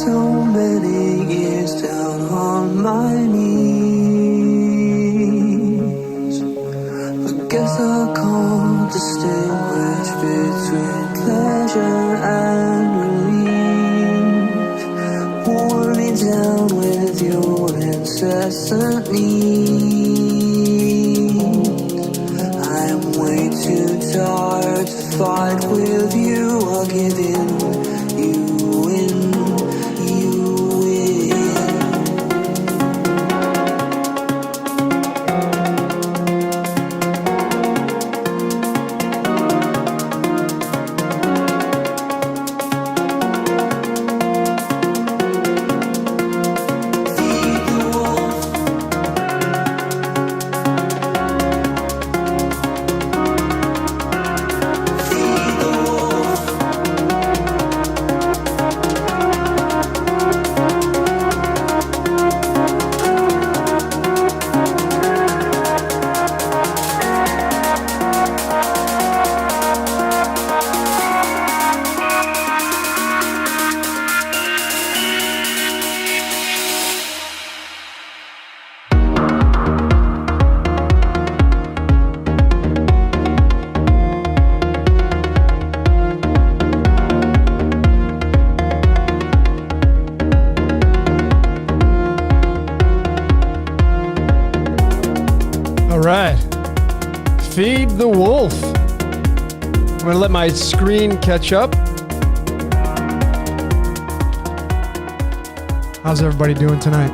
so many years down on my knees. I guess I can't distinguish between pleasure and relief. Wore me down with your incessant needs. I am way too tired to fight with you. I'll give in. Feed the wolf. I'm going to let my screen catch up. How's everybody doing tonight?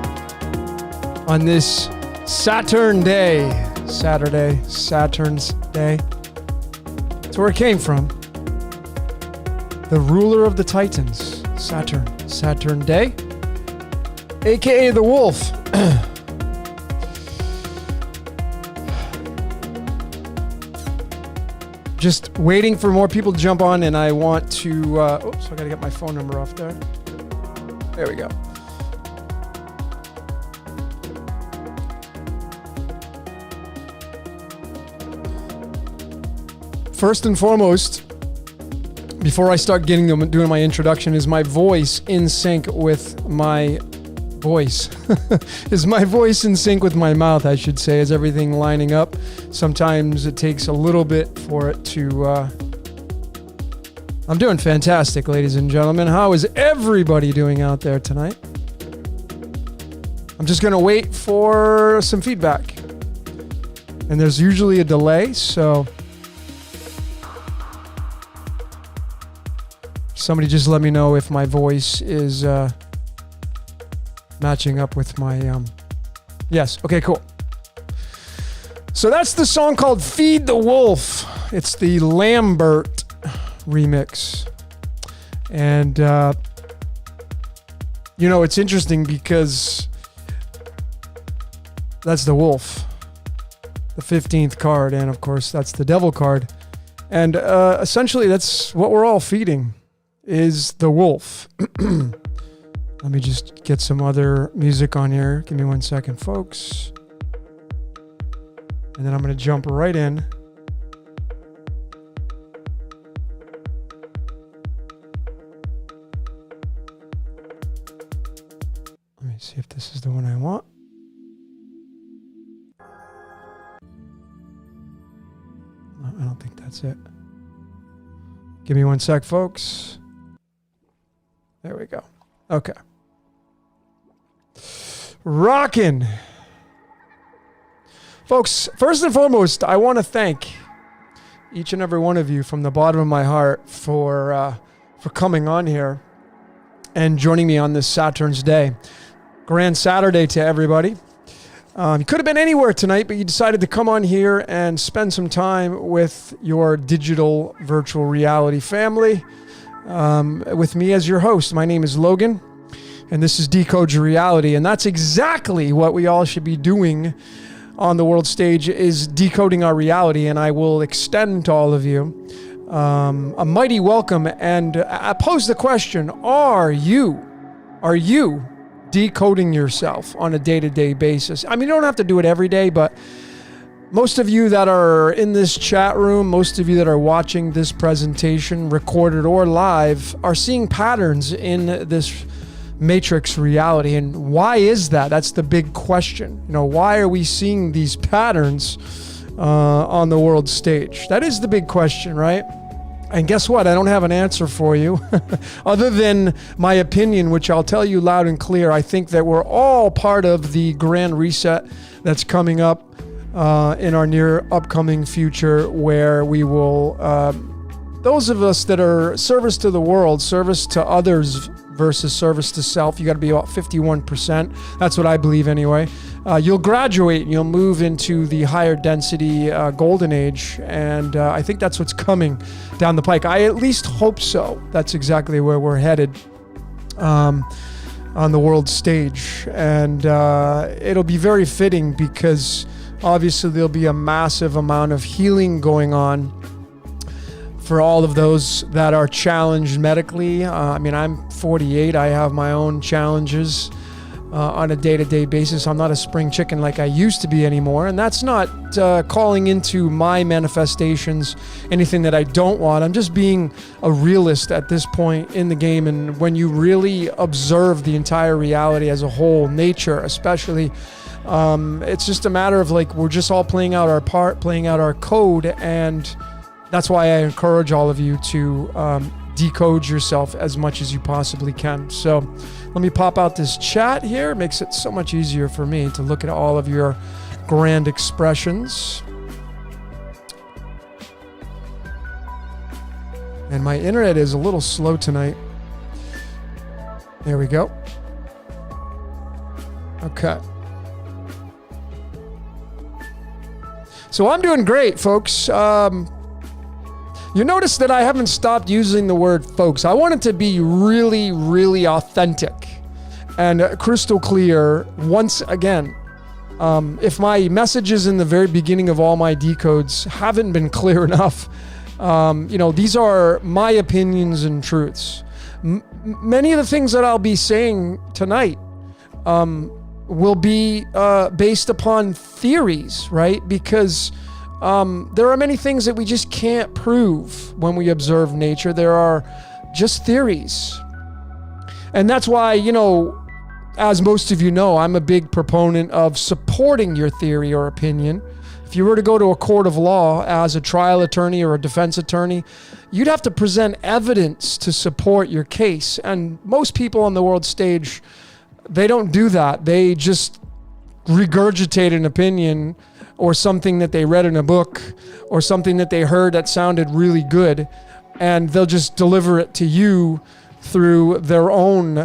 On this Saturn's Day. That's where it came from. The ruler of the Titans, Saturn Day, aka the wolf. Just waiting for more people to jump on, and I want to, I gotta get my phone number off there. There we go. First and foremost, before I start doing my introduction, is my voice in sync with my voice? Is my voice in sync with my mouth, I should say? Is everything lining up? Sometimes it takes a little bit for it to... I'm doing fantastic, ladies and gentlemen. How is everybody doing out there tonight? I'm just going to wait for some feedback. And there's usually a delay, so... Somebody just let me know if my voice is matching up with my... Yes, okay, cool. So that's the song called Feed the Wolf. It's the Lambert remix. And, it's interesting because that's the wolf, the 15th card. And, of course, that's the devil card. And essentially, that's what we're all feeding, is the wolf. Let me just get some other music on here. Give me 1 second, folks. And then I'm going to jump right in. Let me see if this is the one I want. No, I don't think that's it. Give me 1 sec, folks. There we go. Okay. Rockin'. Folks, first and foremost, I want to thank each and every one of you from the bottom of my heart for coming on here and joining me on this Saturn's Day. Grand Saturday to everybody. You could have been anywhere tonight, but you decided to come on here and spend some time with your digital virtual reality family. With me as your host. My name is Logan, and this is Decode Your Reality, and that's exactly what we all should be doing on the world stage, is decoding our reality. And I will extend to all of you a mighty welcome, and I pose the question: Are you decoding yourself on a day-to-day basis? I mean, you don't have to do it every day, but most of you that are in this chat room, most of you that are watching this presentation, recorded or live, are seeing patterns in this matrix reality. And why is that? That's the big question. Why are we seeing these patterns on the world stage? That is the big question, right? And guess what? I don't have an answer for you other than my opinion, which I'll tell you loud and clear. I think that we're all part of the grand reset that's coming up in our near upcoming future, where we will, those of us that are service to the world, service to others versus service to self, you got to be about 51%. That's what I believe anyway. You'll graduate and you'll move into the higher density golden age. And I think that's what's coming down the pike. I at least hope so. That's exactly where we're headed on the world stage. And it'll be very fitting because obviously there'll be a massive amount of healing going on for all of those that are challenged medically. I'm 48. I have my own challenges on a day-to-day basis. I'm not a spring chicken like I used to be anymore. And that's not calling into my manifestations anything that I don't want. I'm just being a realist at this point in the game. And when you really observe the entire reality as a whole, nature especially, it's just a matter of we're just all playing out our part, playing out our code. And that's why I encourage all of you to decode yourself as much as you possibly can. So let me pop out this chat here. It makes it so much easier for me to look at all of your grand expressions. And my internet is a little slow tonight. There we go. Okay. So I'm doing great, folks. You notice that I haven't stopped using the word folks. I want it to be really, really authentic and crystal clear once again. If my messages in the very beginning of all my decodes haven't been clear enough, these are my opinions and truths. Many of the things that I'll be saying tonight will be based upon theories, right? Because there are many things that we just can't prove when we observe nature. There are just theories. And that's why, as most of you know, I'm a big proponent of supporting your theory or opinion. If you were to go to a court of law as a trial attorney or a defense attorney, you'd have to present evidence to support your case. And most people on the world stage, they don't do that. They just regurgitate an opinion or something that they read in a book or something that they heard that sounded really good, and they'll just deliver it to you through their own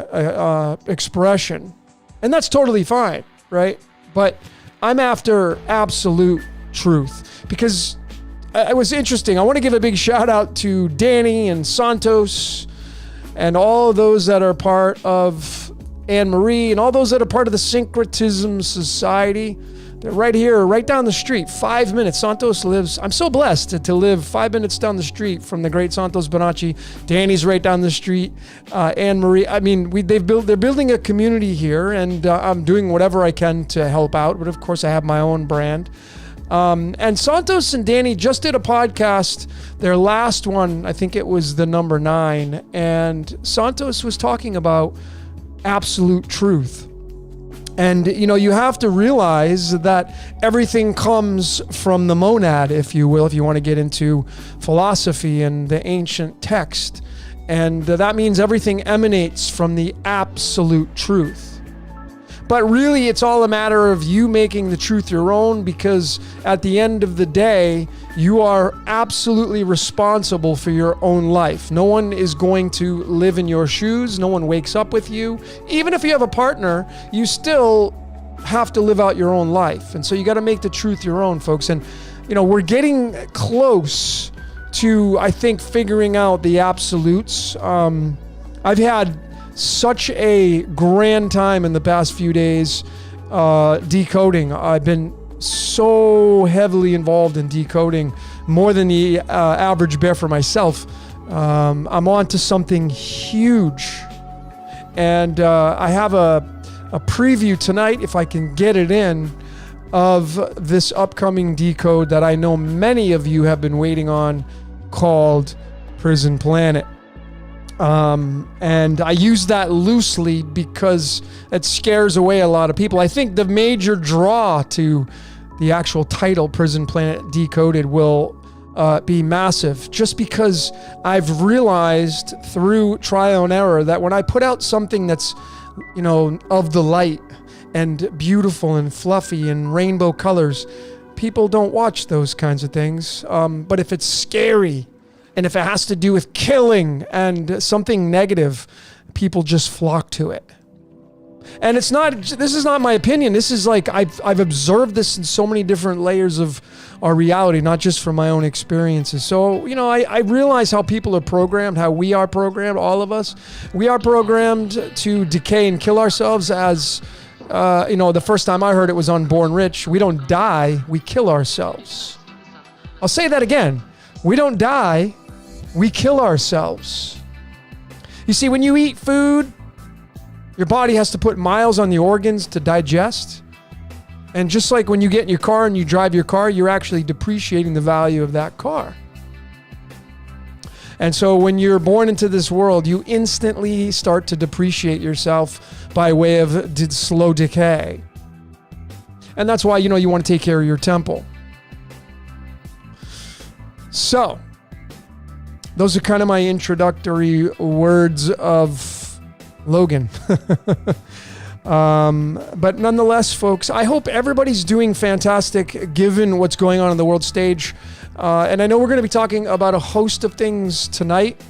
expression. And that's totally fine, right? But I'm after absolute truth because it was interesting. I want to give a big shout out to Danny and Santos and all of those that are part of Anne-Marie and all those that are part of the Syncretism Society. They're right here, right down the street, 5 minutes. Santos lives, I'm so blessed to live 5 minutes down the street from the great Santos Bonacci. Danny's right down the street. Anne-Marie, they're building a community here, and I'm doing whatever I can to help out. But of course, I have my own brand. And Santos and Danny just did a podcast, their last one, I think it was the number 9. And Santos was talking about absolute truth. And, you have to realize that everything comes from the monad, if you will, if you want to get into philosophy and the ancient text. And that means everything emanates from the absolute truth. But really, it's all a matter of you making the truth your own, because at the end of the day, you are absolutely responsible for your own life. No one is going to live in your shoes. No one wakes up with you. Even if you have a partner, you still have to live out your own life. And so you got to make the truth your own, folks. And, we're getting close to, I think, figuring out the absolutes. I've had such a grand time in the past few days decoding. I've been so heavily involved in decoding, more than the average bear for myself. I'm on to something huge. And I have a preview tonight, if I can get it in, of this upcoming decode that I know many of you have been waiting on, called Prison Planet. And I use that loosely because it scares away a lot of people. I think the major draw to the actual title, Prison Planet Decoded, will be massive, just because I've realized through trial and error that when I put out something that's, of the light and beautiful and fluffy and rainbow colors, people don't watch those kinds of things. But if it's scary, and if it has to do with killing and something negative, people just flock to it. And this is not my opinion. This is like, I've observed this in so many different layers of our reality, not just from my own experiences. So, I realize how people are programmed, how we are programmed, all of us. We are programmed to decay and kill ourselves as, the first time I heard it was on Born Rich. We don't die, we kill ourselves. I'll say that again. We don't die, we kill ourselves. You see, when you eat food, your body has to put miles on the organs to digest. And just like when you get in your car and you drive your car, you're actually depreciating the value of that car. And so when you're born into this world, you instantly start to depreciate yourself by way of slow decay. And that's why, you want to take care of your temple. So, those are kind of my introductory words of Logan. But nonetheless, folks, I hope everybody's doing fantastic given what's going on the world stage. And I know we're going to be talking about a host of things tonight.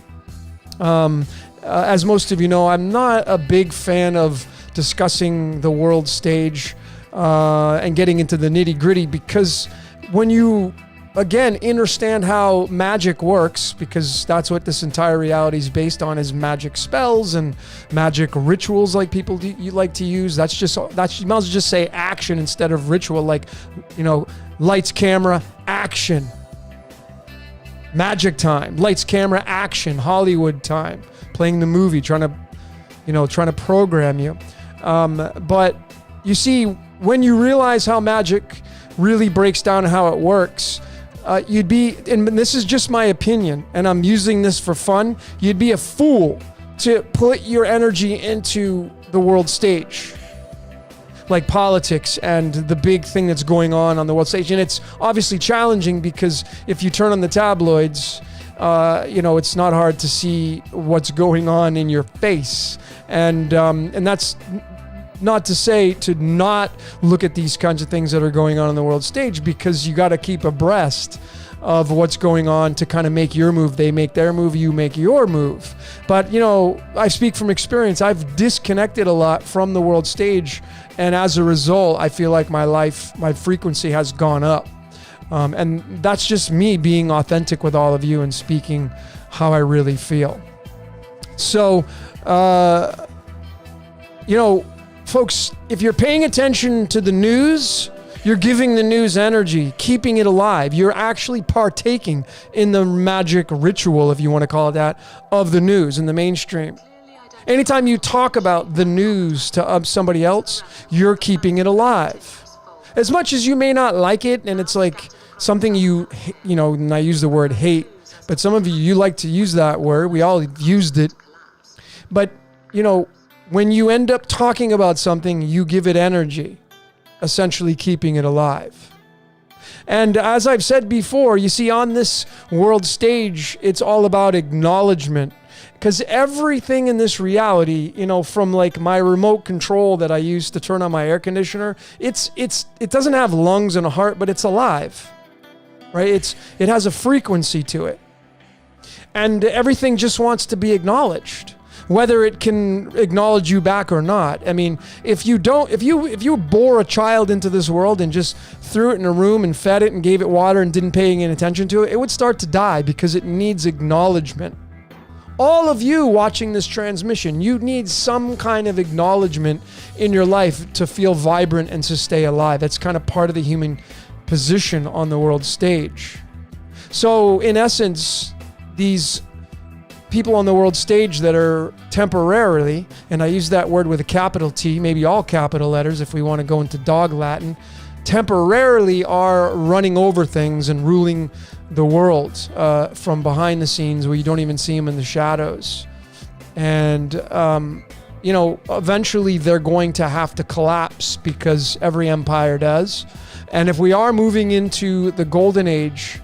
As most of you know, I'm not a big fan of discussing the world stage and getting into the nitty-gritty, because when you again understand how magic works, because that's what this entire reality is based on, is magic spells and magic rituals, like people you like to use. You might as well just say action instead of ritual, like, lights, camera, action. Magic time, lights, camera, action. Hollywood time, playing the movie, trying to program you. But you see, when you realize how magic really breaks down and how it works, you'd be, and this is just my opinion, and I'm using this for fun, you'd be a fool to put your energy into the world stage, like politics and the big thing that's going on the world stage. And it's obviously challenging, because if you turn on the tabloids, it's not hard to see what's going on in your face. And that's not to say to not look at these kinds of things that are going on the world stage, because you got to keep abreast of what's going on to kind of make your move. They make their move, you make your move. But, I speak from experience. I've disconnected a lot from the world stage, and as a result, I feel like my frequency has gone up. And that's just me being authentic with all of you and speaking how I really feel. So, folks, if you're paying attention to the news, you're giving the news energy, keeping it alive. You're actually partaking in the magic ritual, if you want to call it that, of the news in the mainstream. Anytime you talk about the news to somebody else, you're keeping it alive. As much as you may not like it, and it's like something and I use the word hate, but some of you like to use that word. We all used it. But, when you end up talking about something, you give it energy, essentially keeping it alive. And as I've said before, you see, on this world stage, it's all about acknowledgement. Because everything in this reality, from like my remote control that I use to turn on my air conditioner, it doesn't have lungs and a heart, but it's alive, right? It has a frequency to it. And everything just wants to be acknowledged, whether it can acknowledge you back or not. I mean, if you bore a child into this world and just threw it in a room and fed it and gave it water and didn't pay any attention to it, it would start to die, because it needs acknowledgement. All of you watching this transmission, you need some kind of acknowledgement in your life to feel vibrant and to stay alive. That's kind of part of the human position on the world stage. So in essence, these people on the world stage that are temporarily, and I use that word with a capital T, maybe all capital letters if we want to go into dog Latin, temporarily are running over things and ruling the world from behind the scenes, where you don't even see them in the shadows. And, eventually they're going to have to collapse because every empire does. And if we are moving into the golden age,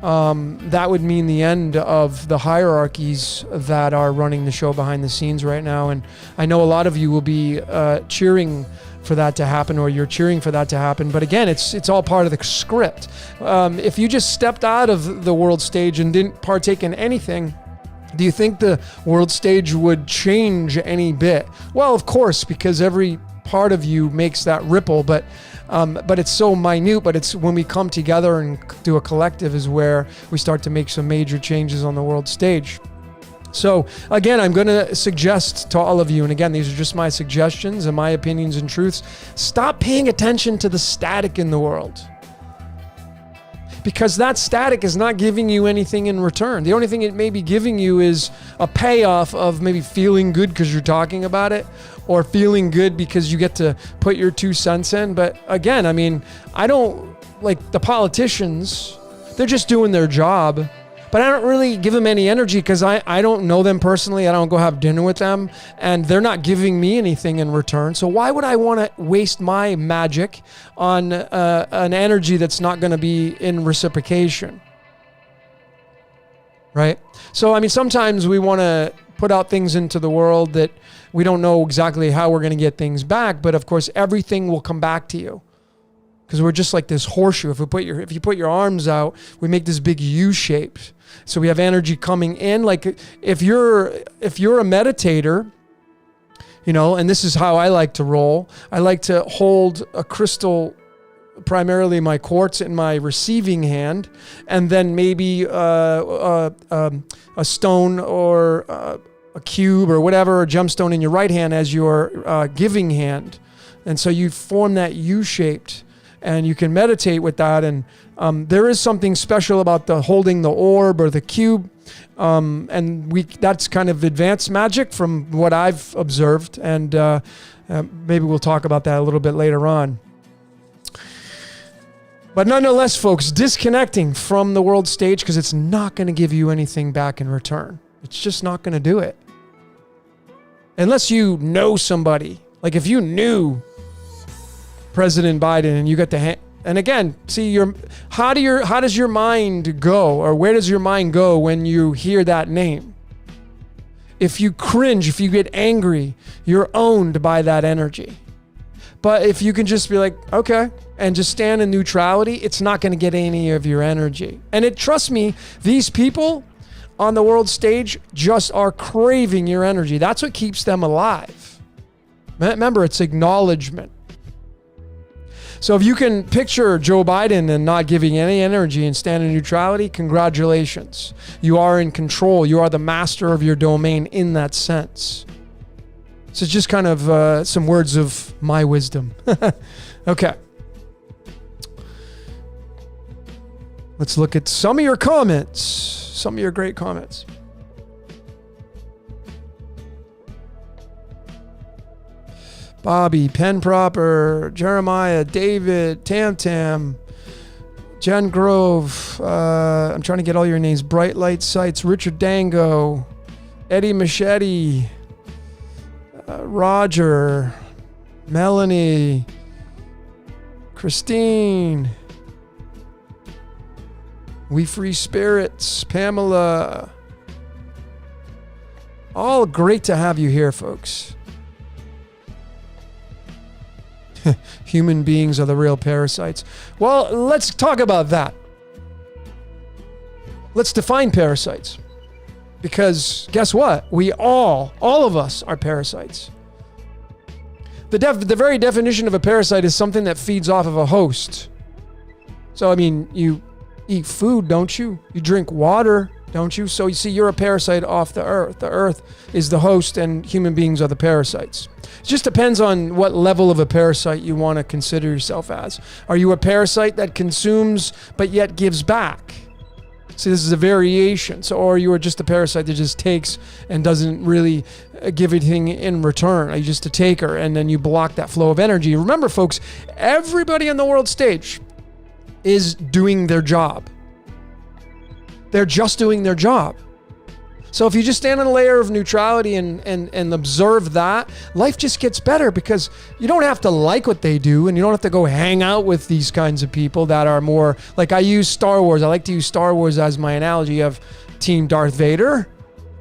that would mean the end of the hierarchies that are running the show behind the scenes right now. And I know a lot of you will be cheering for that to happen, or you're cheering for that to happen. But again, it's all part of the script. If you just stepped out of the world stage and didn't partake in anything, do you think the world stage would change any bit? Well, of course, because every part of you makes that ripple, but it's so minute. But it's when we come together and do a collective is where we start to make some major changes on the world stage. So again, I'm going to suggest to all of you, and again, these are just my suggestions and my opinions and truths, stop paying attention to the static in the world. Because that static is not giving you anything in return. The only thing it may be giving you is a payoff of maybe feeling good because you're talking about it, or feeling good because you get to put your 2 cents in. But again, I mean, I don't like the politicians. They're just doing their job. But I don't really give them any energy because I don't know them personally. I don't go have dinner with them, and they're not giving me anything in return. So why would I want to waste my magic on an energy that's not going to be in reciprocation? Right? So, I mean, sometimes we want to put out things into the world that we don't know exactly how we're going to get things back. But of course, everything will come back to you. Because we're just like this horseshoe. If you put your arms out, we make this big U shape. So we have energy coming in. Like if you're a meditator, and this is how I like to roll. I like to hold a crystal, primarily my quartz, in my receiving hand, and then maybe a stone or a cube or whatever, a gemstone in your right hand as your giving hand. And so you form that U-shaped. And you can meditate with that. And there is something special about the holding the orb or the cube. And that's kind of advanced magic from what I've observed. And maybe we'll talk about that a little bit later on. But nonetheless, folks, disconnecting from the world stage, because it's not going to give you anything back in return. It's just not going to do it. Unless you know somebody. Like if you knew President Biden and you got the and again, see, how does your mind go, or where does your mind go when you hear that name? If you cringe, if you get angry, you're owned by that energy. But if you can just be like, okay, and just stand in neutrality, it's not going to get any of your energy. And trust me, these people on the world stage just are craving your energy. That's what keeps them alive. Remember, it's acknowledgement. So if you can picture Joe Biden and not giving any energy and stand in neutrality, congratulations. You are in control. You are the master of your domain in that sense. So just kind of some words of my wisdom. Okay. Let's look at some of your comments. Some of your great comments. Bobby, Pen Proper, Jeremiah, David, Tam, Jen Grove. I'm trying to get all your names. Bright Light Sights, Richard Dango, Eddie Machete, Roger, Melanie, Christine, We Free Spirits, Pamela. All great to have you here, folks. Human beings are the real parasites. Well, let's talk about that. Let's define parasites. Because guess what? We all of us are parasites. The very definition of a parasite is something that feeds off of a host. So, I mean, you eat food, don't you? You drink water, don't you? So you see, you're a parasite off the earth. The earth is the host and human beings are the parasites. It just depends on what level of a parasite you want to consider yourself as. Are you a parasite that consumes but yet gives back? See, this is a variation. So, or you are just a parasite that just takes and doesn't really give anything in return. Are you just a taker and then you block that flow of energy? Remember, folks, everybody on the world stage is doing their job. They're just doing their job. So if you just stand on a layer of neutrality and observe that, life just gets better because you don't have to like what they do and you don't have to go hang out with these kinds of people that are more, like I use Star Wars. I like to use Star Wars as my analogy of Team Darth Vader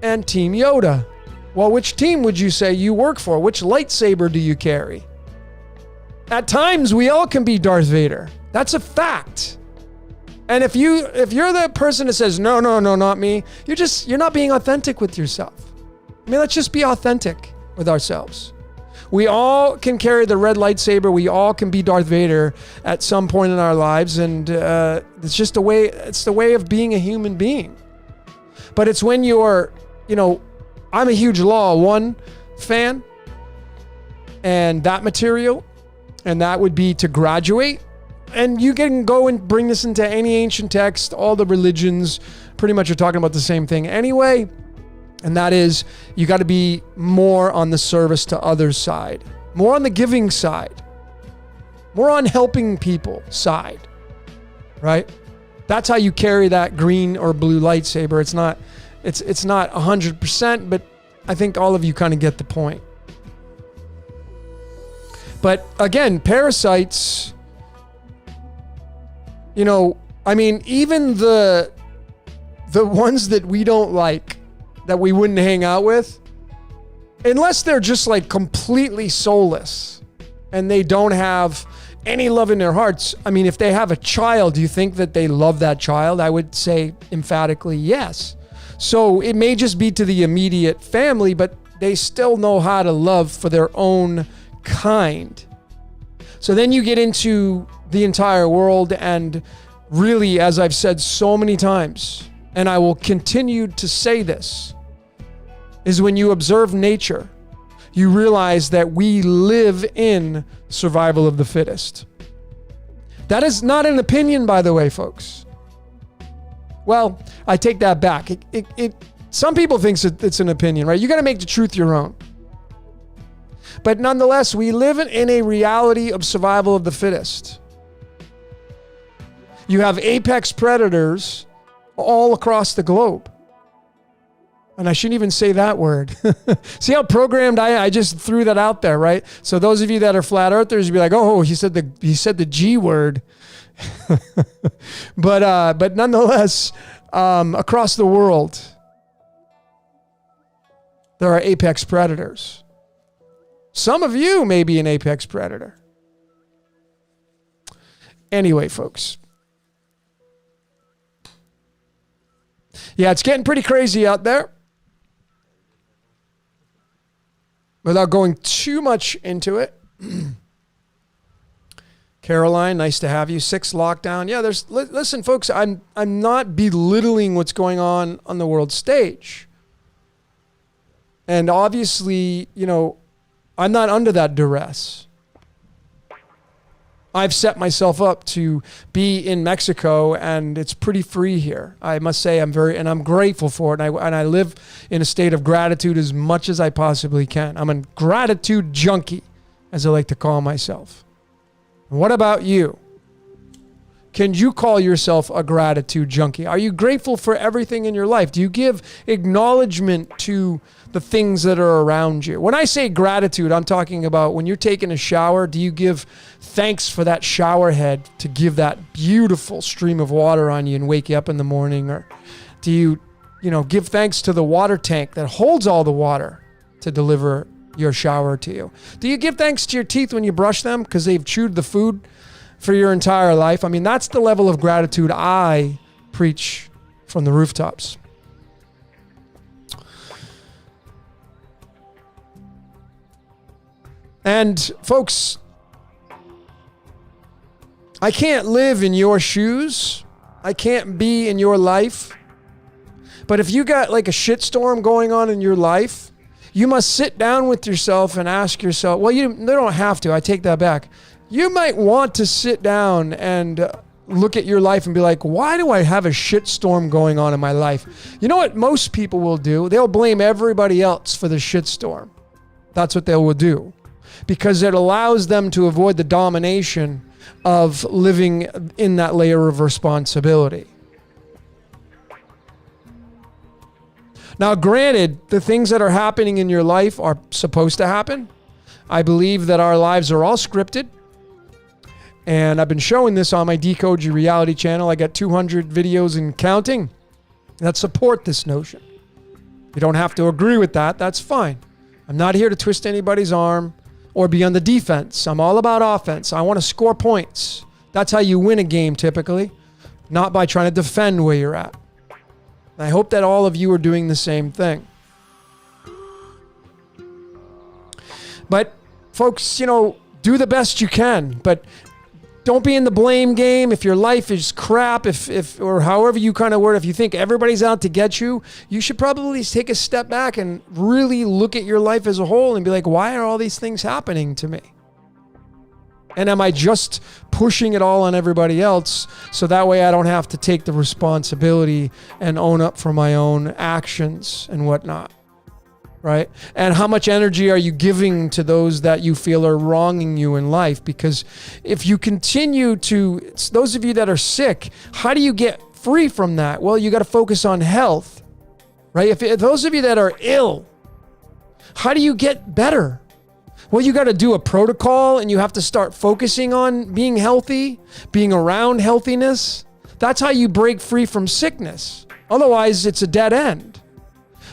and Team Yoda. Well, which team would you say you work for? Which lightsaber do you carry? At times, we all can be Darth Vader. That's a fact. And if you're the person that says, no, not me, you're not being authentic with yourself. I mean, let's just be authentic with ourselves. We all can carry the red lightsaber. We all can be Darth Vader at some point in our lives. And it's just the way of being a human being. But it's when you're, I'm a huge Law 1 fan. And that material, and that would be to graduate. And you can go and bring this into any ancient text. All the religions pretty much are talking about the same thing anyway. And that is, you got to be more on the service to others side, more on the giving side, more on helping people side, right? That's how you carry that green or blue lightsaber. It's not 100%, but I think all of you kind of get the point. But again, parasites, even the ones that we don't like, that we wouldn't hang out with, unless they're just like completely soulless and they don't have any love in their hearts. I mean, if they have a child, do you think that they love that child? I would say emphatically yes. So it may just be to the immediate family, but they still know how to love for their own kind. So then you get into the entire world, and really, as I've said so many times, and I will continue to say this, is when you observe nature, you realize that we live in survival of the fittest. That is not an opinion, by the way, folks. Well, I take that back. Some people think it's an opinion, right? You got to make the truth your own. But nonetheless, we live in a reality of survival of the fittest. You have apex predators all across the globe. And I shouldn't even say that word. See how programmed I just threw that out there, right? So those of you that are flat earthers, you'd be like, oh, he said the G word. But nonetheless, across the world, there are apex predators. Some of you may be an apex predator. Anyway, folks. Yeah, it's getting pretty crazy out there. Without going too much into it. Caroline, nice to have you. 6 lockdown. Yeah, listen, folks, I'm not belittling what's going on the world stage. And obviously, I'm not under that duress. I've set myself up to be in Mexico, and it's pretty free here. I must say I'm grateful for it. And I live in a state of gratitude as much as I possibly can. I'm a gratitude junkie, as I like to call myself. What about you? Can you call yourself a gratitude junkie? Are you grateful for everything in your life? Do you give acknowledgement to the things that are around you? When I say gratitude, I'm talking about when you're taking a shower, do you give thanks for that shower head to give that beautiful stream of water on you and wake you up in the morning? Or do you give thanks to the water tank that holds all the water to deliver your shower to you? Do you give thanks to your teeth when you brush them because they've chewed the food for your entire life? I mean, that's the level of gratitude I preach from the rooftops. And folks, I can't live in your shoes. I can't be in your life. But if you got like a shitstorm going on in your life, you must sit down with yourself and ask yourself, well, they don't have to. I take that back. You might want to sit down and look at your life and be like, why do I have a shitstorm going on in my life? You know what most people will do? They'll blame everybody else for the shitstorm. That's what they will do. Because it allows them to avoid the domination of living in that layer of responsibility. Now, granted, the things that are happening in your life are supposed to happen. I believe that our lives are all scripted. And I've been showing this on my Decode Your Reality channel. I got 200 videos and counting that support this notion. You don't have to agree with that. That's fine. I'm not here to twist anybody's arm or be on the defense. I'm all about offense. I want to score points. That's how you win a game typically, not by trying to defend where you're at. I hope that all of you are doing the same thing. But folks, do the best you can, but don't be in the blame game. If your life is crap, if or however you kind of word, if you think everybody's out to get you, you should probably take a step back and really look at your life as a whole and be like, why are all these things happening to me? And am I just pushing it all on everybody else so that way I don't have to take the responsibility and own up for my own actions and whatnot, right? And how much energy are you giving to those that you feel are wronging you in life? Because if you continue to, it's those of you that are sick, how do you get free from that? Well, you got to focus on health, right? If those of you that are ill, how do you get better? Well, you got to do a protocol and you have to start focusing on being healthy, being around healthiness. That's how you break free from sickness. Otherwise, it's a dead end.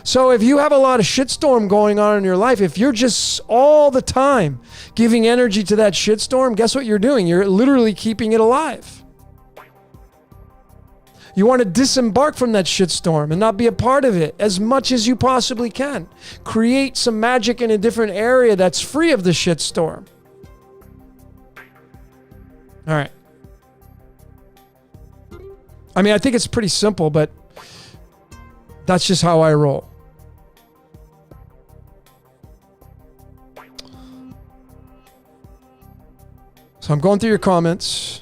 So if you have a lot of shitstorm going on in your life, if you're just all the time giving energy to that shitstorm, guess what you're doing? You're literally keeping it alive. You want to disembark from that shitstorm and not be a part of it as much as you possibly can. Create some magic in a different area that's free of the shitstorm. All right. I mean, I think it's pretty simple, but that's just how I roll. So I'm going through your comments.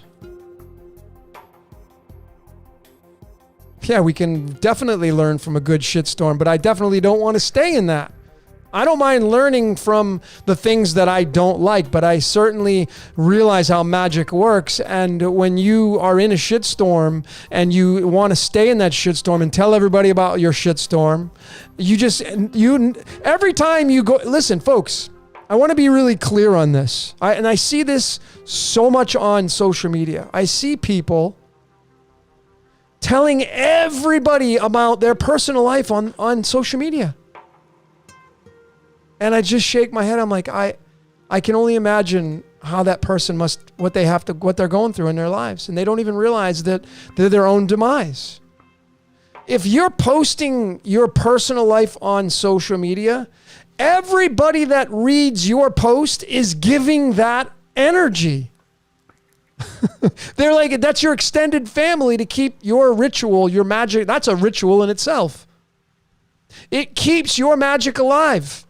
Yeah, we can definitely learn from a good shitstorm, but I definitely don't want to stay in that. I don't mind learning from the things that I don't like, but I certainly realize how magic works. And when you are in a shitstorm and you want to stay in that shitstorm and tell everybody about your shitstorm, every time you go, listen, folks, I want to be really clear on this. I see this so much on social media. I see people telling everybody about their personal life on social media. And I just shake my head. I'm like, I can only imagine how that person what they're going through in their lives. And they don't even realize that they're their own demise. If you're posting your personal life on social media, everybody that reads your post is giving that energy. They're like, that's your extended family to keep your ritual, your magic. That's a ritual in itself. It keeps your magic alive.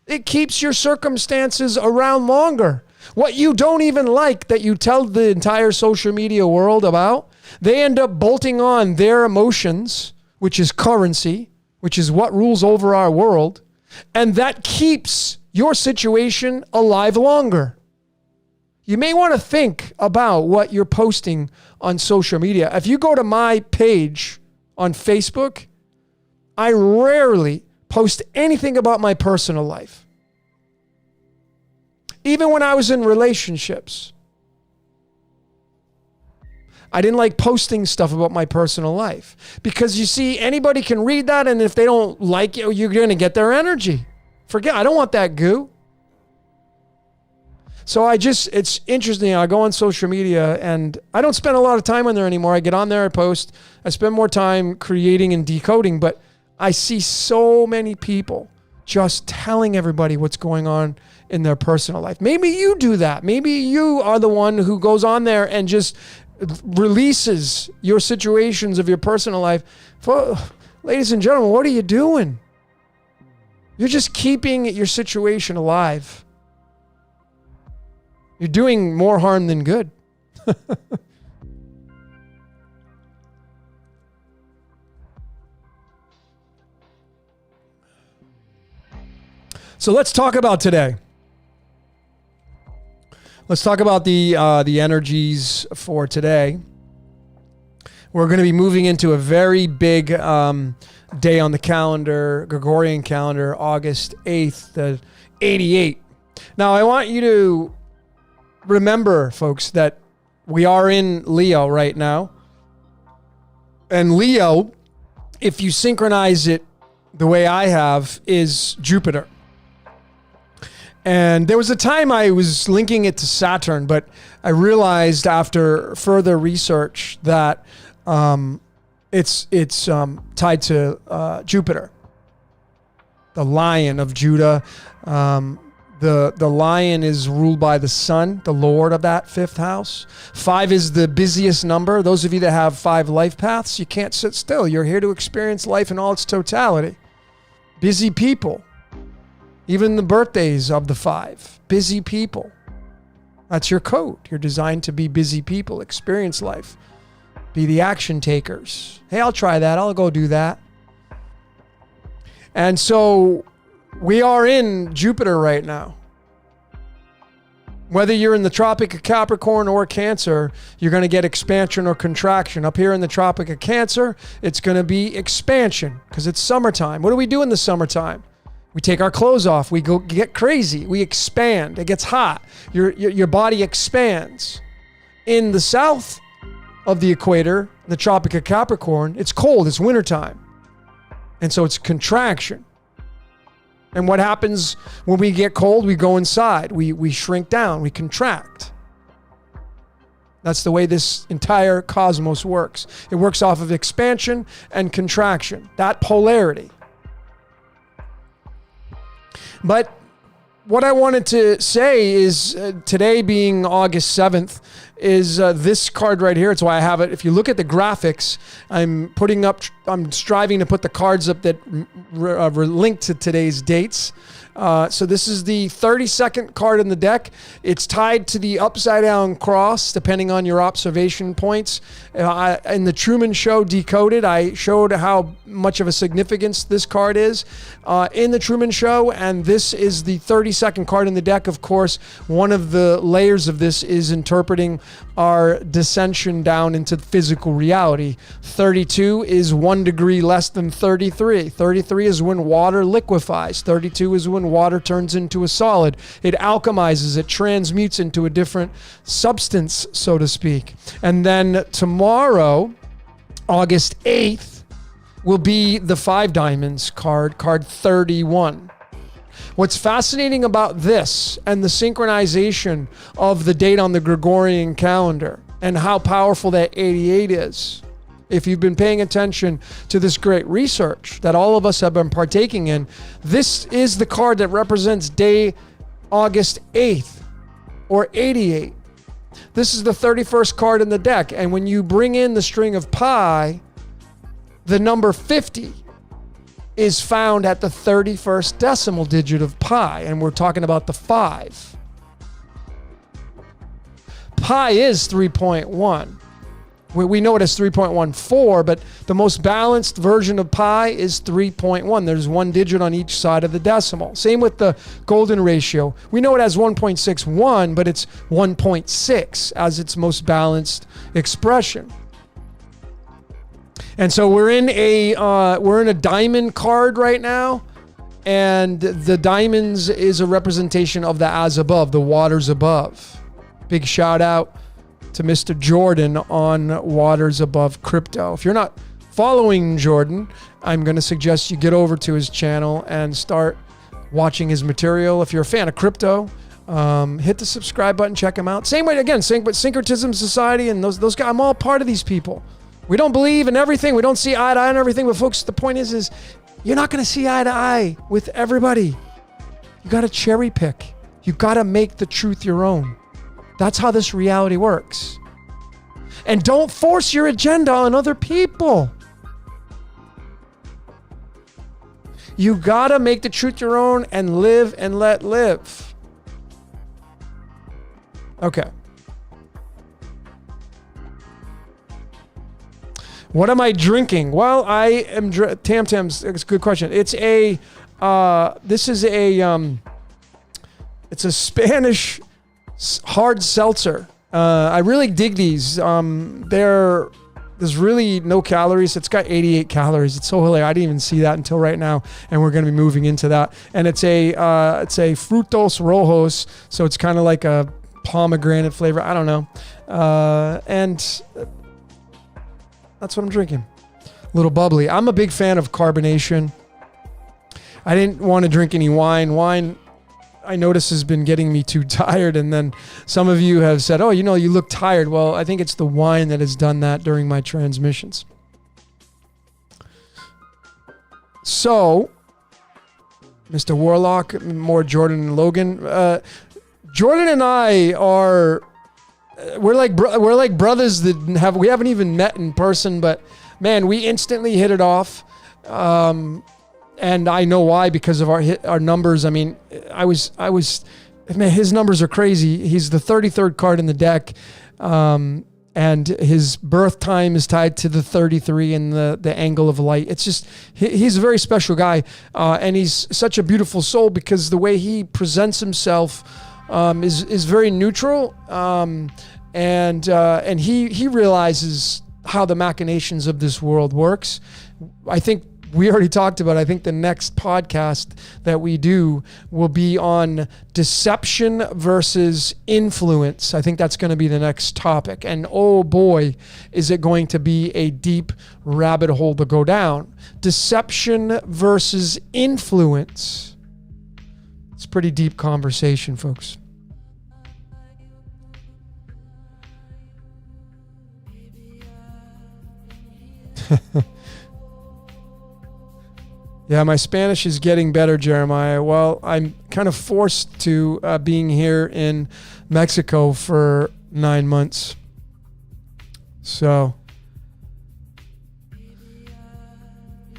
It keeps your circumstances around longer. What you don't even like that you tell the entire social media world about, they end up bolting on their emotions, which is currency, which is what rules over our world. And that keeps your situation alive longer. You may want to think about what you're posting on social media. If you go to my page on Facebook, I rarely post anything about my personal life. Even when I was in relationships, I didn't like posting stuff about my personal life because you see, anybody can read that, and if they don't like it, you're going to get their energy. I don't want that goo. So it's interesting. I go on social media and I don't spend a lot of time on there anymore. I get on there, I post. I spend more time creating and decoding, but I see so many people just telling everybody what's going on in their personal life. Maybe you do that. Maybe you are the one who goes on there and just releases your situations of your personal life. Ladies and gentlemen, what are you doing? You're just keeping your situation alive. You're doing more harm than good. So let's talk about today. Let's talk about the energies for today. we're going to be moving into a very big day on the calendar, Gregorian calendar, August 8th, the 88. Now, I want you to remember, folks, that we are in Leo right now. And Leo, if you synchronize it the way I have, is Jupiter. And there was a time I was linking it to Saturn, but I realized after further research that it's tied to Jupiter, the Lion of Judah. The lion is ruled by the sun, the Lord of that fifth house. 5 is the busiest number. Those of you that have 5 life paths, you can't sit still. You're here to experience life in all its totality. Busy people. Even the birthdays of the 5. Busy people. That's your code. You're designed to be busy people, experience life. Be the action takers. Hey, I'll try that. I'll go do that. And so we are in Jupiter right now. Whether you're in the Tropic of Capricorn or Cancer, you're going to get expansion or contraction. Up here in the Tropic of Cancer, it's going to be expansion because it's summertime. What do we do in the summertime? We take our clothes off. We go get crazy. We expand. It gets hot. Your body expands. In the south of the equator, the Tropic of Capricorn, it's cold. It's wintertime. And so it's contraction. And what happens when we get cold? We go inside. We shrink down. We contract. That's the way this entire cosmos works. It works off of expansion and contraction. That polarity. But what I wanted to say is today being August 7th is this card right here. It's why I have it. If you look at the graphics, I'm striving to put the cards up that link to today's dates. So this is the 32nd card in the deck. It's tied to the upside down cross, depending on your observation points. In the Truman Show Decoded, I showed how much of a significance this card is in the Truman Show. And this is the 32nd card in the deck. Of course, one of the layers of this is interpreting our descension down into physical reality. 32 is 1 degree less than 33. 33 is when water liquefies. 32 is when water turns into a solid. It alchemizes, it transmutes into a different substance, so to speak. And then tomorrow, August 8th, will be the 5 diamonds card 31. What's fascinating about this and the synchronization of the date on the Gregorian calendar and how powerful that 88 is, if you've been paying attention to this great research that all of us have been partaking in, this is the card that represents day August 8th or 88. This is the 31st card in the deck. And when you bring in the string of pi, the number 50 is found at the 31st decimal digit of pi. And we're talking about the 5. Pi is 3.1. We know it as 3.14, but the most balanced version of pi is 3.1. There's 1 digit on each side of the decimal. Same with the golden ratio. We know it as 1.61, but it's 1.6 as its most balanced expression. And so we're in a diamond card right now, and the diamonds is a representation of the as above, the waters above. Big shout out to Mr. Jordan on Waters Above Crypto. If you're not following Jordan, I'm going to suggest you get over to his channel and start watching his material. If you're a fan of crypto, hit the subscribe button, check him out. Same way, again, with Syncretism Society and those guys, I'm all part of these people. We don't believe in everything. We don't see eye to eye on everything. But folks, the point is you're not going to see eye to eye with everybody. You got to cherry pick. You got to make the truth your own. That's how this reality works. And don't force your agenda on other people. You gotta make the truth your own and live and let live. Okay. What am I drinking? Well, I am Tam Tam's. It's a good question. It's a it's a Spanish hard seltzer. I really dig these. They're there's really no calories. It's got 88 calories. It's so hilarious. I didn't even see that until right now, and we're going to be moving into that. And it's a fructose rojos, so it's kind of like a pomegranate flavor. I don't know, and that's what I'm drinking. A little bubbly. I'm a big fan of carbonation. I didn't want to drink any wine. Wine, I notice, has been getting me too tired. And then some of you have said, oh, you look tired. Well, I think it's the wine that has done that during my transmissions. So, Mr. Warlock, more Jordan and Logan. Jordan and I are, we're like brothers that we haven't even met in person, but man, we instantly hit it off. And I know why, because of our numbers. I mean, man, his numbers are crazy. He's the 33rd card in the deck. And his birth time is tied to the 33 and the angle of light. It's just, he's a very special guy. And he's such a beautiful soul because the way he presents himself is very neutral. And he realizes how the machinations of this world works. I think we already talked about, I think the next podcast that we do will be on deception versus influence. I think that's going to be the next topic. And oh boy, is it going to be a deep rabbit hole to go down. Deception versus influence. It's a pretty deep conversation, folks. Yeah, my Spanish is getting better, Jeremiah. Well, I'm kind of forced to being here in Mexico for 9 months. So,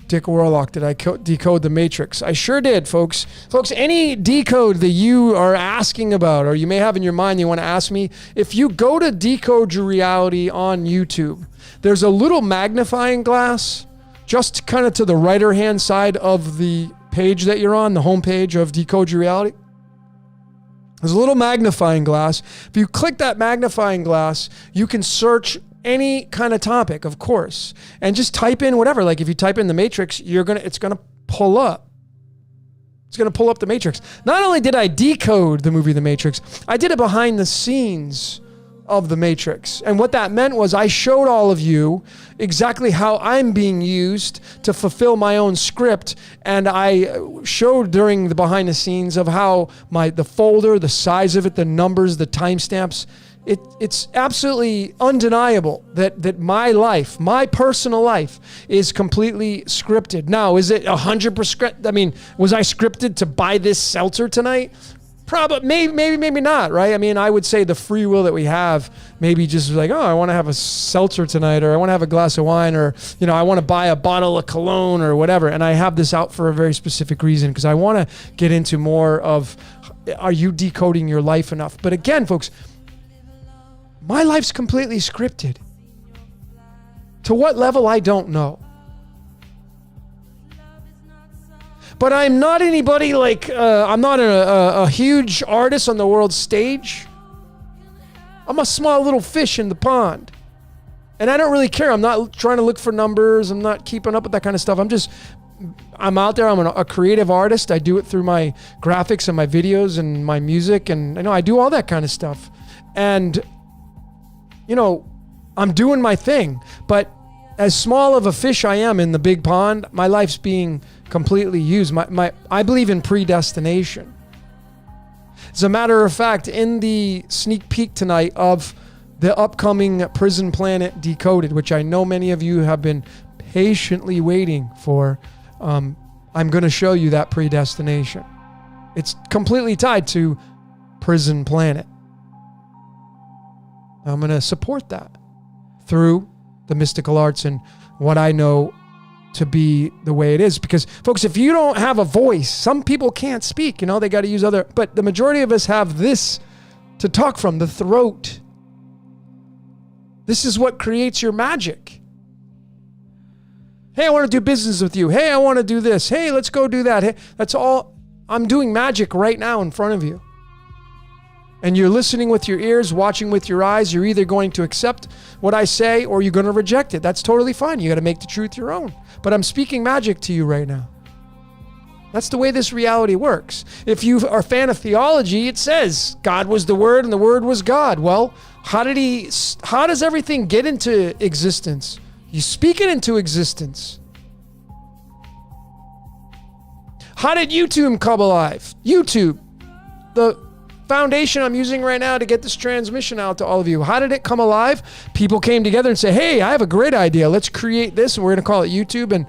Dick Warlock, did I decode the Matrix? I sure did, folks. Folks, any decode that you are asking about or you may have in your mind you want to ask me, if you go to Decode Your Reality on YouTube, there's a little magnifying glass just kind of to the right hand side of the page that you're on, the home page of Decode Your Reality. There's a little magnifying glass. If you click that magnifying glass, you can search any kind of topic, of course, and just type in whatever. Like if you type in the Matrix, it's gonna pull up. It's gonna pull up the Matrix. Not only did I decode the movie The Matrix, I did it behind the scenes of the Matrix. And what that meant was I showed all of you exactly how I'm being used to fulfill my own script. And I showed during the behind the scenes of how the folder, the size of it, the numbers, the timestamps, it's absolutely undeniable that my life, my personal life, is completely scripted. Now, is it 100%? I mean, was I scripted to buy this seltzer tonight? Probably, maybe not, right? I mean, I would say the free will that we have, maybe just like, oh, I want to have a seltzer tonight, or I want to have a glass of wine, or, I want to buy a bottle of cologne or whatever. And I have this out for a very specific reason, because I want to get into more of, are you decoding your life enough? But again, folks, my life's completely scripted. To what level, I don't know. But I'm not anybody like, I'm not a huge artist on the world stage. I'm a small little fish in the pond. And I don't really care. I'm not trying to look for numbers. I'm not keeping up with that kind of stuff. I'm out there. I'm a creative artist. I do it through my graphics and my videos and my music. And I do all that kind of stuff. And, I'm doing my thing. But as small of a fish I am in the big pond, my life's being completely used. I believe in predestination. As a matter of fact, in the sneak peek tonight of the upcoming Prison Planet Decoded, which I know many of you have been patiently waiting for, I'm going to show you that predestination. It's completely tied to Prison Planet. I'm going to support that through the mystical arts and what I know to be the way it is. Because, folks, if you don't have a voice, some people can't speak, they got to use but the majority of us have this to talk from, the throat. This is what creates your magic. Hey, I want to do business with you. Hey, I want to do this. Hey, let's go do that. Hey, that's all. I'm doing magic right now in front of you. and you're listening with your ears, watching with your eyes, you're either going to accept what I say or you're going to reject it. That's totally fine. You got to make the truth your own. But I'm speaking magic to you right now. That's the way this reality works. If you are a fan of theology, it says God was the Word and the Word was God. Well, how does everything get into existence? You speak it into existence. How did YouTube come alive? YouTube, the foundation I'm using right now to get this transmission out to all of you. How did it come alive? People came together and say, hey, I have a great idea. Let's create this and we're going to call it YouTube. And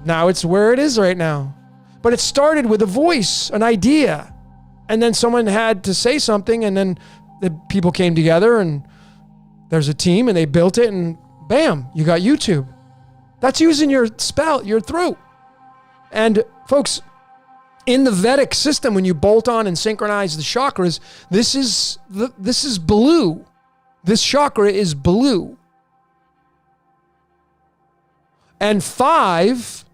now it's where it is right now. But it started with a voice, an idea. And then someone had to say something and then the people came together and there's a team and they built it and bam, you got YouTube. That's using your spout, your throat. And folks, in the Vedic system, when you bolt on and synchronize the chakras, this is blue. This chakra is blue. And 5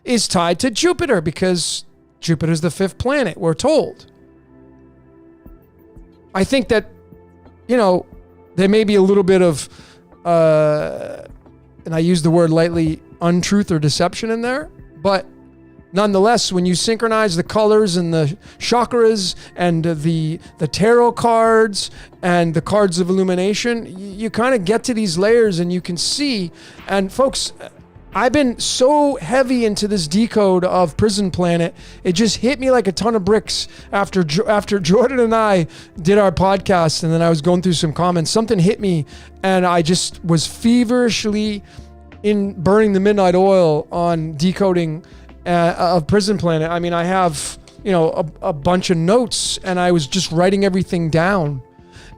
is tied to Jupiter because Jupiter is the 5th planet, we're told. I think that, there may be a little bit of, and I use the word lightly, untruth or deception in there, but nonetheless, when you synchronize the colors and the chakras and the tarot cards and the cards of illumination, you kind of get to these layers and you can see. And folks, I've been so heavy into this decode of Prison Planet. It just hit me like a ton of bricks after Jordan and I did our podcast, and then I was going through some comments. Something hit me, and I just was feverishly burning the midnight oil on decoding of Prison Planet. I mean, I have, a bunch of notes and I was just writing everything down.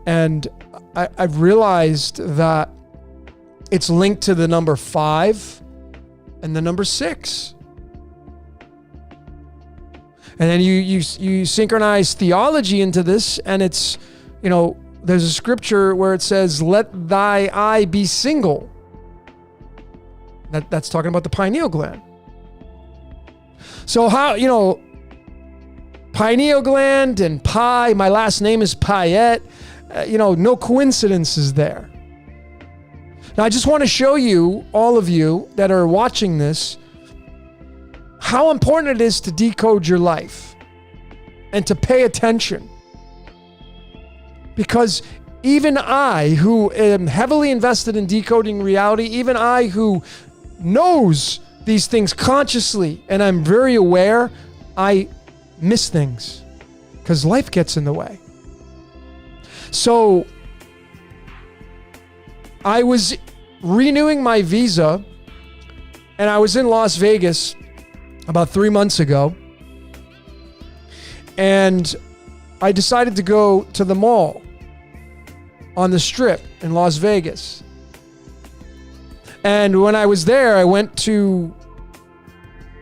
And I've realized that it's linked to the number 5 and the number 6. And then you synchronize theology into this, and it's, there's a scripture where it says, let thy eye be single. That's talking about the pineal gland. So how, pineal gland and pie, my last name is Payette, no coincidences there. Now, I just want to show you, all of you that are watching this, how important it is to decode your life and to pay attention. Because even I, who am heavily invested in decoding reality, even I who knows these things consciously, and I'm very aware, I miss things because life gets in the way. So I was renewing my visa, and I was in Las Vegas about 3 months ago, and I decided to go to the mall on the Strip in Las Vegas. And when I was there, I went to,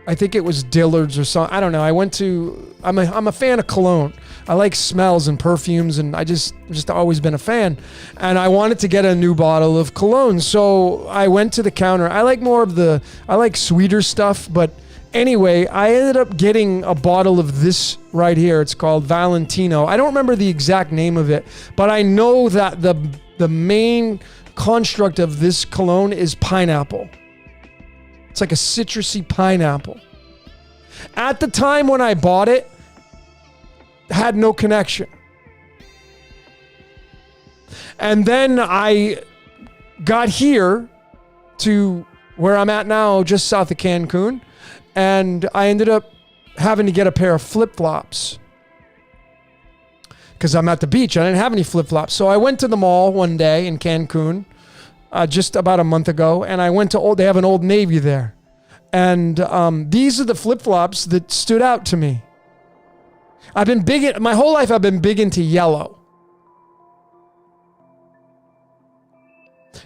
I think it was Dillard's or something. I don't know. I'm a fan of cologne. I like smells and perfumes, and I just always been a fan. And I wanted to get a new bottle of cologne. So I went to the counter. I like sweeter stuff, but anyway, I ended up getting a bottle of this right here. It's called Valentino. I don't remember the exact name of it, but I know that the main construct of this cologne is pineapple. It's like a citrusy pineapple. At the time when I bought it, had no connection. And then I got here to where I'm at now, just south of Cancun, and I ended up having to get a pair of flip-flops because I'm at the beach. I didn't have any flip-flops. So I went to the mall one day in Cancun just about a month ago, and I went to they have an Old Navy there. And these are the flip-flops that stood out to me. My whole life I've been big into yellow.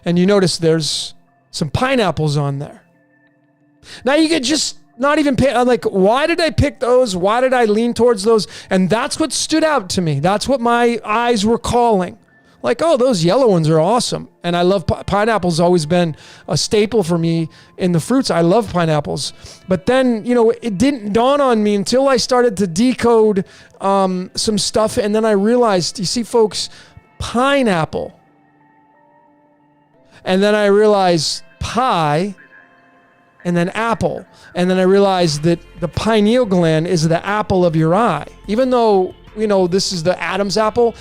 And you notice there's some pineapples on there. Now you could just not even pick, I'm like, why did I pick those? Why did I lean towards those? And that's what stood out to me. That's what my eyes were calling. like, oh, those yellow ones are awesome. And I love pineapple's always been a staple for me in the fruits. I love pineapples. But then, it didn't dawn on me until I started to decode some stuff. And then I realized, you see, folks, pineapple. And then I realized pie and then apple. And then I realized that the pineal gland is the apple of your eye. Even though, this is the Adam's apple,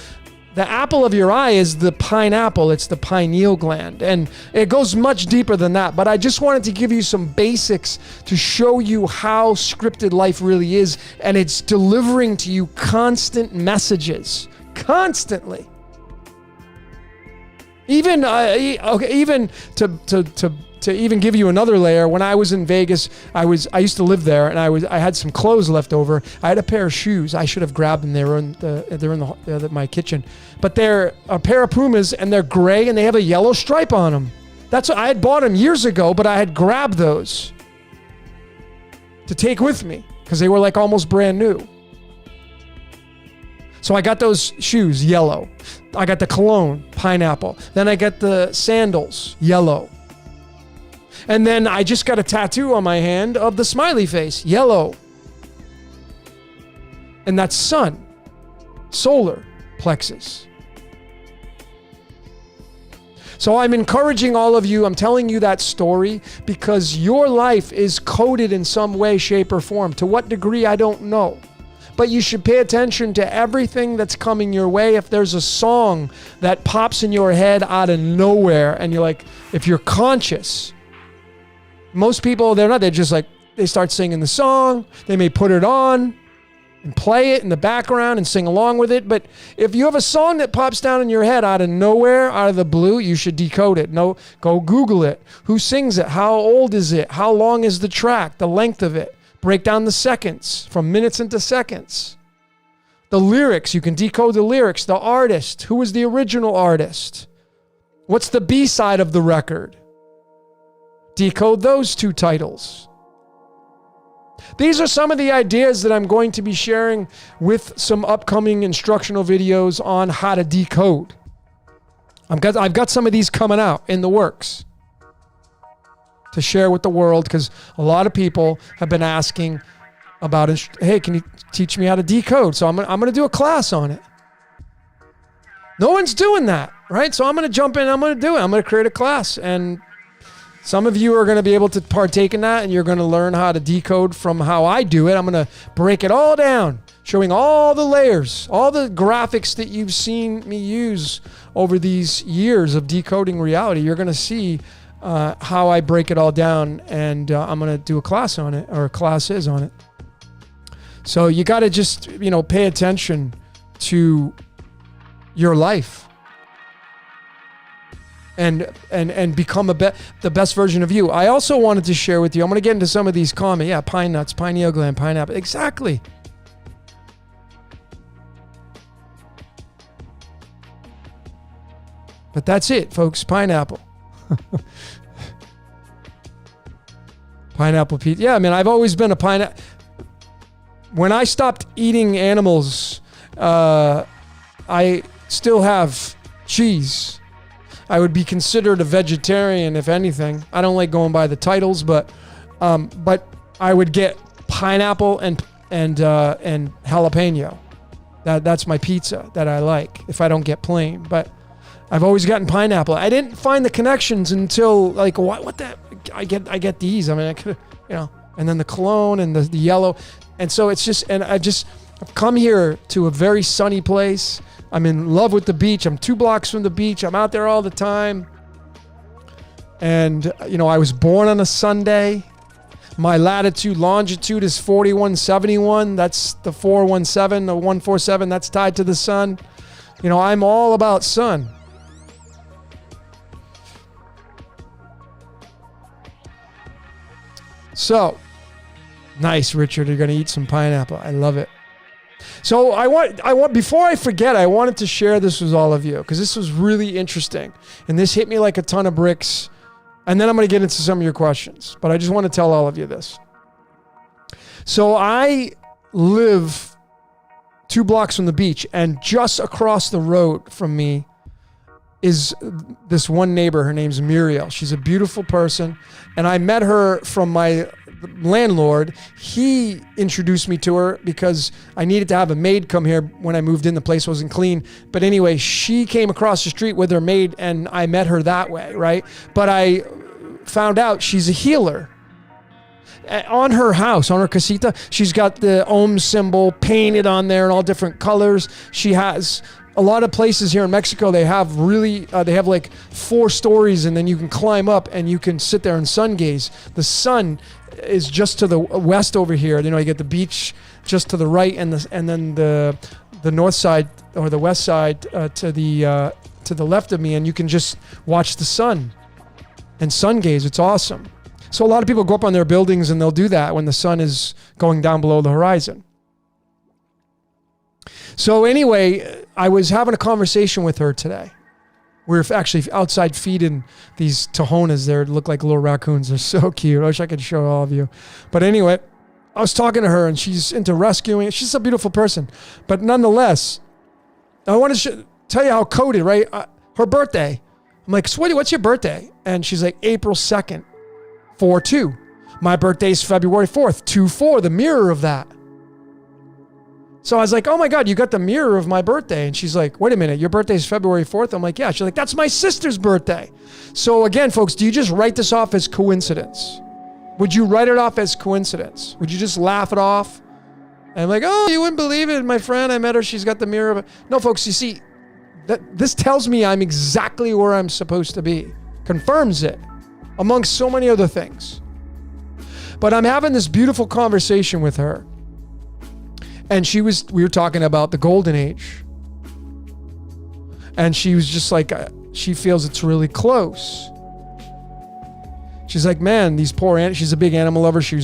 the apple of your eye is the pineapple. It's the pineal gland. And it goes much deeper than that. But I just wanted to give you some basics to show you how scripted life really is. And it's delivering to you constant messages. Constantly. Even to even give you another layer, when I was in Vegas, I used to live there, and I had some clothes left over. I had a pair of shoes. I should have grabbed them. They're in my kitchen, but they're a pair of Pumas, and they're gray, and they have a yellow stripe on them. That's what I had bought them years ago, but I had grabbed those to take with me because they were like almost brand new. So I got those shoes, yellow. I got the cologne, pineapple. Then I got the sandals, yellow. And then I just got a tattoo on my hand of the smiley face, yellow. And that's sun, solar plexus. So I'm encouraging all of you, I'm telling you that story because your life is coded in some way, shape, or form. To what degree, I don't know. But you should pay attention to everything that's coming your way. If there's a song that pops in your head out of nowhere, and you're like, if you're conscious, most people, they're just like, they start singing the song. They may put it on and play it in the background and sing along with it. But if you have a song that pops down in your head out of nowhere, out of the blue, you should decode it. No, go Google it. Who sings it? How old is it? How long is the track? The length of it. Break down the seconds from minutes into seconds. The lyrics, you can decode the lyrics. The artist, who was the original artist? What's the B-side of the record? Decode those two titles. These are some of the ideas that I'm going to be sharing with some upcoming instructional videos on how to decode. I've got some of these coming out in the works to share with the world because a lot of people have been asking about, hey, can you teach me how to decode? So I'm going to do a class on it. No one's doing that, right? So I'm going to jump in. I'm going to do it. I'm going to create a class. And some of you are going to be able to partake in that, and you're going to learn how to decode from how I do it. I'm going to break it all down, showing all the layers, all the graphics that you've seen me use over these years of decoding reality. You're going to see how I break it all down, and I'm going to do a class on it, or classes on it. So you got to just, pay attention to your life and become the best version of you. I also wanted to share with you, I'm going to get into some of these comments. Yeah, pine nuts, pineal gland, pineapple. Exactly. But that's it, folks. Pineapple. Pineapple pizza. Yeah, I've always been a pineapple. When I stopped eating animals, I still have cheese. I would be considered a vegetarian, if anything. I don't like going by the titles, but I would get pineapple and jalapeno. That's my pizza that I like if I don't get plain. But I've always gotten pineapple. I didn't find the connections until what that I get these. I could, and then the cologne and the yellow. And so it's just, and I've come here to a very sunny place. I'm in love with the beach. I'm 2 blocks from the beach. I'm out there all the time. And, I was born on a Sunday. My longitude is 4171. That's the 417, the 147. That's tied to the sun. I'm all about sun. So, nice, Richard. You're going to eat some pineapple. I love it. So I want before I forget, I wanted to share this with all of you because this was really interesting. And this hit me like a ton of bricks. And then I'm going to get into some of your questions. But I just want to tell all of you this. So I live 2 blocks from the beach, and just across the road from me is this one neighbor. Her name's Muriel. She's a beautiful person. And I met her from my landlord. He introduced me to her because I needed to have a maid come here when I moved in. The place wasn't clean. But anyway, she came across the street with her maid and I met her that way, right? But I found out she's a healer. On her house, on her casita, she's got the Om symbol painted on there in all different colors. She has a lot of places here in Mexico, they have like 4 stories and then you can climb up and you can sit there and sun gaze. The sun is just to the west over here. You know, you get the beach just to the right and then the north side or the west side to the left of me, and you can just watch the sun and sun gaze. It's awesome. So a lot of people go up on their buildings and they'll do that when the sun is going down below the horizon. So anyway, I was having a conversation with her today. We were actually outside feeding these Tejones there. They look like little raccoons. They're so cute. I wish I could show all of you. But anyway, I was talking to her and she's into rescuing. She's a beautiful person. But nonetheless, I want to tell you how coded, right? Her birthday. I'm like, Sweetie, what's your birthday? And she's like, April 2nd, 4-2. My birthday's February 4th, 2-4, the mirror of that. So I was like, oh my God, you got the mirror of my birthday. And she's like, wait a minute, your birthday's February 4th? I'm like, yeah. She's like, that's my sister's birthday. So again, folks, do you just write this off as coincidence? Would you write it off as coincidence? Would you just laugh it off? And I'm like, oh, you wouldn't believe it. My friend, I met her. She's got the mirror of it. No, folks, you see, this tells me I'm exactly where I'm supposed to be. Confirms it, amongst so many other things. But I'm having this beautiful conversation with her. And we were talking about the golden age. And she was just like, she feels it's really close. She's like, man, these poor animals. She's a big animal lover. She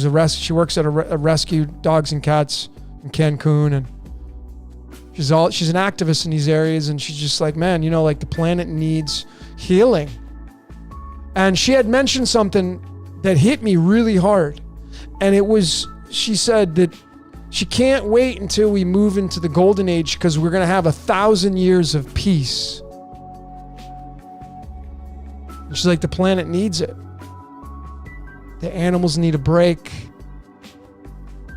works at a rescue dogs and cats in Cancun. And she's an activist in these areas. And she's just like, man, you know, like the planet needs healing. And she had mentioned something that hit me really hard. And she said that she can't wait until we move into the golden age because we're going to have 1,000 years of peace. And she's like, the planet needs it. The animals need a break.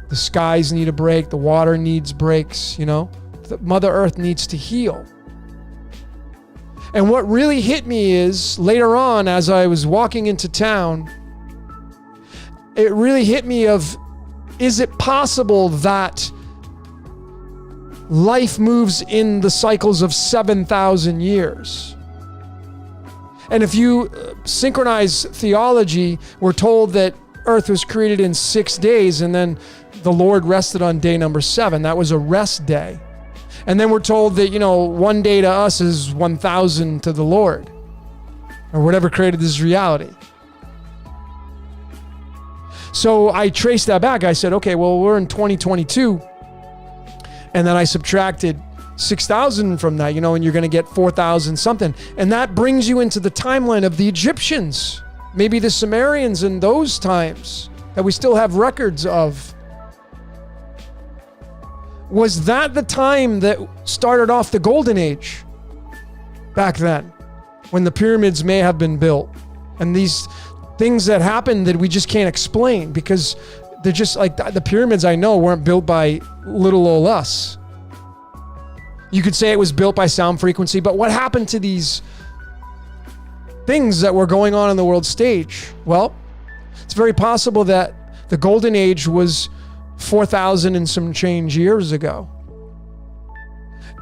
The skies need a break. The water needs breaks, you know. Mother Earth needs to heal. And what really hit me is later on as I was walking into town, it really hit me of, is it possible that life moves in the cycles of 7,000 years? And if you synchronize theology, we're told that Earth was created in 6 days and then the Lord rested on day number 7. That was a rest day. And then we're told that, you know, 1 day to us is 1,000 to the Lord, or whatever created this reality. So I traced that back. I said, okay, well, we're in 2022. And then I subtracted 6,000 from that, you know, and you're going to get 4,000 something. And that brings you into the timeline of the Egyptians, maybe the Sumerians in those times that we still have records of. Was that the time that started off the golden age back then, when the pyramids may have been built and these things that happened that we just can't explain because they're just like the pyramids I know weren't built by little old us. You could say it was built by sound frequency, but what happened to these things that were going on the world stage? Well, it's very possible that the golden age was 4,000 and some change years ago.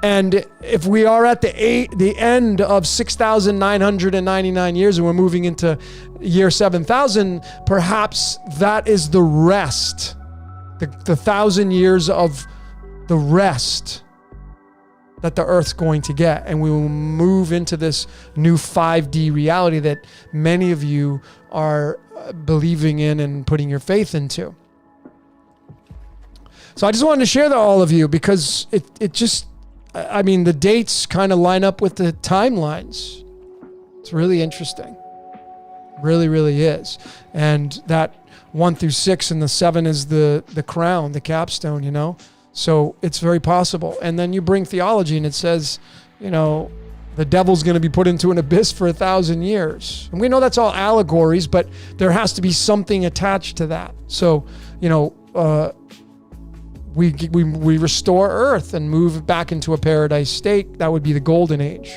And if we are at the end of 6,999 years and we're moving into year 7,000, perhaps that is the rest, the 1,000 years of the rest that the Earth's going to get. And we will move into this new 5D reality that many of you are believing in and putting your faith into. So I just wanted to share that with all of you because it just, I mean, the dates kind of line up with the timelines. It's really interesting. Really, really is. And that 1 through 6 and the 7 is the crown, the capstone, you know? So it's very possible. And then you bring theology and it says, you know, The devil's going to be put into an abyss for 1,000 years. And we know that's all allegories, but there has to be something attached to that. So, we restore Earth and move back into a paradise state. That would be the golden age.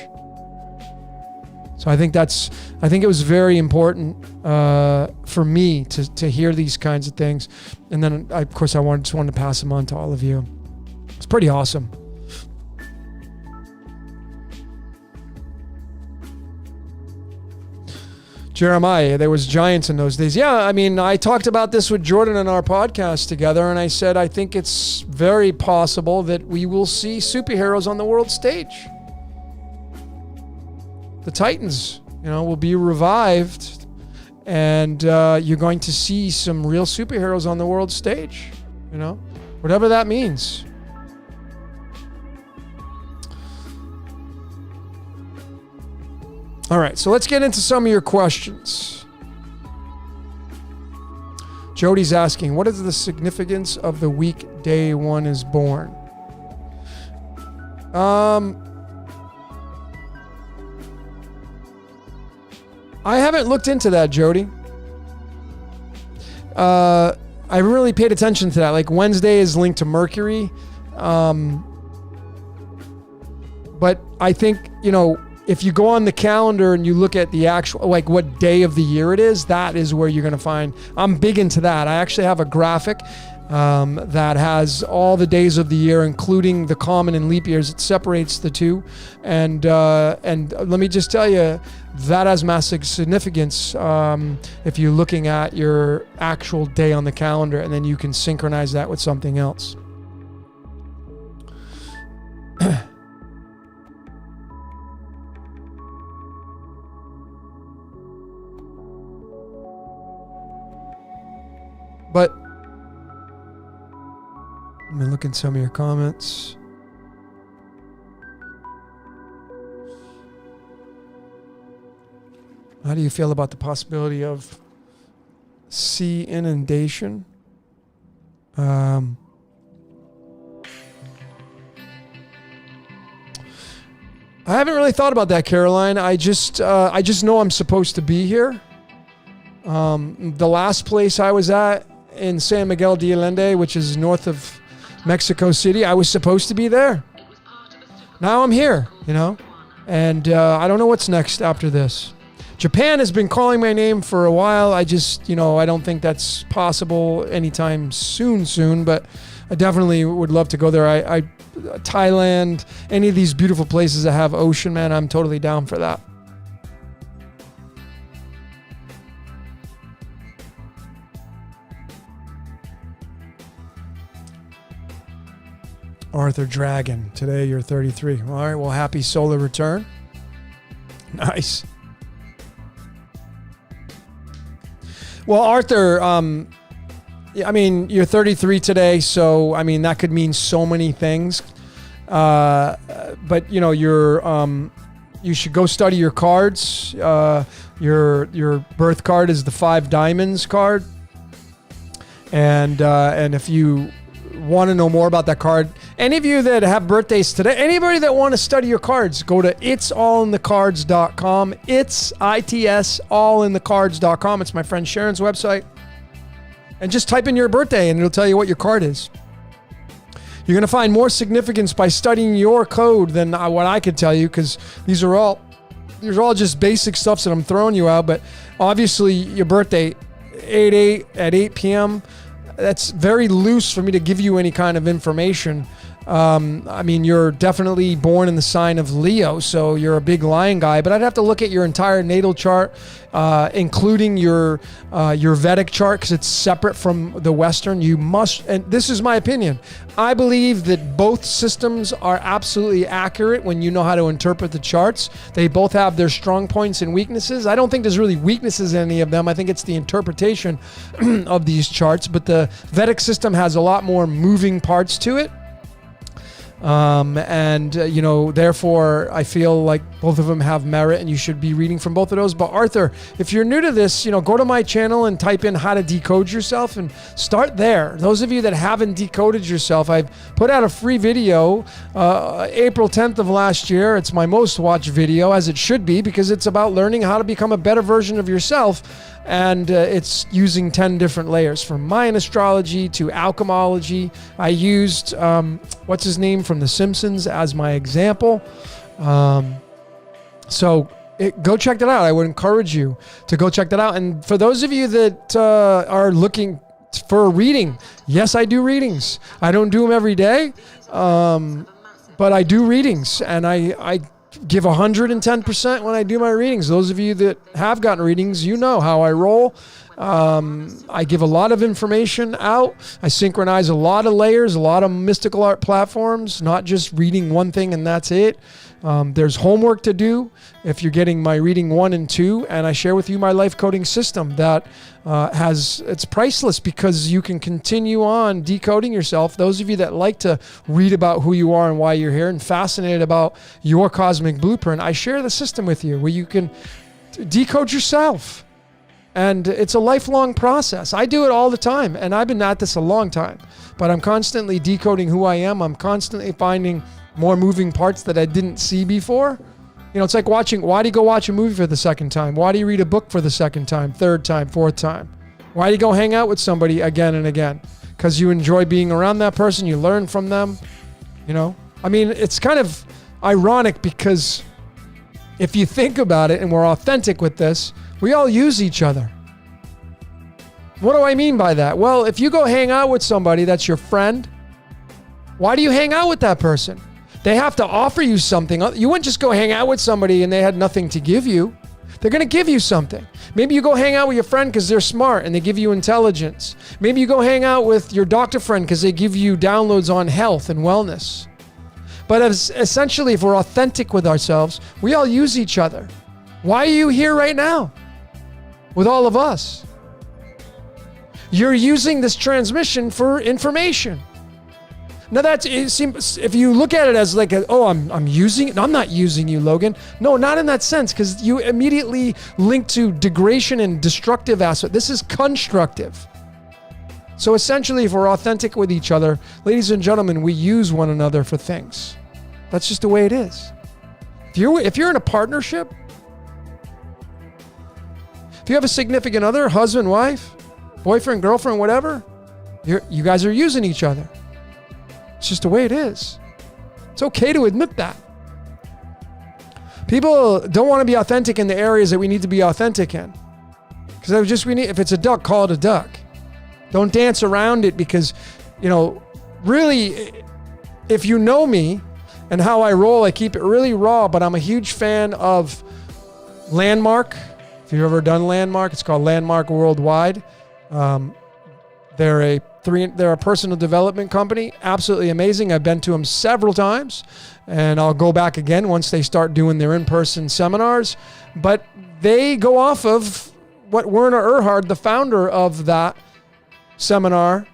So I think it was very important for me to hear these kinds of things. And then, of course, I just wanted to pass them on to all of you. It's pretty awesome. Jeremiah, there was giants in those days. Yeah, I mean, I talked about this with Jordan on our podcast together, and I said I think it's very possible that we will see superheroes on the world stage. The Titans, will be revived, and you're going to see some real superheroes on the world stage, whatever that means. All right, so let's get into some of your questions. Jody's asking, what is the significance of the week day one is born? I haven't looked into that, Jody. I really paid attention to that. Like Wednesday is linked to Mercury. But I think, if you go on the calendar and you look at the actual, like what day of the year it is, that is where you're going to find, I'm big into that. I actually have a graphic that has all the days of the year, including the common and leap years. It separates the two. And let me just tell you, that has massive significance if you're looking at your actual day on the calendar, and then you can synchronize that with something else. But let me look at some of your comments. How do you feel about the possibility of sea inundation? I haven't really thought about that, Caroline. I just know I'm supposed to be here. The last place I was at in San Miguel de Allende, which is north of Mexico City, I was supposed to be there. Now I'm here, and I don't know what's next after this. Japan has been calling my name for a while. I just, I don't think that's possible anytime soon, but I definitely would love to go there. I Thailand, any of these beautiful places that have ocean, man, I'm totally down for that. Arthur Dragon, today you're 33. All right, well, happy solar return. Nice. Well, Arthur, you're 33 today, so, that could mean so many things. But, you should go study your cards. Your birth card is the 5 diamonds card. And if you want to know more about that card, any of you that have birthdays today, anybody that want to study your cards, go to itsallinthecards.com. It's ITS allinthecards.com. It's my friend Sharon's website. And just type in your birthday and it'll tell you what your card is. You're going to find more significance by studying your code than what I could tell you, because these are all just basic stuff that I'm throwing you out. But obviously your birthday, 8/8 at 8 p.m., that's very loose for me to give you any kind of information. You're definitely born in the sign of Leo, so you're a big lion guy, but I'd have to look at your entire natal chart, including your Vedic chart, because it's separate from the Western. You must, and this is my opinion, I believe that both systems are absolutely accurate when you know how to interpret the charts. They both have their strong points and weaknesses. I don't think there's really weaknesses in any of them. I think it's the interpretation of these charts, but the Vedic system has a lot more moving parts to it. Therefore I feel like both of them have merit and you should be reading from both of those. But Arthur, if you're new to this, go to my channel and type in how to decode yourself and start there. Those of you that haven't decoded yourself, I've put out a free video April 10th of last year. It's my most watched video, as it should be, because it's about learning how to become a better version of yourself. And it's using 10 different layers, from Mayan astrology to alchemology. I used, what's his name from The Simpsons as my example. Go check that out. I would encourage you to go check that out. And for those of you that are looking for a reading, yes, I do readings. I don't do them every day, but I do readings. And I give 110% when I do my readings. Those of you that have gotten readings, you know how I roll. I give a lot of information out. I synchronize a lot of layers, a lot of mystical art platforms, not just reading one thing and that's it. There's homework to do if you're getting my reading 1 and 2, and I share with you my life coding system that it's priceless, because you can continue on decoding yourself. Those of you that like to read about who you are and why you're here and fascinated about your cosmic blueprint, I share the system with you where you can decode yourself. And it's a lifelong process. I do it all the time, and I've been at this a long time, but I'm constantly decoding who I am. I'm constantly finding more moving parts that I didn't see before. It's like why do you go watch a movie for the second time? Why do you read a book for the second time, third time, fourth time? Why do you go hang out with somebody again and again? Because you enjoy being around that person, you learn from them, it's kind of ironic, because if you think about it, and we're authentic with this, we all use each other. What do I mean by that? Well, if you go hang out with somebody that's your friend, why do you hang out with that person? They have to offer you something. You wouldn't just go hang out with somebody and they had nothing to give you. They're going to give you something. Maybe you go hang out with your friend because they're smart and they give you intelligence. Maybe you go hang out with your doctor friend because they give you downloads on health and wellness. But essentially, if we're authentic with ourselves, we all use each other. Why are you here right now with all of us? You're using this transmission for information. Now if you look at it as like, I'm using it. No, I'm not using you, Logan. No, not in that sense, because you immediately link to degradation and destructive aspect. This is constructive. So essentially, if we're authentic with each other, ladies and gentlemen, we use one another for things. That's just the way it is. If you're in a partnership, if you have a significant other, husband, wife, boyfriend, girlfriend, whatever, you guys are using each other. It's just the way it is. It's okay to admit that. People don't want to be authentic in the areas that we need to be authentic in. Because if it's a duck, call it a duck. Don't dance around it, because, really, if you know me and how I roll, I keep it really raw, but I'm a huge fan of Landmark. If you've ever done Landmark, it's called Landmark Worldwide. They're a personal development company, absolutely amazing. I've been to them several times, and I'll go back again once they start doing their in-person seminars. But they go off of what Werner Erhard, the founder of that seminar,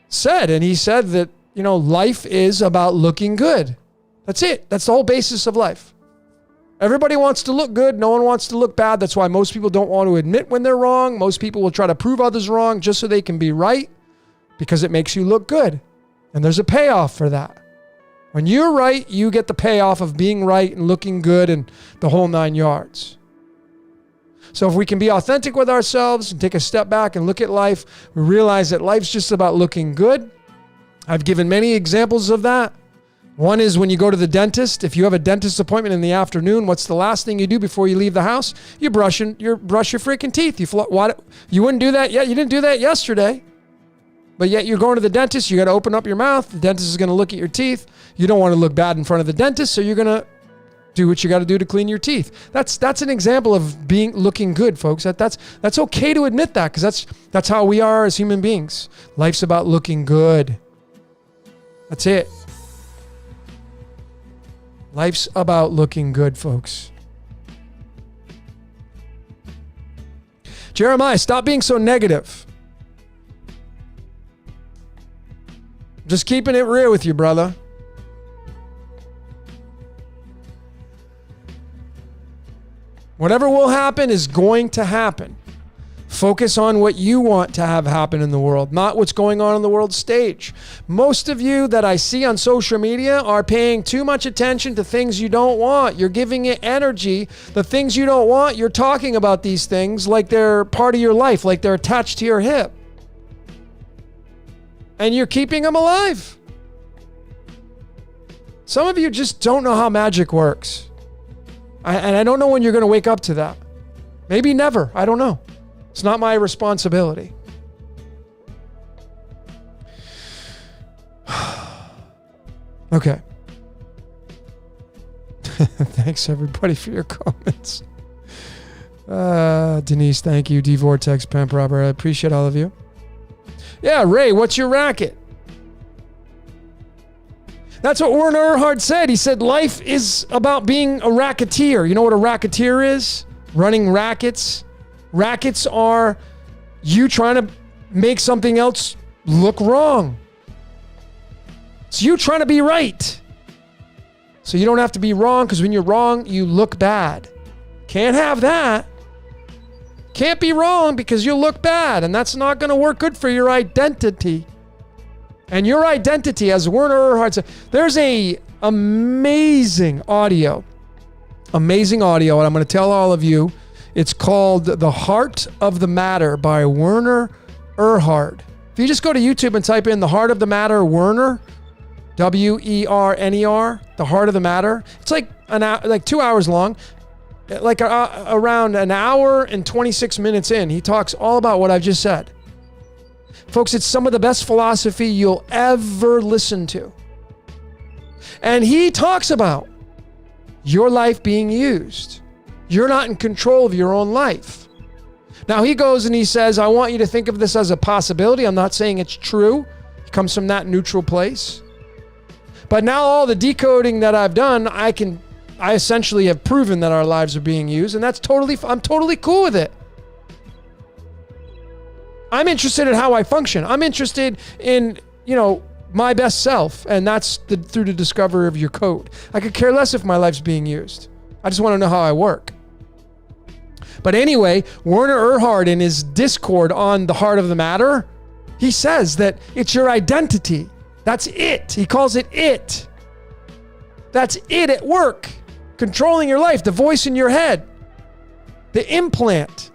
said. And he said that, life is about looking good. That's it. That's the whole basis of life. Everybody wants to look good. No one wants to look bad. That's why most people don't want to admit when they're wrong. Most people will try to prove others wrong just so they can be right, because it makes you look good. And there's a payoff for that. When you're right, you get the payoff of being right and looking good and the whole 9 yards. So if we can be authentic with ourselves and take a step back and look at life, we realize that life's just about looking good. I've given many examples of that. One is when you go to the dentist. If you have a dentist appointment in the afternoon, what's the last thing you do before you leave the house? You brush your freaking teeth. You wouldn't do that yet. You didn't do that yesterday. But yet you're going to the dentist. You got to open up your mouth. The dentist is going to look at your teeth. You don't want to look bad in front of the dentist, so you're going to do what you got to do to clean your teeth. That's an example of looking good, folks. That's okay to admit that, because that's how we are as human beings. Life's about looking good. That's it. Life's about looking good, folks. Jeremiah, stop being so negative. Just keeping it real with you, brother. Whatever will happen is going to happen. Focus on what you want to have happen in the world, not what's going on the world stage. Most of you that I see on social media are paying too much attention to things you don't want. You're giving it energy. The things you don't want, you're talking about these things like they're part of your life, like they're attached to your hip. And you're keeping them alive. Some of you just don't know how magic works. And I don't know when you're going to wake up to that. Maybe never. I don't know. It's not my responsibility. Okay. Thanks, everybody, for your comments. Denise, thank you. D-Vortex, Pimp Robert, I appreciate all of you. Yeah, Ray, what's your racket? That's what Werner Erhard said. He said life is about being a racketeer. You know what a racketeer is? Running rackets. Rackets are you trying to make something else look wrong. It's you trying to be right. So you don't have to be wrong, because when you're wrong, you look bad. Can't have that. Can't be wrong because you'll look bad, and that's not going to work good for your identity. And your identity, as Werner Erhard said, there's a amazing audio, and I'm going to tell all of you. It's called The Heart of the Matter by Werner Erhard. If you just go to YouTube and type in The Heart of the Matter, Werner, W-E-R-N-E-R, The Heart of the Matter. It's like 2 hours long. Around an hour and 26 minutes in, he talks all about what I've just said. Folks, it's some of the best philosophy you'll ever listen to. And he talks about your life being used. You're not in control of your own life. Now, he goes and he says, I want you to think of this as a possibility. I'm not saying it's true. He comes from that neutral place. But now all the decoding that I've done, I essentially have proven that our lives are being used, and I'm totally cool with it. I'm interested in how I function. I'm interested in, my best self, and that's through the discovery of your code. I could care less if my life's being used. I just want to know how I work. But anyway, Werner Erhard, in his Discord on The Heart of the Matter, he says that it's your identity. That's it. He calls it it. That's it at work. Controlling your life, the voice in your head, the implant.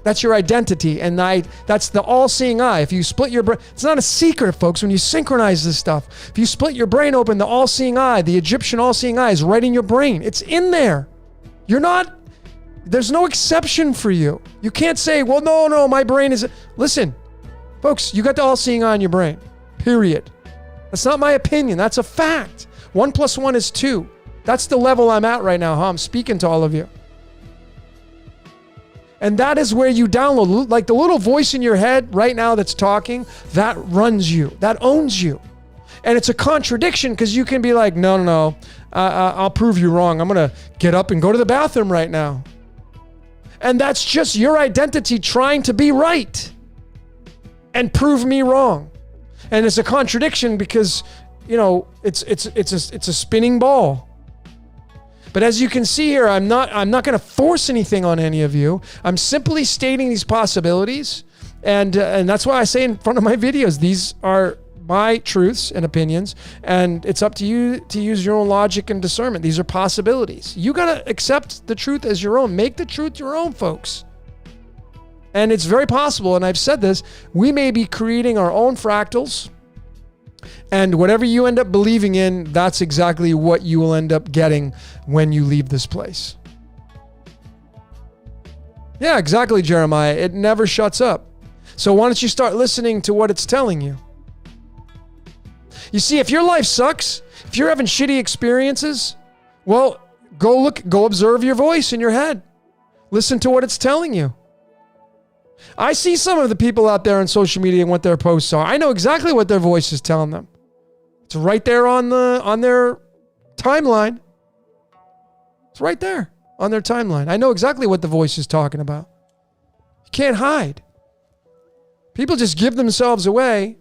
That's your identity, and that's the all-seeing eye. If you split your brain, it's not a secret, folks, when you synchronize this stuff. If you split your brain open, the all-seeing eye, the Egyptian all-seeing eye is right in your brain. It's in there. There's no exception for you. You can't say, well, no, my brain is... Listen, folks, you got the all-seeing eye in your brain, period. That's not my opinion. That's a fact. 1 + 1 is 2. That's the level I'm at right now, I'm speaking to all of you. And that is where you download, like the little voice in your head right now that's talking, that runs you, that owns you. And it's a contradiction, because you can be like, no, I'll prove you wrong. I'm going to get up and go to the bathroom right now. And that's just your identity trying to be right and prove me wrong. And it's a contradiction because, it's a spinning ball. But as you can see here, I'm not going to force anything on any of you. I'm simply stating these possibilities, and that's why I say in front of my videos, these are my truths and opinions, and it's up to you to use your own logic and discernment. These are possibilities. You got to accept the truth as your own. Make the truth your own, folks. And it's very possible, and I've said this, we may be creating our own fractals. And whatever you end up believing in, that's exactly what you will end up getting when you leave this place. Yeah, exactly, Jeremiah. It never shuts up. So why don't you start listening to what it's telling you? You see, if your life sucks, if you're having shitty experiences, well, go observe your voice in your head. Listen to what it's telling you. I see some of the people out there on social media and what their posts are. I know exactly what their voice is telling them. It's right there on their timeline. It's right there on their timeline. I know exactly what the voice is talking about. You can't hide. People just give themselves away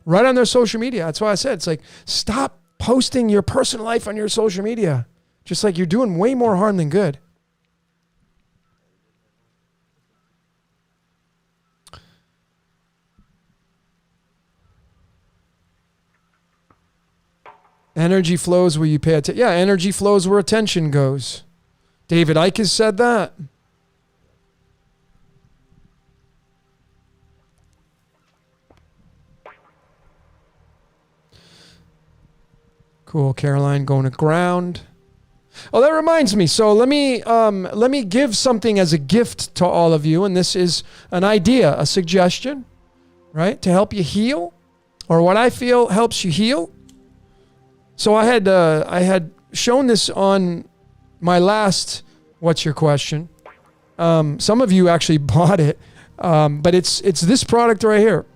right on their social media. That's why I said, it's like, stop posting your personal life on your social media. Just like you're doing way more harm than good. Energy flows where you pay attention. Yeah, energy flows where attention goes. David Icke has said that. Cool, Caroline going to ground. Oh, that reminds me. So let me give something as a gift to all of you, and this is an idea, a suggestion, right, to help you heal, or what I feel helps you heal. So I had shown this on my last What's Your Question. Some of you actually bought it, but it's this product right here.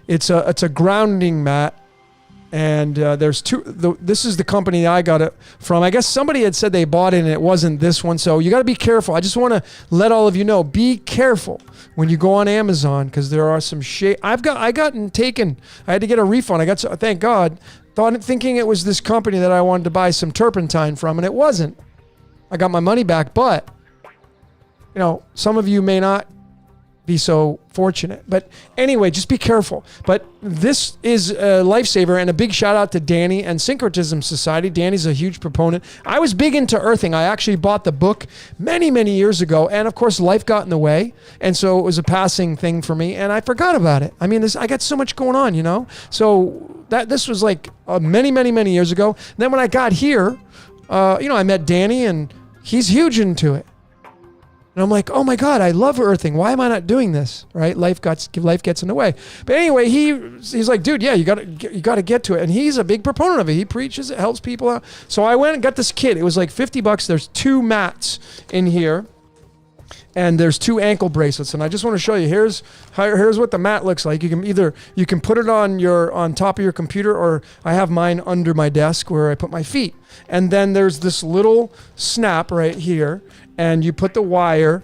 It's a grounding mat, and there's two. This is the company I got it from. I guess somebody had said they bought it and it wasn't this one, so you got to be careful. I just want to let all of you know, be careful when you go on Amazon, because there are some shade. I had to get a refund. Thank God. Thinking it was this company that I wanted to buy some turpentine from, and it wasn't. I got my money back, but some of you may not be so fortunate. But anyway, just be careful. But this is a lifesaver, and a big shout out to Danny and Syncretism Society. Danny's a huge proponent. I was big into earthing. I actually bought the book many, many years ago, and of course life got in the way, and so it was a passing thing for me, and I forgot about it. I mean, I got so much going on, So this was like many, many, many years ago. And then when I got here, I met Danny, and he's huge into it. And I'm like, oh my God, I love earthing. Why am I not doing this? Right? Life gets in the way. But anyway, he's like, dude, yeah, you gotta get to it. And he's a big proponent of it. He preaches it, helps people out. So I went and got this kit. It was like $50. There's 2 mats in here, and there's 2 ankle bracelets. And I just want to show you. Here's what the mat looks like. You can put it on top of your computer, or I have mine under my desk where I put my feet. And then there's this little snap right here, and you put the wire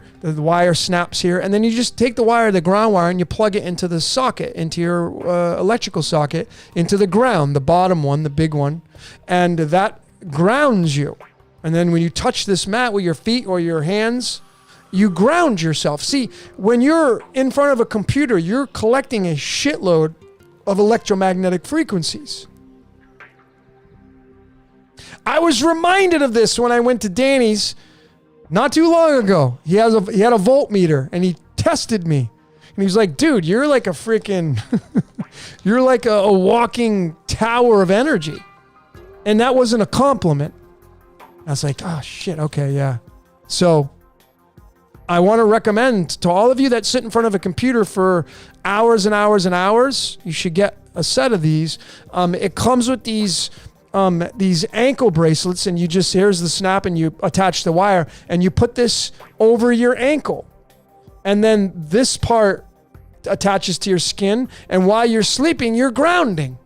snaps here, and then you just take the wire, the ground wire, and you plug it into the socket, into your electrical socket, into the ground, the bottom one, the big one, and that grounds you. And then when you touch this mat with your feet or your hands, you ground yourself. See, when you're in front of a computer, you're collecting a shitload of electromagnetic frequencies. I was reminded of this when I went to Danny's not too long ago. He had a voltmeter, and he tested me. And he was like, dude, you're like a freaking, you're like a walking tower of energy. And that wasn't a compliment. I was like, oh shit, okay, yeah. So I want to recommend to all of you that sit in front of a computer for hours and hours and hours, you should get a set of these. It comes with these ankle bracelets, and here's the snap, and you attach the wire, and you put this over your ankle. And then this part attaches to your skin, and while you're sleeping, you're grounding.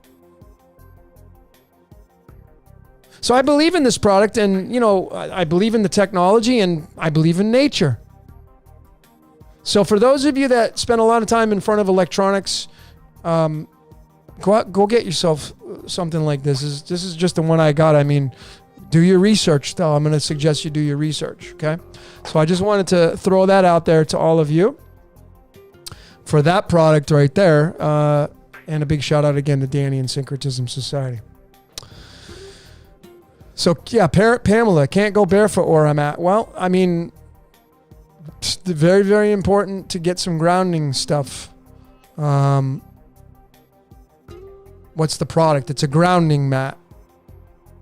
So I believe in this product, and I believe in the technology, and I believe in nature. So for those of you that spend a lot of time in front of electronics, go get yourself something like this. This is just the one I got. I mean, do your research, though. I'm going to suggest you do your research, okay? So I just wanted to throw that out there to all of you for that product right there. And a big shout out again to Danny and Syncretism Society. So, yeah, Pamela, can't go barefoot where I'm at. Well, I mean, it's very, very important to get some grounding stuff. What's the product? It's a grounding mat.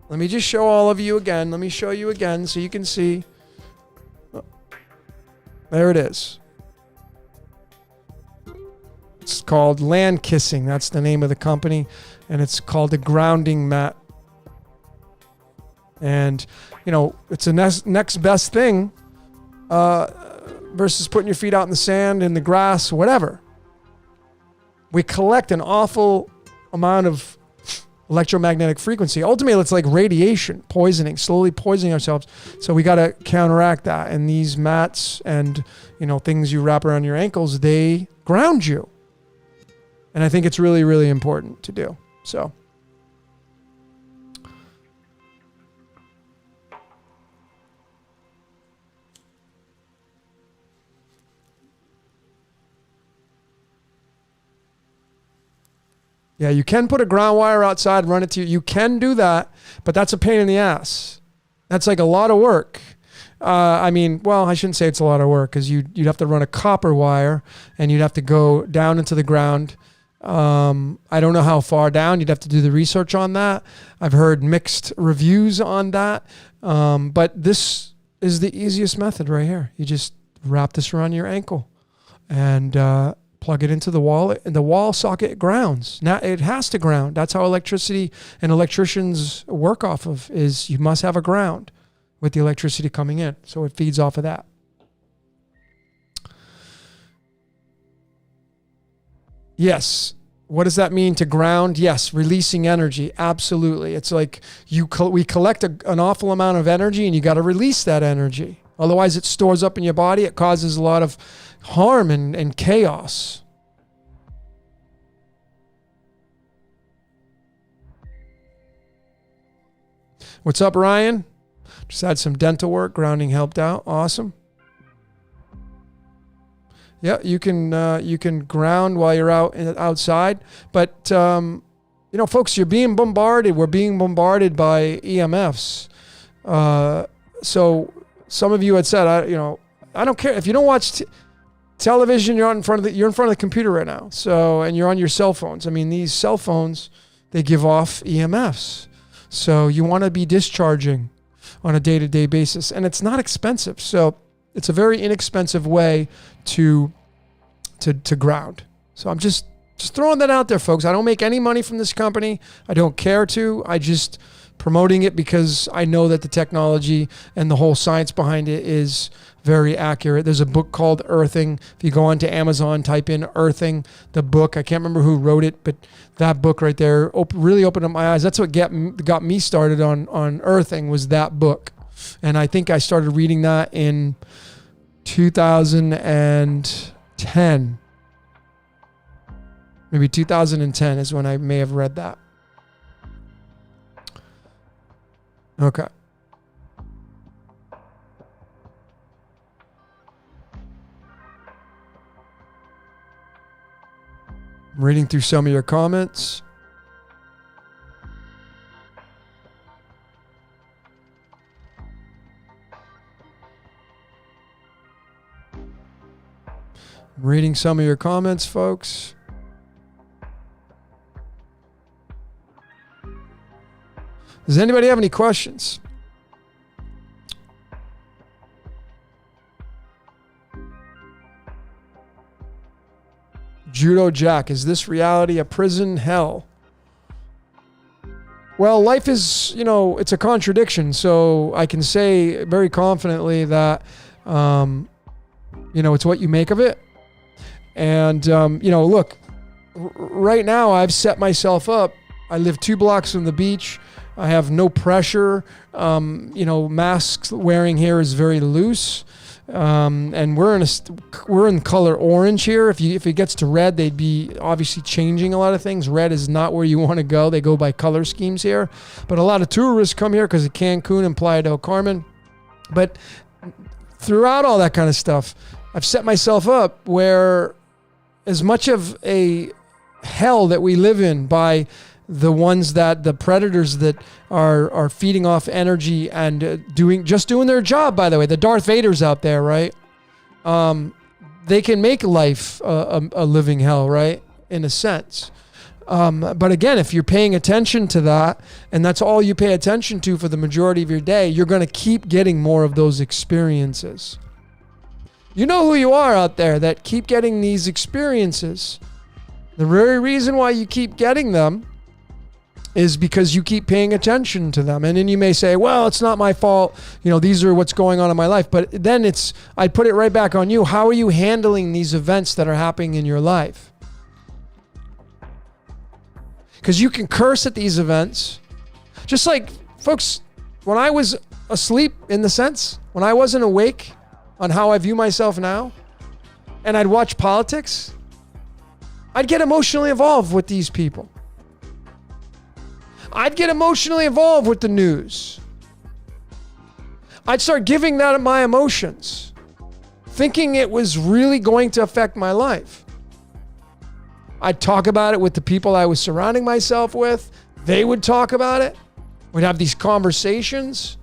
Let me just show all of you again. Let me show you again so you can see. There it is. It's called Land Kissing. That's the name of the company. And it's called a grounding mat. And, it's a next best thing versus putting your feet out in the sand, in the grass, whatever. We collect an awful amount of electromagnetic frequency. Ultimately, it's like radiation, poisoning, slowly poisoning ourselves. So we got to counteract that. And these mats and, things you wrap around your ankles, they ground you. And I think it's really, really important to do. So. Yeah, you can put a ground wire outside, run it to you. You can do that, but that's a pain in the ass. That's like a lot of work. I shouldn't say it's a lot of work because you'd have to run a copper wire and you'd have to go down into the ground. I don't know how far down. You'd have to do the research on that. I've heard mixed reviews on that. But this is the easiest method right here. You just wrap this around your ankle and plug it into the wall, and the wall socket grounds. Now it has to ground. That's how electricity and electricians work off of, is you must have a ground with the electricity coming in. So it feeds off of that. Yes. What does that mean to ground? Yes. Releasing energy. Absolutely. It's like we collect an awful amount of energy and you got to release that energy. Otherwise it stores up in your body. It causes a lot of harm and chaos. What's up, Ryan? Just had some dental work. Grounding helped out. Awesome. Yeah, you can ground while you're outside, but folks, you're being bombarded. We're being bombarded by EMFs. So some of you had said, I don't care if you don't watch television. You're in front of the computer right now. So, and you're on your cell phones. I mean, these cell phones, they give off EMFs. So you want to be discharging on a day-to-day basis, and it's not expensive. So it's a very inexpensive way to ground. So I'm just throwing that out there, folks. I don't make any money from this company. I don't care to. I just promoting it because I know that the technology and the whole science behind it is very accurate. There's a book called Earthing. If you go onto Amazon, type in Earthing, the book. I can't remember who wrote it, but that book right there really opened up my eyes. That's what got me started on Earthing, was that book. And I think I started reading that in 2010. Maybe 2010 is when I may have read that. Okay. I'm reading through some of your comments. I'm reading some of your comments, folks. Does anybody have any questions? Judo Jack, is this reality a prison hell? Well, life is, it's a contradiction. So I can say very confidently that, it's what you make of it. And, look, right now I've set myself up. I live 2 blocks from the beach. I have no pressure. Masks wearing here is very loose. And we're in color orange here. If it gets to red, they'd be obviously changing a lot of things. Red is not where you want to go. They go by color schemes here. But a lot of tourists come here because of Cancun and Playa del Carmen. But throughout all that kind of stuff, I've set myself up where as much of a hell that we live in by the ones that the predators that are feeding off energy and doing their job, by the way, the Darth Vaders out there, right? They can make life a living hell, right? In a sense. But again, if you're paying attention to that, and that's all you pay attention to for the majority of your day, you're going to keep getting more of those experiences. You know who you are out there that keep getting these experiences. The very reason why you keep getting them is because you keep paying attention to them. And then you may say, well, it's not my fault. These are what's going on in my life. But then I put it right back on you. How are you handling these events that are happening in your life? Because you can curse at these events. Just like, folks, when I was asleep, in the sense, when I wasn't awake on how I view myself now, and I'd watch politics, I'd get emotionally involved with these people. I'd get emotionally involved with the news. I'd start giving that my emotions, thinking it was really going to affect my life. I'd talk about it with the people I was surrounding myself with. They would talk about it. We'd have these conversations.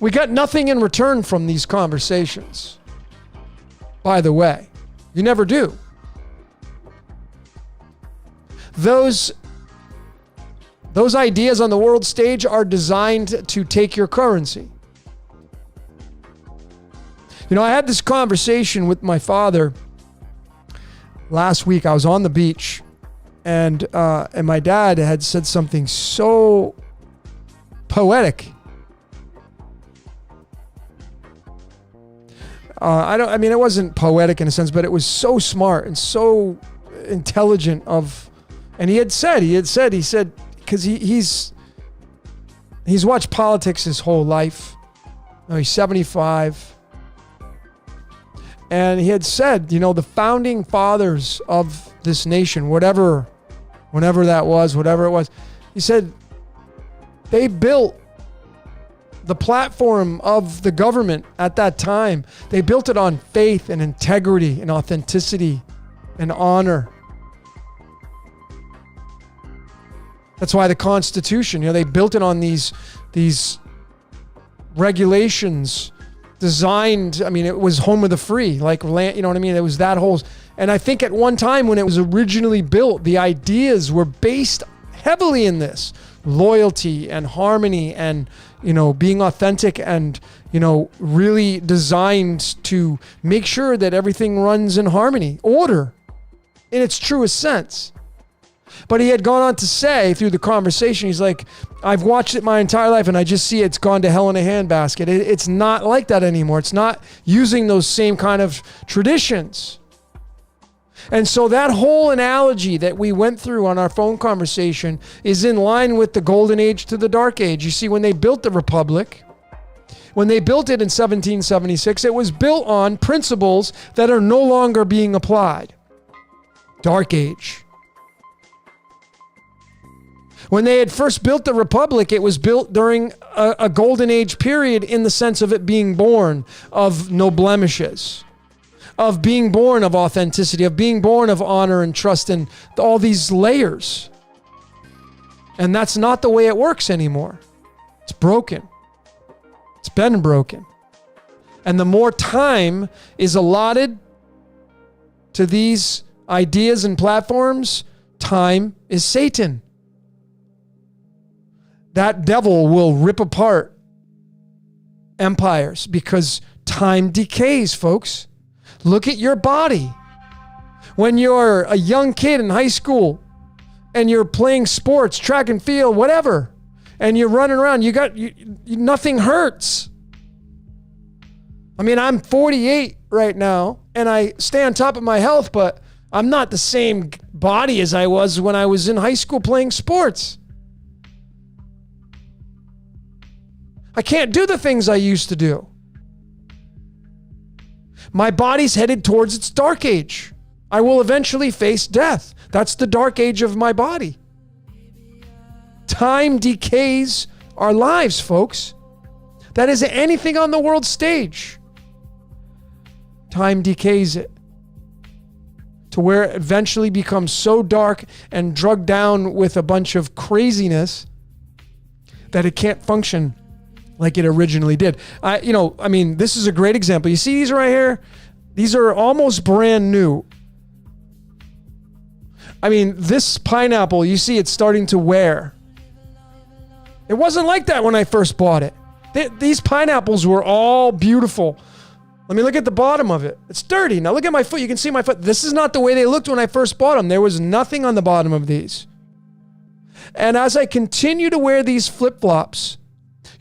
We got nothing in return from these conversations. By the way, you never do. Those ideas on the world stage are designed to take your currency. You know, I had this conversation with my father last week. I was on the beach, and my dad had said something so poetic. It wasn't poetic in a sense, but it was so smart and so intelligent and he said, because he's watched politics his whole life. Now he's 75. And he had said, you know, the founding fathers of this nation, whenever it was, he said, they built the platform of the government at that time. They built it on faith and integrity and authenticity and honor. That's why the Constitution, you know, they built it on these regulations designed. I mean, it was home of the free, like land, you know what I mean? It was that whole, and I think at one time when it was originally built, the ideas were based heavily in this loyalty and harmony and, you know, being authentic and, you know, really designed to make sure that everything runs in harmony, order in its truest sense. But he had gone on to say through the conversation, he's like, I've watched it my entire life and I just see it's gone to hell in a handbasket. It's not like that anymore. It's not using those same kind of traditions. And so that whole analogy that we went through on our phone conversation is in line with the golden age to the dark age. You see, when they built the Republic, when they built it in 1776, it was built on principles that are no longer being applied. Dark age. When they had first built the Republic, it was built during a golden age period in the sense of it being born of no blemishes, of being born of authenticity, of being born of honor and trust and all these layers. And that's not the way it works anymore. It's broken. It's been broken. And the more time is allotted to these ideas and platforms, time is Satan. That devil will rip apart empires because time decays, folks. Look at your body. When you're a young kid in high school and you're playing sports, track and field, whatever, and you're running around, nothing hurts. I mean, I'm 48 right now and I stay on top of my health, but I'm not the same body as I was when I was in high school playing sports. I can't do the things I used to do. My body's headed towards its dark age. I will eventually face death. That's the dark age of my body. Time decays our lives, folks. That isn't anything on the world stage. Time decays it to where it eventually becomes so dark and drugged down with a bunch of craziness that it can't function like it originally did. This is a great example. You see these right here? These are almost brand new. I mean, this pineapple, you see it's starting to wear. It wasn't like that when I first bought it. These pineapples were all beautiful. Let me look at the bottom of it. It's dirty. Now look at my foot. You can see my foot. This is not the way they looked when I first bought them. There was nothing on the bottom of these. And as I continue to wear these flip-flops,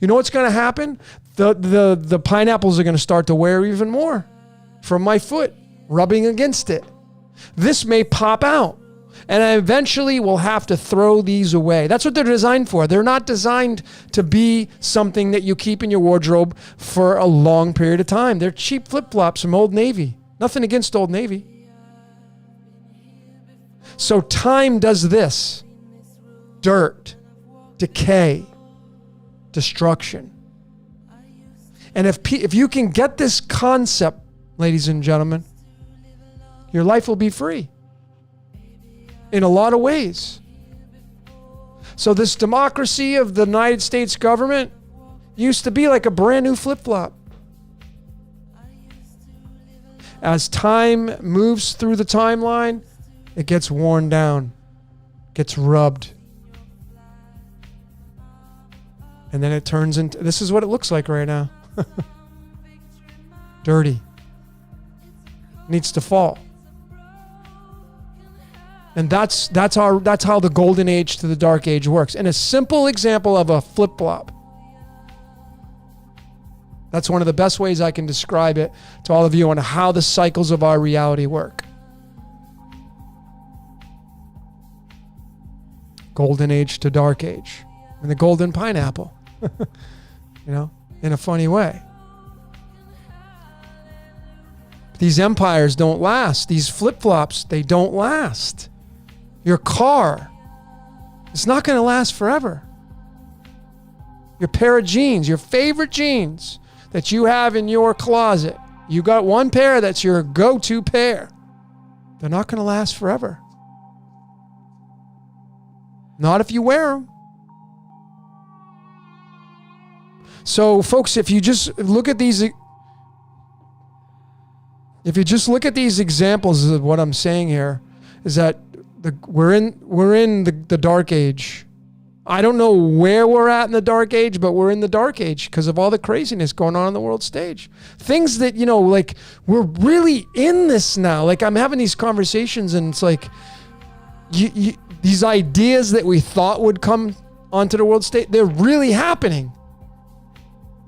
you know what's going to happen? The pineapples are going to start to wear even more from my foot, rubbing against it. This may pop out. And I eventually will have to throw these away. That's what they're designed for. They're not designed to be something that you keep in your wardrobe for a long period of time. They're cheap flip-flops from Old Navy. Nothing against Old Navy. So time does this. Dirt, decay, destruction. And if you can get this concept, ladies and gentlemen, your life will be free in a lot of ways. So this democracy of the United States government used to be like a brand new flip-flop. As time moves through the timeline, it gets worn down, gets rubbed. And then it turns into, this is what it looks like right now. Dirty. Needs to fall. And that's how the golden age to the dark age works. And a simple example of a flip-flop. That's one of the best ways I can describe it to all of you on how the cycles of our reality work. Golden age to dark age. And the golden pineapple. In a funny way. These empires don't last. These flip-flops, they don't last. Your car, it's not going to last forever. Your pair of jeans, your favorite jeans that you have in your closet, you got one pair that's your go-to pair. They're not going to last forever. Not if you wear them. So, folks, if you just look at these examples of what I'm saying here, is that we're in the dark age. I don't know where we're at in the dark age, but we're in the dark age because of all the craziness going on the world stage. Things that, like we're really in this now. Like I'm having these conversations and it's like these ideas that we thought would come onto the world stage, they're really happening.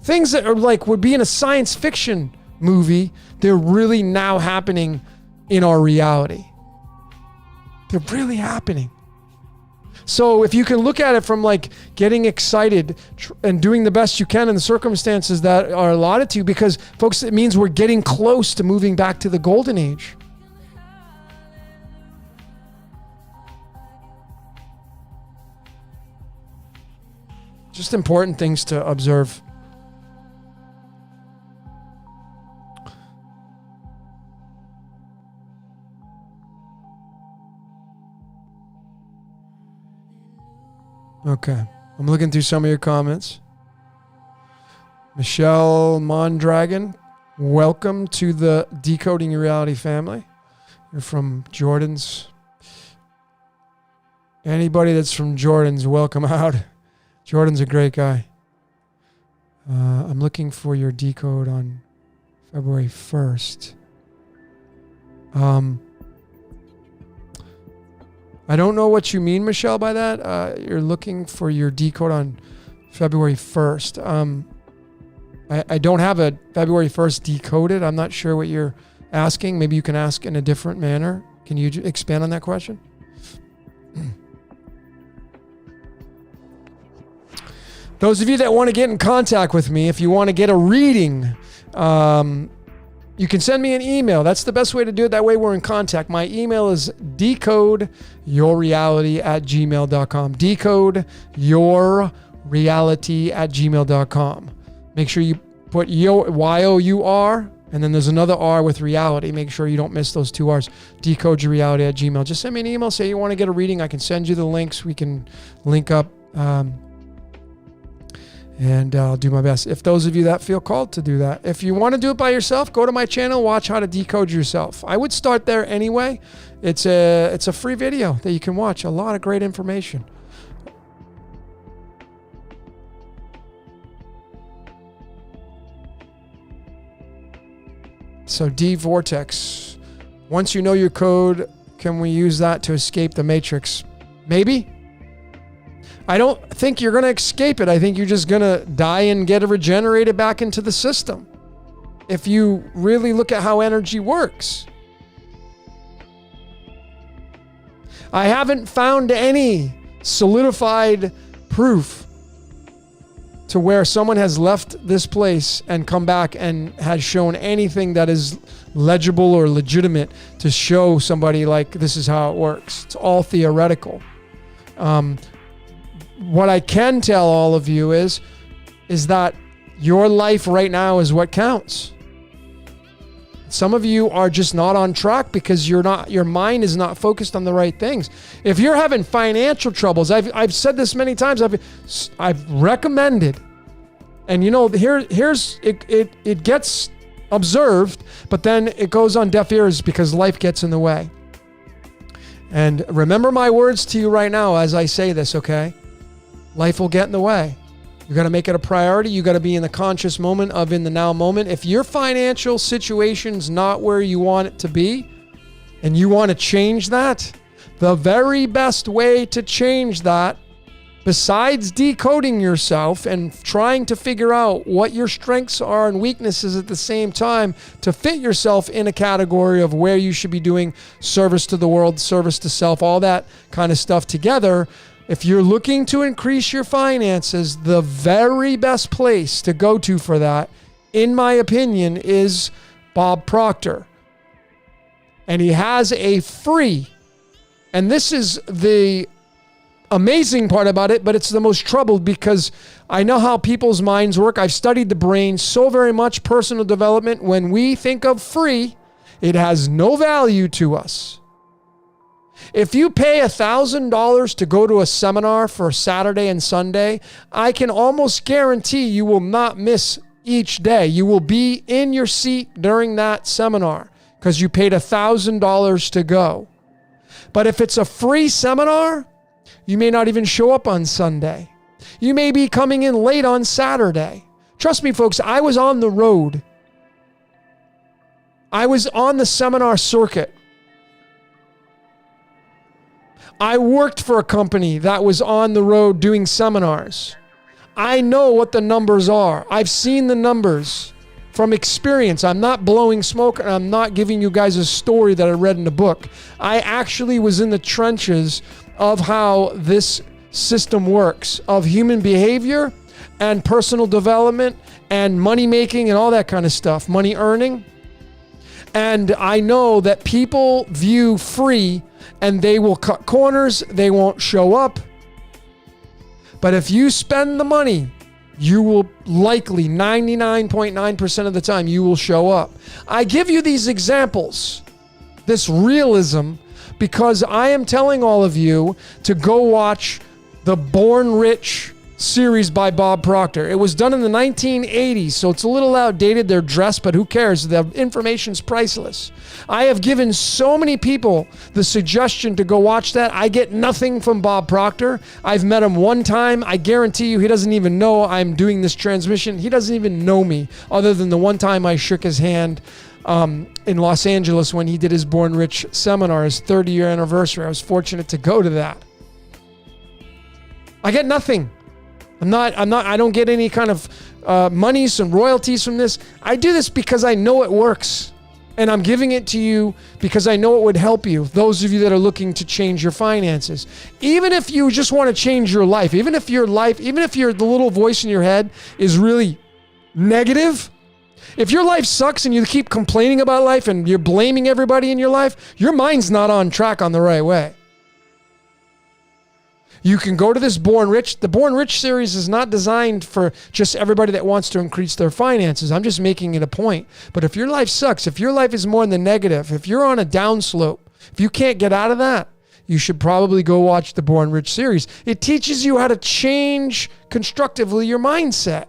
Things that are like would be in a science fiction movie, they're really now happening in our reality. They're really happening. So if you can look at it from like getting excited and doing the best you can in the circumstances that are allotted to you, because folks, it means we're getting close to moving back to the golden age. Just important things to observe. Okay, I'm looking through some of your comments. Michelle Mondragon, welcome to the Decoding Your Reality family. You're from Jordan's. Anybody that's from Jordan's, welcome out. Jordan's a great guy. I'm looking for your decode on February 1st. I don't know what you mean, Michelle, by that. You're looking for your decode on February 1st. I don't have a February 1st decoded. I'm not sure what you're asking. Maybe you can ask in a different manner. Can you expand on that question? Those of you that want to get in contact with me, if you want to get a reading, you can send me an email. That's the best way to do it. That way we're in contact. My email is decodeyourreality@gmail.com. Decodeyourreality@gmail.com. Make sure you put Y-O-U-R, and then there's another R with reality. Make sure you don't miss those two R's. Decodeyourreality@gmail. Just send me an email. Say you want to get a reading. I can send you the links. We can link up. And I'll do my best. If those of you that feel called to do that. If you want to do it by yourself, go to my channel, watch how to decode yourself. I would start there anyway. It's a free video that you can watch. A lot of great information. So D Vortex. Once you know your code, can we use that to escape the matrix? Maybe. I don't think you're going to escape it. I think you're just going to die and get regenerated back into the system. If you really look at how energy works. I haven't found any solidified proof to where someone has left this place and come back and has shown anything that is legible or legitimate to show somebody like this is how it works. It's all theoretical. What I can tell all of you is that your life right now is what counts. Some of you are just not on track because your mind is not focused on the right things. If you're having financial troubles, I've said this many times, I've recommended, and here's it gets observed, but then it goes on deaf ears because life gets in the way. And remember my words to you right now as I say this, okay? Life will get in the way. You got to make it a priority. You got to be in the conscious moment of in the now moment. If your financial situation's not where you want it to be and you want to change that, the very best way to change that, besides decoding yourself and trying to figure out what your strengths are and weaknesses at the same time to fit yourself in a category of where you should be doing service to the world, service to self, all that kind of stuff together. If you're looking to increase your finances, the very best place to go to for that, in my opinion, is Bob Proctor. And he has a free, and this is the amazing part about it, but it's the most troubled because I know how people's minds work. I've studied the brain so very much, personal development. When we think of free, it has no value to us. If you pay $1,000 to go to a seminar for Saturday and Sunday, I can almost guarantee you will not miss each day. You will be in your seat during that seminar because you paid $1,000 to go. But if it's a free seminar, you may not even show up on Sunday. You may be coming in late on Saturday. Trust me, folks, I was on the road. I was on the seminar circuit. I worked for a company that was on the road doing seminars. I know what the numbers are. I've seen the numbers from experience. I'm not blowing smoke, and I'm not giving you guys a story that I read in a book. I actually was in the trenches of how this system works, of human behavior and personal development and money making and all that kind of stuff, money earning. And I know that people view free and they will cut corners, they won't show up. But if you spend the money, you will likely 99.9% of the time you will show up. I give you these examples, this realism, because I am telling all of you to go watch the Born Rich series by Bob Proctor. It was done in the 1980s, so it's a little outdated, their dress, but who cares? The information's priceless. I have given so many people the suggestion to go watch that. I get nothing from Bob Proctor. I've met him one time. I guarantee you he doesn't even know I'm doing this transmission. He doesn't even know me other than the one time I shook his hand in Los Angeles when he did his Born Rich seminar, his 30-year anniversary. I was fortunate to go to that. I get nothing. I don't get any kind of monies and royalties from this. I do this because I know it works. And I'm giving it to you because I know it would help you, those of you that are looking to change your finances. Even if you just want to change your life, even if the little voice in your head is really negative, if your life sucks and you keep complaining about life and you're blaming everybody in your life, your mind's not on track on the right way. You can go to this Born Rich. The Born Rich series is not designed for just everybody that wants to increase their finances. I'm just making it a point. But if your life sucks, if your life is more in the negative, if you're on a downslope, if you can't get out of that, you should probably go watch the Born Rich series. It teaches you how to change constructively your mindset.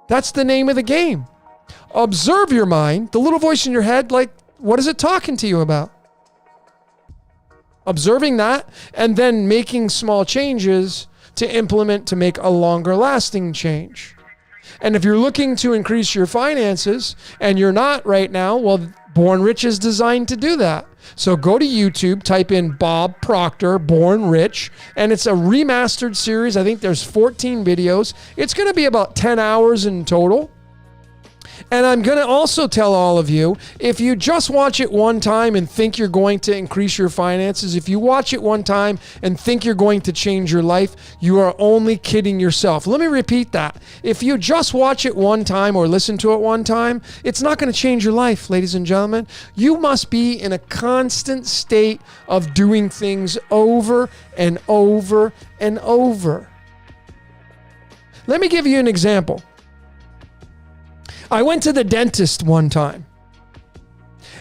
That's the name of the game. Observe your mind, the little voice in your head, like, what is it talking to you about? Observing that and then making small changes to implement to make a longer lasting change. And if you're looking to increase your finances and you're not right now, well, Born Rich is designed to do that. So go to YouTube, type in Bob Proctor, Born Rich, and it's a remastered series. I think there's 14 videos. It's going to be about 10 hours in total. And I'm going to also tell all of you, if you just watch it one time and think you're going to increase your finances, if you watch it one time and think you're going to change your life, you are only kidding yourself. Let me repeat that. If you just watch it one time or listen to it one time, it's not going to change your life, ladies and gentlemen. You must be in a constant state of doing things over and over and over. Let me give you an example. I went to the dentist one time,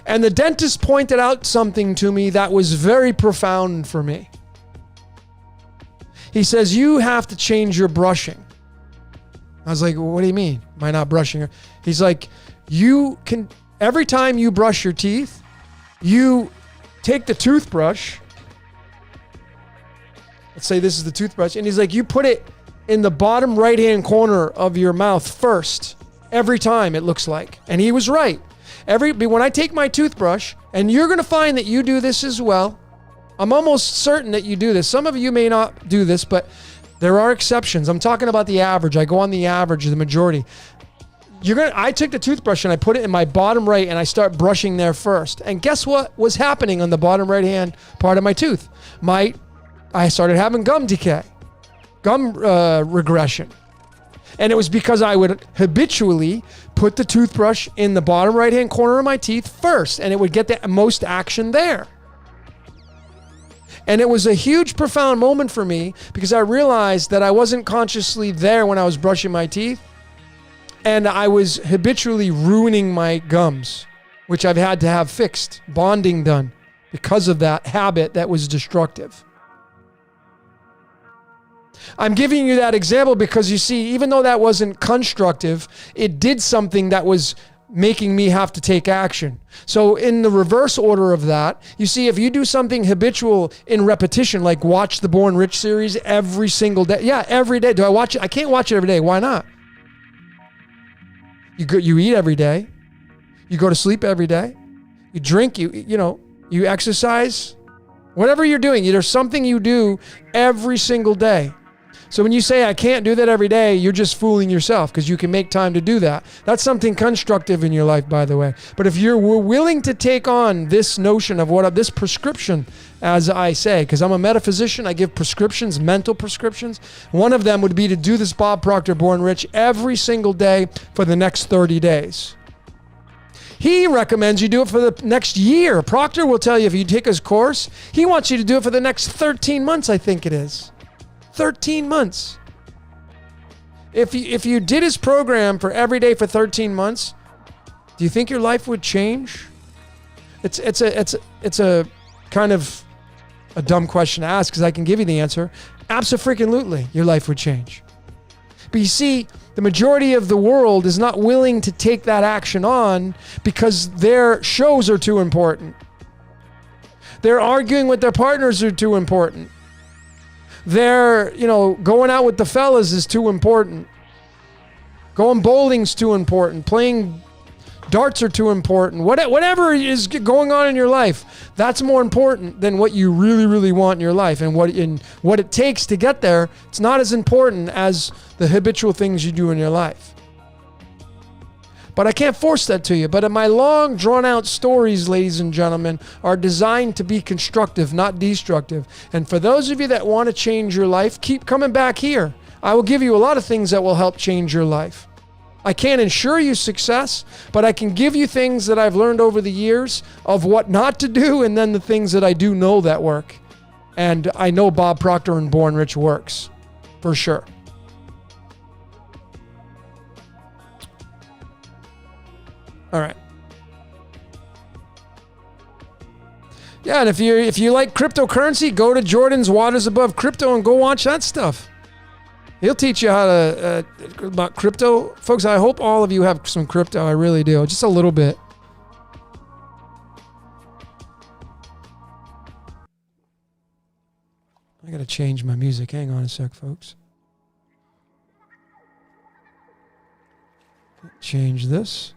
and the dentist pointed out something to me that was very profound for me. He says, you have to change your brushing. I was like, well, what do you mean? Am I not brushing? He's like, every time you brush your teeth, you take the toothbrush. Let's say this is the toothbrush. And he's like, you put it in the bottom right-hand corner of your mouth first. Every time, it looks like. And he was right. When I take my toothbrush, and you're going to find that you do this as well. I'm almost certain that you do this. Some of you may not do this, but there are exceptions. I'm talking about the average. I go on the average, the majority. I took the toothbrush and I put it in my bottom right, and I start brushing there first. And guess what was happening on the bottom right-hand part of my tooth? I started having gum decay, gum regression. And it was because I would habitually put the toothbrush in the bottom right-hand corner of my teeth first, and it would get the most action there. And it was a huge, profound moment for me because I realized that I wasn't consciously there when I was brushing my teeth, and I was habitually ruining my gums, which I've had to have fixed, bonding done, because of that habit that was destructive. I'm giving you that example because you see, even though that wasn't constructive, it did something that was making me have to take action. So in the reverse order of that, you see, if you do something habitual in repetition, like watch the Born Rich series every single day. Yeah, every day. Do I watch it? I can't watch it every day. Why not? You eat every day. You go to sleep every day. You drink, you exercise. Whatever you're doing, there's something you do every single day. So when you say, I can't do that every day, you're just fooling yourself because you can make time to do that. That's something constructive in your life, by the way. But if you're willing to take on this notion of this prescription, as I say, because I'm a metaphysician, I give prescriptions, mental prescriptions. One of them would be to do this Bob Proctor Born Rich every single day for the next 30 days. He recommends you do it for the next year. Proctor will tell you if you take his course, he wants you to do it for the next 13 months, I think it is. 13 months. If you did his program for every day for 13 months, do you think your life would change? It's a kind of a dumb question to ask because I can give you the answer. Abso-freaking-lutely, your life would change. But you see, the majority of the world is not willing to take that action on because their shows are too important. Their arguing with their partners are too important. Their, going out with the fellas is too important. Going bowling's too important. Playing darts are too important. Whatever is going on in your life, that's more important than what you really, really want in your life. And what it takes to get there, it's not as important as the habitual things you do in your life. But I can't force that to you. But my long, drawn-out stories, ladies and gentlemen, are designed to be constructive, not destructive. And for those of you that want to change your life, keep coming back here. I will give you a lot of things that will help change your life. I can't ensure you success, but I can give you things that I've learned over the years of what not to do, and then the things that I do know that work. And I know Bob Proctor and Born Rich works, for sure. All right. Yeah, and if you like cryptocurrency, go to Jordan's Waters Above Crypto and go watch that stuff. He'll teach you how to about crypto. Folks, I hope all of you have some crypto. I really do. Just a little bit. I got to change my music. Hang on a sec, folks. Change this.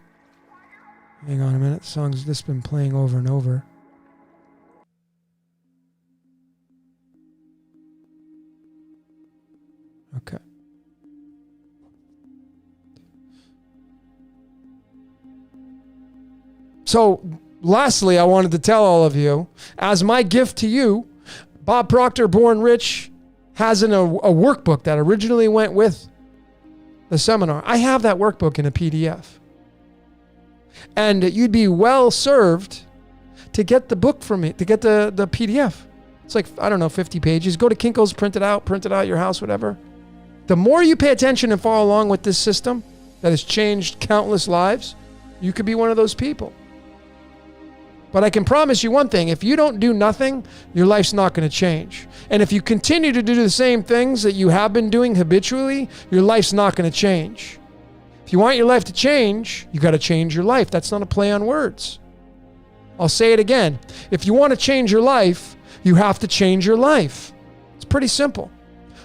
Hang on a minute. The song's just been playing over and over. Okay. So lastly, I wanted to tell all of you, as my gift to you, Bob Proctor, Born Rich, has a workbook that originally went with the seminar. I have that workbook in a PDF. And you'd be well served to get the book from me, to get the PDF. It's like, I don't know, 50 pages. Go to Kinko's, print it out at your house, whatever. The more you pay attention and follow along with this system that has changed countless lives, you could be one of those people. But I can promise you one thing, if you don't do nothing, your life's not going to change. And if you continue to do the same things that you have been doing habitually, your life's not going to change. If you want your life to change, you got to change your life. That's not a play on words. I'll say it again. If you want to change your life, you have to change your life. It's pretty simple.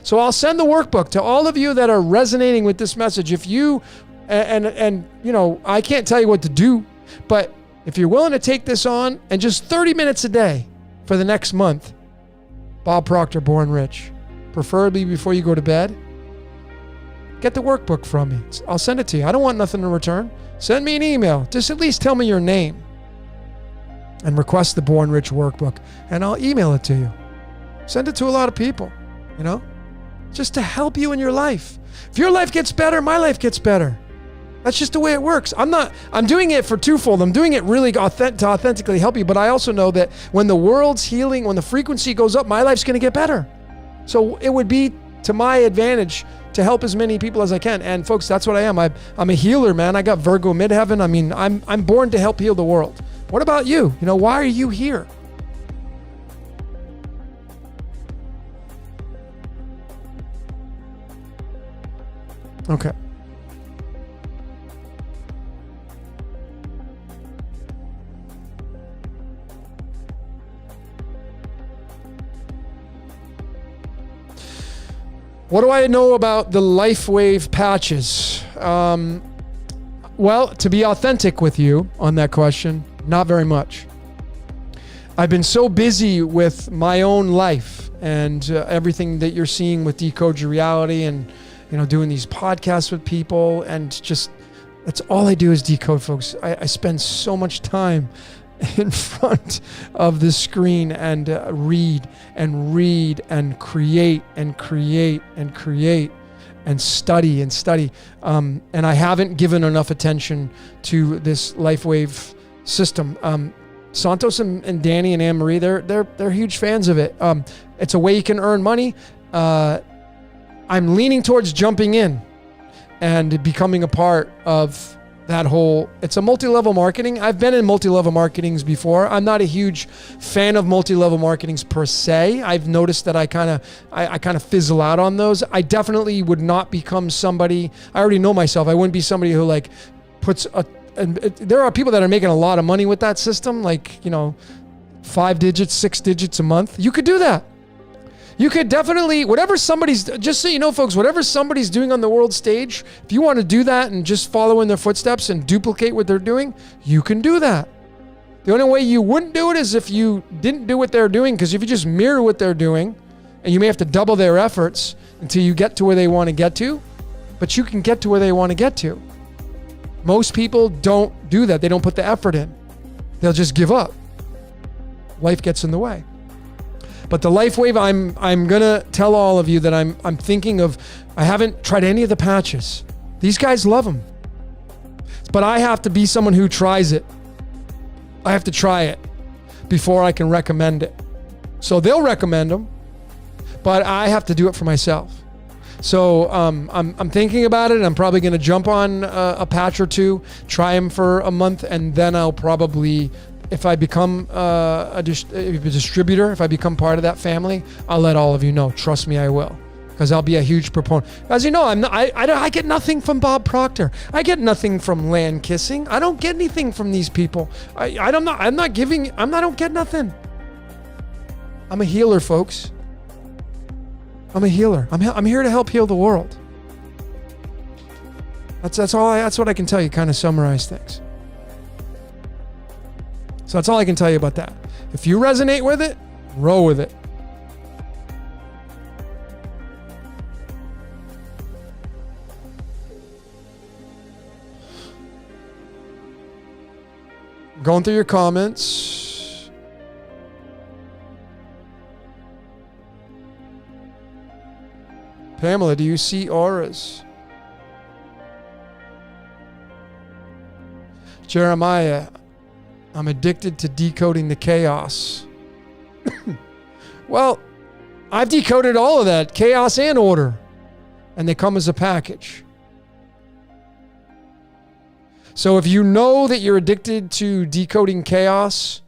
So I'll send the workbook to all of you that are resonating with this message. If you, and you know, I can't tell you what to do, but if you're willing to take this on and just 30 minutes a day for the next month, Bob Proctor, Born Rich, preferably before you go to bed, get the workbook from me. I'll send it to you. I don't want nothing in return. Send me an email. Just at least tell me your name and request the Born Rich workbook, and I'll email it to you. Send it to a lot of people, you know, just to help you in your life. If your life gets better, my life gets better. That's just the way it works. I'm doing it for twofold. I'm doing it really to authentically help you, but I also know that when the world's healing, when the frequency goes up, my life's going to get better. So it would be to my advantage to help as many people as I can. And folks, that's what I am. I'm a healer, man. I got Virgo midheaven. I mean, I'm born to help heal the world. What about you? You know, why are you here? Okay. What do I know about the LifeWave patches? Well, to be authentic with you on that question, not very much. I've been so busy with my own life and everything that you're seeing with Decode Your Reality and, you know, doing these podcasts with people, and just, that's all I do is decode, folks. I spend so much time in front of the screen and read and create and study. And I haven't given enough attention to this LifeWave system. Santos and Danny and Anne-Marie, they're huge fans of it. It's a way you can earn money. I'm leaning towards jumping in and becoming a part of that whole, it's a multi-level marketing. I've been in multi-level marketings before. I'm not a huge fan of multi-level marketings per se. I've noticed that I kind of fizzle out on those. I definitely would not become somebody, I already know myself. I wouldn't be somebody who like puts there are people that are making a lot of money with that system, like, you know, 5 digits, 6 digits a month. You could do that. You could definitely, whatever somebody's, just so you know, folks, whatever somebody's doing on the world stage, if you want to do that and just follow in their footsteps and duplicate what they're doing, you can do that. The only way you wouldn't do it is if you didn't do what they're doing, because if you just mirror what they're doing, and you may have to double their efforts until you get to where they want to get to, but you can get to where they want to get to. Most people don't do that. They don't put the effort in. They'll just give up. Life gets in the way. But the LifeWave, I'm gonna tell all of you that I'm thinking of. I haven't tried any of the patches. These guys love them, but I have to be someone who tries it. I have to try it before I can recommend it. So they'll recommend them, but I have to do it for myself. So I'm thinking about it. I'm probably gonna jump on a patch or two, try them for a month, and then I'll probably, if I become a distributor, if I become part of that family, I'll let all of you know. Trust me, I will, because I'll be a huge proponent. As you know, I get nothing from Bob Proctor. I get nothing from Land Kissing. I don't get anything from these people. I don't get nothing. I'm a healer, folks. I'm a healer. I'm here to help heal the world. That's what I can tell you. Kind of summarize things. So that's all I can tell you about that. If you resonate with it, roll with it. Going through your comments. Pamela, do you see auras? Jeremiah, I'm addicted to decoding the chaos. Well, I've decoded all of that, chaos and order, and they come as a package. So if you know that you're addicted to decoding chaos,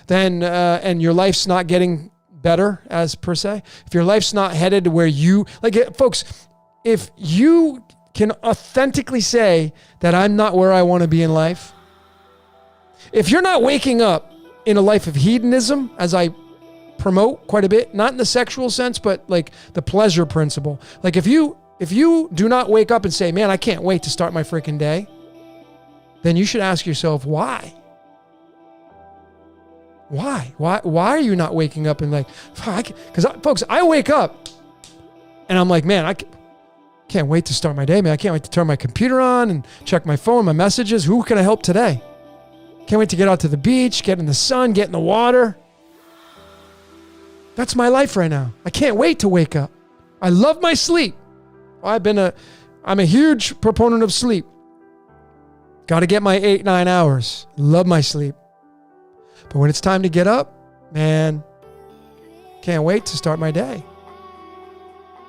then and your life's not getting better, as per se, if your life's not headed where you like, folks, if you can authentically say that I'm not where I want to be in life, if you're not waking up in a life of hedonism, as I promote quite a bit, not in the sexual sense, but like the pleasure principle, like if you do not wake up and say, man, I can't wait to start my freaking day, then you should ask yourself, why? Why are you not waking up and like, because folks, I wake up and I'm like, man, I can't wait to start my day, man. I can't wait to turn my computer on and check my phone, my messages. Who can I help today? Can't wait to get out to the beach, get in the sun, get in the water. That's my life right now. I can't wait to wake up. I love my sleep. I'm a huge proponent of sleep. Got to get my 8-9 hours. Love my sleep. But when it's time to get up, man, can't wait to start my day.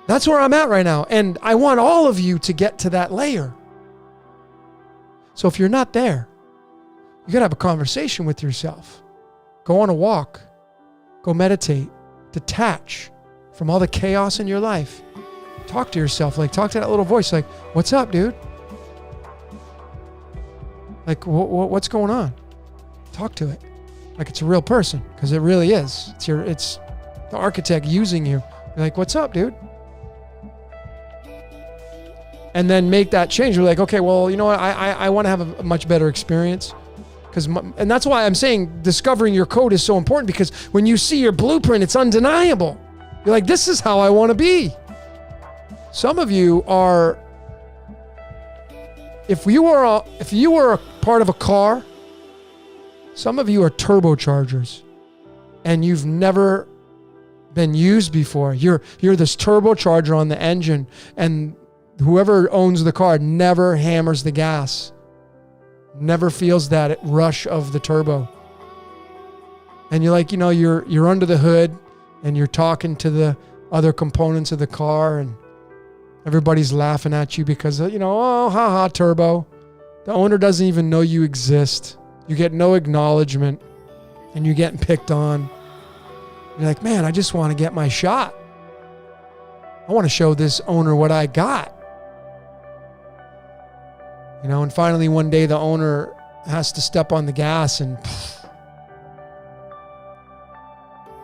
That's where I'm at right now. And I want all of you to get to that layer. So if you're not there, you got to have a conversation with yourself. Go on a walk. Go meditate. Detach from all the chaos in your life. Talk to yourself. Like, talk to that little voice. Like, what's up, dude? Like, what's going on? Talk to it. Like it's a real person, because it really is. It's the architect using you. You're like, what's up, dude? And then make that change. You're like, okay, well, you know what? I want to have a much better experience. And that's why I'm saying discovering your code is so important, because when you see your blueprint, it's undeniable. You're like, this is how I want to be. Some of you are, if you were a part of a car, some of you are turbochargers and you've never been used before. You're this turbocharger on the engine, and whoever owns the car never hammers the gas, never feels that rush of the turbo. And you're like, you're under the hood and you're talking to the other components of the car, and everybody's laughing at you because, oh, haha, turbo. The owner doesn't even know you exist. You get no acknowledgement, and you're getting picked on. You're like, man, I just want to get my shot. I want to show this owner what I got. And finally one day the owner has to step on the gas, and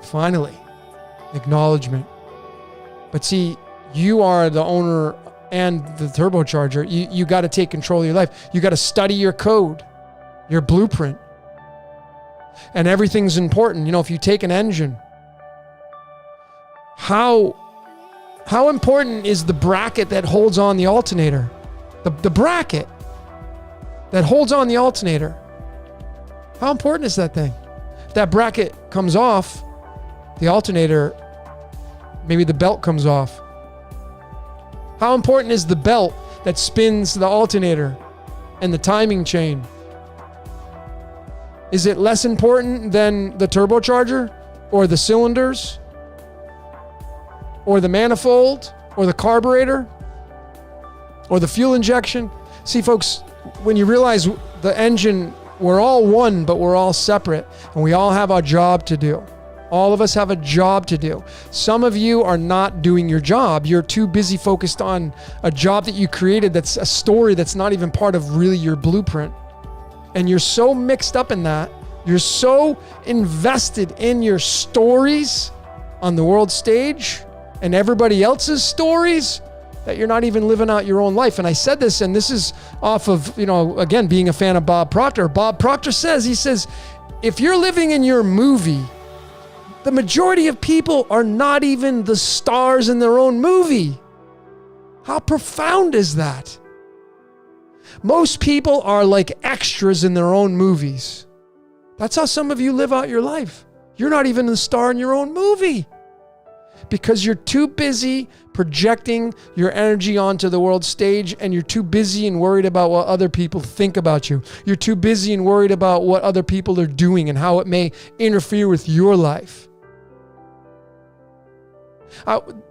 finally, acknowledgement. But see, you are the owner and the turbocharger. You got to take control of your life. You got to study your code, your blueprint. And everything's important. If you take an engine, how important is the bracket that holds on the alternator? The bracket that holds on the alternator. How important is that thing? If that bracket comes off, the alternator, maybe the belt comes off. How important is the belt that spins the alternator and the timing chain? Is it less important than the turbocharger or the cylinders or the manifold or the carburetor or the fuel injection? See, folks, when you realize the engine, we're all one, but we're all separate, and we all have our job to do. All of us have a job to do. Some of you are not doing your job. You're too busy focused on a job that you created that's a story that's not even part of really your blueprint. And you're so mixed up in that. You're so invested in your stories on the world stage and everybody else's stories that you're not even living out your own life. And I said this, and this is off of, again, being a fan of Bob Proctor. Bob Proctor says, if you're living in your movie, the majority of people are not even the stars in their own movie. How profound is that? Most people are like extras in their own movies. That's how some of you live out your life. You're not even the star in your own movie because you're too busy projecting your energy onto the world stage, and you're too busy and worried about what other people think about you. You're too busy and worried about what other people are doing and how it may interfere with your life.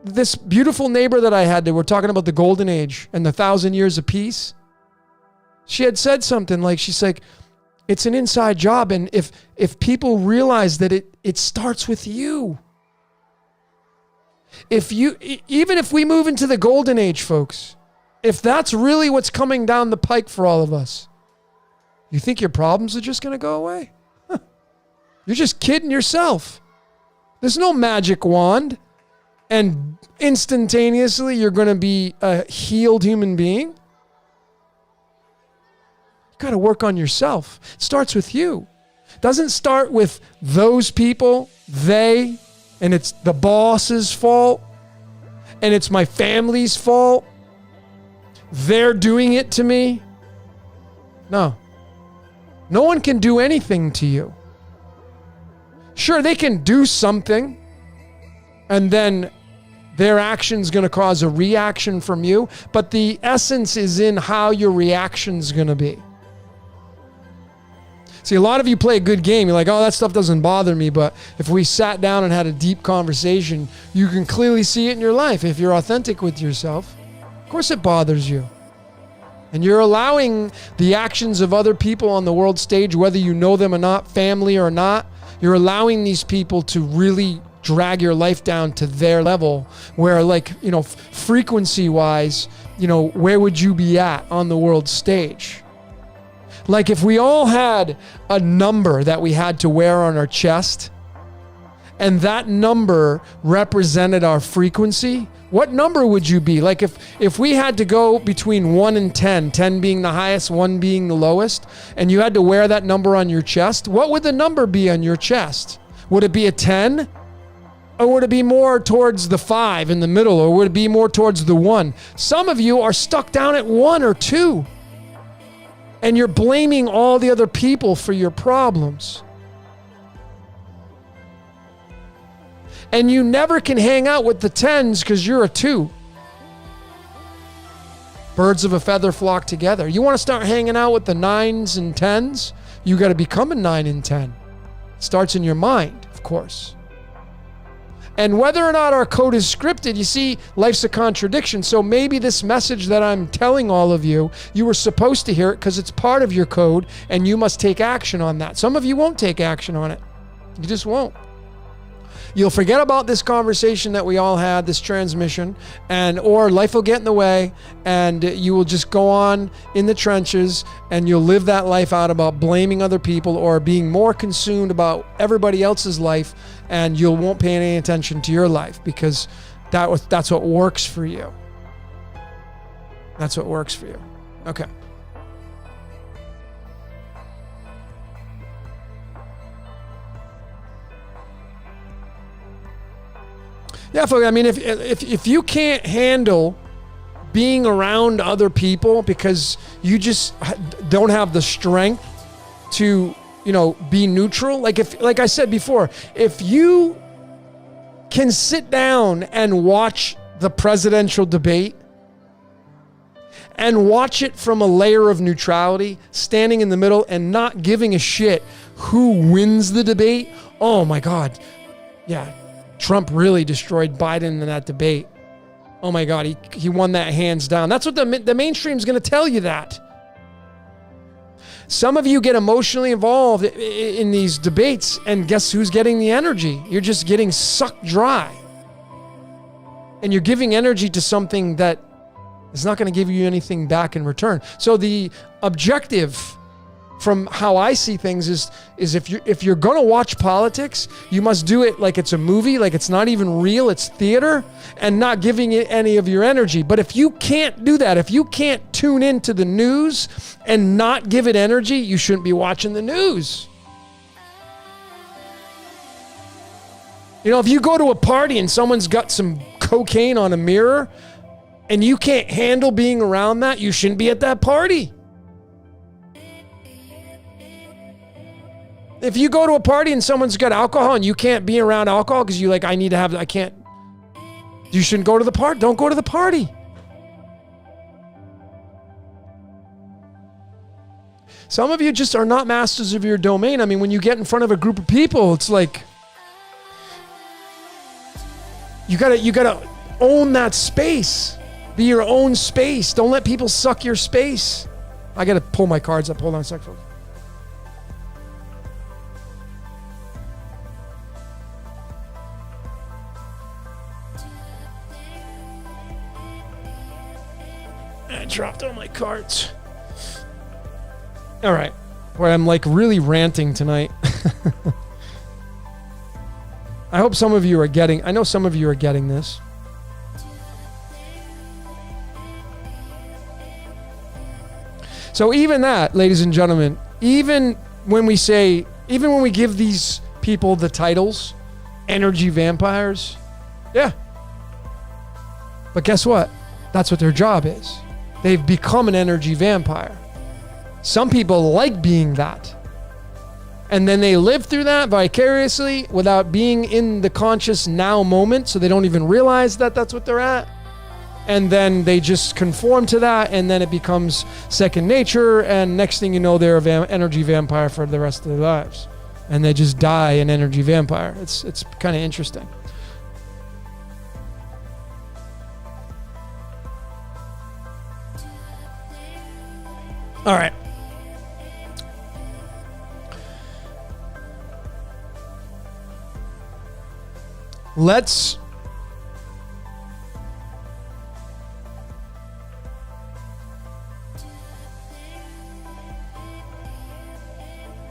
This beautiful neighbor that I had, they were talking about the golden age and the 1,000 years of peace. She had said something like, she's like, it's an inside job. And if people realize that it starts with you. Even if we move into the golden age, folks, if that's really what's coming down the pike for all of us, you think your problems are just going to go away? Huh. You're just kidding yourself. There's no magic wand and instantaneously you're going to be a healed human being. Got to work on yourself. It starts with you. It doesn't start with those people, they, and it's the boss's fault, and it's my family's fault. They're doing it to me. No. No one can do anything to you. Sure, they can do something, and then their action's going to cause a reaction from you, but the essence is in how your reaction's going to be. See, a lot of you play a good game. You're like, oh, that stuff doesn't bother me. But if we sat down and had a deep conversation, you can clearly see it in your life. If you're authentic with yourself, of course it bothers you. And you're allowing the actions of other people on the world stage, whether you know them or not, family or not, you're allowing these people to really drag your life down to their level where, like, you know, frequency wise, you know, where would you be at on the world stage? Like if we all had a number that we had to wear on our chest and that number represented our frequency, what number would you be? Like if we had to go between 1 and 10, 10 being the highest, 1 being the lowest, and you had to wear that number on your chest, what would the number be on your chest? Would it be a 10? Or would it be more towards the 5 in the middle? Or would it be more towards the 1? Some of you are stuck down at 1 or 2. And you're blaming all the other people for your problems. And you never can hang out with the 10s because you're a 2. Birds of a feather flock together. You want to start hanging out with the 9s and 10s? You got to become a 9 and 10. It starts in your mind, of course. And whether or not our code is scripted, you see, life's a contradiction. So maybe this message that I'm telling all of you, you were supposed to hear it because it's part of your code and you must take action on that. Some of you won't take action on it. You just won't. You'll forget about this conversation that we all had, this transmission, or life will get in the way and you will just go on in the trenches and you'll live that life out about blaming other people or being more consumed about everybody else's life, and you won't pay any attention to your life because that's what works for you. That's what works for you. Okay. Yeah, folks, I mean, if you can't handle being around other people because you just don't have the strength to, you know, be neutral, like I said before, if you can sit down and watch the presidential debate and watch it from a layer of neutrality, standing in the middle and not giving a shit who wins the debate, oh my God, yeah, Trump really destroyed Biden in that debate. Oh my God, he won that hands down. That's what the mainstream's going to tell you that. Some of you get emotionally involved in these debates, and guess who's getting the energy? You're just getting sucked dry. And you're giving energy to something that is not going to give you anything back in return. So the objective from how I see things is if you're going to watch politics, you must do it like it's a movie, like it's not even real, it's theater, and not giving it any of your energy. But if you can't do that, if you can't tune into the news and not give it energy, you shouldn't be watching the news. You know, if you go to a party and someone's got some cocaine on a mirror and you can't handle being around that, you shouldn't be at that party. If you go to a party and someone's got alcohol and you can't be around alcohol because you like, I can't, you shouldn't go to the party. Don't go to the party. Some of you just are not masters of your domain. I mean, when you get in front of a group of people, it's like, you gotta own that space. Be your own space. Don't let people suck your space. I gotta pull my cards up. Hold on a sec, folks. I dropped all my cards. All right. Boy, I'm like really ranting tonight. I hope some of you are getting, I know some of you are getting this. So even that, ladies and gentlemen, even when we give these people the titles, energy vampires, yeah. But guess what? That's what their job is. They've become an energy vampire. Some people like being that. And then they live through that vicariously without being in the conscious now moment, so they don't even realize that that's what they're at. And then they just conform to that, and then it becomes second nature, and next thing you know, they're an energy vampire for the rest of their lives. And they just die an energy vampire. It's kind of interesting. All right. Let's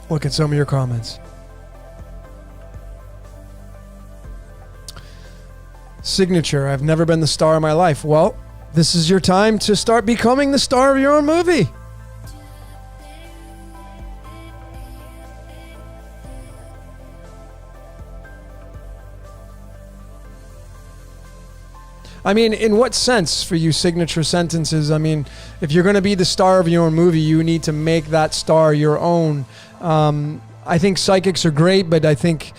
look at some of your comments. Signature, I've never been the star of my life. Well, this is your time to start becoming the star of your own movie. I mean, in what sense for you signature sentences? I mean, if you're going to be the star of your own movie, you need to make that star your own. I think psychics are great, but I think,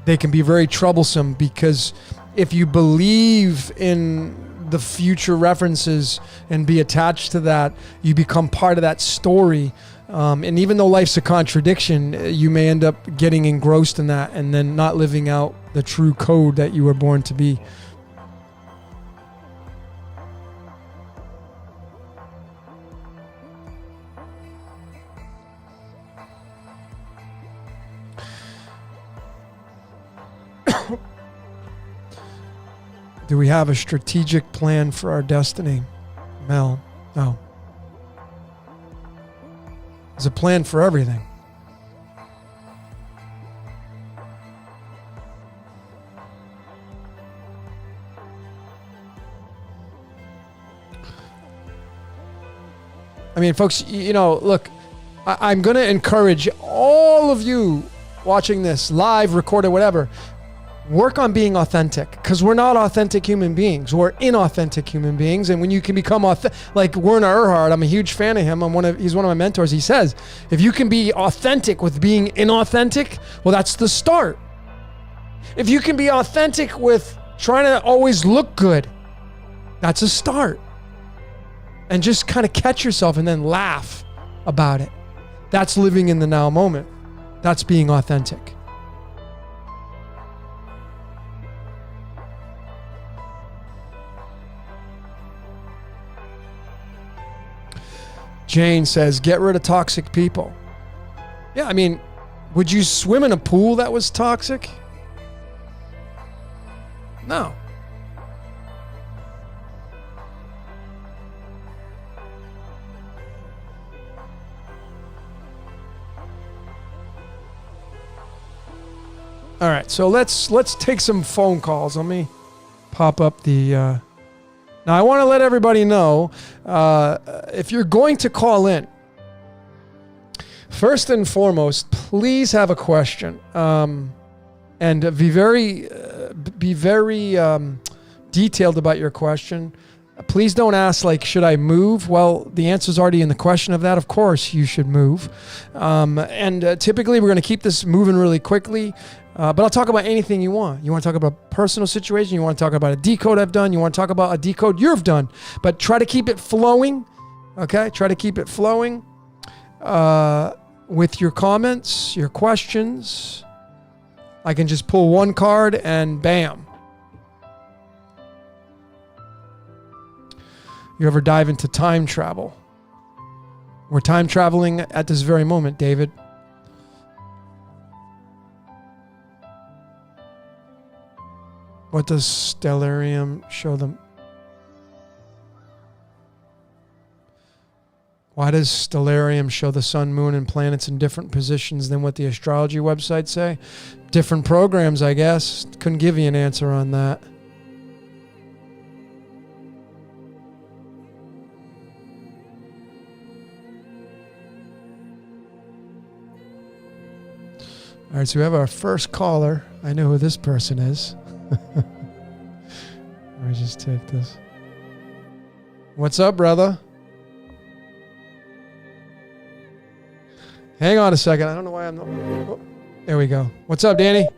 they can be very troublesome because if you believe in the future references and be attached to that, you become part of that story. And even though life's a contradiction, you may end up getting engrossed in that and then not living out the true code that you were born to be. Do we have a strategic plan for our destiny? Mel, no. There's a plan for everything. I mean, folks, look, I'm going to encourage all of you watching this live, recorded, whatever. Work on being authentic, because we're not authentic human beings. We're inauthentic human beings. And when you can become like Werner Erhard, I'm a huge fan of him. He's one of my mentors. He says, if you can be authentic with being inauthentic, well, that's the start. If you can be authentic with trying to always look good, that's a start. And just kind of catch yourself and then laugh about it. That's living in the now moment. That's being authentic. Jane says, get rid of toxic people. Yeah, I mean, would you swim in a pool that was toxic? No. All right, so let's take some phone calls. Let me pop up the... Now, I want to let everybody know, if you're going to call in, first and foremost, please have a question, and be very detailed about your question. Please don't ask, like, should I move? Well, the answer's already in the question of that. Of course, you should move. Typically, we're going to keep this moving really quickly. But I'll talk about anything you want. You want to talk about a personal situation? You want to talk about a decode I've done? You want to talk about a decode you've done? But try to keep it flowing, okay? Try to keep it flowing with your comments, your questions. I can just pull one card and bam. You ever dive into time travel? We're time traveling at this very moment, David. What does stellarium show them? Why does stellarium show the sun, moon, and planets in different positions than what the astrology websites say? Different programs, I guess. Couldn't give you an answer on that. All right, so we have our first caller. I know who this person is. Let me just take this. What's up, brother? Hang on a second. I don't know why I'm not. Oh, there we go. What's up, Danny?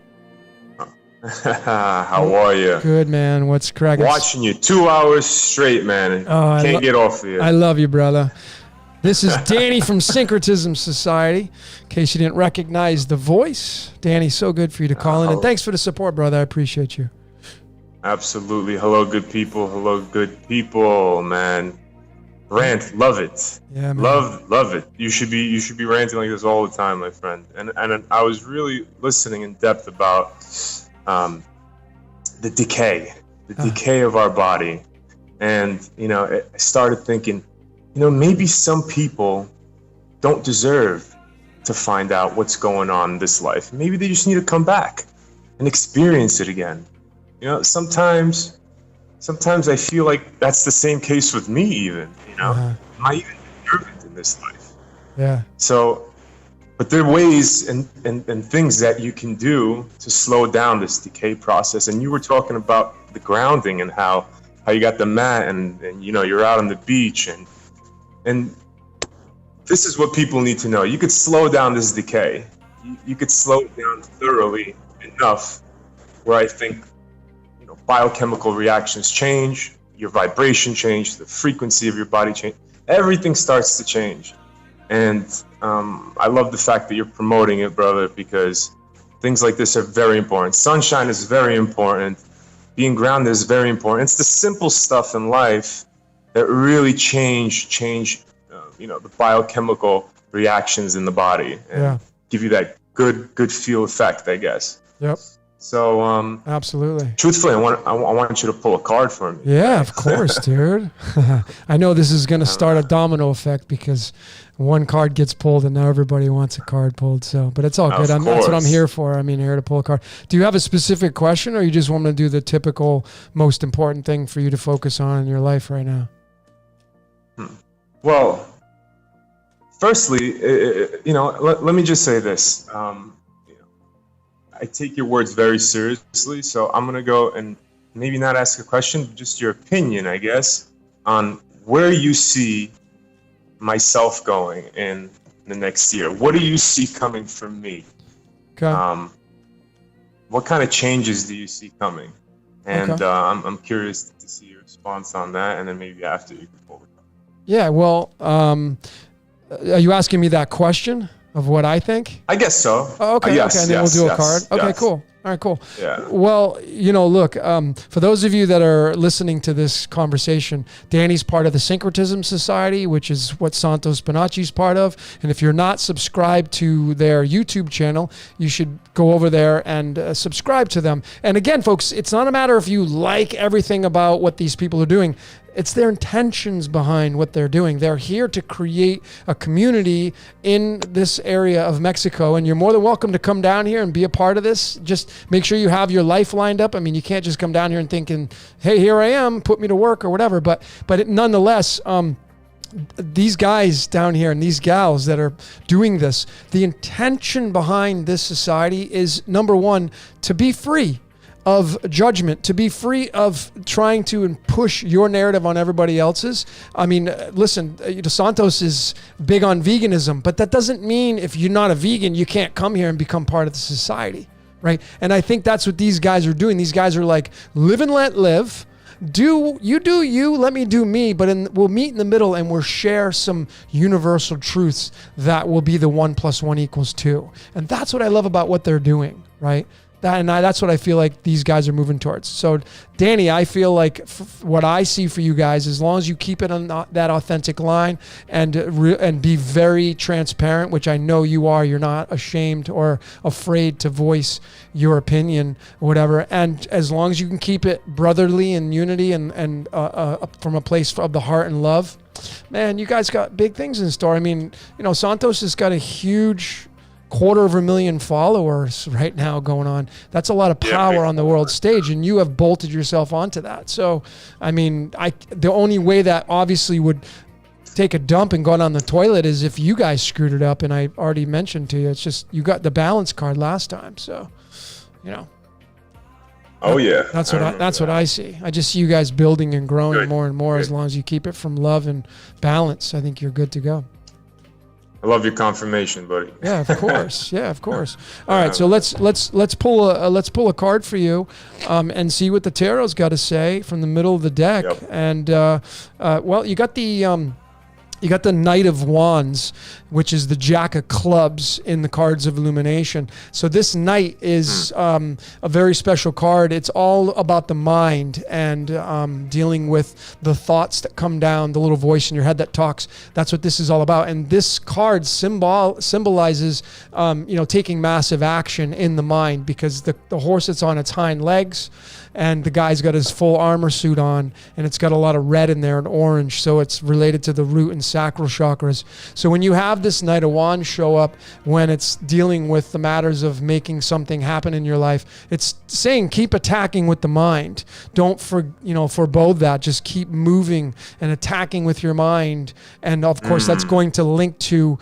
How are you? Good, man. What's cracking? Watching you 2 hours straight, man. Can't get off of you. I love you, brother. This is Danny from Syncretism Society. In case you didn't recognize the voice, Danny, so good for you to call in. And thanks for the support, brother. I appreciate you. Absolutely. Hello, good people. Hello, good people, man. Rant, love it. Yeah, man. Love it. You should be ranting like this all the time, my friend. And I was really listening in depth about the decay of our body. And, I started thinking, maybe some people don't deserve to find out what's going on in this life. Maybe they just need to come back and experience it again. Sometimes I feel like that's the same case with me even, Am I even deserving in this life? Yeah. So, but there are ways and things that you can do to slow down this decay process. And you were talking about the grounding and how you got the mat and you're out on the beach and this is what people need to know. You could slow down this decay. You could slow it down thoroughly enough where I think biochemical reactions change, your vibration change, the frequency of your body change. Everything starts to change. And I love the fact that you're promoting it, brother, because things like this are very important. Sunshine is very important. Being grounded is very important. It's the simple stuff in life that really change the biochemical reactions in the body and give you that good feel effect, I guess. Yep. So absolutely. Truthfully, I want you to pull a card for me. Yeah, of course, dude. I know this is going to start a domino effect because one card gets pulled and now everybody wants a card pulled. So, but it's all good. That's what I'm here for. I'm here to pull a card. Do you have a specific question, or you just want to do the typical most important thing for you to focus on in your life right now? Well, firstly, let me just say this. I take your words very seriously, so I'm going to go and maybe not ask a question, but just your opinion, I guess, on where you see myself going in the next year. What do you see coming from me? Okay. What kind of changes do you see coming? And I'm curious to see your response on that, and then maybe after you can pull it up. Yeah, well, are you asking me that question? Of what I think? I guess so. Oh, okay, yes, okay, and then we'll do a card. Okay, cool. All right, cool. Yeah. Well, look, for those of you that are listening to this conversation, Danny's part of the Syncretism Society, which is what Santos Bonacci's part of. And if you're not subscribed to their YouTube channel, you should go over there and subscribe to them. And again, folks, it's not a matter if you like everything about what these people are doing. It's their intentions behind what they're doing. They're here to create a community in this area of Mexico, and you're more than welcome to come down here and be a part of this. Just make sure you have your life lined up. I mean, you can't just come down here and thinking, hey, here I am, put me to work or whatever. But nonetheless, these guys down here and these gals that are doing this, the intention behind this society is, number one, to be free. of judgment, to be free of trying to push your narrative on everybody else's. I mean, listen, Santos is big on veganism, but that doesn't mean if you're not a vegan, you can't come here and become part of the society, right? And I think that's what these guys are doing. These guys are like, live and let live. Do you, let me do me, but we'll meet in the middle and we'll share some universal truths that will be the 1 + 1 = 2. And that's what I love about what they're doing, right? That's what I feel like these guys are moving towards. So, Danny, I feel like what I see for you guys, as long as you keep it on that authentic line and be very transparent, which I know you are. You're not ashamed or afraid to voice your opinion or whatever. And as long as you can keep it brotherly and unity and from a place of the heart and love, man, you guys got big things in store. I mean, Santos has got a huge 250,000 followers right now going on. That's a lot of power on the world stage, and you have bolted yourself onto that. So, I mean, the only way that obviously would take a dump and go down the toilet is if you guys screwed it up, and I already mentioned to you, it's just you got the balance card last time. So, Oh yeah. That's what I see. I just see you guys building and growing more and more. As long as you keep it from love and balance, I think you're good to go. I love your confirmation, buddy. Yeah, of course. Yeah, of course. All right, so let's pull a card for you, and see what the tarot's got to say from the middle of the deck. Yep. And well, you got the Knight of Wands, which is the Jack of Clubs in the cards of Illumination. So this Knight is a very special card. It's all about the mind and dealing with the thoughts that come down, the little voice in your head that talks. That's what this is all about. And this card symbolizes, taking massive action in the mind, because the horse that's on its hind legs, and the guy's got his full armor suit on, and it's got a lot of red in there and orange, so it's related to the root and sacral chakras. So when you have this Knight of Wands show up, when it's dealing with the matters of making something happen in your life, it's saying keep attacking with the mind. Don't forebode that. Just keep moving and attacking with your mind, and of course that's going to link to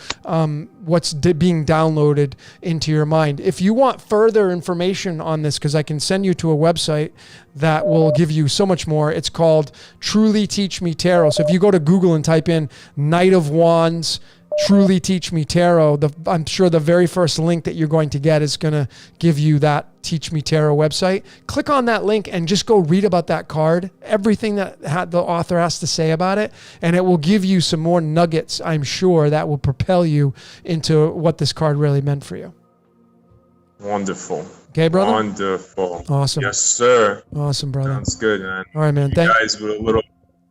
what's being downloaded into your mind. If you want further information on this, because I can send you to a website that will give you so much more. It's called Truly Teach Me Tarot. So if you go to Google and type in Knight of Wands, Truly Teach Me Tarot, I'm sure the very first link that you're going to get is going to give you that Teach Me Tarot website. Click on that link and just go read about that card, everything that the author has to say about it, and it will give you some more nuggets, I'm sure, that will propel you into what this card really meant for you. Wonderful. Okay, brother? Wonderful. Awesome. Yes, sir. Awesome, brother. Sounds good, man. All right, man. You guys with a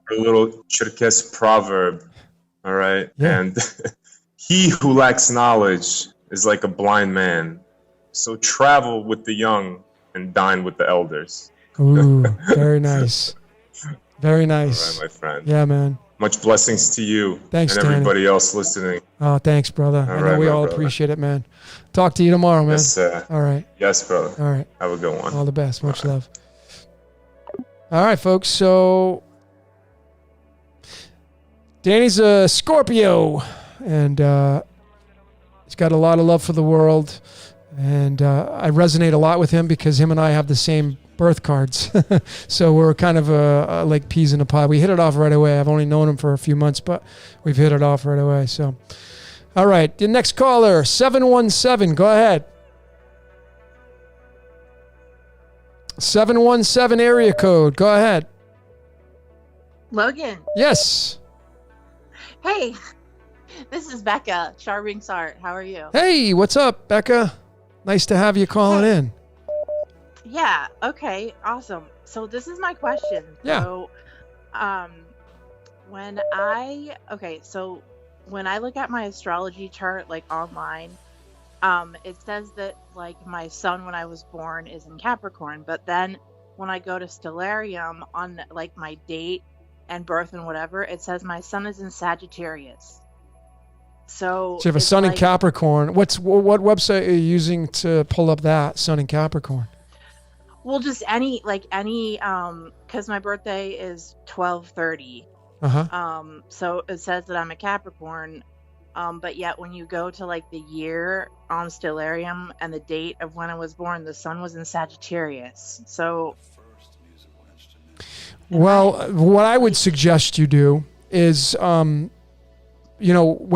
little Cherkess proverb. All right. Yeah. And he who lacks knowledge is like a blind man. So travel with the young and dine with the elders. Ooh, very nice. Very nice. All right, my friend. Yeah, man. Much blessings to you. Thanks, and everybody else listening. Oh, thanks, brother. I know we all appreciate it, man. Talk to you tomorrow, man. Yes, sir. All right. Yes, brother. All right. Have a good one. All the best. Much love. All right, folks. So Danny's a Scorpio, and he's got a lot of love for the world. And I resonate a lot with him because him and I have the same birth cards. So we're kind of like peas in a pod. We hit it off right away. I've only known him for a few months, but we've hit it off right away. So, all right. The next caller, 717. Go ahead. 717 area code. Go ahead. Logan. Yes. Hey, this is Becca, Charbings Art. How are you? Hey, what's up, Becca? Nice to have you calling in. Yeah, okay, awesome. So this is my question. Yeah. So, when I look at my astrology chart, like online, it says that like my sun when I was born is in Capricorn, but then when I go to Stellarium on like my date and birth and whatever, it says my sun is in Sagittarius. So you have a sun in Capricorn. What website are you using to pull up that sun in Capricorn? Well, just any, because my birthday is 12/30. Uh-huh. So it says that I'm a Capricorn, But yet when you go to like the year on Stellarium and the date of when I was born, the sun was in Sagittarius. So, Well, what I would suggest you do is, you know,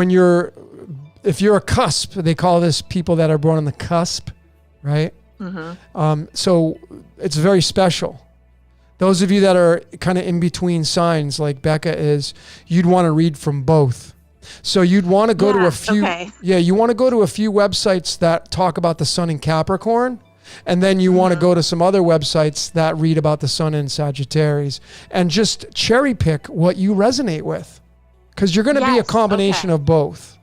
if you're a cusp, they call this people that are born on the cusp, right? So it's very special. Those of you that are kind of in between signs, like Becca is, you'd want to read from both. So you'd want to go to a few, you want to go to a few websites that talk about the sun in Capricorn, and then you want to go to some other websites that read about the sun in Sagittarius, and just cherry pick what you resonate with, because you're going to be a combination of both.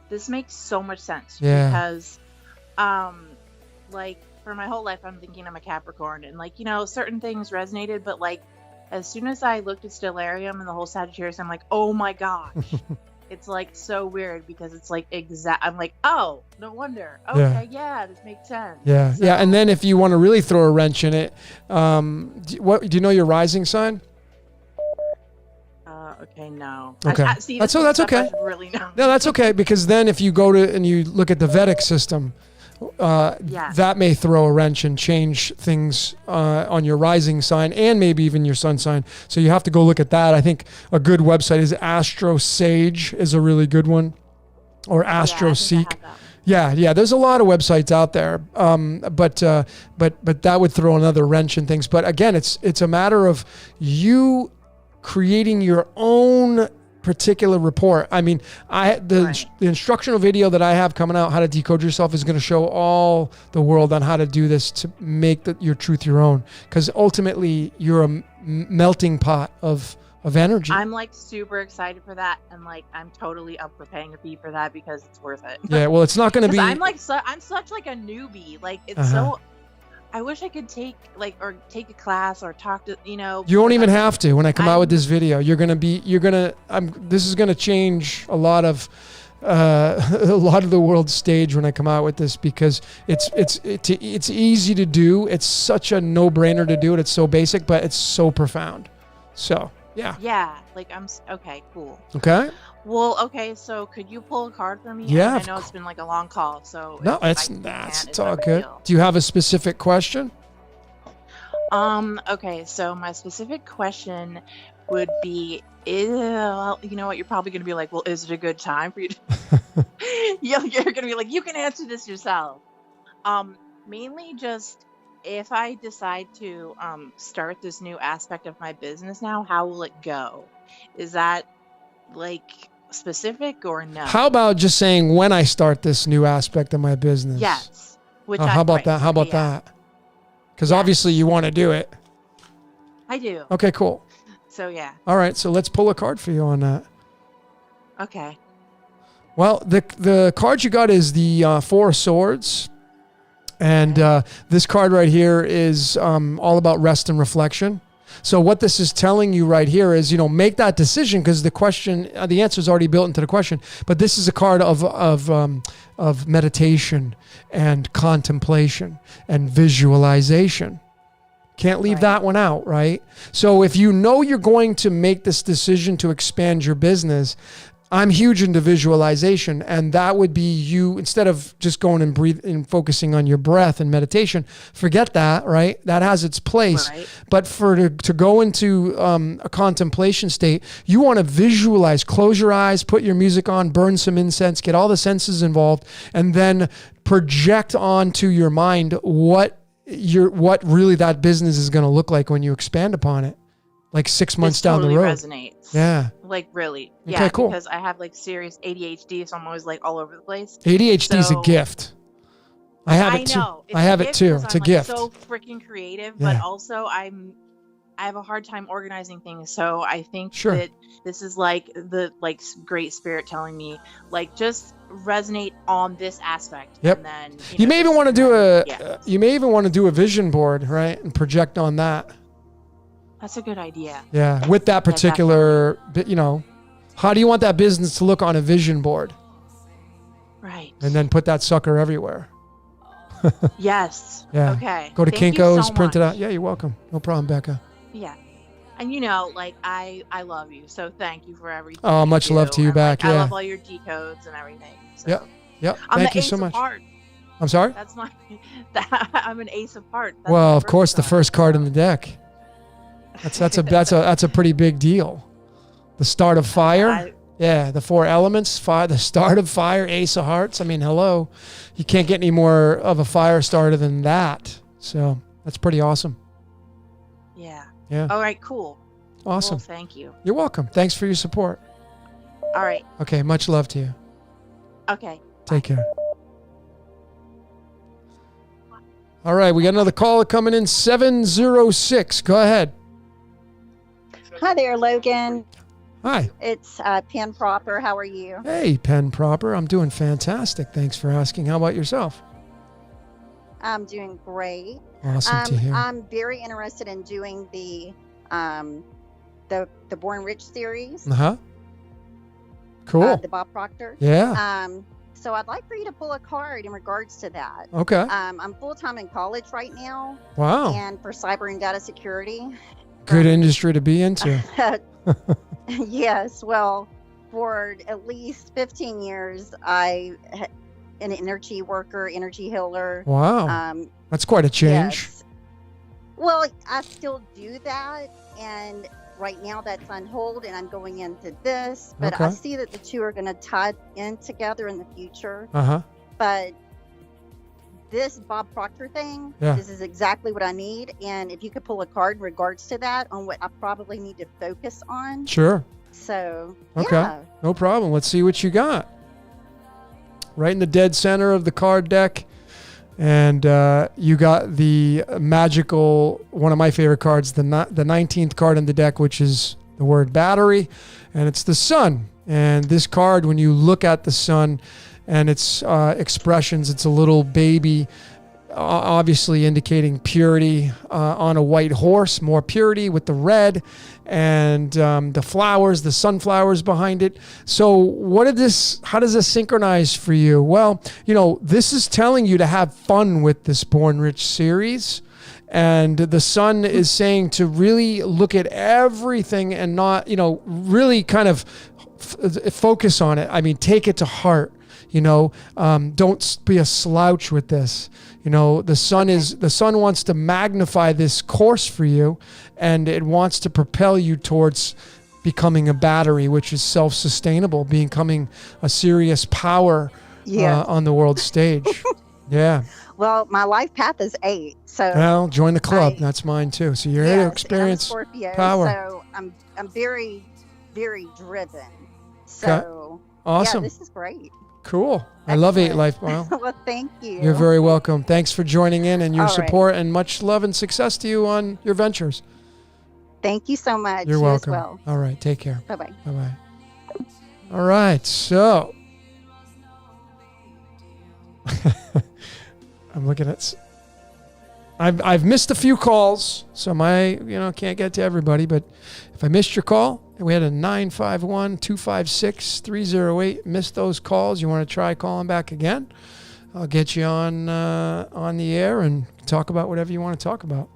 This makes so much sense because, like, for my whole life, I'm thinking I'm a Capricorn, and like, you know, certain things resonated, but like, as soon as I looked at Stellarium and the whole Sagittarius, I'm like, oh my gosh. It's like so weird because it's like I'm like, oh, no wonder. Okay, this makes sense. Yeah, so, and then if you want to really throw a wrench in it, do you know your rising sign? Okay, no. Okay, that's okay. Really no, that's okay, because then if you go to and you look at the Vedic system, that may throw a wrench and change things on your rising sign and maybe even your sun sign. So you have to go look at that. I think a good website is Astro Sage is a really good one, or Astro Seek. Yeah. There's a lot of websites out there, but that would throw another wrench in things. But again, it's a matter of you creating your own particular report. I mean, the instructional video that I have coming out, how to decode yourself, is going to show all the world on how to do this to make your truth your own. Because ultimately, you're a melting pot of energy. I'm like super excited for that, and like I'm totally up for paying a fee for that because it's worth it. Yeah, well, it's not going to be. I'm such like a newbie. Like it's so. I wish I could take a class or talk to, you know. You won't even have to. When I come out with this video, this is going to change a lot of the world's stage when I come out with this, because it's easy to do. It's such a no-brainer to do it. It's so basic, but it's so profound. So, yeah. Yeah, like okay, cool. Okay. Well, okay, so could you pull a card for me? Yeah. I know it's been like a long call, so no, it's all good. Do you have a specific question? Okay, so my specific question would be, well, you know what? You're probably going to be like, well, is it a good time for you to... You're going to be like, you can answer this yourself. Mainly just, if I decide to start this new aspect of my business now, how will it go? Is that like specific or no? How about just saying when I start this new aspect of my business? Yes. How about that? How about that? Because obviously you want to do it. I do. Okay, cool. So yeah. All right, so let's pull a card for you on that. Okay. Well, the card you got is the Four of Swords. And this card right here is all about rest and reflection. So what this is telling you right here is, you know, make that decision, because the answer is already built into the question. But this is a card of meditation and contemplation and visualization. Can't leave that one out, right? So if you know you're going to make this decision to expand your business, I'm huge into visualization, and that would be you, instead of just going and breathing and focusing on your breath and meditation, forget that, right? That has its place. Right. But to go into a contemplation state, you want to visualize, close your eyes, put your music on, burn some incense, get all the senses involved, and then project onto your mind what really that business is going to look like when you expand upon it. Like 6 months down the road. Resonates. Yeah. Like really. Okay, yeah, cool. Because I have like serious ADHD, so I'm always like all over the place. ADHD is a gift. I have it too. I have it too. It's a gift. I'm so freaking creative, but also I have a hard time organizing things. So I think that this is like the great spirit telling me, like, just resonate on this aspect. Yep. And then you may even want to do a vision board, right? And project on that. That's a good idea. Yeah, with that particular, how do you want that business to look on a vision board? Right. And then put that sucker everywhere. Yes. Yeah. Okay. Go to Thank Kinko's, you so print it much. out. Yeah, you're welcome. No problem, Becca. Yeah. And like I love you, so thank you for everything Oh, you much do. love to you And back. like I Yeah. love all your decodes and everything. Yeah. So Yeah. I'm Thank the you so ace of much. hearts. I'm sorry? That's my I'm an ace of hearts. That's Well, my of course, the birthstone, first card in so. the deck. That's a pretty big deal. The start of fire. Yeah, the 4 elements, fire, the start of fire, ace of hearts. I mean, hello. You can't get any more of a fire starter than that. So that's pretty awesome. Yeah. Yeah. All right, cool. Awesome. Well, thank you. You're welcome. Thanks for your support. All right. Okay, much love to you. Okay. Take care. All right, we got another caller coming in, 706. Go ahead. Hi there, Logan. Hi. It's Penn Proper. How are you? Hey, Penn Proper. I'm doing fantastic. Thanks for asking. How about yourself? I'm doing great. Awesome to hear. I'm very interested in doing the Born Rich series. Uh-huh. Cool. The Bob Proctor. Yeah. So I'd like for you to pull a card in regards to that. Okay. I'm full-time in college right now. Wow. And for cyber and data security. Good industry to be into. Yes. Well, for at least 15 years, an energy worker, energy healer. Wow. That's quite a change. Yes. Well, I still do that, and right now that's on hold, and I'm going into this. But Okay. I see that the two are going to tie in together in the future. Uh-huh. But this Bob Proctor thing, Yeah. this is exactly what I need. And if you could pull a card in regards to that, on what I probably need to focus on. Sure. So, Okay. yeah. No problem. Let's see what you got. Right in the dead center of the card deck. And you got the magical, one of my favorite cards, the 19th card in the deck, which is the word battery. And it's the sun. And this card, when you look at the sun and its expressions, it's a little baby, obviously indicating purity on a white horse, more purity with the red, and the flowers, the sunflowers behind it. So how does this synchronize for you? Well, this is telling you to have fun with this Born Rich series. And the sun is saying to really look at everything and not, really kind of focus on it. I mean, take it to heart. Don't be a slouch with this. The sun wants to magnify this course for you, and it wants to propel you towards becoming a battery, which is self-sustainable, becoming a serious power on the world stage. Yeah. Well, my life path is 8, so well, join the club. That's mine too. So you're here to experience and I'm a Scorpio, power. So I'm very, very driven. So awesome. Yeah, this is great. Cool. Excellent. I love 8 Life. Wow. Well, thank you. You're very welcome. Thanks for joining in and your All support, and much love and success to you on your ventures. Thank you so much. You're you welcome. As well. All right. Take care. Bye-bye. Bye-bye. All right. So I'm looking at. I've missed a few calls, so can't get to everybody. But if I missed your call, we had a 951-256-308. Missed those calls. You want to try calling back again? I'll get you on the air and talk about whatever you want to talk about.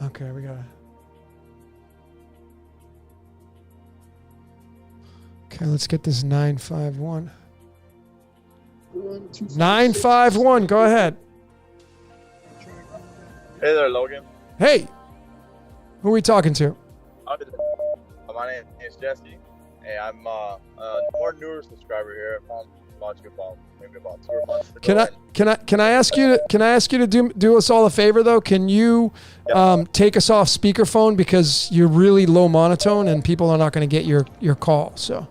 Okay, we gotta. Okay, let's get this 951. 951, go ahead. Hey there, Logan. Hey, who are we talking to? My name is Jesse, and I'm a more newer subscriber here. I found Logic about maybe about 2 months ago. Can I ask you to do us all a favor though? Can you take us off speakerphone, because you're really low monotone and people are not going to get your call. So.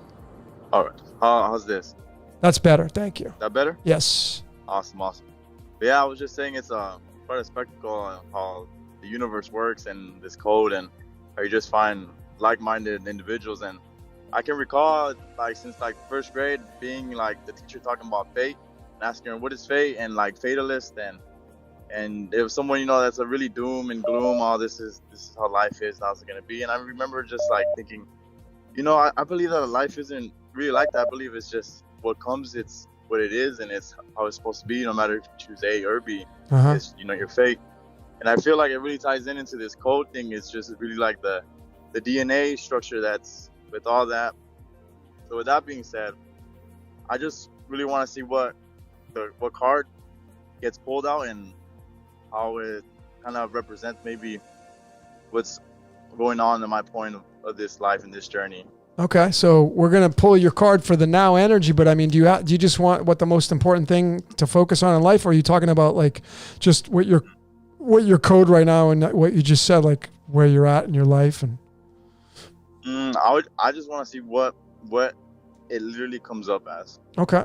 All right. How's this? That's better. Thank you. That better? Yes. Awesome. But yeah, I was just saying it's quite a spectacle on how the universe works and this code, and how you just find like-minded individuals. And I can recall since first grade being the teacher talking about fate and asking her what is fate, and fatalist, and it was someone that's a really doom and gloom. Oh, this is how life is. How's it gonna be? And I remember just thinking, I believe that life isn't really like that. I believe it's just what comes. It's what it is, and it's how it's supposed to be, no matter if you choose A or B. Uh-huh. It's, you know, your fate. And I feel like it really ties into this code thing. It's just really like the DNA structure that's with all that. So with that being said, I just really want to see what card gets pulled out and how it kind of represents maybe what's going on in my point of this life and this journey. Okay, so we're gonna pull your card for the now energy, but I mean, do you just want what the most important thing to focus on in life, or are you talking about like just what your code right now and what you just said, like where you're at in your life? And I just want to see what it literally comes up as. Okay.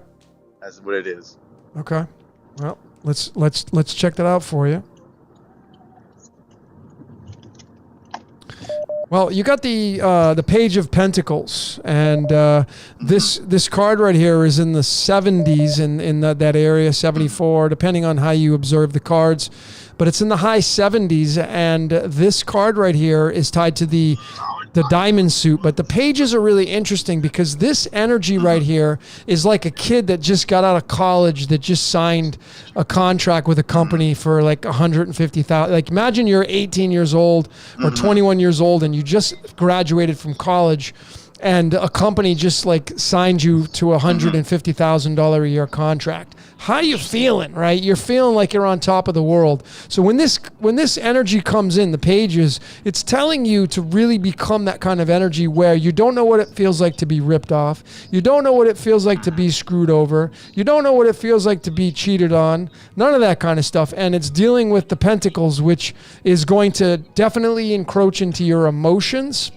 As what it is. Okay. Well, let's check that out for you. Well, you got the Page of Pentacles, and this card right here is in the 70s in that area, 74, depending on how you observe the cards. But it's in the high 70s, and this card right here is tied to the diamond suit. But the pages are really interesting because this energy right here is like a kid that just got out of college that just signed a contract with a company for like $150,000. Like imagine you're 18 years old or 21 years old and you just graduated from college, and a company just like signed you to a $150,000 a year contract. How you feeling, right? You're feeling like you're on top of the world. So when this energy comes in, the pages, it's telling you to really become that kind of energy where you don't know what it feels like to be ripped off. You don't know what it feels like to be screwed over. You don't know what it feels like to be cheated on. None of that kind of stuff. And it's dealing with the Pentacles, which is going to definitely encroach into your emotions.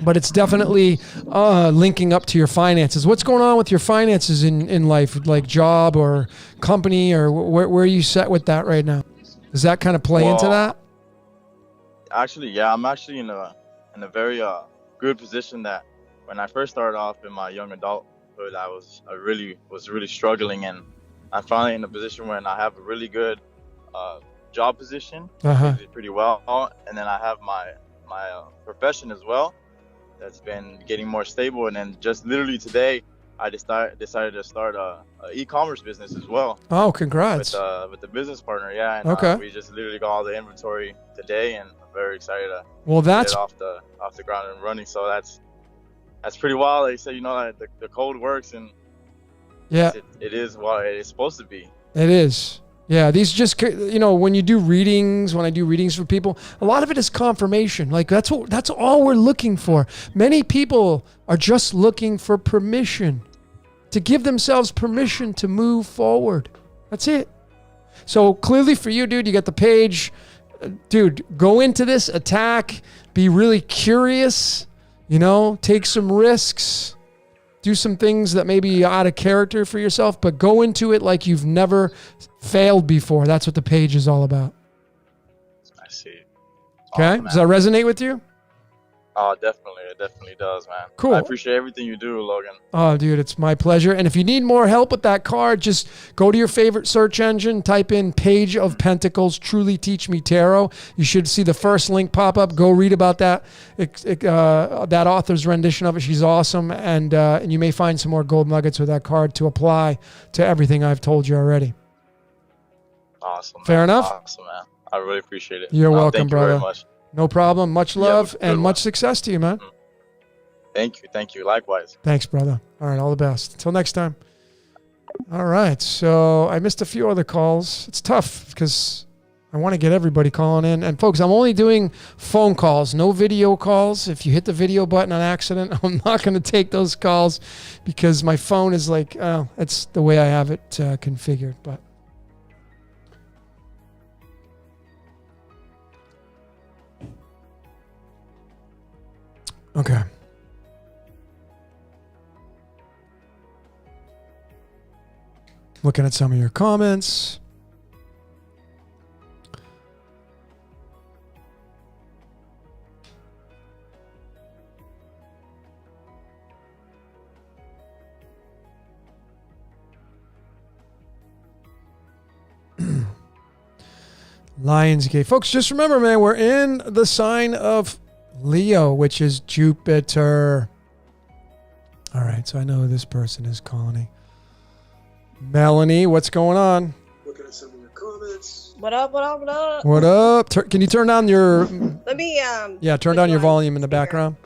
But it's definitely linking up to your finances. What's going on with your finances in life, like job or company, or where are you set with that right now? Does that kind of play into that? Actually, yeah, I'm actually in a very good position that when I first started off in my young adulthood, I was really struggling, and I'm finally in a position where I have a really good job position, pretty well, and then I have my profession as well. That's been getting more stable, and then just literally today, I decided to start a e-commerce business as well. Oh, congrats! With the business partner, yeah. And, we just literally got all the inventory today, and I'm very excited to get it off the ground and running. So that's pretty wild. They say, you know, the code works, and yeah, it is what it is supposed to be. It is. Yeah, these just, you know, when I do readings for people, a lot of it is confirmation. Like that's all we're looking for. Many people are just looking for permission, to give themselves permission to move forward. That's it. So clearly for you, dude, you got the page. Dude, go into this, attack, be really curious, you know, take some risks. Do some things that may be out of character for yourself, but go into it like you've never failed before. That's what the page is all about. I see. Okay? Awesome, does that resonate with you? Oh, definitely. It definitely does, man. Cool. I appreciate everything you do, Logan. Oh, dude, it's my pleasure. And if you need more help with that card, just go to your favorite search engine, type in Page of Pentacles, Truly Teach Me Tarot. You should see the first link pop up. Go read about that author's rendition of it. She's awesome. And you may find some more gold nuggets with that card to apply to everything I've told you already. Awesome. Fair enough? Awesome, man. I really appreciate it. You're welcome, thank brother. You very much. No problem. Much love and much success to you, man. Thank you. Likewise. Thanks, brother. All right, all the best. Until next time. All right, so I missed a few other calls. It's tough because I want to get everybody calling in. And folks, I'm only doing phone calls, no video calls. If you hit the video button on accident, I'm not going to take those calls because my phone is like, oh, it's the way I have it configured. But okay. Looking at some of your comments. Lionsgate. Folks, just remember, man, we're in the sign of Leo, which is Jupiter. All right, so I know who this person is calling. Melanie, what's going on? Looking at some of your comments. What up? What up? What up? What up? Can you turn down your... Let me Yeah, turn down your volume in the background.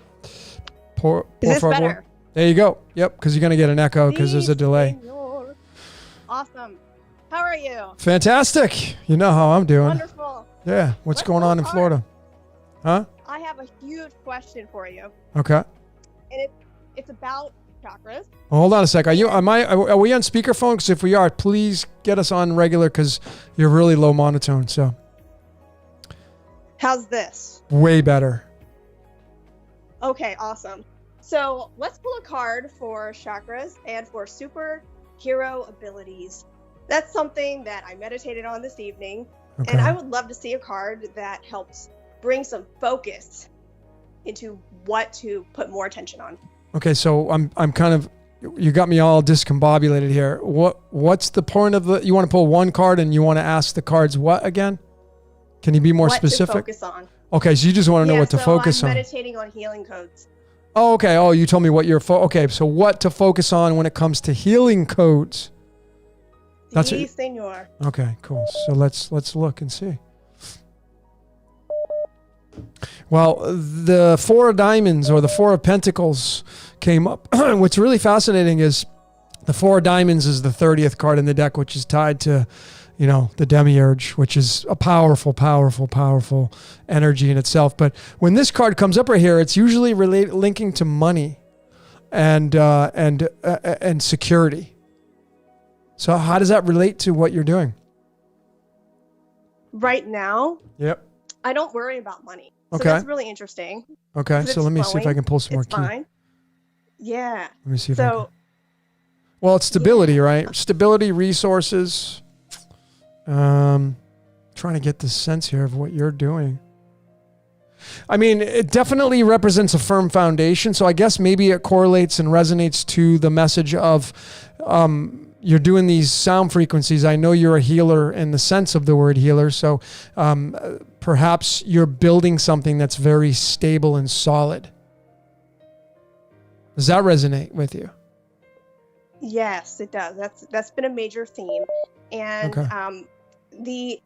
Por Is this favor. better? There you go. Yep, because you're going to get an echo because there's a delay. Señor. Awesome. How are you? Fantastic. You know how I'm doing. Wonderful. Yeah. What's Let's going go on in hard. Florida? Huh? I have a huge question for you, Okay. and it's about chakras. Well, hold on a sec. Are we on speakerphone? Because if we are, please get us on regular because you're really low monotone. So How's this? way better. Okay, awesome. So let's pull a card for chakras and for superhero abilities. That's something that I meditated on this evening, Okay. and I would love to see a card that helps bring some focus into what to put more attention on. Okay, so I'm kind of, you got me all discombobulated here. What's the point of the? You want to pull one card and you want to ask the cards what again? Can you be more what specific? to focus on. Okay, so you just want to know what to focus I'm on. meditating on healing codes. Oh, okay. Oh, you told me what you're okay. So what to focus on when it comes to healing codes? That's Sí, it. señor. Okay, cool. So let's look and see. Well, the Four of Diamonds or the Four of Pentacles came up. What's really fascinating is the Four of Diamonds is the 30th card in the deck, which is tied to, the Demiurge, which is a powerful, powerful, powerful energy in itself. But when this card comes up right here, it's usually linking to money and security. So how does that relate to what you're doing? Right now, Yep. I don't worry about money. So Okay. that's really interesting. Okay. 'Cause So it's let me see if I flowing. can pull some more It's key. fine. Yeah. Let me see if I can. So Well, it's stability, right? Stability, resources. Trying to get the sense here of what you're doing. I mean, it definitely represents a firm foundation. So I guess maybe it correlates and resonates to the message of you're doing these sound frequencies. I know you're a healer in the sense of the word healer. So perhaps you're building something that's very stable and solid. Does that resonate with you? yes, it does. That's been a major theme. And Okay. the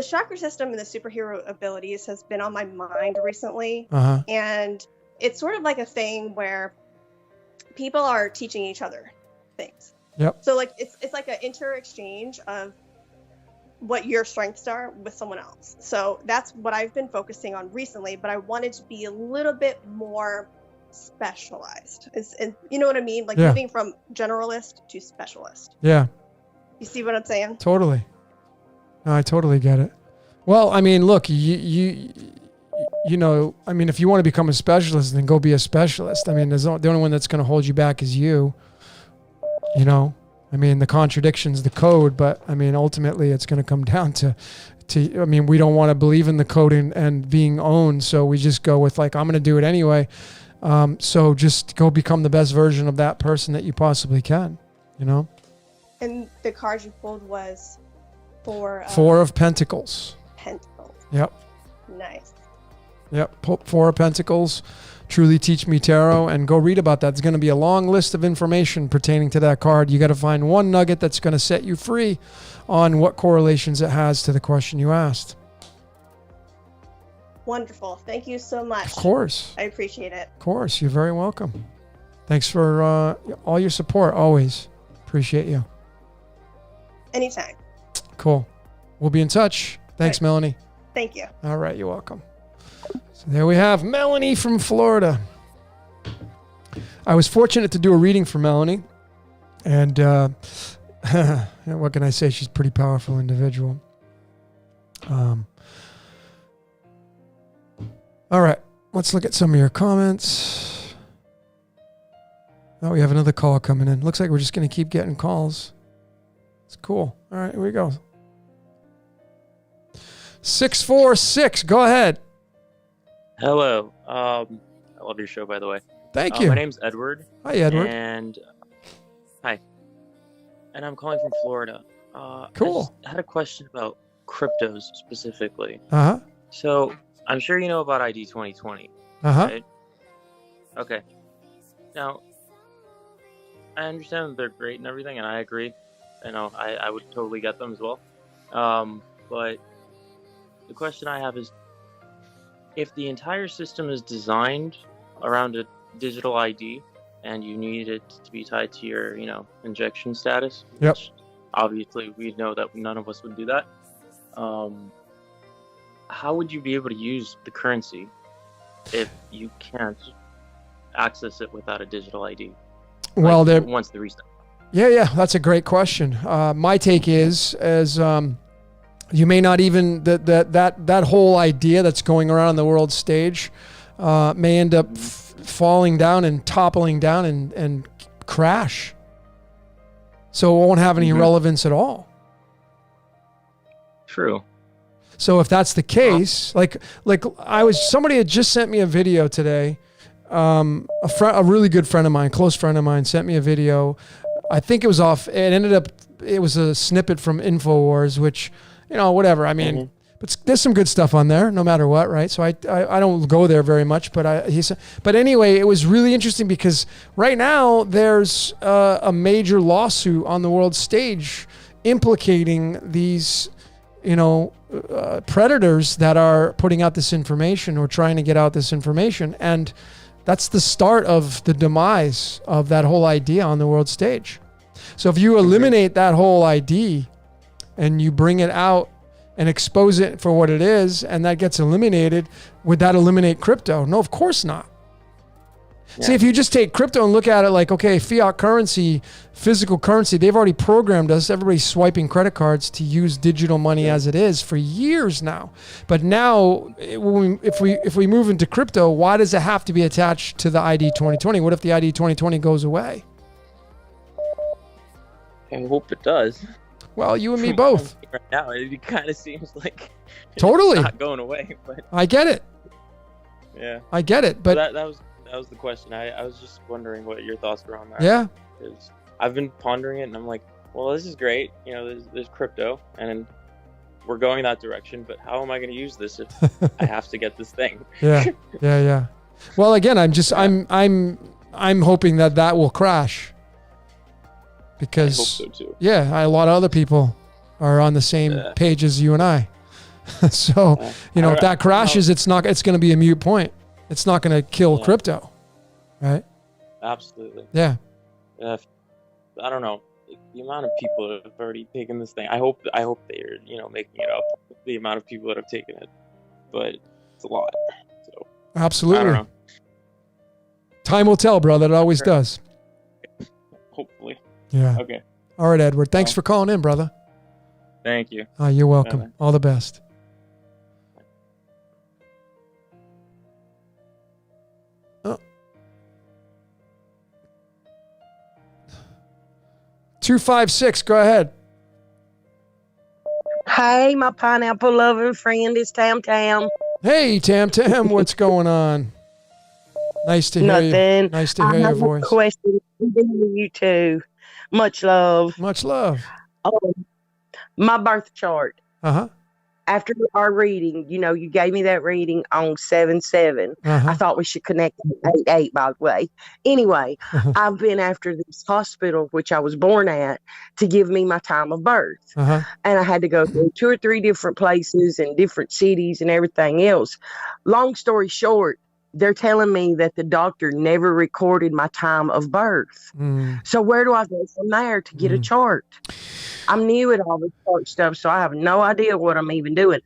chakra system and the superhero abilities has been on my mind recently. Uh-huh. And it's sort of like a thing where people are teaching each other things. Yep. So like it's like an inter-exchange of what your strengths are with someone else. So that's what I've been focusing on recently, but I wanted to be a little bit more specialized. And you know what I mean? Like Yeah. moving from generalist to specialist. Yeah. You see what I'm saying? Totally. No, I totally get it. Well, I mean, look, if you want to become a specialist, then go be a specialist. I mean, the only one that's going to hold you back is you. I mean, the contradiction's the code, but I mean, ultimately it's going to come down to, I mean, we don't want to believe in the code and being owned. So we just go with like, I'm going to do it anyway. So just go become the best version of that person that you possibly can, And the card you pulled was Four Four of Pentacles. Pentacles. Yep. Nice. Yep. Four of Pentacles. Truly Teach Me Tarot, and go read about that. There's going to be a long list of information pertaining to that card. You got to find one nugget that's going to set you free on what correlations it has to the question you asked. Wonderful. Thank you so much. Of course. I appreciate it. Of course. You're very welcome. Thanks for all your support. Always. Appreciate you. Anytime. Cool. We'll be in touch. Thanks, Right. Melanie. Thank you. All right. You're welcome. So there we have Melanie from Florida. I was fortunate to do a reading for Melanie. And what can I say? She's a pretty powerful individual. All right. Let's look at some of your comments. Oh, we have another call coming in. Looks like we're just going to keep getting calls. It's cool. All right. Here we go. 646. Go ahead. Hello. I love your show, by the way. Thank you. My name's Edward. Hi, Edward. Hi. And I'm calling from Florida. Cool. I had a question about cryptos specifically. Uh-huh. So I'm sure you know about ID 2020, Uh-huh. right? Okay. Now, I understand that they're great and everything, and I agree. I would totally get them as well. But the question I have is, if the entire system is designed around a digital ID, and you need it to be tied to your, injection status, Yep. which obviously we know that none of us would do that. How would you be able to use the currency if you can't access it without a digital ID? Well, once the reset. Yeah, that's a great question. My take is you may not even that whole idea that's going around on the world stage may end up falling down and toppling down and crash. So it won't have any relevance at all. True. So if that's the case, somebody had just sent me a video today. A really good friend of mine, close friend of mine, sent me a video. I think it was it was a snippet from InfoWars, which, whatever. I mean, but there's some good stuff on there, no matter what, right? So I don't go there very much, but anyway, it was really interesting because right now there's a major lawsuit on the world stage implicating these, predators that are putting out this information or trying to get out this information. And that's the start of the demise of that whole idea on the world stage. So if you eliminate that whole idea and you bring it out and expose it for what it is, and that gets eliminated, would that eliminate crypto? No, of course not. Yeah. See, if you just take crypto and look at it like, okay, fiat currency, physical currency, they've already programmed us. Everybody's swiping credit cards to use digital money as it is for years now. But now, if we move into crypto, why does it have to be attached to the ID 2020? What if the ID 2020 goes away? I hope it does. Well, you and me both. Right now, it kind of seems like totally it's not going away. But I get it. Yeah, I get it. But that was the question. I was just wondering what your thoughts were on that. Yeah. Because I've been pondering it, and I'm like, well, this is great. There's crypto, and we're going that direction. But how am I going to use this if I have to get this thing? Yeah. Well, again, I'm hoping that will crash. Because I hope so too. Yeah, a lot of other people are on the same page as you and I. So, if that crashes, it's going to be a moot point. It's not going to kill crypto, right? Absolutely. Yeah. I don't know the amount of people that have already taken this thing. I hope they're making it up. The amount of people that have taken it, but it's a lot. So absolutely. I don't know. Time will tell, brother. It always does. Hopefully. Yeah. Okay. All right, Edward. Thanks for calling in, brother. Thank you. You're welcome. Bye-bye. All the best. Oh. 256, go ahead. Hey, my pineapple loving friend, it's Tam Tam. Hey, Tam Tam, what's going on? Nice to hear you. Nice to hear your voice. Question to you too. Much love. Much love. My birth chart. Uh-huh. After our reading, you gave me that reading on 7/7. I thought we should connect 8/8, by the way. Anyway, I've been after this hospital, which I was born at, to give me my time of birth. And I had to go through 2 or 3 different places and different cities and everything else. Long story short, they're telling me that the doctor never recorded my time of birth. So where do I go from there to get a chart? I'm new at all this chart stuff, so I have no idea what I'm even doing.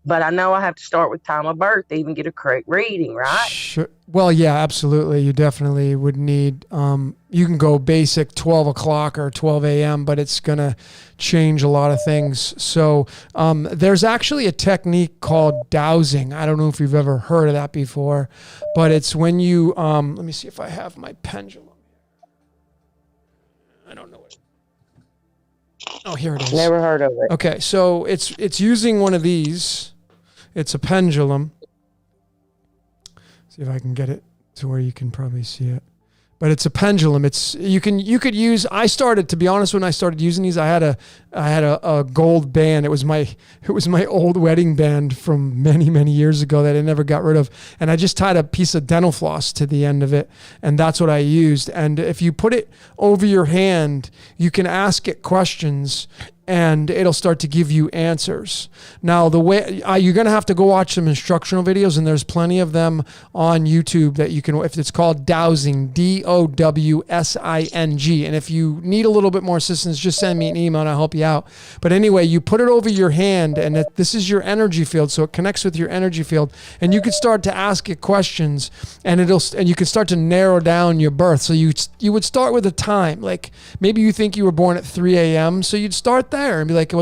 But I know I have to start with time of birth to even get a correct reading, right? Sure. Well, yeah, absolutely. You definitely would need, you can go basic 12 o'clock or 12 a.m., but it's going to change a lot of things. So there's actually a technique called dowsing. I don't know if you've ever heard of that before, but it's when you, let me see if I have my pendulum. I don't know it. Oh, here it is. Never heard of it. Okay, so it's using one of these. It's a pendulum. See if I can get it to where you can probably see it. but it's a pendulum. You could use. I started, to be honest, when I started using these, I had a gold band. It was my old wedding band from many years ago that I never got rid of, and I just tied a piece of dental floss to the end of it, and that's what I used. And if you put it over your hand, you can ask it questions, and it'll start to give you answers. Now, the way you're going to have to go watch some instructional videos, and there's plenty of them on YouTube that you can, if it's called dowsing, DOWSING. And if you need a little bit more assistance, just send me an email and I'll help you out. But anyway, you put it over your hand, and this is your energy field, so it connects with your energy field, and you can start to ask it questions, and you can start to narrow down your birth. So you would start with a time, like maybe you think you were born at 3 a.m., so you'd start there and be like,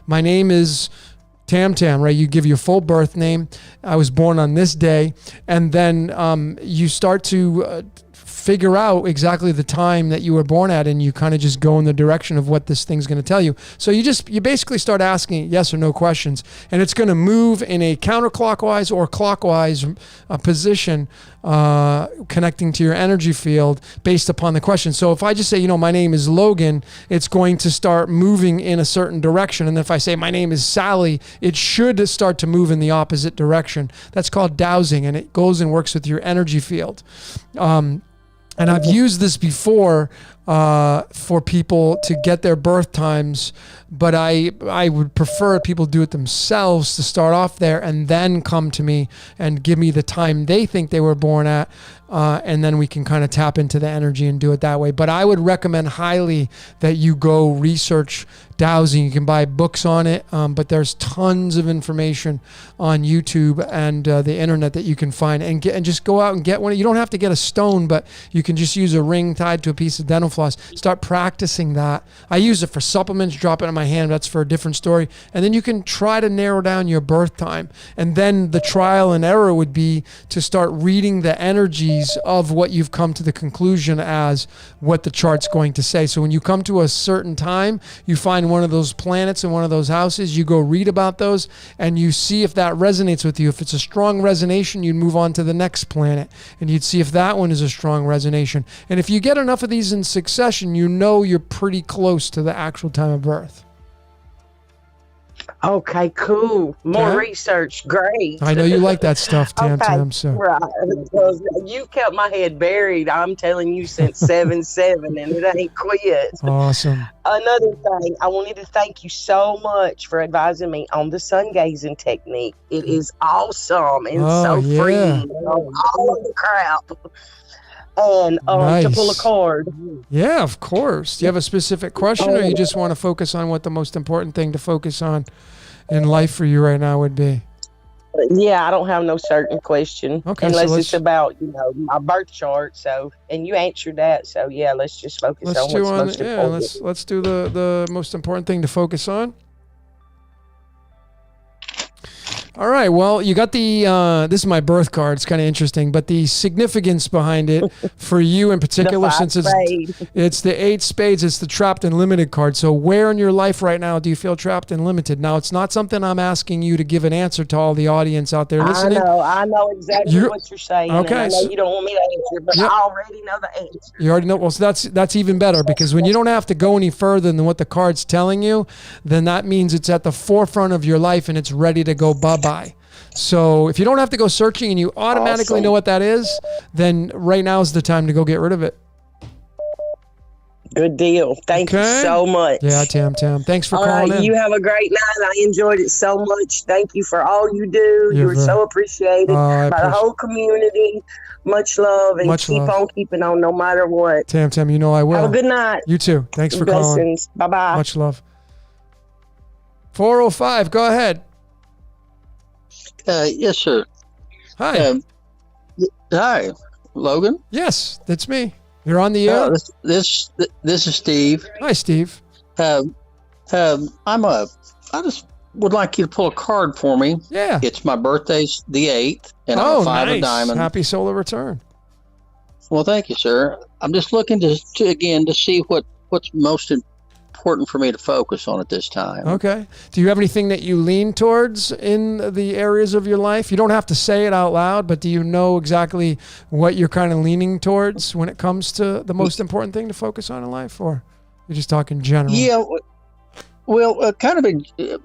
my name is Tam Tam, right? You give your full birth name. I was born on this day. And then you start to figure out exactly the time that you were born at, and you kind of just go in the direction of what this thing's going to tell you. So you basically start asking yes or no questions, and it's going to move in a counterclockwise or clockwise position, connecting to your energy field based upon the question. So if I just say, my name is Logan, it's going to start moving in a certain direction. And if I say my name is Sally, it should start to move in the opposite direction. That's called dowsing, and it goes and works with your energy field. And I've used this before for people to get their birth times, but I would prefer people do it themselves to start off there and then come to me and give me the time they think they were born at, and then we can kind of tap into the energy and do it that way. But I would recommend highly that you go research dowsing. You can buy books on it, but there's tons of information on YouTube and the internet that you can find, and just go out and get one. You don't have to get a stone, but you can just use a ring tied to a piece of dental floss. Start practicing that. I use it for supplements, drop it in my hand. That's for a different story. And then you can try to narrow down your birth time. And then the trial and error would be to start reading the energies of what you've come to the conclusion as what the chart's going to say. So when you come to a certain time, you find one of those planets in one of those houses, you go read about those, and you see if that resonates with you. If it's a strong resonation, you'd move on to the next planet, and you'd see if that one is a strong resonation. And if you get enough of these in succession, you're pretty close to the actual time of birth. Okay, cool. More research. Great. I know you like that stuff, Tam Tam. So. Right. Because you kept my head buried, I'm telling you, since 7/7, and it ain't quit. Awesome. Another thing, I wanted to thank you so much for advising me on the sun gazing technique. It is awesome and freeing all of the crap. And nice. To pull a card. Yeah, of course. Do you have a specific question, or you just want to focus on what the most important thing to focus on in life for you right now would be? Yeah, I don't have no certain question. Okay, unless so it's about, my birth chart. So, and you answered that. So yeah, let's just focus on what's most important. Let's do the most important thing to focus on. All right. Well, you got this is my birth card. It's kind of interesting, but the significance behind it for you in particular, since it's the 8 spades, it's the trapped and limited card. So where in your life right now do you feel trapped and limited? Now, it's not something I'm asking you to give an answer to all the audience out there listening. I know exactly what you're saying. Okay. And I know you don't want me to answer, but I already know the answer. You already know. Well, so that's even better, because when you don't have to go any further than what the card's telling you, then that means it's at the forefront of your life and it's ready to go bye-bye. So if you don't have to go searching and you automatically know what that is, then right now is the time to go get rid of it. Good deal. Thank you so much. Yeah, Tam. Thanks for calling in. You have a great night. I enjoyed it so much. Thank you for all you do. You're so appreciated by the whole community. Much love, and keep on keeping on no matter what. Tam, I will. Have a good night. You too. Thanks for calling. Bye-bye. Much love. 405, go ahead. Yes, sir. Hi. Hi, Logan. Yes, that's me. You're on the air. This is Steve. Hi, Steve. I just would like you to pull a card for me. Yeah. It's my birthday's the 8th, and I'm a 5 of diamonds. Happy solar return. Well, thank you, sir. I'm just looking to see what's most important for me to focus on at this time. Okay. Do you have anything that you lean towards in the areas of your life? You don't have to say it out loud, but do you know exactly what you're kind of leaning towards when it comes to the most important thing to focus on in life, or you're just talking general? Yeah. Well, kind of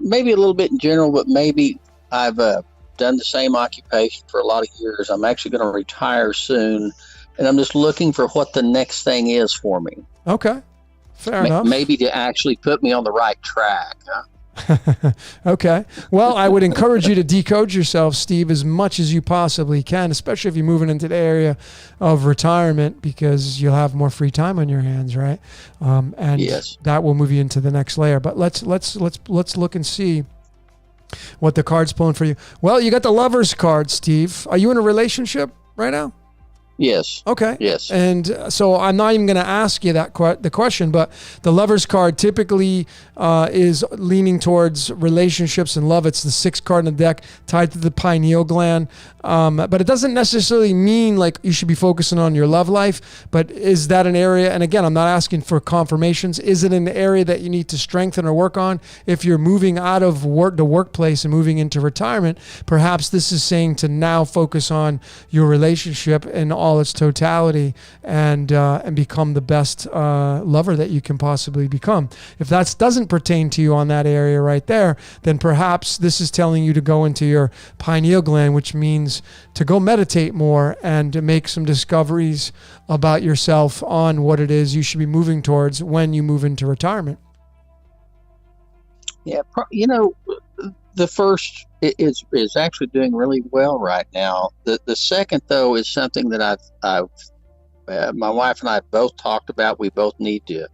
maybe a little bit in general, but maybe I've done the same occupation for a lot of years. I'm actually going to retire soon, and I'm just looking for what the next thing is for me. Okay. Fair enough. Maybe to actually put me on the right track. Okay. Well, I would encourage you to decode yourself, Steve, as much as you possibly can, especially if you're moving into the area of retirement, because you'll have more free time on your hands, right? And yes, that will move you into the next layer. But let's look and see what the card's pulling for you. Well, you got the Lover's card, Steve. Are you in a relationship right now? Yes. Okay. Yes. And so I'm not even going to ask you the question, but the Lover's card typically is leaning towards relationships and love. It's the 6th card in the deck, tied to the pineal gland. But it doesn't necessarily mean like you should be focusing on your love life. But is that an area? And again, I'm not asking for confirmations. Is it an area that you need to strengthen or work on? If you're moving out of the workplace and moving into retirement, perhaps this is saying to now focus on your relationship and all its totality, and become the best lover that you can possibly become. If that doesn't pertain to you on that area right there, then perhaps this is telling you to go into your pineal gland, which means to go meditate more and to make some discoveries about yourself on what it is you should be moving towards when you move into retirement. Yeah, the first is actually doing really well right now. The second, though, is something that I've my wife and I both talked about. We both need to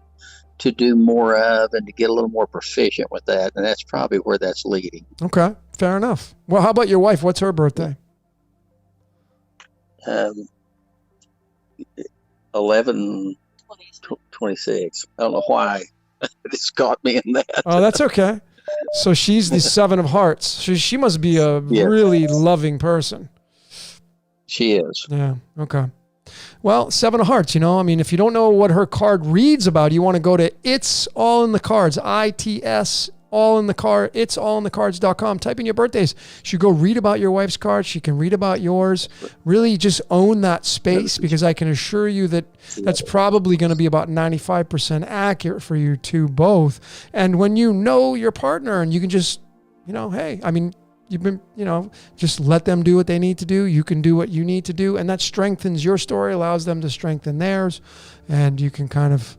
do more of and to get a little more proficient with that, and that's probably where that's leading. Okay, fair enough. Well, how about your wife? What's her birthday? 11/26. I don't know why it's caught me in that. Oh, that's okay. So she's the 7 of hearts. So she must be a really loving person. She is. Yeah. Okay. Well, 7 of hearts, I mean, if you don't know what her card reads about, you want to go to It's All in the Cards, ITS, all in the card, itsallinthecards.com. Type in your birthdays. She go read about your wife's card. She can read about yours. Really just own that space, because I can assure you that that's probably going to be about 95% accurate for you two both. And when you know your partner and you can just, hey, I mean, you've been, just let them do what they need to do. You can do what you need to do. And that strengthens your story, allows them to strengthen theirs. And you can kind of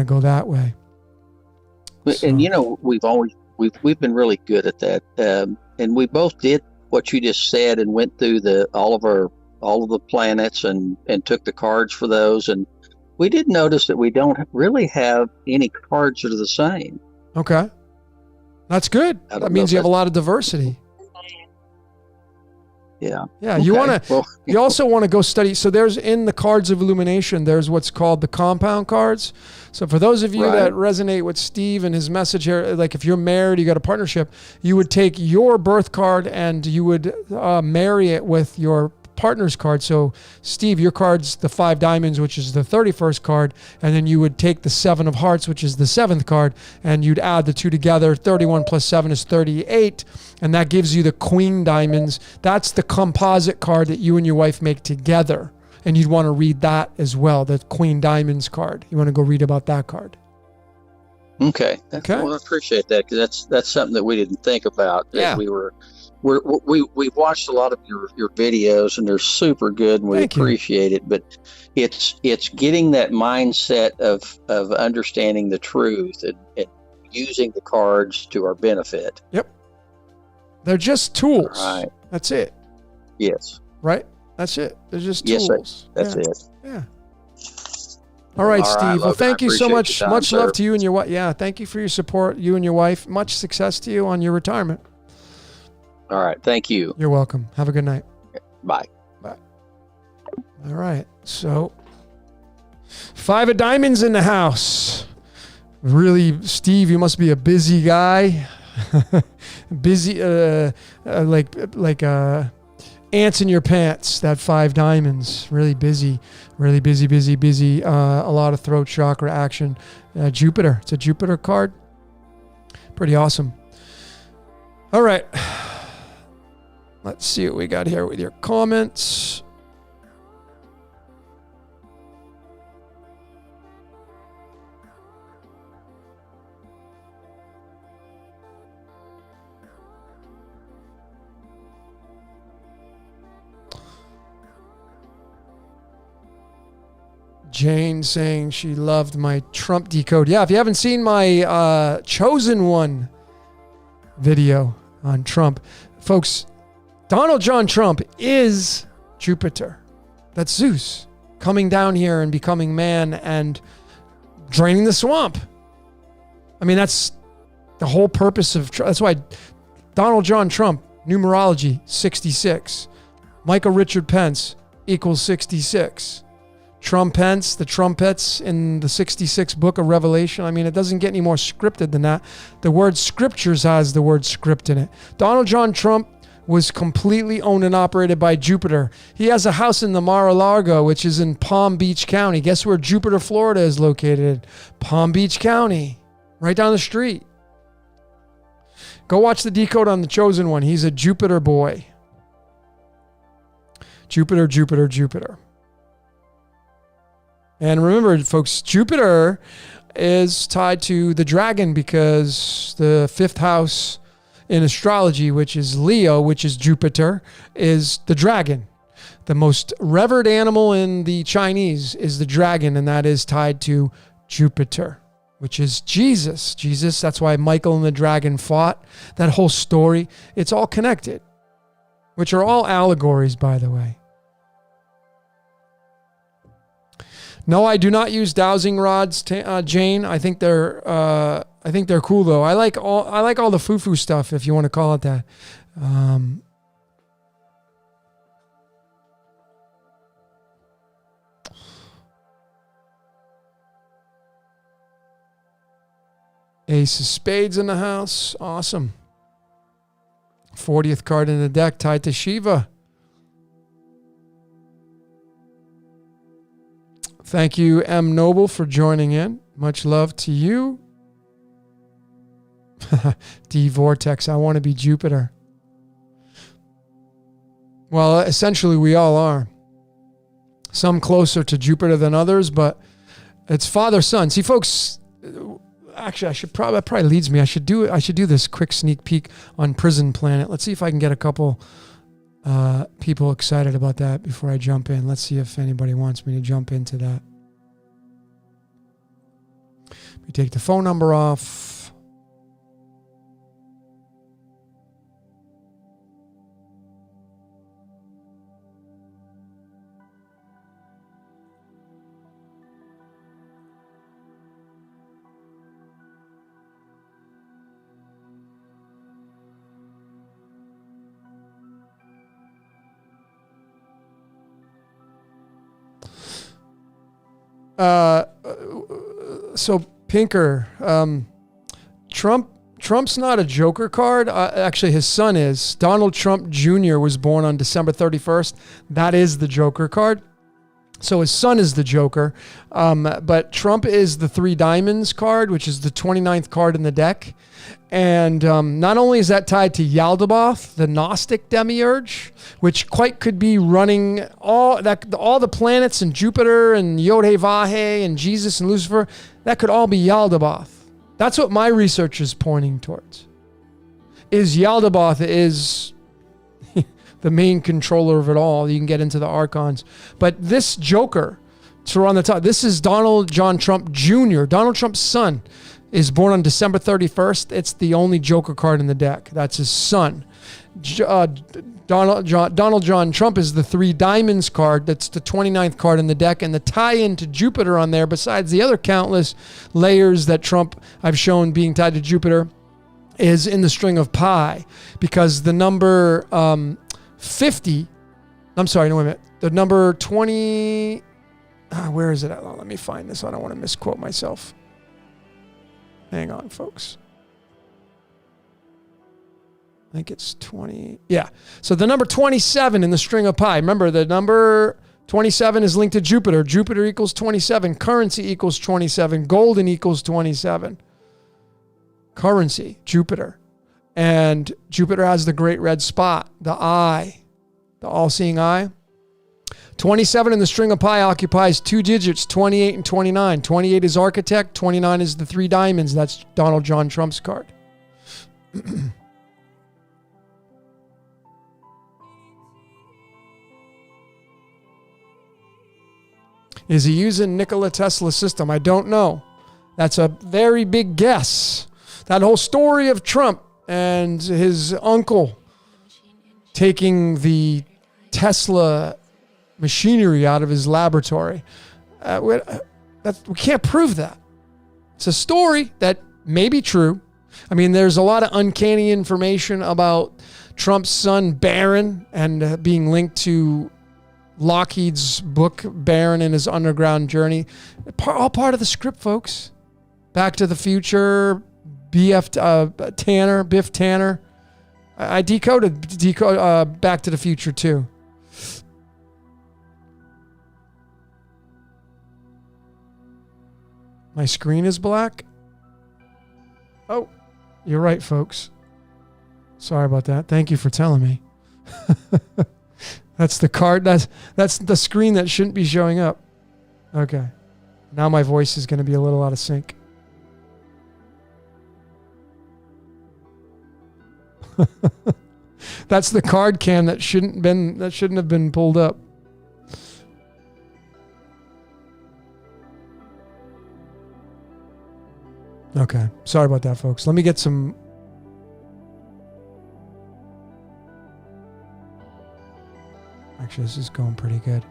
go that way. So. And we've been really good at that, and we both did what you just said and went through all of the planets and took the cards for those, and we did notice that we don't really have any cards that are the same. Okay, that's good. That means you have a lot of diversity. Yeah. Yeah. Okay. You also want to go study. So there's in the cards of illumination, there's what's called the compound cards. So for those of you that resonate with Steve and his message here, like if you're married, you got a partnership, you would take your birth card and you would marry it with your partner's card. So Steve, your card's the 5 diamonds, which is the 31st card. And then you would take the 7 of hearts, which is the 7th card, and you'd add the two together. 31 plus 7 is 38. And that gives you the queen diamonds. That's the composite card that you and your wife make together. And you'd want to read that as well, the queen diamonds card. You want to go read about that card. Okay. Well, I appreciate that, because that's something that we didn't think about. Yeah. We've watched a lot of your videos, and they're super good, and we appreciate it. But it's getting that mindset of understanding the truth and using the cards to our benefit. Yep. They're just tools. Right. That's it. Yes. Right? That's it. They're just tools. Yes, that's it. Yeah. All right, Steve. Well, thank you so much. Much love to you and your wife. Yeah, thank you for your support, you and your wife. Much success to you on your retirement. All right. Thank you. You're welcome. Have a good night. Bye. Bye. All right. So 5 of diamonds in the house. Really, Steve, you must be a busy guy. Busy, like ants in your pants. That 5 diamonds. Really busy. A lot of throat chakra action. Jupiter. It's a Jupiter card. Pretty awesome. All right. Let's see what we got here with your comments. Jane saying she loved my Trump decode. Yeah, if you haven't seen my Chosen One video on Trump, folks, Donald John Trump is Jupiter. That's Zeus coming down here and becoming man and draining the swamp. I mean, that's the whole purpose of Trump. That's why Donald John Trump, numerology, 66. Michael Richard Pence equals 66. Trumpets, the trumpets in the 66 book of Revelation. I mean, it doesn't get any more scripted than that. The word scriptures has the word script in it. Donald John Trump was completely owned and operated by Jupiter. He has a house in the Mar-a-Lago, which is in Palm Beach County. Guess where Jupiter, Florida is located? Palm Beach County, right down the street. Go watch the decode on the Chosen One. He's a Jupiter boy. Jupiter, Jupiter, Jupiter. And remember, folks, Jupiter is tied to the dragon because the fifth house in astrology, which is Leo, which is Jupiter, is the dragon. The most revered animal in the Chinese is the dragon, and that is tied to Jupiter, which is Jesus. Jesus, that's why Michael and the dragon fought. That whole story, it's all connected, which are all allegories, by the way. No, I do not use dowsing rods, Jane. I think they're cool though. I like all the foo-foo stuff, if you want to call it that. Ace of Spades in the house. Awesome. 40th card in the deck tied to Shiva. Thank you, M. Noble, for joining in. Much love to you. D. Vortex, I want to be Jupiter. Well, essentially we all are. Some closer to Jupiter than others, but it's father-son. See, folks, actually, that probably leads me. I should do this quick sneak peek on Prison Planet. Let's see if I can get a couple people excited about that before I jump in. Let's see if anybody wants me to jump into that. We take the phone number off. So Pinker, Trump's not a Joker card. Actually, his son is. Donald Trump Jr. was born on December 31st. That is the Joker card. So his son is the Joker. But Trump is the 3 diamonds card, which is the 29th card in the deck. And not only is that tied to Yaldabaoth, the Gnostic demiurge, which quite could be running all the planets and Jupiter and Yod-Heh-Vah-Heh and Jesus and Lucifer, that could all be Yaldabaoth. That's what my research is pointing towards. Is Yaldabaoth is the main controller of it all. You can get into the archons. But this Joker, so on the top, this is Donald John Trump Jr., Donald Trump's son, is born on December 31st. It's the only Joker card in the deck. That's his son. Donald John Trump is the 3 diamonds card. That's the 29th card in the deck. And the tie-in to Jupiter on there, besides the other countless layers that Trump I've shown being tied to Jupiter, is in the string of pi. Because the number 50, I'm sorry, no, wait a minute. The number 20, where is it at? Let me find this. I don't want to misquote myself. Hang on, folks. I think it's 20. Yeah. So the number 27 in the string of pi. Remember, the number 27 is linked to Jupiter. Jupiter equals 27. Currency equals 27. Golden equals 27. Currency, Jupiter. And Jupiter has the great red spot, the eye, the all-seeing eye. 27 in the string of pi occupies 2 digits, 28 and 29. 28 is architect. 29 is the 3 diamonds. That's Donald John Trump's card. Is he using Nikola Tesla's system? I don't know. That's a very big guess. That whole story of Trump and his uncle taking the Tesla machinery out of his laboratory. We can't prove that. It's a story that may be true. I mean, there's a lot of uncanny information about Trump's son, Barron, and being linked to Lockheed's book, Barron and His Underground Journey. All part of the script, folks. Back to the Future, Biff Tanner. I decoded Back to the Future too. My screen is black. Oh, you're right, folks. Sorry about that. Thank you for telling me. That's the card. That's the screen that shouldn't be showing up. Okay. Now my voice is going to be a little out of sync. That's the card cam that shouldn't have been pulled up. Okay. Sorry about that, folks. Let me get some. Actually, this is going pretty good.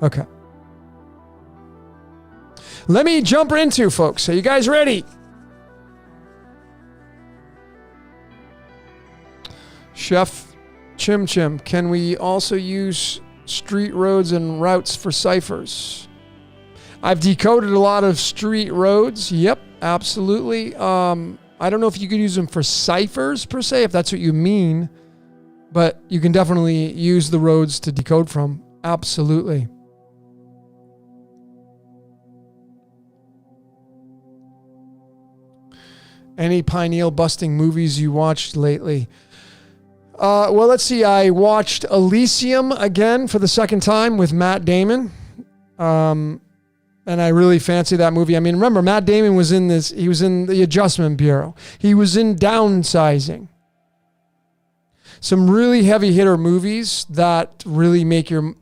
Okay. Let me jump into, folks. Are you guys ready? Chef Chim Chim, can we also use street roads and routes for ciphers? I've decoded a lot of street roads. Yep, absolutely. I don't know if you could use them for ciphers per se, if that's what you mean, but you can definitely use the roads to decode from. Absolutely. Any pineal busting movies you watched lately? Well, let's see. I watched Elysium again for the second time with Matt Damon. And I really fancy that movie. I mean, remember, Matt Damon was in this. He was in the Adjustment Bureau. He was in Downsizing. Some really heavy hitter movies that really make your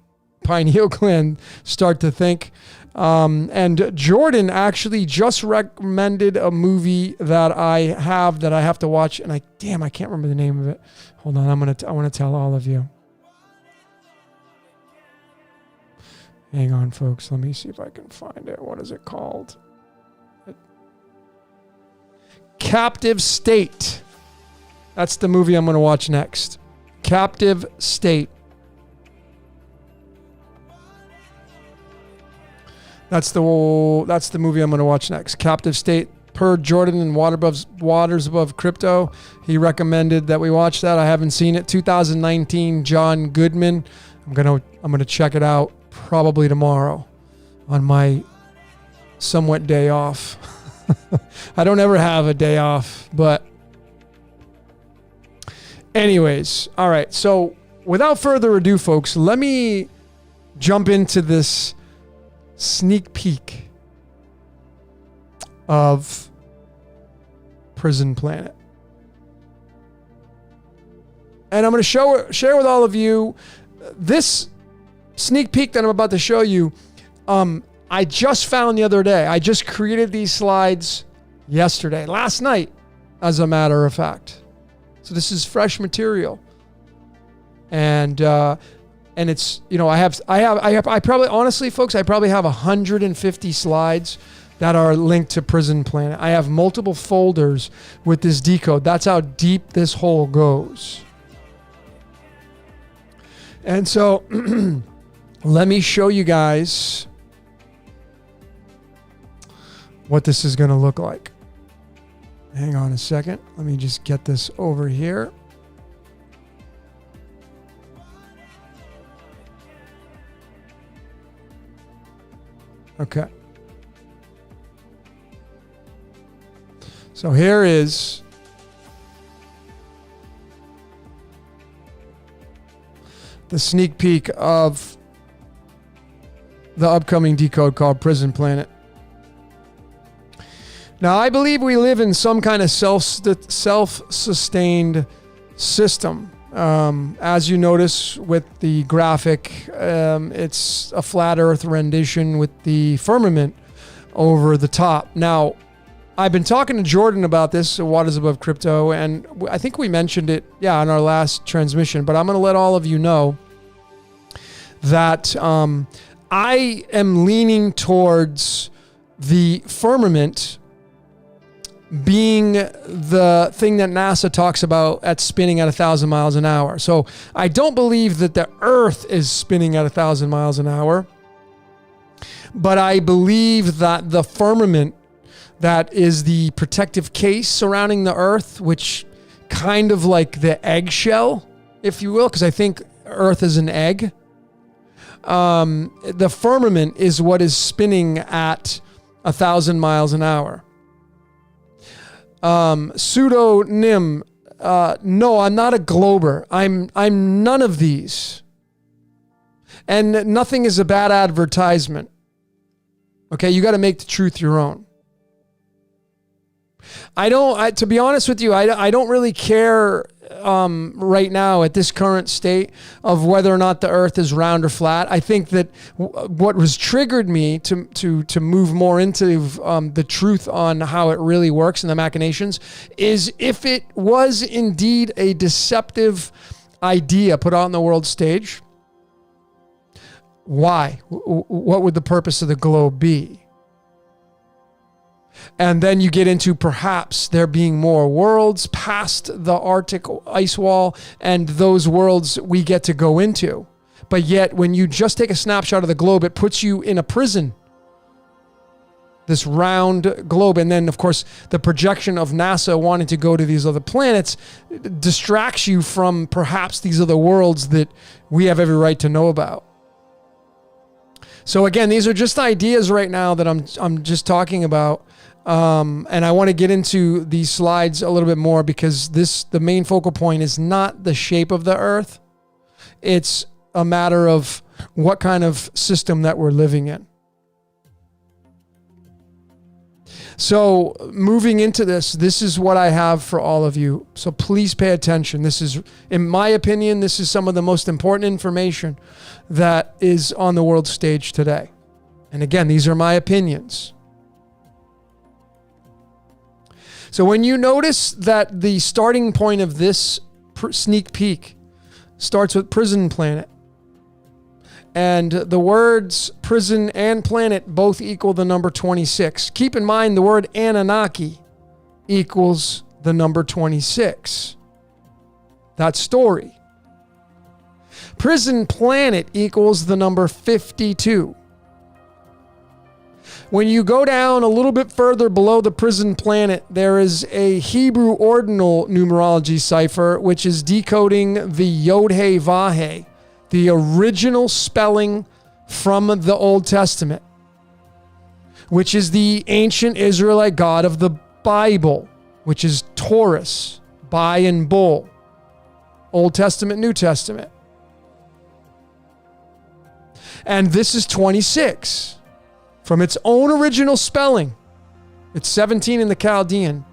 pineal gland start to think. And Jordan actually just recommended a movie that I have to watch, and I can't remember the name of it. Hold on, I want to tell all of you. Hang on, folks. Let me see if I can find it. What is it called? Captive State. That's the movie I'm going to watch next. Captive State. That's the movie I'm going to watch next. Captive State. Per Jordan and Waters Above Crypto, he recommended that we watch that. I haven't seen it. 2019, John Goodman. I'm gonna check it out probably tomorrow on my somewhat day off. I don't ever have a day off, but anyways, all right. So without further ado, folks, let me jump into this sneak peek of Prison Planet. And I'm going to share with all of you this sneak peek that I'm about to show you. I just found the other day. I just created these slides last night, as a matter of fact. So this is fresh material. And it's, I probably, honestly, folks, I probably have 150 slides that are linked to Prison Planet. I have multiple folders with this decode. That's how deep this hole goes. And so let me show you guys what this is going to look like. Hang on a second. Let me just get this over here. Okay. So here is the sneak peek of the upcoming decode called Prison Planet. Now, I believe we live in some kind of self-sustained system. As you notice with the graphic, it's a flat earth rendition with the firmament over the top. Now, I've been talking to Jordan about this, Waters Above Crypto, and I think we mentioned it, on our last transmission, but I'm going to let all of you know that I am leaning towards the firmament being the thing that NASA talks about at spinning at 1,000 miles an hour. So I don't believe that the Earth is spinning at 1,000 miles an hour, but I believe that the firmament that is the protective case surrounding the Earth, which kind of like the eggshell, if you will, because I think Earth is an egg. The firmament is what is spinning at 1,000 miles an hour. Pseudonym. No, I'm not a glober. I'm none of these. And nothing is a bad advertisement. Okay, you got to make the truth your own. To be honest with you, I don't really care right now at this current state of whether or not the Earth is round or flat. I think that what was triggered me to move more into the truth on how it really works and the machinations is if it was indeed a deceptive idea put out on the world stage, why? What would the purpose of the globe be? And then you get into perhaps there being more worlds past the Arctic ice wall, and those worlds we get to go into. But yet, when you just take a snapshot of the globe, it puts you in a prison. This round globe. And then, of course, the projection of NASA wanting to go to these other planets distracts you from perhaps these other worlds that we have every right to know about. So again, these are just ideas right now that I'm just talking about. And I want to get into these slides a little bit more because the main focal point is not the shape of the Earth. It's a matter of what kind of system that we're living in. So moving into this is what I have for all of you. So please pay attention. This is, in my opinion, this is some of the most important information that is on the world stage today. And again, these are my opinions. So when you notice that the starting point of this sneak peek starts with Prison Planet, and the words prison and planet both equal the number 26. Keep in mind the word Anunnaki equals the number 26. That story. Prison Planet equals the number 52. When you go down a little bit further below the Prison Planet, there is a Hebrew ordinal numerology cipher, which is decoding the Yod-He-Vah-He, the original spelling from the Old Testament, which is the ancient Israelite God of the Bible, which is Taurus, buy and bull, Old Testament, New Testament. And this is 26. From its own original spelling. It's 17 in the Chaldean,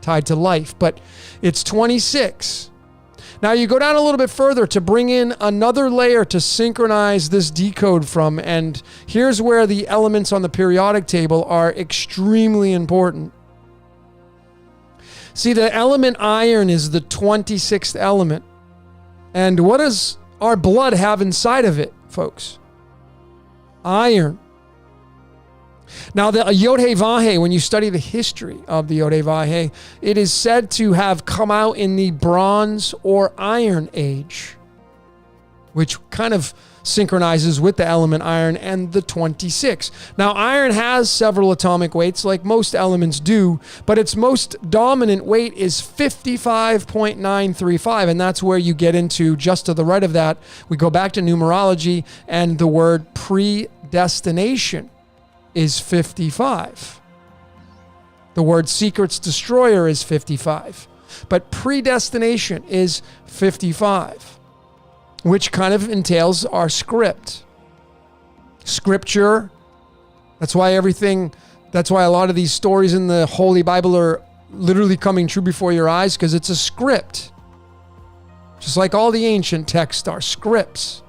tied to life, but it's 26. Now you go down a little bit further to bring in another layer to synchronize this decode from, and here's where the elements on the periodic table are extremely important. See, the element iron is the 26th element. And what does our blood have inside of it, folks? Iron. Now, the Yod-He-Vah-He, when you study the history of the Yod-He-Vah-He, it is said to have come out in the Bronze or Iron Age, which kind of synchronizes with the element iron and the 26. Now, iron has several atomic weights, like most elements do, but its most dominant weight is 55.935, and that's where you get into, just to the right of that, we go back to numerology and the word predestination. is 55. The word secret's destroyer is 55. But predestination is 55, which kind of entails our script. Scripture. That's why a lot of these stories in the Holy Bible are literally coming true before your eyes, because it's a script. Just like all the ancient texts are scripts.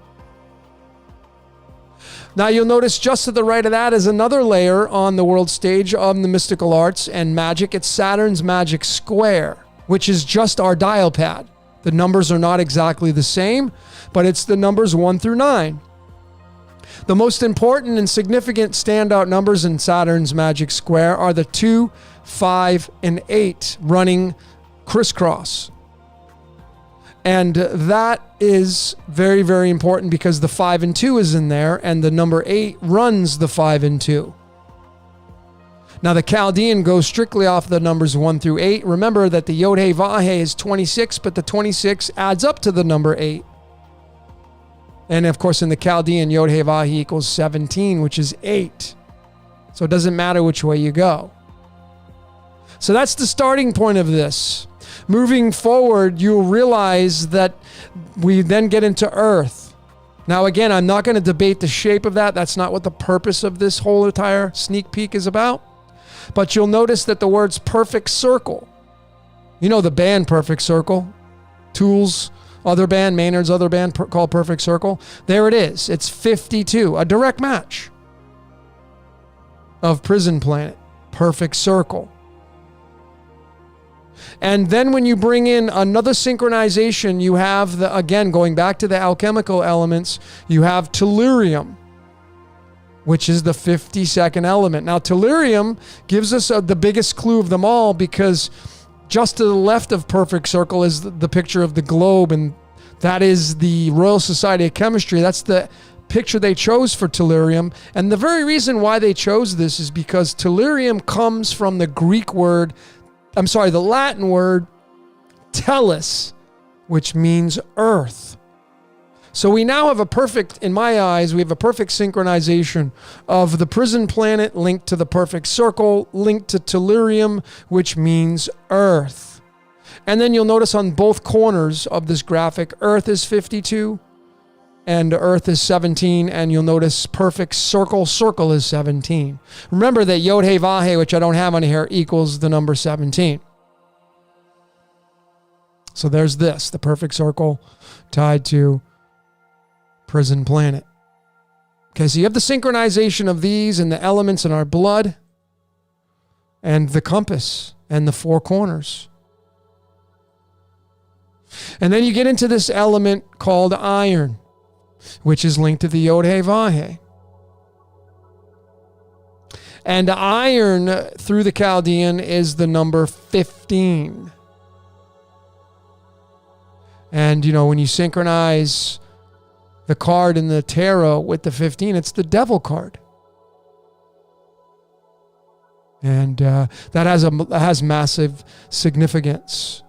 Now you'll notice just to the right of that is another layer on the world stage of the mystical arts and magic. It's Saturn's magic square, which is just our dial pad. The numbers are not exactly the same, but it's the numbers 1 through 9. The most important and significant standout numbers in Saturn's magic square are the 2, 5, and 8 running crisscross. And that is very, very important because the 5 and 2 is in there, and the number 8 runs the 5 and 2. Now, the Chaldean goes strictly off the numbers 1 through 8. Remember that the Yod-Heh-Vah-Heh is 26, but the 26 adds up to the number 8. And, of course, in the Chaldean, Yod-Heh-Vah-Heh equals 17, which is 8. So it doesn't matter which way you go. So that's the starting point of this. Moving forward, you'll realize that we then get into Earth. Now, again, I'm not going to debate the shape of that. That's not what the purpose of this whole entire sneak peek is about. But you'll notice that the words perfect circle. You know the band Perfect Circle? Tool's other band, Maynard's other band called Perfect Circle. There it is. It's 52. A direct match of Prison Planet. Perfect Circle. And then when you bring in another synchronization, you have, again, going back to the alchemical elements, you have tellurium, which is the 52nd element. Now, tellurium gives us the biggest clue of them all, because just to the left of Perfect Circle is the picture of the globe, and that is the Royal Society of Chemistry. That's the picture they chose for tellurium. And the very reason why they chose this is because tellurium comes from the the Latin word tellus, which means earth. So we now have in my eyes, we have a perfect synchronization of the prison planet linked to the perfect circle, linked to tellurium, which means earth. And then you'll notice on both corners of this graphic, earth is 52 and earth is 17, and you'll notice perfect circle is 17. Remember that Yod-Heh-Vah-Heh, which I don't have on here, equals the number 17. So there's the perfect circle tied to prison planet. Okay, so you have the synchronization of these and the elements in our blood and the compass and the four corners. And then you get into this element called iron, which is linked to the Yod-Heh-Vah-Heh. And iron through the Chaldean is the number 15. And, when you synchronize the card in the tarot with the 15, it's the devil card. And that has massive significance.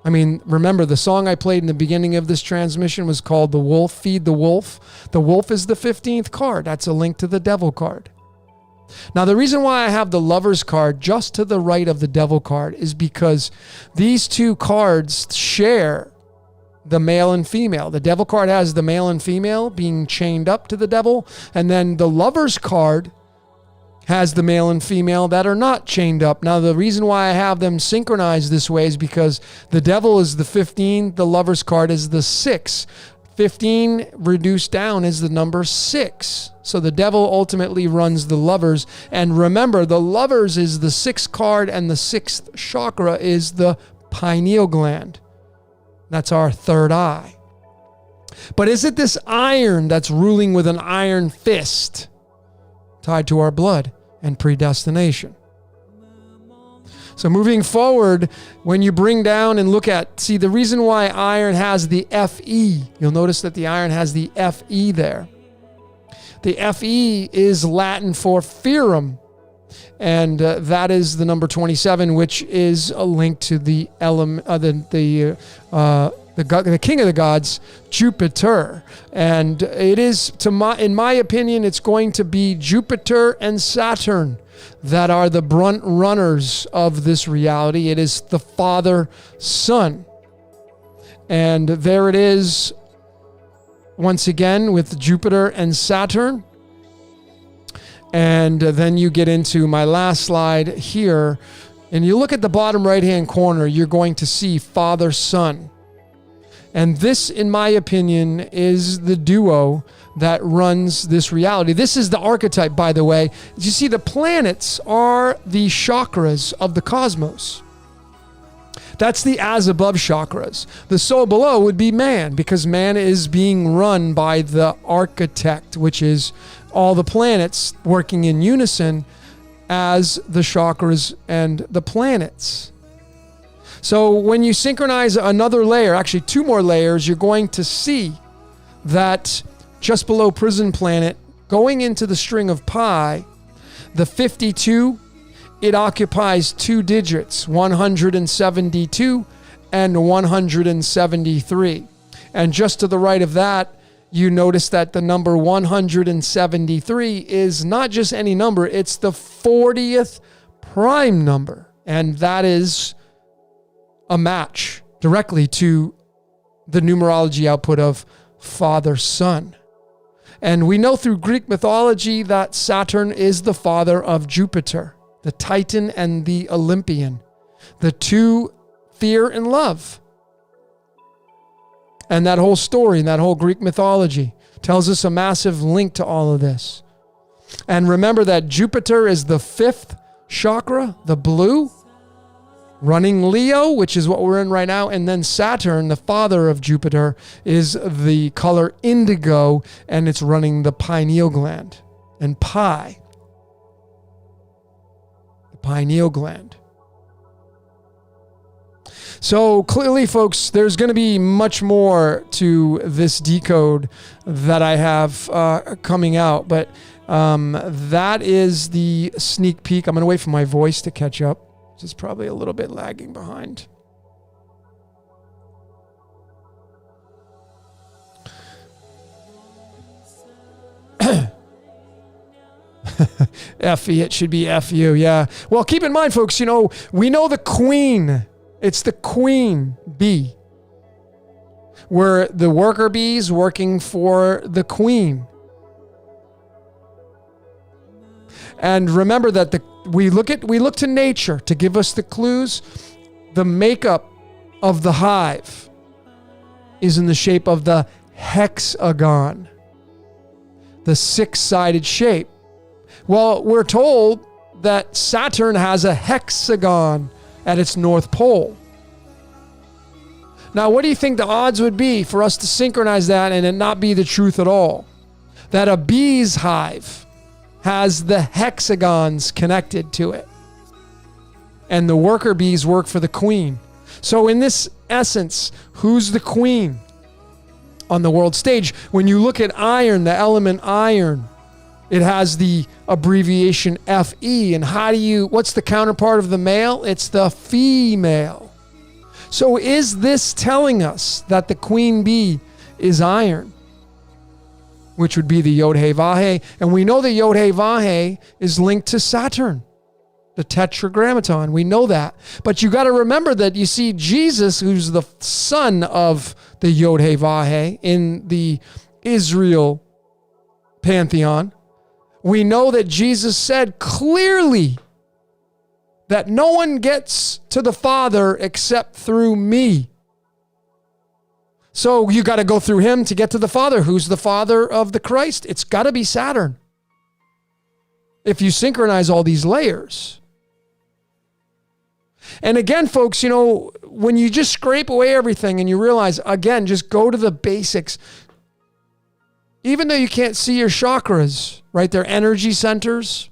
I mean, remember, the song I played in the beginning of this transmission was called The Wolf, Feed the Wolf. The wolf is the 15th card. That's a link to the devil card. Now, the reason why I have the Lover's card just to the right of the devil card is because these two cards share the male and female. The devil card has the male and female being chained up to the devil, and then the Lover's card has the male and female that are not chained up. Now, the reason why I have them synchronized this way is because the devil is the 15, the Lover's card is the 6. 15 reduced down is the number 6. So the devil ultimately runs the Lovers. And remember, the Lovers is the 6th card, and the 6th chakra is the pineal gland. That's our third eye. But is it this iron that's ruling with an iron fist tied to our blood and predestination? So moving forward, when you bring down and look at, the reason why iron has the Fe, you'll notice that the iron has the Fe there. The Fe is Latin for ferrum, and that is the number 27, which is a link to the the king of the gods, Jupiter. And it is, in my opinion, it's going to be Jupiter and Saturn that are the brunt runners of this reality. It is the Father, Son. And there it is, once again, with Jupiter and Saturn. And then you get into my last slide here, and you look at the bottom right-hand corner, you're going to see Father, Son. And this, in my opinion, is the duo that runs this reality. This is the archetype, by the way. You see, the planets are the chakras of the cosmos. That's the as above chakras. The so below would be man, because man is being run by the architect, which is all the planets working in unison as the chakras and the planets. So when you synchronize another layer, actually 2 more layers, you're going to see that just below Prison Planet, going into the string of pi, the 52, it occupies 2 digits, 172 and 173. And just to the right of that, you notice that the number 173 is not just any number, it's the 40th prime number. And that is a match directly to the numerology output of Father, Son. And we know through Greek mythology that Saturn is the father of Jupiter, the Titan and the Olympian, the 2 fear and love. And that whole story and that whole Greek mythology tells us a massive link to all of this. And remember that Jupiter is the 5th chakra, the blue, running Leo, which is what we're in right now. And then Saturn, the father of Jupiter, is the color indigo, and it's running the pineal gland. And pi, the pineal gland. So clearly, folks, there's going to be much more to this decode that I have coming out. But that is the sneak peek. I'm going to wait for my voice to catch up. It's probably a little bit lagging behind. F-E, it should be F-U, yeah. Well, keep in mind, folks, we know the queen. It's the queen bee. We're the worker bees working for the queen. And remember that we look to nature to give us the clues. The makeup of the hive is in the shape of the hexagon, the 6-sided shape. Well, we're told that Saturn has a hexagon at its north pole. Now, what do you think the odds would be for us to synchronize that and it not be the truth at all? That a bee's hive has the hexagons connected to it. And the worker bees work for the queen. So in this essence, who's the queen on the world stage? When you look at iron, the element iron, it has the abbreviation Fe. And what's the counterpart of the male? It's the female. So is this telling us that the queen bee is iron? Which would be the Yod-Heh-Vah-Heh. And we know the Yod-Heh-Vah-Heh is linked to Saturn, the Tetragrammaton. We know that. But you got to remember that you see Jesus, who's the son of the Yod-Heh-Vah-Heh in the Israel pantheon. We know that Jesus said clearly that no one gets to the Father except through me. So you got to go through him to get to the Father. Who's the father of the Christ? It's got to be Saturn. If you synchronize all these layers. And again, folks, when you just scrape away everything and you realize, again, just go to the basics. Even though you can't see your chakras, right? They're energy centers.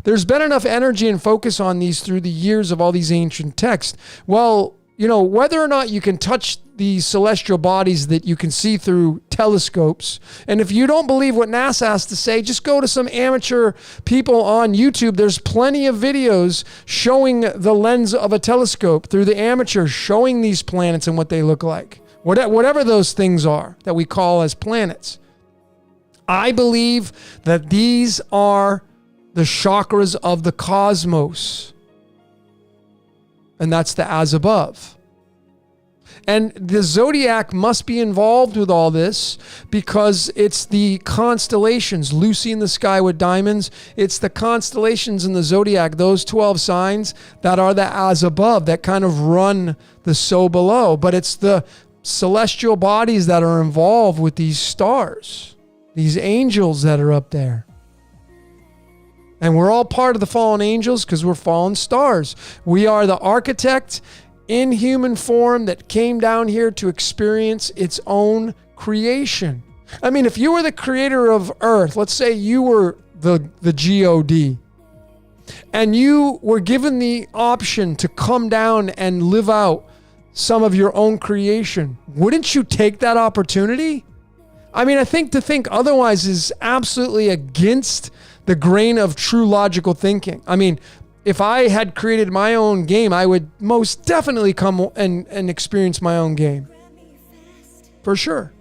There's been enough energy and focus on these through the years of all these ancient texts. Well, whether or not you can touch these celestial bodies that you can see through telescopes. And if you don't believe what NASA has to say, just go to some amateur people on YouTube. There's plenty of videos showing the lens of a telescope through the amateurs, showing these planets and what they look like. whatever those things are that we call as planets. I believe that these are the chakras of the cosmos. And that's the as above. And the zodiac must be involved with all this because it's the constellations, Lucy in the sky with diamonds. It's the constellations in the zodiac, those 12 signs that are the as above, that kind of run the so below. But it's the celestial bodies that are involved with these stars, these angels that are up there. And we're all part of the fallen angels because we're fallen stars. We are the architect in human form that came down here to experience its own creation. I mean, if you were the creator of Earth, let's say you were the God, and you were given the option to come down and live out some of your own creation, wouldn't you take that opportunity? I mean, I think to think otherwise is absolutely against the grain of true logical thinking. I mean, if I had created my own game, I would most definitely come and experience my own game. For sure.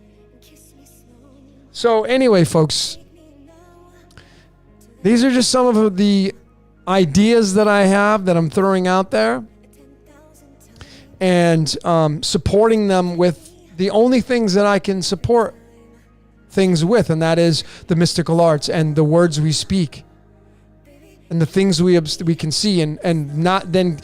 So anyway, folks, these are just some of the ideas that I have that I'm throwing out there and supporting them with the only things that I can support things with, and that is the mystical arts and the words we speak. And the things we can see, and not then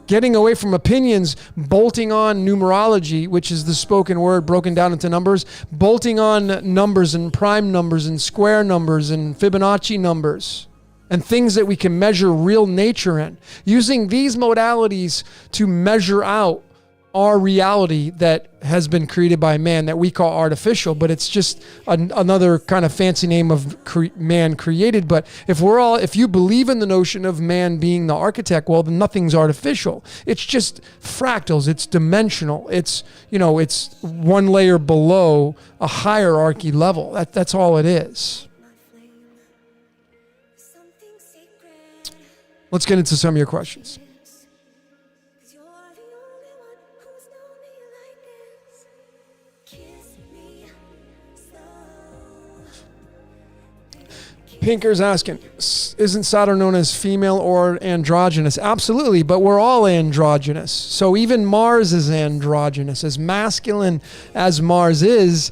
getting away from opinions, bolting on numerology, which is the spoken word broken down into numbers, bolting on numbers and prime numbers and square numbers and Fibonacci numbers and things that we can measure real nature in. Using these modalities to measure out our reality that has been created by man that we call artificial, but it's just another kind of fancy name of man created. But if you believe in the notion of man being the architect, well, then nothing's artificial. It's just fractals. It's dimensional. It's one layer below a hierarchy level. That's all it is. Let's get into some of your questions. Pinker's asking, isn't Saturn known as female or androgynous? Absolutely, but we're all androgynous. So even Mars is androgynous. As masculine as Mars is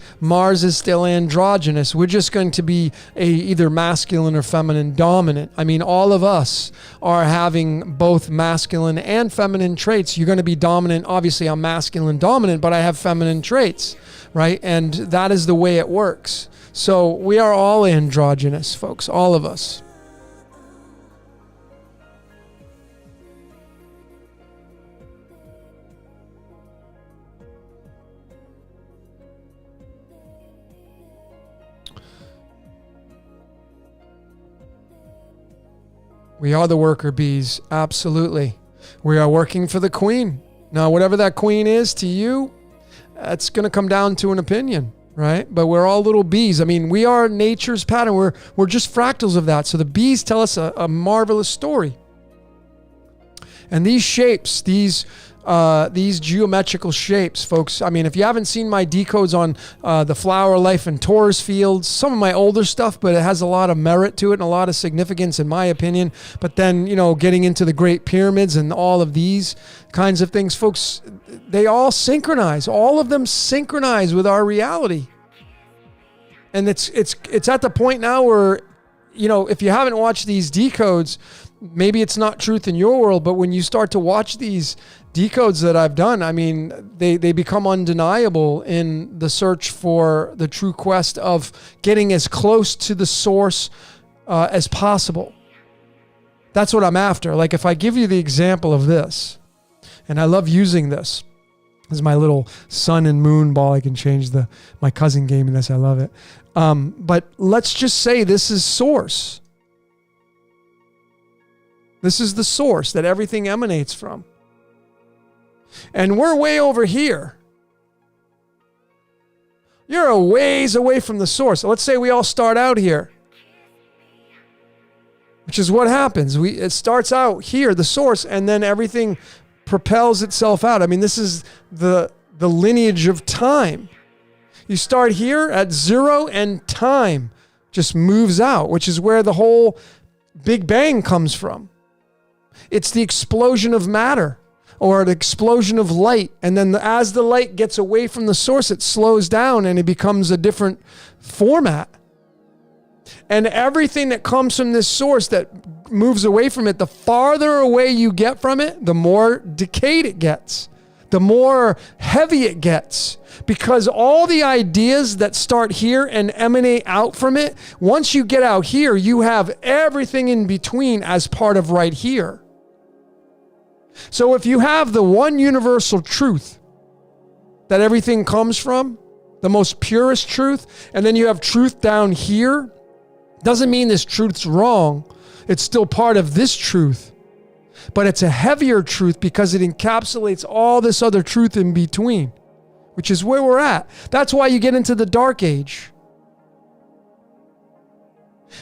still androgynous. We're just going to be either masculine or feminine dominant. I mean, all of us are having both masculine and feminine traits. You're going to be dominant. Obviously, I'm masculine dominant, but I have feminine traits, right? And that is the way it works. So we are all androgynous, folks, all of us. We are the worker bees, absolutely. We are working for the queen. Now, whatever that queen is to you, that's going to come down to an opinion. Right? But we're all little bees. I mean, we are nature's pattern. We're just fractals of that. So the bees tell us a marvelous story. And these shapes, these geometrical shapes, folks, I mean, if you haven't seen my decodes on the flower life and Taurus fields, some of my older stuff, but it has a lot of merit to it and a lot of significance in my opinion. But then, getting into the Great Pyramids and all of these kinds of things, folks, they all synchronize. All of them synchronize with our reality. And it's at the point now where, if you haven't watched these decodes, maybe it's not truth in your world, but when you start to watch these decodes that I've done, I mean, they become undeniable in the search for the true quest of getting as close to the source as possible. That's what I'm after. Like if I give you the example of this, and I love using this. This is my little sun and moon ball. I can change my cousin gave me this. I love it. But let's just say this is source. This is the source that everything emanates from. And we're way over here. You're a ways away from the source. Let's say we all start out here. Which is what happens. It starts out here, the source, and then everything propels itself out. I mean, this is the the lineage of time. You start here at 0 and time just moves out, which is where the whole Big Bang comes from. It's the explosion of matter or the explosion of light. And then as the light gets away from the source, it slows down and it becomes a different format. And everything that comes from this source that moves away from it, the farther away you get from it, the more decayed it gets, the more heavy it gets. Because all the ideas that start here and emanate out from it, once you get out here, you have everything in between as part of right here. So if you have the one universal truth that everything comes from, the most purest truth, and then you have truth down here, doesn't mean this truth's wrong. It's still part of this truth. But it's a heavier truth because it encapsulates all this other truth in between, which is where we're at. That's why you get into the dark age.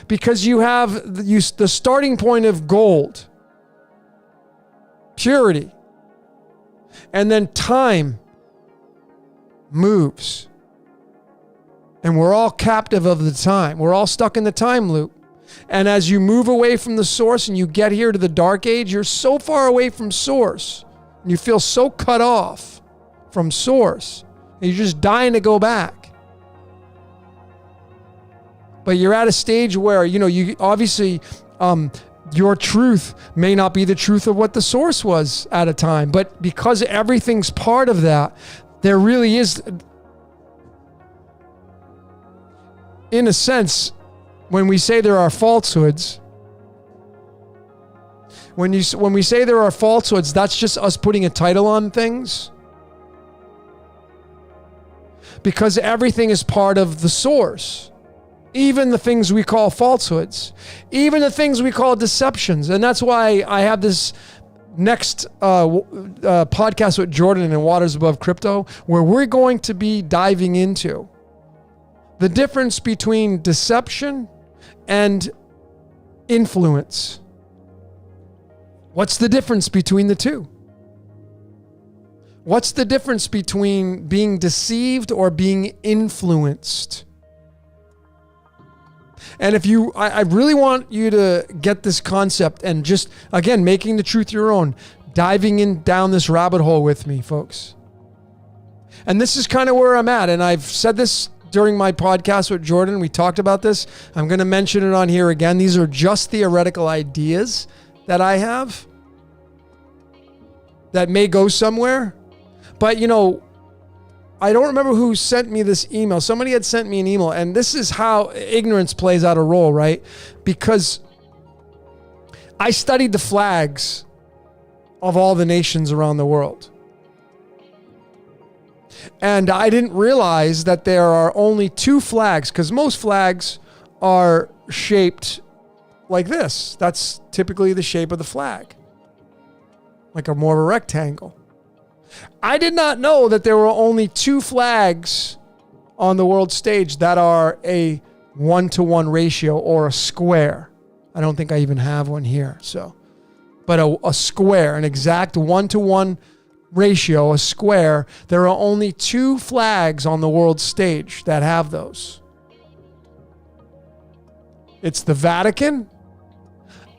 Because you have the starting point of gold, purity, and then time moves. And we're all captive of the time. We're all stuck in the time loop. And as you move away from the source and you get here to the dark age, you're so far away from source. And you feel so cut off from source. And you're just dying to go back. But you're at a stage where, you obviously, your truth may not be the truth of what the source was at a time. But because everything's part of that, there really is, in a sense, when we say there are falsehoods, when we say there are falsehoods, that's just us putting a title on things. Because everything is part of the source. Even the things we call falsehoods. Even the things we call deceptions. And that's why I have this next podcast with Jordan and Waters Above Crypto, where we're going to be diving into the difference between deception and influence. What's the difference between the two? What's the difference between being deceived or being influenced? And I really want you to get this concept and just, again, making the truth your own, diving down this rabbit hole with me, folks. And this is kind of where I'm at. And I've said this during my podcast with Jordan. We talked about this. I'm going to mention it on here again. These are just theoretical ideas that I have that may go somewhere. But, I don't remember who sent me this email. Somebody had sent me an email, and this is how ignorance plays out a role, right? Because I studied the flags of all the nations around the world. And I didn't realize that there are only 2 flags, because most flags are shaped like this. That's typically the shape of the flag, like more of a rectangle. I did not know that there were only 2 flags on the world stage that are a 1-to-1 ratio or a square. I don't think I even have one here. But a square, an exact 1-to-1 ratio, a square. There are only 2 flags on the world stage that have those. It's the Vatican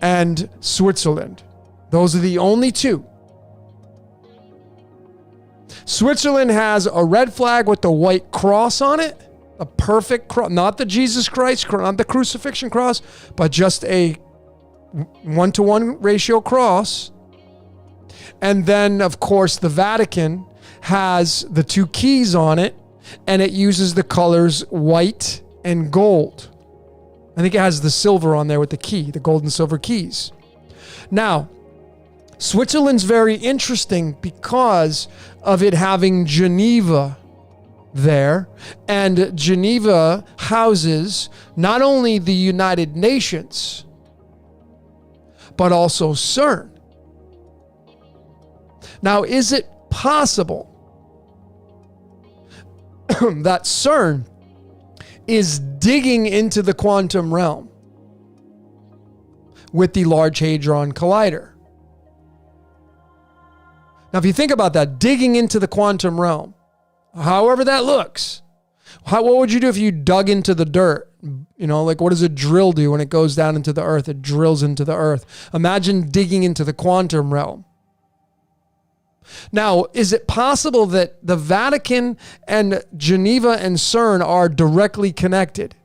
and Switzerland. Those are the only 2. Switzerland has a red flag with the white cross on it, a perfect cross, not the Jesus Christ, not the crucifixion cross, but just a 1-to-1 ratio cross. And then, of course, the Vatican has the 2 keys on it, and it uses the colors white and gold. I think it has the silver on there with the key, the gold and silver keys. Now, Switzerland's very interesting because of it having Geneva there. And Geneva houses not only the United Nations, but also CERN. Now, is it possible that CERN is digging into the quantum realm with the Large Hadron Collider? Now, if you think about that, digging into the quantum realm, however that looks. What would you do if you dug into the dirt? Like what does a drill do when it goes down into the earth? It drills into the earth. Imagine digging into the quantum realm. Now, is it possible that the Vatican and Geneva and CERN are directly connected?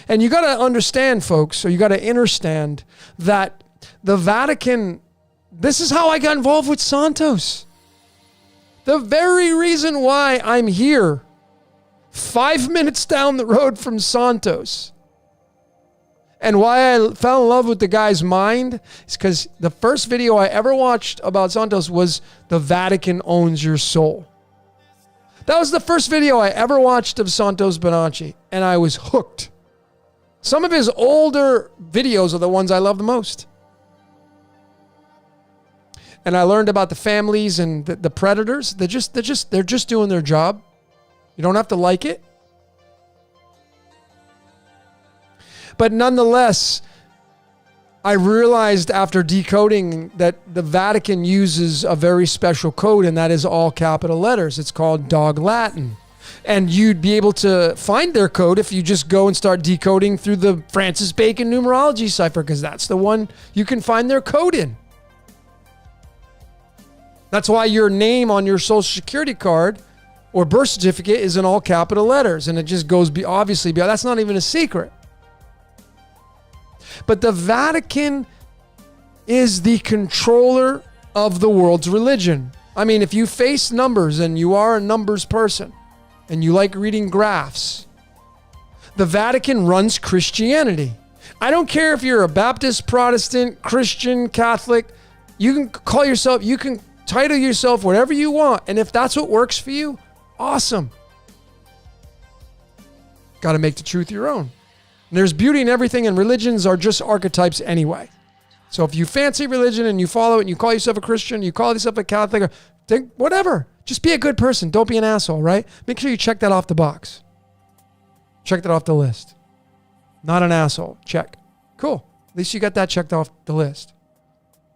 And you got to understand, folks, or you got to understand that the Vatican, this is how I got involved with Santos. The very reason why I'm here 5 minutes down the road from Santos and why I fell in love with the guy's mind is because the first video I ever watched about Santos was The Vatican Owns Your Soul. That was the first video I ever watched of Santos Bonacci, and I was hooked. Some of his older videos are the ones I love the most. And I learned about the families and the predators. They're just doing their job. You don't have to like it. But nonetheless, I realized after decoding that the Vatican uses a very special code, and that is all capital letters. It's called Dog Latin. And you'd be able to find their code if you just go and start decoding through the Francis Bacon numerology cipher, because that's the one you can find their code in. That's why your name on your social security card or birth certificate is in all capital letters, and it just goes obviously beyond. That's not even a secret. But the Vatican is the controller of the world's religion. I mean, if you face numbers and you are a numbers person and you like reading graphs, the Vatican runs Christianity. I don't care if you're a Baptist, Protestant, Christian, Catholic. You can call yourself, you can title yourself whatever you want. And if that's what works for you, awesome. Got to make the truth your own. And there's beauty in everything, and religions are just archetypes anyway. So if you fancy religion and you follow it and you call yourself a Christian, you call yourself a Catholic, or think whatever. Just be a good person. Don't be an asshole, right? Make sure you check that off the box. Check that off the list. Not an asshole. Check. Cool. At least you got that checked off the list.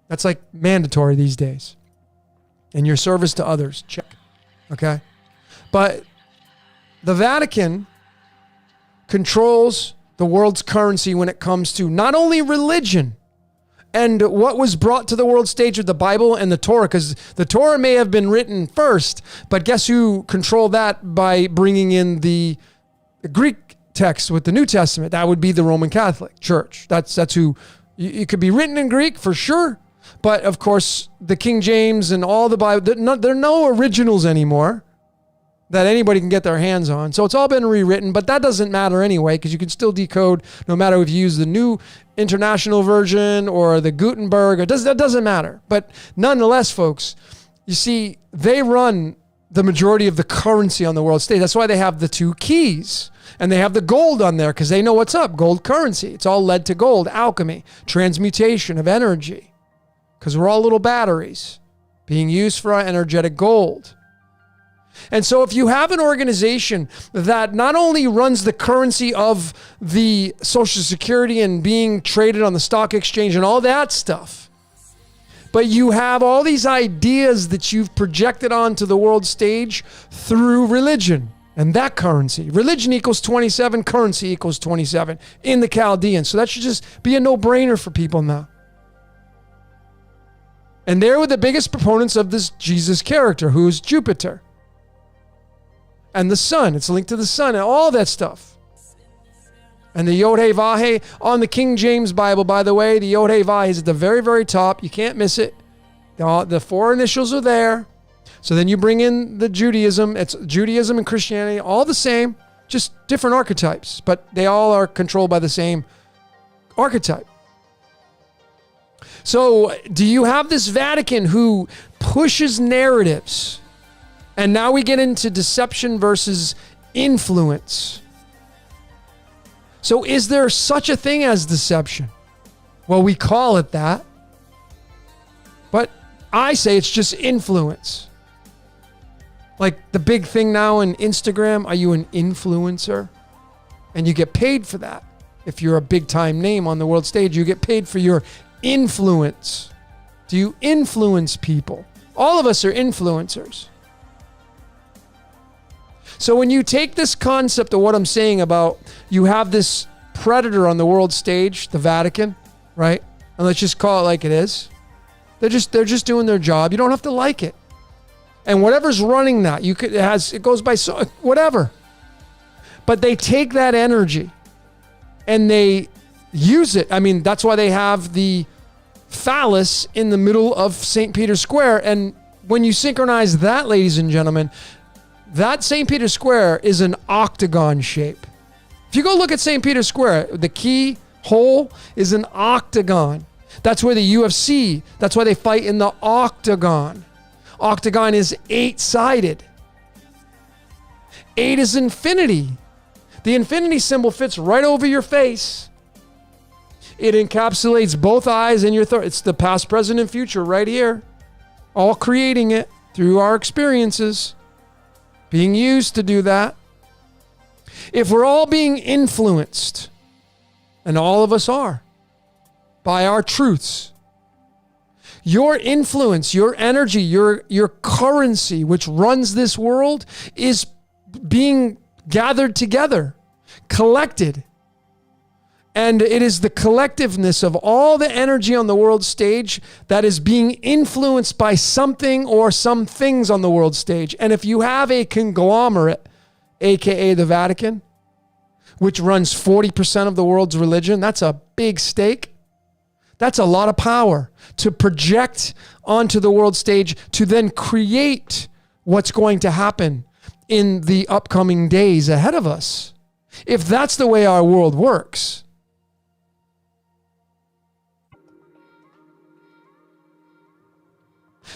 That's like mandatory these days. And your service to others. Check. Okay? But the Vatican controls the world's currency when it comes to not only religion and what was brought to the world stage with the Bible and the Torah, because the Torah may have been written first, but guess who controlled that by bringing in the Greek text with the New Testament? That would be the Roman Catholic Church. That's who. It could be written in Greek for sure, but of course the King James and all the Bible, there are no originals anymore that anybody can get their hands on. So it's all been rewritten, but that doesn't matter anyway, because you can still decode no matter if you use the New International Version or the Gutenberg. That doesn't matter. But nonetheless, folks, you see, they run the majority of the currency on the world stage. That's why they have the two keys. And they have the gold on there because they know what's up. Gold currency. It's all led to gold. Alchemy. Transmutation of energy. Because we're all little batteries being used for our energetic gold. And so if you have an organization that not only runs the currency of the Social Security and being traded on the stock exchange and all that stuff, but you have all these ideas that you've projected onto the world stage through religion and that currency. Religion equals 27, currency equals 27 in the Chaldean. So that should just be a no-brainer for people now. And they're the biggest proponents of this Jesus character, who is Jupiter. And the sun, it's linked to the sun and all that stuff. And the Yod He Vah He on the King James Bible, by the way, the Yod He Vah He is at the very, very top. You can't miss it. The four initials are there. So then you bring in the Judaism. It's Judaism and Christianity, all the same, just different archetypes, but they all are controlled by the same archetype. So do you have this Vatican who pushes narratives? And now we get into deception versus influence. So is there such a thing as deception? Well, we call it that. But I say it's just influence. Like the big thing now in Instagram, are you an influencer? And you get paid for that. If you're a big time name on the world stage, you get paid for your influence. Do you influence people? All of us are influencers. So when you take this concept of what I'm saying about you have this predator on the world stage, the Vatican, right? And let's just call it like it is. They're just doing their job. You don't have to like it. And whatever's running that, it goes by so whatever. But they take that energy and they use it. I mean, that's why they have the phallus in the middle of St. Peter's Square. And when you synchronize that, ladies and gentlemen, that St. Peter's Square is an octagon shape. If you go look at St. Peter's Square, the key hole is an octagon. That's where the UFC, that's why they fight in the octagon. Octagon is 8-sided. 8 is infinity. The infinity symbol fits right over your face. It encapsulates both eyes and your throat. It's the past, present, and future right here. All creating it through our experiences. Being used to do that. If we're all being influenced, and all of us are, by our truths, your influence, your energy, your currency, which runs this world, is being gathered together, collected. And it is the collectiveness of all the energy on the world stage that is being influenced by something or some things on the world stage. And if you have a conglomerate, aka the Vatican, which runs 40% of the world's religion, that's a big stake. That's a lot of power to project onto the world stage to then create what's going to happen in the upcoming days ahead of us. If that's the way our world works.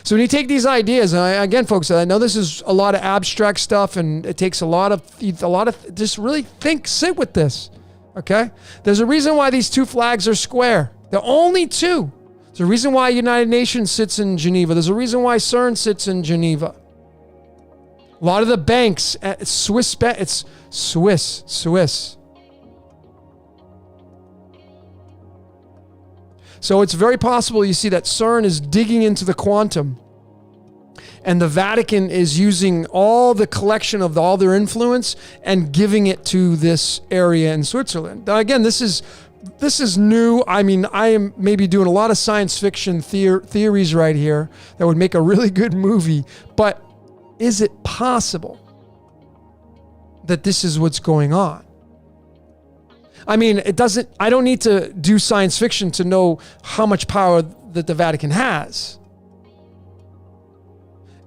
So when you take these ideas, and again, folks, I know this is a lot of abstract stuff and it takes a lot of, just really sit with this, okay? There's a reason why these two flags are square. The only two. There's a reason why United Nations sits in Geneva. There's a reason why CERN sits in Geneva. A lot of the banks, it's Swiss. So it's very possible you see that CERN is digging into the quantum and the Vatican is using all the collection of all their influence and giving it to this area in Switzerland. Now, again, this is new. I mean, I am maybe doing a lot of science fiction theories right here that would make a really good movie. But is it possible that this is what's going on? I mean, I don't need to do science fiction to know how much power that the Vatican has.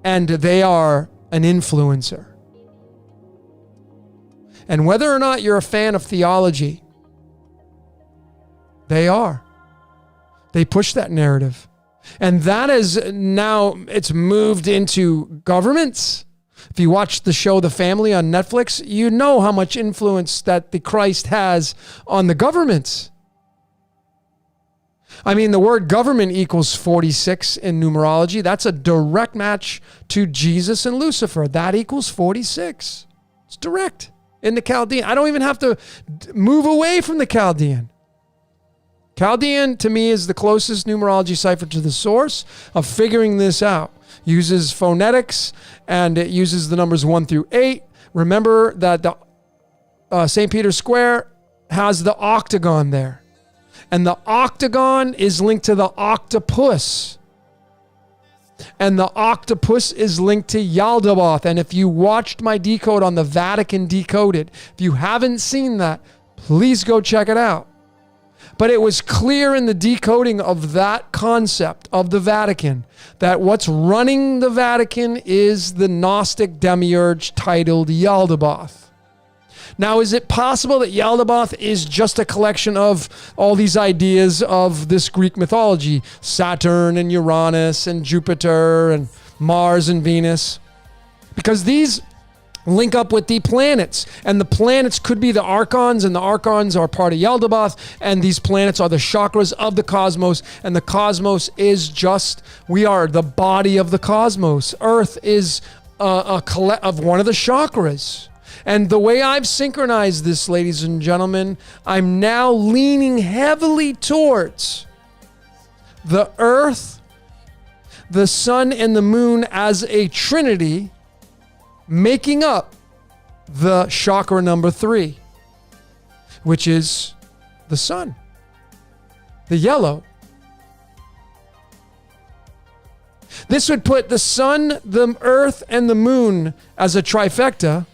And they are an influencer. And whether or not you're a fan of theology, they are. They push that narrative. And that is now, it's moved into governments. If you watch the show The Family on Netflix, you know how much influence that the Christ has on the governments. I mean, the word government equals 46 in numerology. That's a direct match to Jesus and Lucifer. That equals 46. It's direct in the Chaldean. I don't even have to move away from the Chaldean. Chaldean, to me, is the closest numerology cipher to the source of figuring this out. Uses phonetics, and it uses the numbers 1 through 8. Remember that the St. Peter's Square has the octagon there. And the octagon is linked to the octopus. And the octopus is linked to Yaldabaoth. And if you watched my decode on the Vatican Decoded, if you haven't seen that, please go check it out. But it was clear in the decoding of that concept of the Vatican that what's running the Vatican is the Gnostic demiurge titled Yaldabaoth. Now, is it possible that Yaldabaoth is just a collection of all these ideas of this Greek mythology? Saturn and Uranus and Jupiter and Mars and Venus? Because these link up with the planets, and the planets could be the archons, and the archons are part of Yaldabaoth, and these planets are the chakras of the cosmos, and the cosmos is we are the body of the cosmos. Earth is a collect of one of the chakras. And the way I've synchronized this, ladies and gentlemen, I'm now leaning heavily towards the Earth, the sun, and the moon as a trinity, making up the chakra number 3, which is the sun, the yellow. This would put the sun, the earth, and the moon as a trifecta,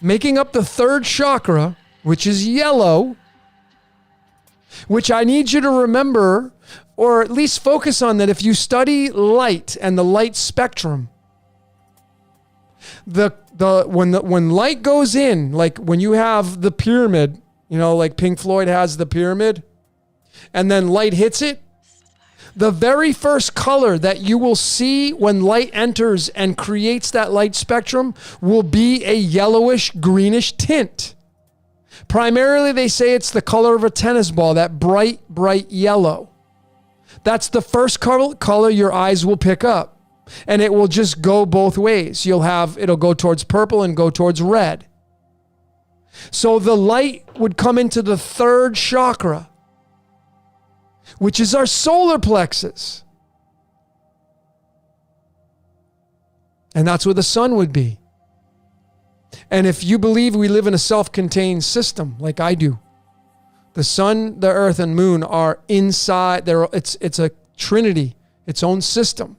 making up the 3rd chakra, which is yellow, which I need you to remember, or at least focus on, that if you study light and the light spectrum, when light goes in, like when you have the pyramid, like Pink Floyd has the pyramid, and then light hits it, the very first color that you will see when light enters and creates that light spectrum will be a yellowish, greenish tint. Primarily, they say it's the color of a tennis ball, that bright, bright yellow. That's the first color your eyes will pick up. And it will just go both ways. It'll go towards purple and go towards red. So the light would come into the 3rd chakra, which is our solar plexus. And that's where the sun would be. And if you believe we live in a self-contained system, like I do, the sun, the earth, and moon are inside. It's a trinity, its own system,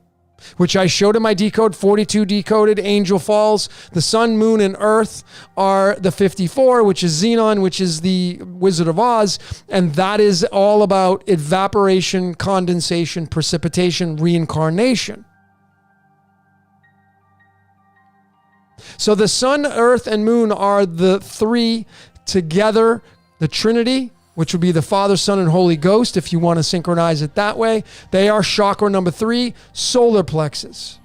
which I showed in my Decode 42 decoded Angel Falls. The sun, moon, and earth are the 54, which is Xenon, which is the Wizard of Oz. And that is all about evaporation, condensation, precipitation, reincarnation. So the sun, earth, and moon are the 3 together, the Trinity, which would be the Father, Son, and Holy Ghost, if you want to synchronize it that way. They are chakra number 3, solar plexus.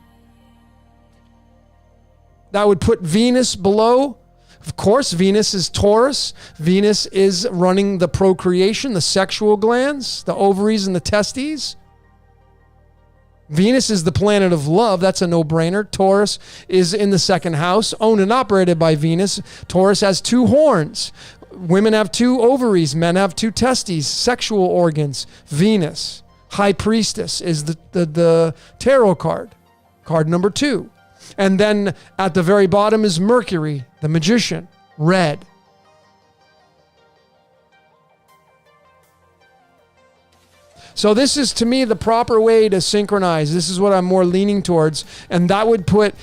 That would put Venus below. Of course, Venus is Taurus. Venus is running the procreation, the sexual glands, the ovaries, and the testes. Venus is the planet of love. That's a no-brainer. Taurus is in the 2nd house, owned and operated by Venus. Taurus has 2 horns. Women have 2 ovaries. Men have 2 testes, sexual organs. Venus, High Priestess, is the tarot card number 2. And then at the very bottom is Mercury, the magician, red. So this is, to me, the proper way to synchronize. This is what I'm more leaning towards. And that would put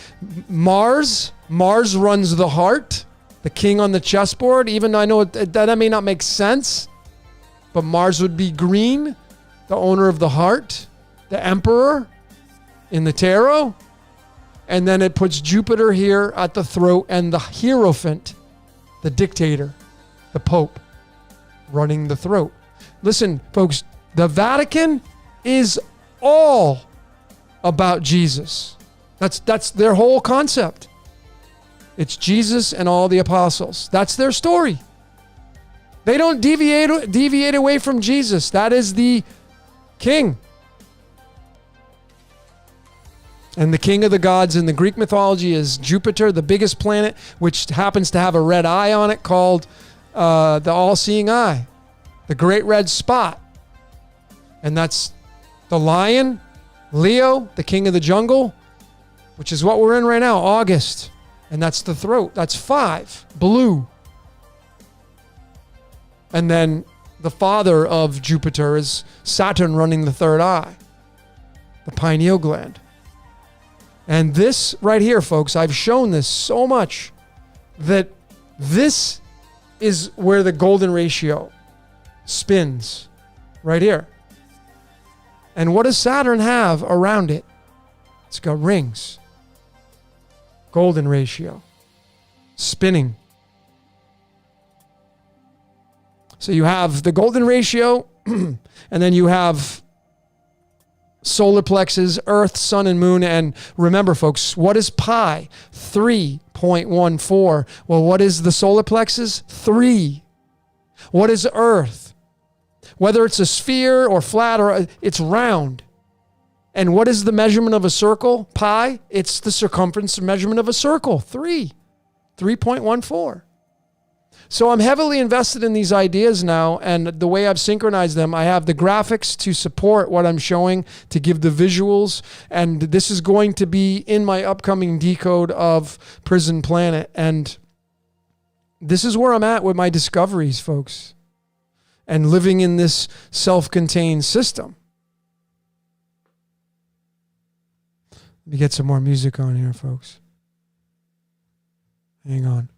Mars. Mars runs the heart, the king on the chessboard, even though I know that may not make sense. But Mars would be green, the owner of the heart, the emperor in the tarot. And then it puts Jupiter here at the throat and the Hierophant, the dictator, the Pope, running the throat. Listen, folks, the Vatican is all about Jesus. That's their whole concept. It's Jesus and all the apostles. That's their story. They don't deviate away from Jesus. That is the king. And the king of the gods in the Greek mythology is Jupiter, the biggest planet, which happens to have a red eye on it called the all-seeing eye, the great red spot. And that's the lion, Leo, the king of the jungle, which is what we're in right now, August. And that's the throat. That's 5, blue. And then the father of Jupiter is Saturn running the 3rd eye, the pineal gland. And this right here, folks, I've shown this so much that this is where the golden ratio spins right here. And what does Saturn have around it? It's got rings. Golden ratio. Spinning. So you have the golden ratio, and then you have solar plexus, Earth, Sun, and Moon. And remember, folks, what is pi? 3.14. Well, what is the solar plexus? 3. What is Earth? Whether it's a sphere or flat or it's round. And what is the measurement of a circle? Pi. It's the circumference measurement of a circle. 3.14. So I'm heavily invested in these ideas now, and the way I've synchronized them, I have the graphics to support what I'm showing, to give the visuals, and this is going to be in my upcoming decode of Prison Planet, and this is where I'm at with my discoveries, folks, and living in this self-contained system. Let me get some more music on here, folks. Hang on.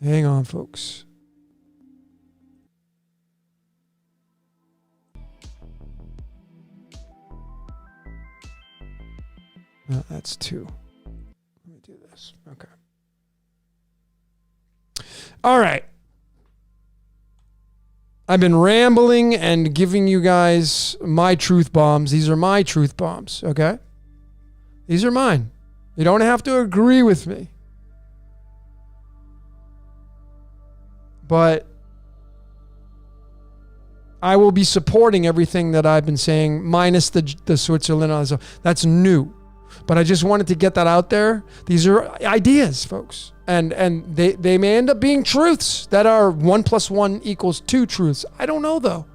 Hang on, folks. No, that's 2. Let me do this. Okay. All right. I've been rambling and giving you guys my truth bombs. These are my truth bombs, okay? These are mine. You don't have to agree with me. But I will be supporting everything that I've been saying, minus the Switzerland. That's new. But I just wanted to get that out there. These are ideas, folks. And they may end up being truths that are 1 + 1 = 2 truths. I don't know, though.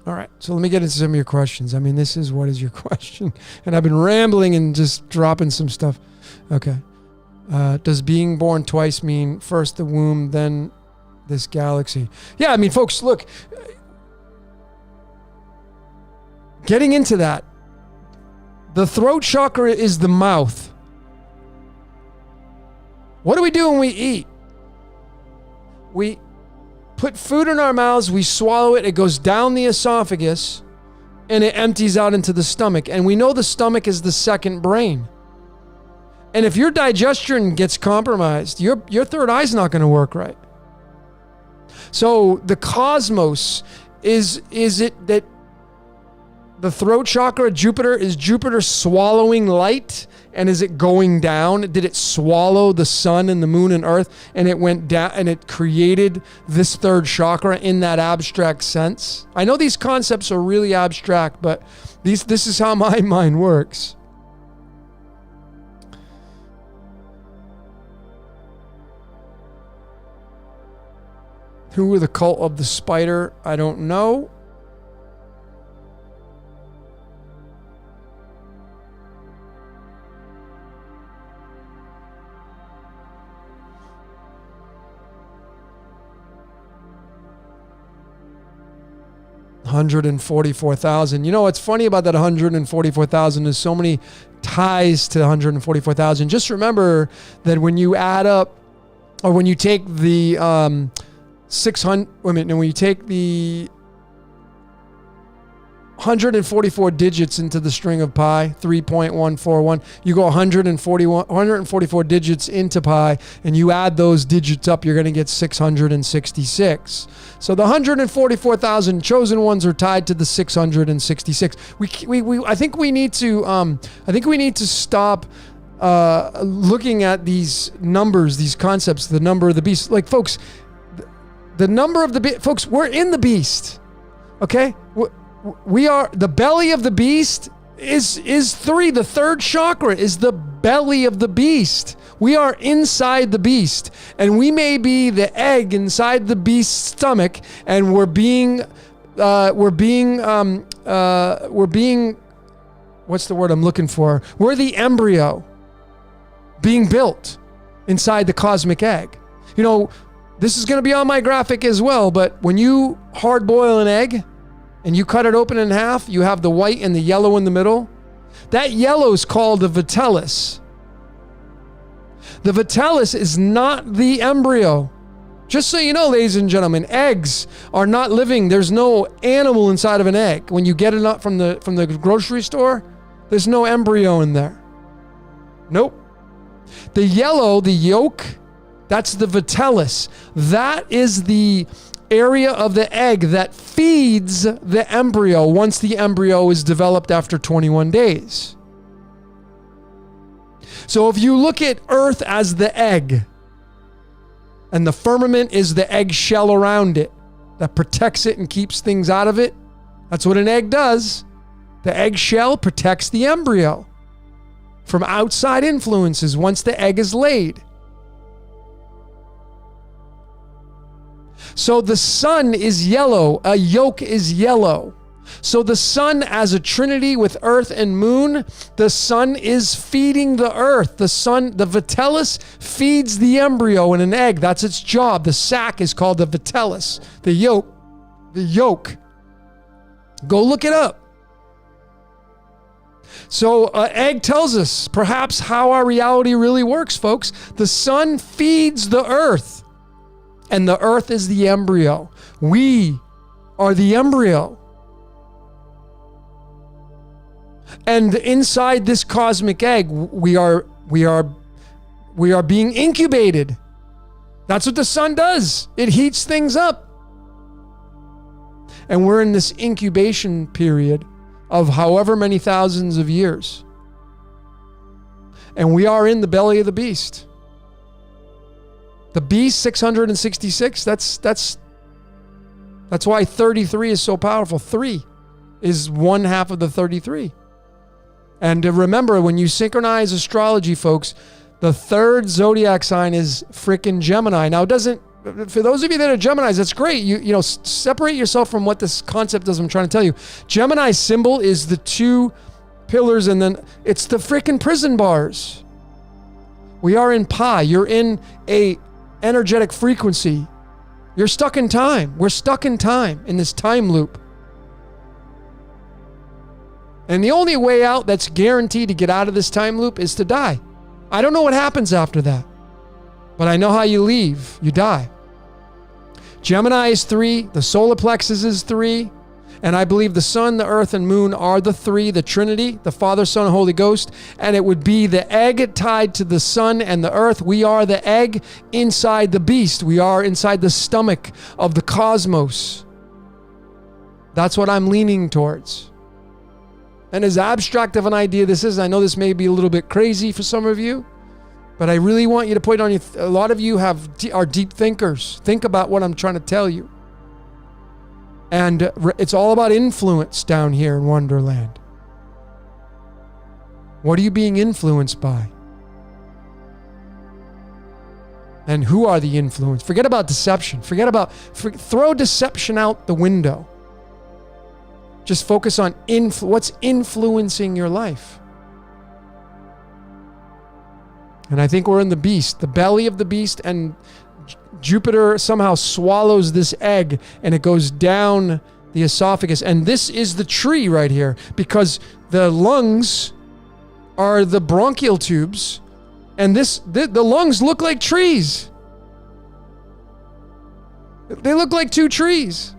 All right, so let me get into some of your questions. I mean, this is what is your question? And I've been rambling and just dropping some stuff. Okay. Does being born twice mean first the womb, then this galaxy? Yeah, I mean, folks, look. Getting into that. The throat chakra is the mouth. What do we do when we eat? We put food in our mouths, we swallow it, it goes down the esophagus, and it empties out into the stomach. And we know the stomach is the second brain. And if your digestion gets compromised, your third eye's not going to work right. So the cosmos, is it that the throat chakra, is Jupiter swallowing light? And is it going down? Did it swallow the sun and the moon and earth, and it went down and it created this third chakra in that abstract sense? I know these concepts are really abstract, but this is how my mind works. Who were the cult of the spider? I don't know. $144,000. You know what's funny about that 144,000? There's so many ties to 144,000. Just remember that when you add up, or when you take the 600. Wait a minute. When you take the 144 digits into the string of pi, 3.141, you go 144 digits into pi, and you add those digits up, you're going to get 666. So the 144,000 chosen ones are tied to the 666. I think we need to stop looking at these numbers, these concepts, the number of the beast. Like, folks, the number of the beast, folks, we're in the beast. Okay? We are, the belly of the beast is 3. The third chakra is the belly of the beast. We are inside the beast, and we may be the egg inside the beast's stomach, and we're being what's the word I'm looking for? We're the embryo being built inside the cosmic egg. You know, this is going to be on my graphic as well, but when you hard boil an egg, and you cut it open in half, you have the white and the yellow in the middle. That yellow is called the vitellus. The vitellus is not the embryo. Just so you know, ladies and gentlemen, eggs are not living. There's no animal inside of an egg. When you get it up from the grocery store, there's no embryo in there. Nope. The yellow, the yolk, that's the vitellus. That is the area of the egg that feeds the embryo once the embryo is developed after 21 days. So if you look at Earth as the egg, and the firmament is the egg shell around it, that protects it and keeps things out of it. That's what an egg does. The eggshell protects the embryo from outside influences once the egg is laid. So the sun is yellow. A yolk is yellow. So the sun as a trinity with earth and moon, the sun is feeding the earth. The sun, the vitellus, feeds the embryo in an egg. That's its job. The sac is called the vitellus. The yolk. The yolk. Go look it up. So egg tells us perhaps how our reality really works, folks. The sun feeds the earth, and the earth is the embryo. We are the embryo. And inside this cosmic egg, we are being incubated. That's what the sun does. It heats things up. And we're in this incubation period of however many thousands of years. And we are in the belly of the beast. The beast, 666, that's why 33 is so powerful. 3 is one half of the 33. And remember, when you synchronize astrology, folks, the third zodiac sign is frickin' Gemini. Now, it doesn't, for those of you that are Geminis, that's great. You know, separate yourself from what this concept is I'm trying to tell you. Gemini's symbol is the 2 pillars, and then it's the frickin' prison bars. We are in pi. You're in a energetic frequency. You're stuck in time. We're stuck in time, in this time loop. And the only way out that's guaranteed to get out of this time loop is to die. I don't know what happens after that, but I know how you leave. You die. Gemini is 3. The solar plexus is 3. And I believe the sun, the earth, and moon are the 3, the Trinity, the Father, Son, and Holy Ghost. And it would be the egg tied to the sun and the earth. We are the egg inside the beast. We are inside the stomach of the cosmos. That's what I'm leaning towards. And as abstract of an idea this is, I know this may be a little bit crazy for some of you, but I really want you to put it on your, a lot of you are deep thinkers. Think about what I'm trying to tell you. And it's all about influence down here in Wonderland. What are you being influenced by? And who are the influence? Forget about deception. Throw deception out the window. Just focus on what's influencing your life. And I think we're in the beast, the belly of the beast, and Jupiter somehow swallows this egg and it goes down the esophagus. And this is the tree right here, because the lungs are the bronchial tubes, and the lungs look like trees. They look like 2 trees.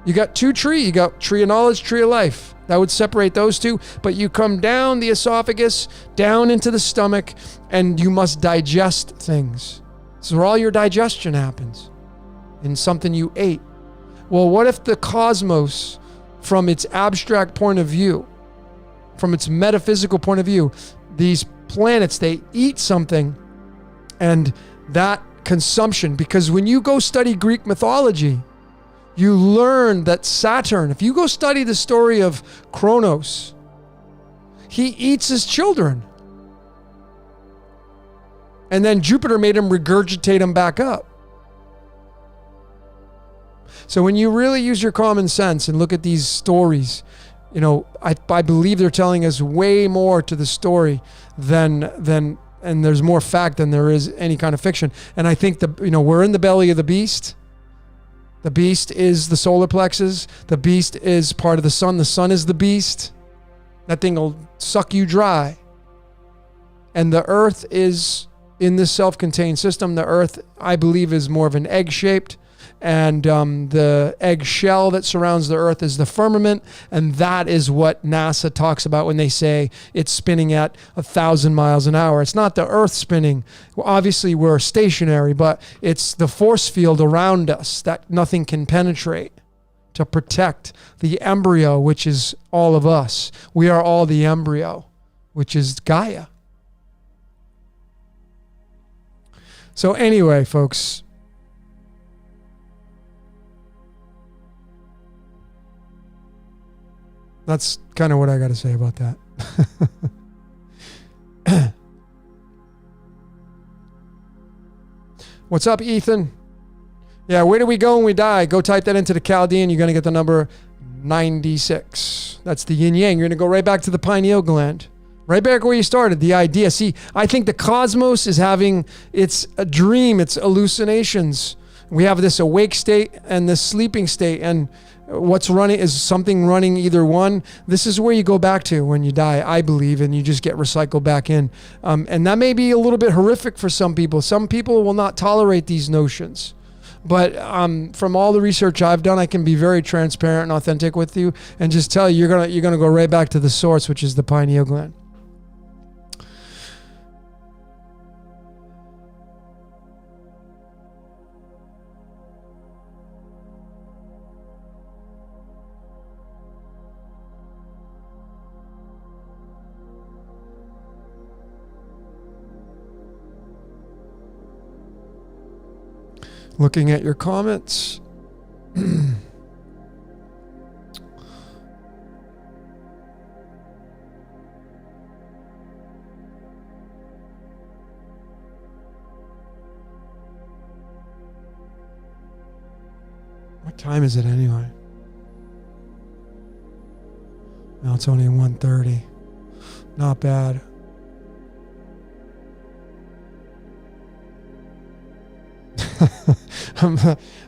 You got 2 trees. You got tree of knowledge, tree of life. That would separate those 2. But you come down the esophagus, down into the stomach, and you must digest things. This is where all your digestion happens, in something you ate. Well, what if the cosmos, from its abstract point of view, from its metaphysical point of view, these planets, they eat something, and that consumption, because when you go study Greek mythology, you learn that Saturn, if you go study the story of Kronos, he eats his children. And then Jupiter made him regurgitate them back up. So when you really use your common sense and look at these stories, you know, I believe they're telling us way more to the story than and there's more fact than there is any kind of fiction. And I think we're in the belly of the beast. The beast is the solar plexus. The beast is part of the sun. The sun is the beast. That thing will suck you dry. And the earth is in this self-contained system. The earth, I believe, is more of an egg-shaped. And the egg shell that surrounds the earth is the firmament. And that is what NASA talks about when they say it's spinning at 1,000 miles an hour. It's not the earth spinning. Well, obviously, we're stationary, but it's the force field around us that nothing can penetrate to protect the embryo, which is all of us. We are all the embryo, which is Gaia. So anyway, folks, That's kind of what I got to say about that. What's up, Ethan? Yeah, where do we go when we die? Go type that into the Chaldean. You're going to get the number 96. That's the yin-yang. You're going to go right back to the pineal gland. Right back where you started, the idea. See, I think the cosmos is having its a dream, its hallucinations. We have this awake state and this sleeping state, and what's running is something running either one. This is where you go back to when you die, I believe, and you just get recycled back in. And that may be a little bit horrific for some people. Some people will not tolerate these notions. But from all the research I've done, I can be very transparent and authentic with you and just tell you you're gonna go right back to the source, which is the pineal gland. Looking at your comments. What time is it anyway? Now it's only 1:30. Not bad.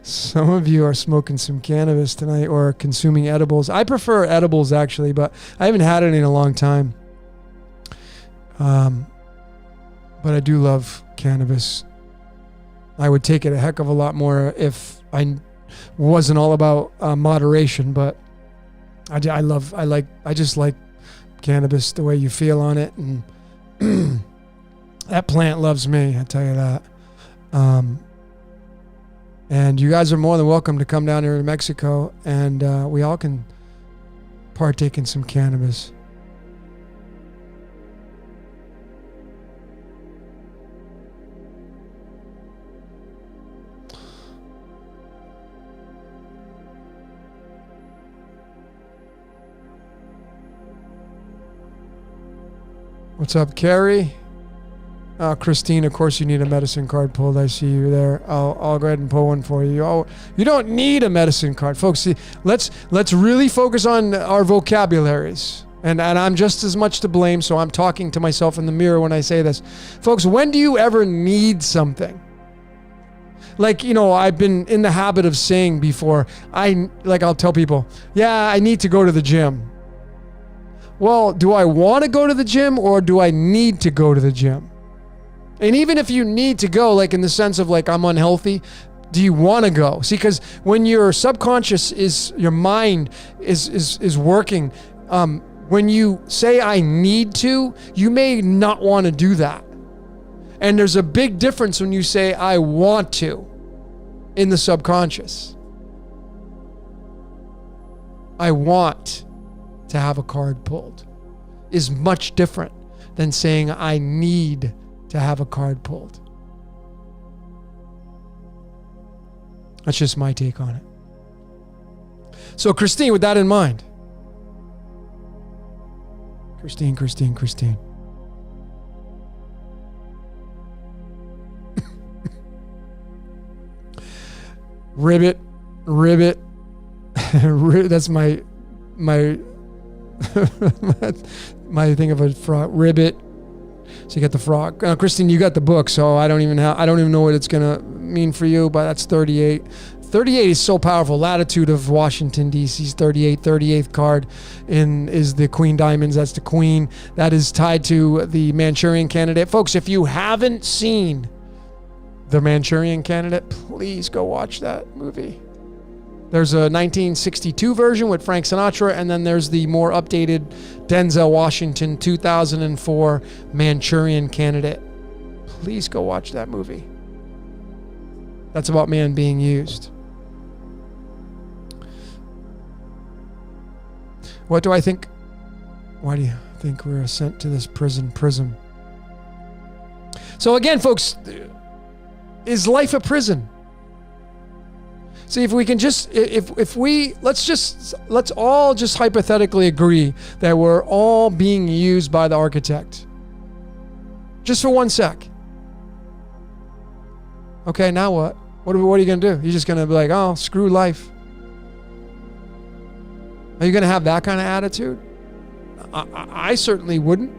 Some of you are smoking some cannabis tonight or consuming edibles. I prefer edibles actually, but I haven't had it in a long time. But I do love cannabis. I would take it a heck of a lot more if I wasn't all about moderation, but I just like cannabis, the way you feel on it, and that plant loves me, I tell you that. And you guys are more than welcome to come down here to Mexico, and we all can partake in some cannabis. What's up, Carrie? Christine, of course you need a medicine card pulled. I see you there. I'll go ahead and pull one for you. You don't need a medicine card. Folks, see, let's really focus on our vocabularies. And I'm just as much to blame, so I'm talking to myself in the mirror when I say this. Folks, when do you ever need something? Like, I've been in the habit of saying before, I'll tell people, yeah, I need to go to the gym. Well, do I want to go to the gym or do I need to go to the gym? And even if you need to go, like in the sense of like I'm unhealthy, do you want to go? See, because when your subconscious your mind is working, when you say I need to, you may not want to do that. And there's a big difference when you say I want to in the subconscious. I want to have a card pulled is much different than saying I need to have a card pulled. That's just my take on it. So Christine, with that in mind. Christine. Ribbit. That's my my thing of a frog. Ribbit. So you got the frog. Christine, you got the book, so I don't even know what it's gonna mean for you, but that's 38. 38 is so powerful. Latitude of Washington, D.C.'s 38. 38th card is the Queen Diamonds. That's the Queen. That is tied to the Manchurian Candidate. Folks, if you haven't seen the Manchurian Candidate, please go watch that movie. There's a 1962 version with Frank Sinatra, and then there's the more updated Denzel Washington 2004 Manchurian Candidate. Please go watch that movie. That's about man being used. What do I think? Why do you think we're sent to this prism? So again, folks, is life a prison? See, if we can just, let's all just hypothetically agree that we're all being used by the architect. Just for 1 sec. Okay, now what? What are you going to do? You're just going to be like, oh, screw life. Are you going to have that kind of attitude? I certainly wouldn't.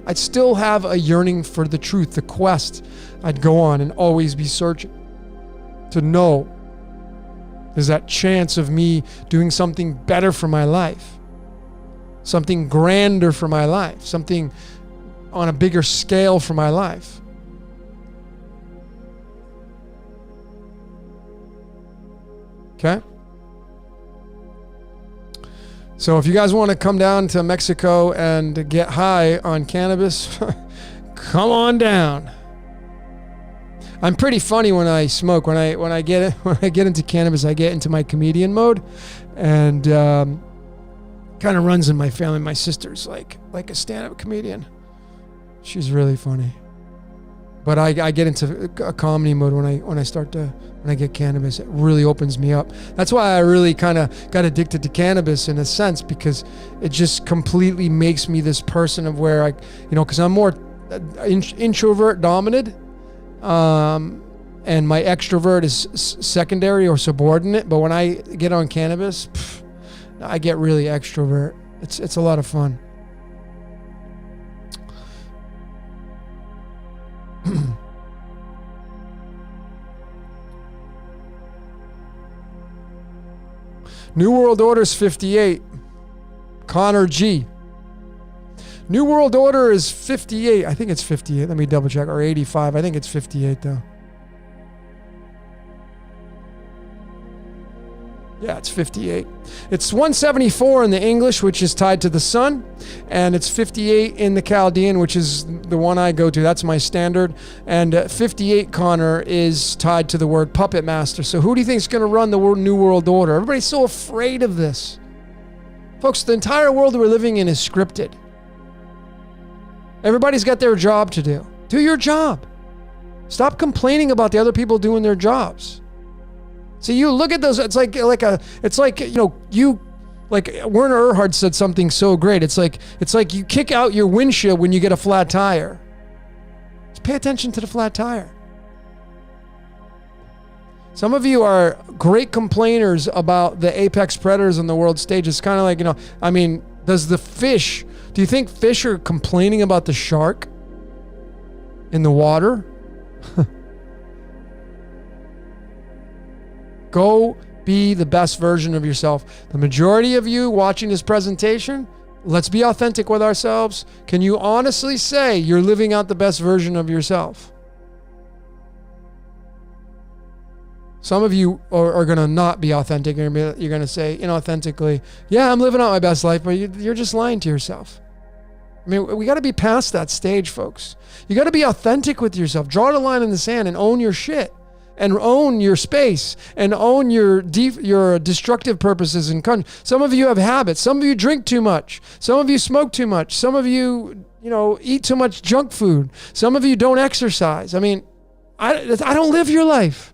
I'd still have a yearning for the truth, the quest. I'd go on and always be searching to know there's that chance of me doing something better for my life, something grander for my life, something on a bigger scale for my life. Okay? So if you guys want to come down to Mexico and get high on cannabis, come on down. I'm pretty funny when I smoke. When I get into cannabis, I get into my comedian mode, and kind of runs in my family. My sister's like a stand-up comedian. She's really funny. But I get into a comedy mode when I get cannabis. It really opens me up. That's why I really kind of got addicted to cannabis in a sense, because it just completely makes me this person of where because I'm more introvert dominated, and my extrovert is secondary or subordinate. But when I get on cannabis, I get really extrovert. It's a lot of fun. New World Order's 58. Connor G. New World Order is 58. I think it's 58. Let me double check. Or 85. I think it's 58 though. Yeah, it's 58. It's 174 in the English, which is tied to the sun, and it's 58 in the Chaldean, which is the one I go to. That's my standard. And 58, Connor, is tied to the word puppet master. So who do you think is going to run the New World Order? Everybody's so afraid of this. Folks, the entire world we're living in is scripted. Everybody's got their job to do. Do your job. Stop complaining about the other people doing their jobs. See, you look at those, it's like Werner Erhard said something so great. It's like you kick out your windshield when you get a flat tire. Just pay attention to the flat tire. Some of you are great complainers about the apex predators on the world stage. It's kind of like, do you think fish are complaining about the shark in the water? Go be the best version of yourself. The majority of you watching this presentation, let's be authentic with ourselves. Can you honestly say you're living out the best version of yourself? Some of you are going to not be authentic. You're going to say inauthentically, yeah, I'm living out my best life, but you're just lying to yourself. I mean, we got to be past that stage, folks. You got to be authentic with yourself. Draw the line in the sand and own your shit. And own your space, and own your destructive purposes and some of you have habits. Some of you drink too much. Some of you smoke too much. Some of you, eat too much junk food. Some of you don't exercise. I mean, I don't live your life.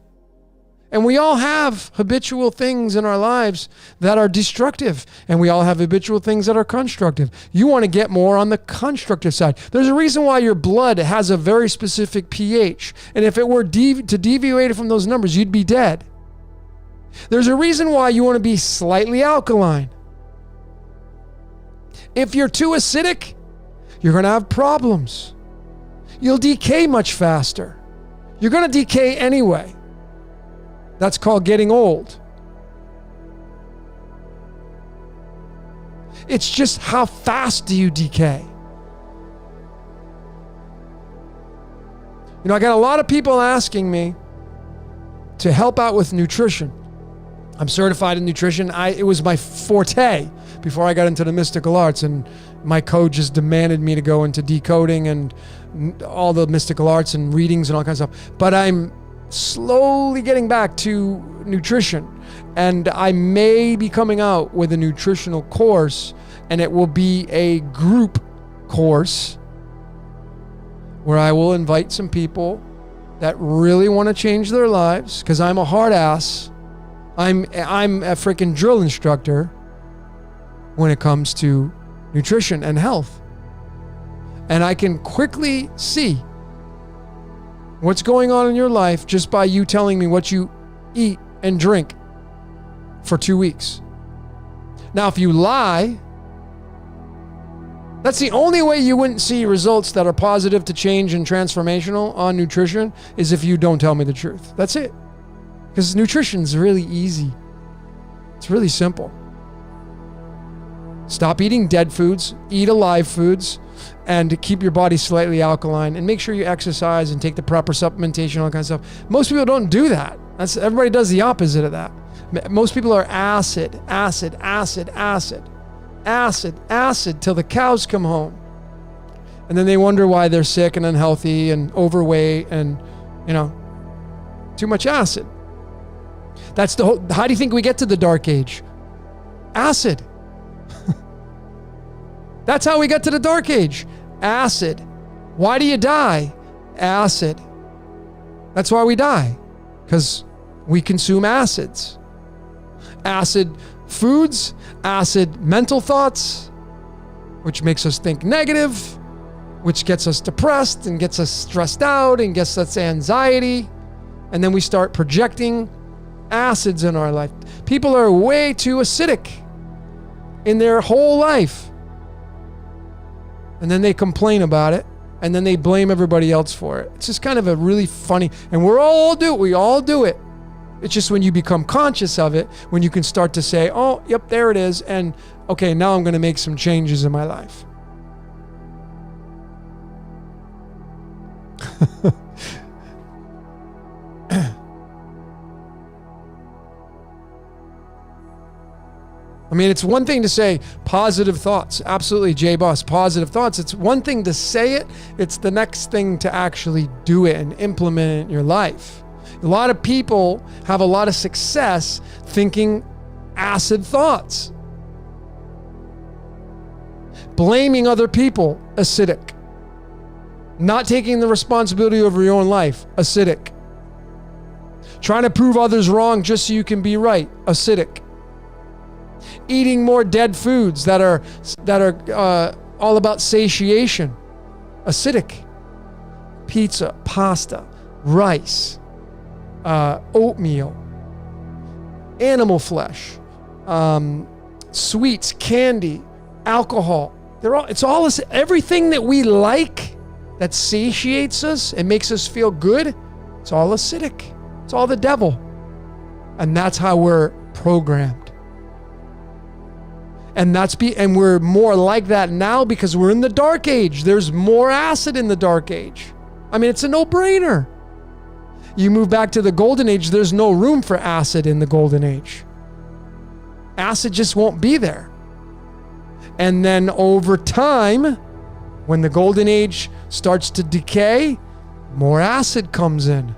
And we all have habitual things in our lives that are destructive, and we all have habitual things that are constructive. You want to get more on the constructive side. There's a reason why your blood has a very specific pH, and if it were to deviate from those numbers, you'd be dead. There's a reason why you want to be slightly alkaline. If you're too acidic, you're going to have problems. You'll decay much faster. You're going to decay anyway. That's called getting old. It's just how fast do you decay? I got a lot of people asking me to help out with nutrition. I'm certified in nutrition. It was my forte before I got into the mystical arts, and my coach just demanded me to go into decoding and all the mystical arts and readings and all kinds of stuff. But I'm slowly getting back to nutrition, and I may be coming out with a nutritional course, and it will be a group course where I will invite some people that really want to change their lives, because I'm a hard ass. I'm a freaking drill instructor when it comes to nutrition and health. And I can quickly see what's going on in your life just by you telling me what you eat and drink for 2 weeks. Now, if you lie, that's the only way you wouldn't see results that are positive to change and transformational on nutrition, is if you don't tell me the truth. That's it. Because nutrition's really easy. It's really simple. Stop eating dead foods, eat alive foods, and keep your body slightly alkaline, and make sure you exercise and take the proper supplementation, all that kind of stuff. Most people don't do that. Everybody does the opposite of that. Most people are acid till the cows come home. And then they wonder why they're sick and unhealthy and overweight and, too much acid. That's the whole, how do you think we get to the dark age? Acid. That's how we got to the dark age. Acid. Why do you die? Acid. That's why we die. Because we consume acids. Acid foods, acid mental thoughts, which makes us think negative, which gets us depressed and gets us stressed out and gets us anxiety. And then we start projecting acids in our life. People are way too acidic in their whole life. And then they complain about it, and then they blame everybody else for it. It's just kind of a really funny, and we all do it. It's just when you become conscious of it, when you can start to say, oh, yep, there it is, and okay, now I'm going to make some changes in my life. I mean, it's one thing to say positive thoughts. Absolutely, J-Boss, positive thoughts. It's one thing to say it. It's the next thing to actually do it and implement it in your life. A lot of people have a lot of success thinking acid thoughts. Blaming other people, acidic. Not taking the responsibility over your own life, acidic. Trying to prove others wrong just so you can be right, acidic. Eating more dead foods that are all about satiation, acidic. Pizza, pasta, rice, oatmeal, animal flesh, sweets, candy, alcohol. Everything that we like that satiates us and makes us feel good. It's all acidic. It's all the devil, and that's how we're programmed. And we're more like that now because we're in the dark age. There's more acid in the dark age. I mean, it's a no-brainer. You move back to the golden age, there's no room for acid in the golden age. Acid just won't be there. And then over time, when the golden age starts to decay, more acid comes in.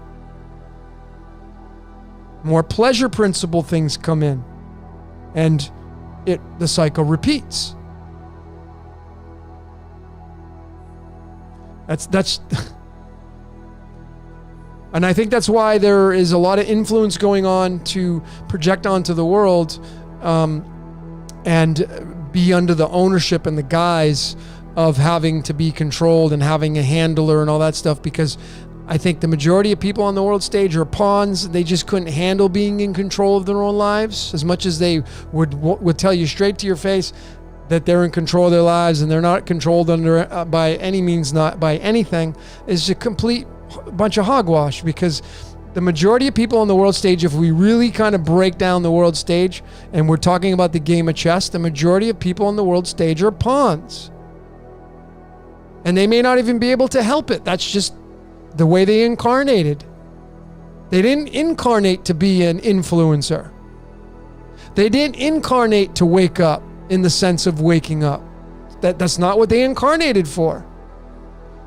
More pleasure principle things come in. And the cycle repeats. That's and I think that's why there is a lot of influence going on to project onto the world and be under the ownership and the guise of having to be controlled and having a handler and all that stuff, because I think the majority of people on the world stage are pawns. They just couldn't handle being in control of their own lives as much as they would tell you straight to your face that they're in control of their lives, and they're not controlled by any means, not by anything. Is a complete bunch of hogwash, because the majority of people on the world stage, if we really kind of break down the world stage and we're talking about the game of chess, the majority of people on the world stage are pawns. And they may not even be able to help it. That's just the way they incarnated. They didn't incarnate to be an influencer. They didn't incarnate to wake up in the sense of waking up. That's not what they incarnated for.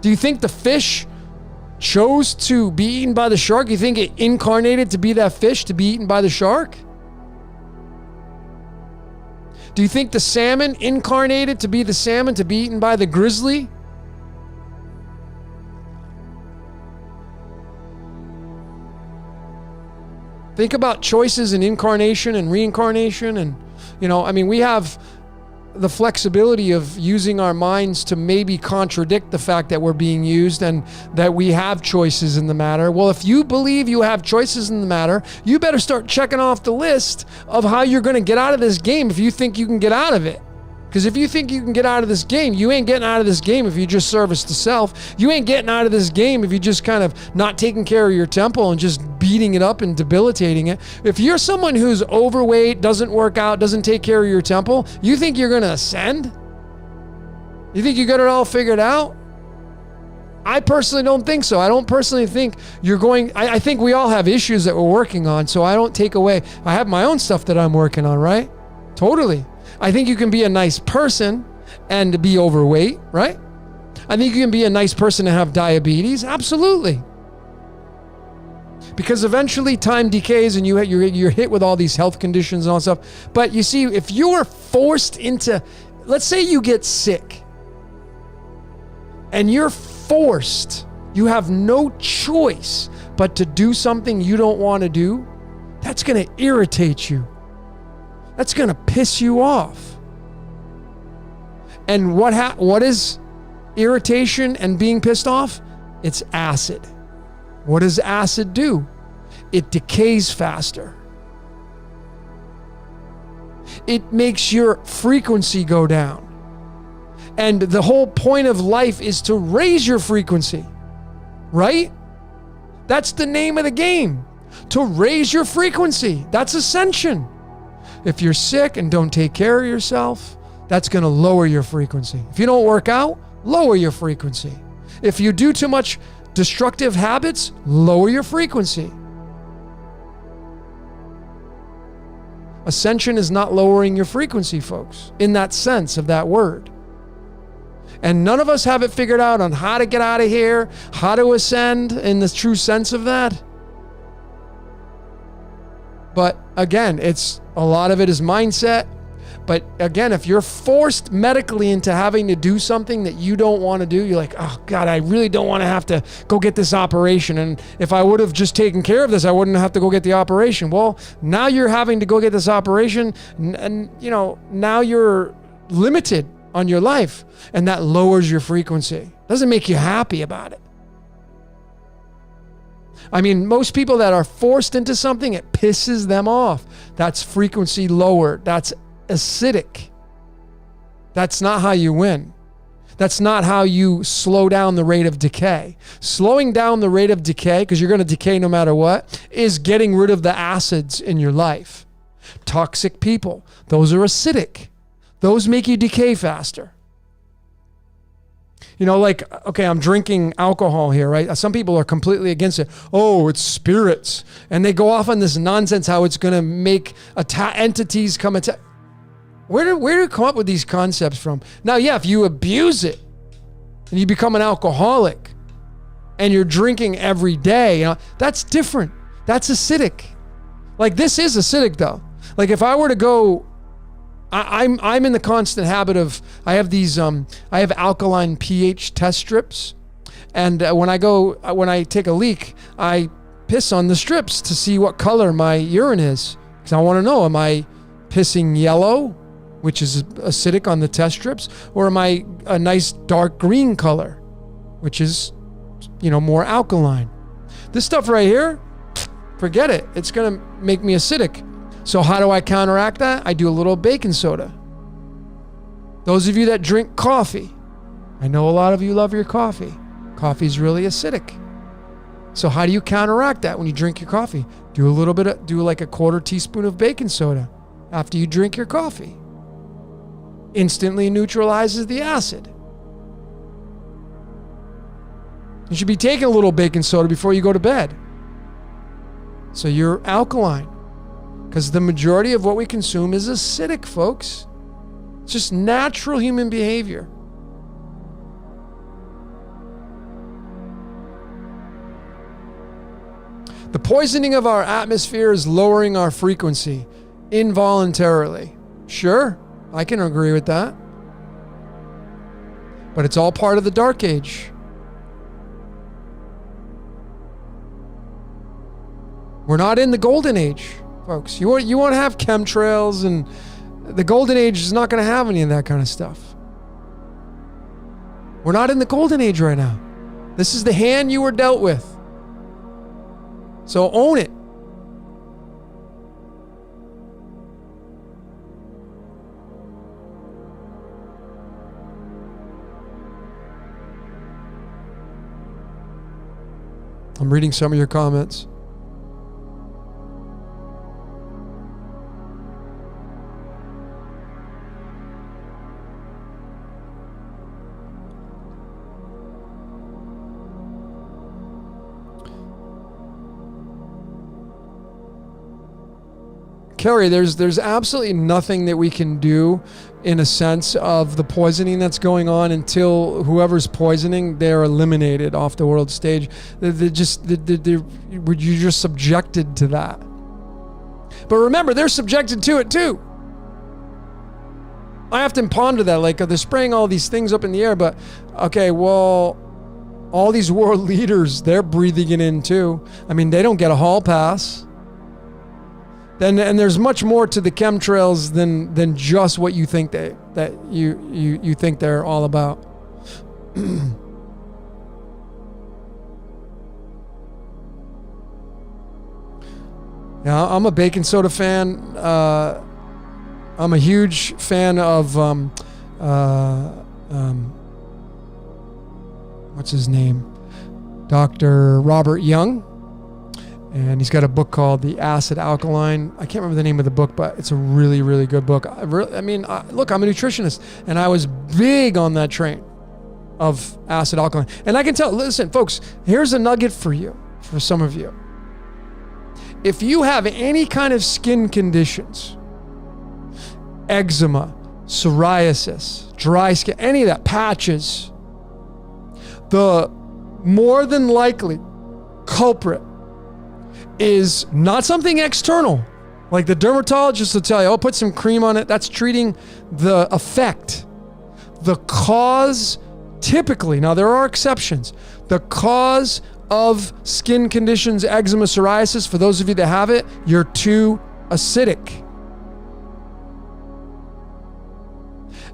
Do you think the fish chose to be eaten by the shark? You think it incarnated to be that fish to be eaten by the shark? Do you think the salmon incarnated to be the salmon to be eaten by the grizzly? Think about choices in incarnation and reincarnation. And, we have the flexibility of using our minds to maybe contradict the fact that we're being used and that we have choices in the matter. Well, if you believe you have choices in the matter, you better start checking off the list of how you're going to get out of this game if you think you can get out of it. Because if you think you can get out of this game, you ain't getting out of this game if you just service the self. You ain't getting out of this game if you just kind of not taking care of your temple and just beating it up and debilitating it. If you're someone who's overweight, doesn't work out, doesn't take care of your temple, you think you're going to ascend? You think you got it all figured out? I personally don't think so. I don't personally think you're going... I think we all have issues that we're working on, so I don't take away... I have my own stuff that I'm working on, right? Totally. I think you can be a nice person and be overweight, right? I think you can be a nice person and have diabetes. Absolutely. Because eventually time decays and you're hit with all these health conditions and all that stuff. But you see, if you are forced into... Let's say you get sick and you're forced, you have no choice but to do something you don't want to do, that's going to irritate you. That's going to piss you off. And what is irritation and being pissed off? It's acid. What does acid do? It decays faster. It makes your frequency go down. And the whole point of life is to raise your frequency, right? That's the name of the game. To raise your frequency. That's ascension. If you're sick and don't take care of yourself, that's going to lower your frequency. If you don't work out, lower your frequency. If you do too much destructive habits, lower your frequency. Ascension is not lowering your frequency, folks, in that sense of that word. And none of us have it figured out on how to get out of here, how to ascend in the true sense of that. But again, a lot of it is mindset. But again, if you're forced medically into having to do something that you don't want to do, you're like, oh God, I really don't want to have to go get this operation. And if I would have just taken care of this, I wouldn't have to go get the operation. Well, now you're having to go get this operation and now you're limited on your life, and that lowers your frequency. Doesn't make you happy about it. I mean, most people that are forced into something, it pisses them off. That's frequency lowered. That's acidic. That's not how you win. That's not how you slow down the rate of decay. Slowing down the rate of decay, because you're going to decay no matter what, is getting rid of the acids in your life. Toxic people, those are acidic. Those make you decay faster. Okay, I'm drinking alcohol here, right? Some people are completely against it. Oh, it's spirits. And they go off on this nonsense how it's going to make entities come attack. Where do you come up with these concepts from? Now, yeah, if you abuse it and you become an alcoholic and you're drinking every day, that's different. That's acidic. Like, this is acidic, though. Like, if I were to go... I'm in the constant habit of, I have alkaline pH test strips. And when I take a leak, I piss on the strips to see what color my urine is. Because I want to know, am I pissing yellow, which is acidic on the test strips, or am I a nice dark green color, which is, more alkaline? This stuff right here, forget it. It's going to make me acidic. So how do I counteract that? I do a little baking soda. Those of you that drink coffee, I know a lot of you love your coffee. Coffee's really acidic. So how do you counteract that when you drink your coffee? Do like a quarter teaspoon of baking soda after you drink your coffee. Instantly neutralizes the acid. You should be taking a little baking soda before you go to bed. So you're alkaline. Because the majority of what we consume is acidic, folks. It's just natural human behavior. The poisoning of our atmosphere is lowering our frequency involuntarily. Sure, I can agree with that. But it's all part of the dark age. We're not in the golden age, folks. You won't have chemtrails, and the golden age is not going to have any of that kind of stuff. We're not in the golden age right now. This is the hand you were dealt with. So own it. I'm reading some of your comments. Carrie, there's absolutely nothing that we can do in a sense of the poisoning that's going on until whoever's poisoning, they're eliminated off the world stage. You're just subjected to that. But remember, they're subjected to it too. I often ponder that, like they're spraying all these things up in the air, but okay, well, all these world leaders, they're breathing it in too. I mean, they don't get a hall pass. And there's much more to the chemtrails than just what you think you think they're all about. Yeah, I'm a baking soda fan. I'm a huge fan of what's his name? Dr. Robert Young. And he's got a book called The Acid Alkaline. I can't remember the name of the book, but it's a really, really good book. Look, I'm a nutritionist, and I was big on that train of acid alkaline. And I can tell, listen, folks, here's a nugget for you, for some of you. If you have any kind of skin conditions, eczema, psoriasis, dry skin, any of that, patches, the more than likely culprit is not something external. Like the dermatologist will tell you, oh, put some cream on it. That's treating the effect. The cause, typically, now there are exceptions, the cause of skin conditions, eczema, psoriasis, for those of you that have it, you're too acidic.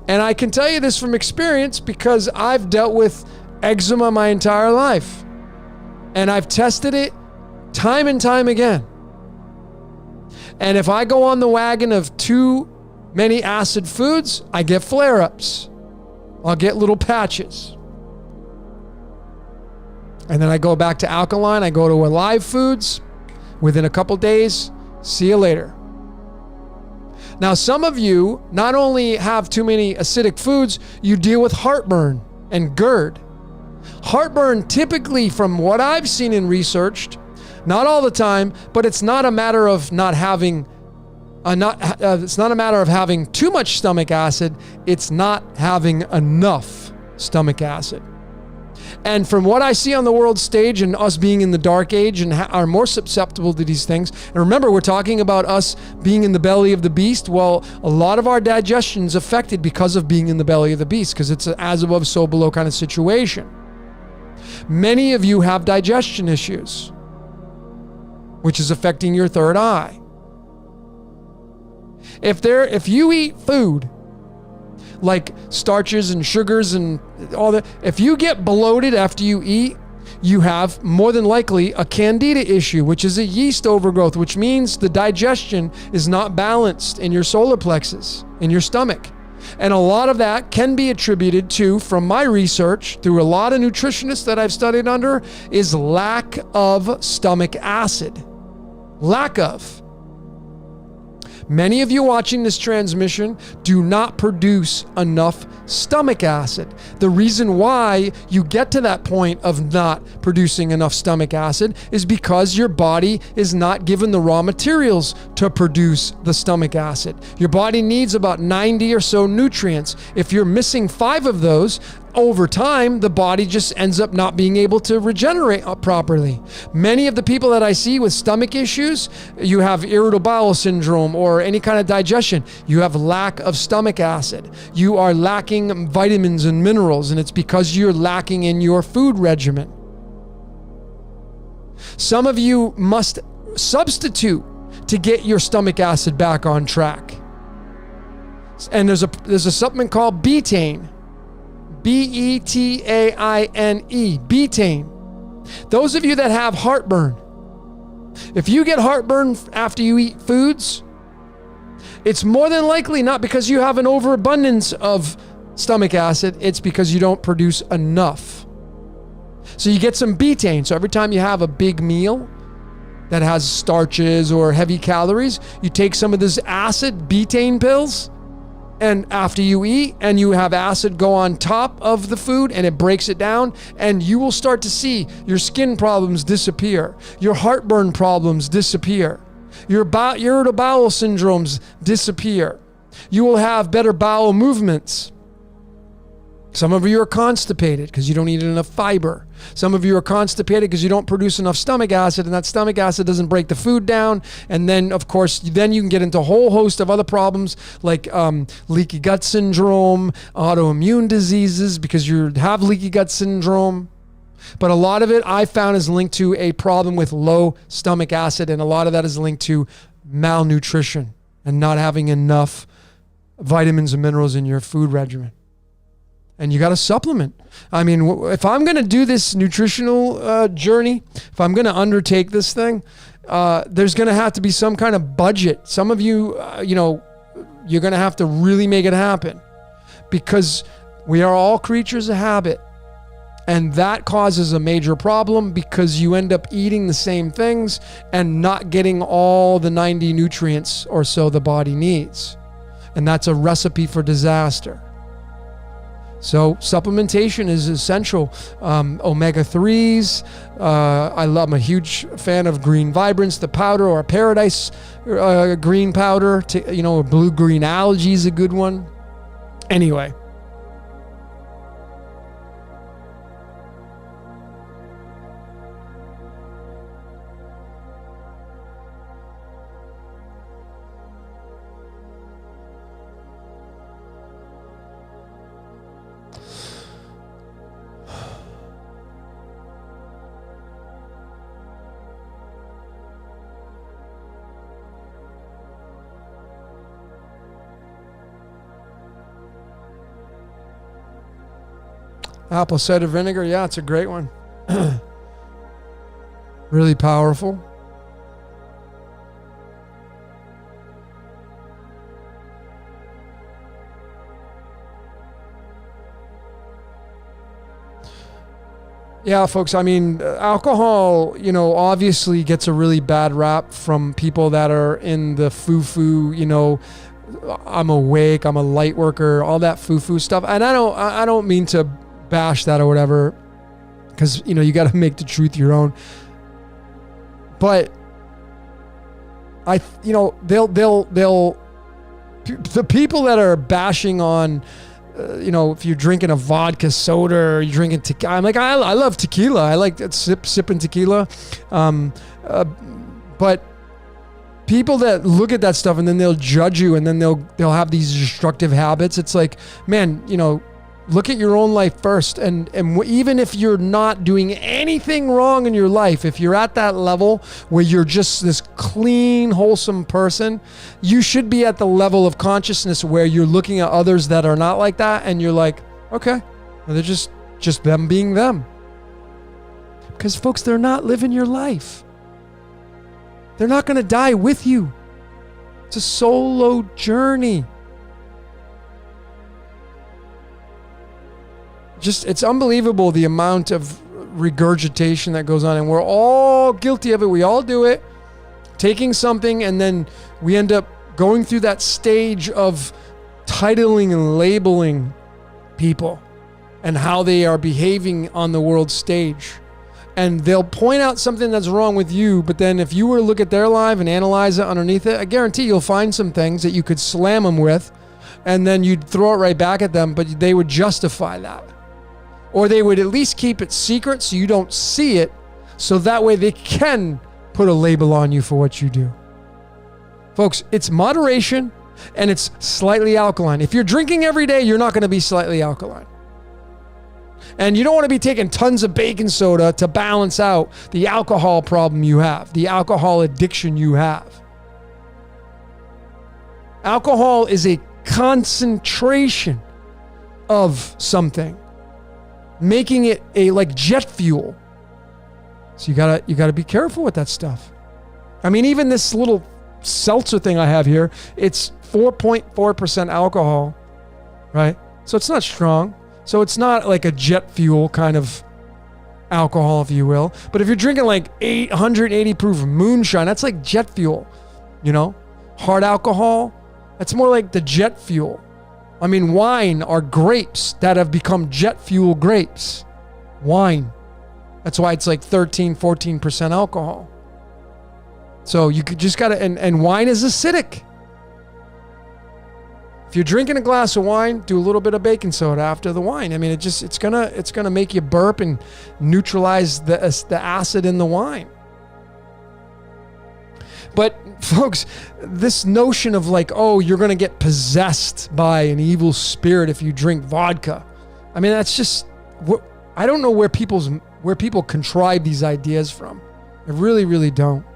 And I can tell you this from experience because I've dealt with eczema my entire life. And I've tested it time and time again. And if I go on the wagon of too many acid foods, I get flare-ups. I'll get little patches. And then I go back to alkaline. I go to live foods. Within a couple days, see you later. Now, some of you not only have too many acidic foods, you deal with heartburn and GERD. Heartburn, typically, from what I've seen and researched, not all the time, but it's not a matter of not having, it's not a matter of having too much stomach acid. It's not having enough stomach acid. And from what I see on the world stage and us being in the dark age and are more susceptible to these things, and remember, we're talking about us being in the belly of the beast. Well, a lot of our digestion is affected because of being in the belly of the beast, because it's an as above, so below kind of situation. Many of you have digestion issues, which is affecting your third eye. If you eat food like starches and sugars and all that, if you get bloated after you eat, you have more than likely a candida issue, which is a yeast overgrowth, which means the digestion is not balanced in your solar plexus, in your stomach. And a lot of that can be attributed to, from my research, through a lot of nutritionists that I've studied under, is lack of stomach acid. Lack of. Many of you watching this transmission do not produce enough stomach acid. The reason why you get to that point of not producing enough stomach acid is because your body is not given the raw materials to produce the stomach acid. Your body needs about 90 or so nutrients. If you're missing 5 of those, over time, the body just ends up not being able to regenerate properly. Many of the people that I see with stomach issues, you have irritable bowel syndrome or any kind of digestion. You have lack of stomach acid. You are lacking vitamins and minerals, and it's because you're lacking in your food regimen. Some of you must substitute to get your stomach acid back on track. And there's a supplement called betaine. Betaine. Betaine. Those of you that have heartburn, if you get heartburn after you eat foods, it's more than likely not because you have an overabundance of stomach acid, it's because you don't produce enough. So you get some betaine. So every time you have a big meal that has starches or heavy calories, you take some of this acid, betaine pills, and after you eat and you have acid go on top of the food and it breaks it down, and you will start to see your skin problems disappear, your heartburn problems disappear, your irritable bowel syndromes disappear. You will have better bowel movements. Some of you are constipated because you don't eat enough fiber. Some of you are constipated because you don't produce enough stomach acid, and that stomach acid doesn't break the food down. And then, of course, then you can get into a whole host of other problems like leaky gut syndrome, autoimmune diseases because you have leaky gut syndrome. But a lot of it I found is linked to a problem with low stomach acid, and a lot of that is linked to malnutrition and not having enough vitamins and minerals in your food regimen. And you got to supplement. I mean, if I'm going to do this nutritional journey, if I'm going to undertake this thing, there's going to have to be some kind of budget. Some of you, you're going to have to really make it happen because we are all creatures of habit. And that causes a major problem because you end up eating the same things and not getting all the 90 nutrients or so the body needs. And that's a recipe for disaster. So supplementation is essential. Omega-3s. I'm a huge fan of Green Vibrance, the powder, or Paradise green powder. Blue-green algae is a good one. Anyway. Apple cider vinegar, yeah, it's a great one. Really powerful. Yeah, folks, I mean, alcohol, obviously gets a really bad rap from people that are in the foo-foo, I'm awake, I'm a light worker, all that foo-foo stuff. And I don't mean to bash that or whatever, because you got to make the truth your own. But they'll the people that are bashing on if you're drinking a vodka soda or you're drinking tequila, I'm like, I love tequila, I like sipping tequila, but people that look at that stuff and then they'll judge you and then they'll have these destructive habits. It's like, man, look at your own life first. And even if you're not doing anything wrong in your life, if you're at that level where you're just this clean, wholesome person, you should be at the level of consciousness where you're looking at others that are not like that. And you're like, okay, they're just them being them. Because folks, they're not living your life. They're not going to die with you. It's a solo journey. It's unbelievable the amount of regurgitation that goes on, and we're all guilty of it. We all do it. Taking something and then we end up going through that stage of titling and labeling people and how they are behaving on the world stage. And they'll point out something that's wrong with you, but then if you were to look at their life and analyze it underneath it, I guarantee you'll find some things that you could slam them with, and then you'd throw it right back at them, but they would justify that. Or they would at least keep it secret so you don't see it, so that way they can put a label on you for what you do. Folks, it's moderation and it's slightly alkaline. If you're drinking every day, you're not going to be slightly alkaline. And you don't want to be taking tons of baking soda to balance out the alcohol problem you have, the alcohol addiction you have. Alcohol is a concentration of something, making it like jet fuel. So you gotta be careful with that stuff. I mean, even this little seltzer thing I have here, it's 4.4% alcohol, right? So it's not strong. So it's not like a jet fuel kind of alcohol, if you will. But if you're drinking like 880 proof moonshine, that's like jet fuel, you know? Hard alcohol, that's more like the jet fuel. I mean, wine are grapes that have become jet fuel grapes. Wine. That's why it's like 13, 14% alcohol. So you could just gotta, and wine is acidic. If you're drinking a glass of wine, do a little bit of baking soda after the wine. I mean, it's gonna make you burp and neutralize the acid in the wine. But folks, this notion of like, oh, you're gonna get possessed by an evil spirit if you drink vodka. I mean, that's just, I don't know where people contrive these ideas from. I really, really don't.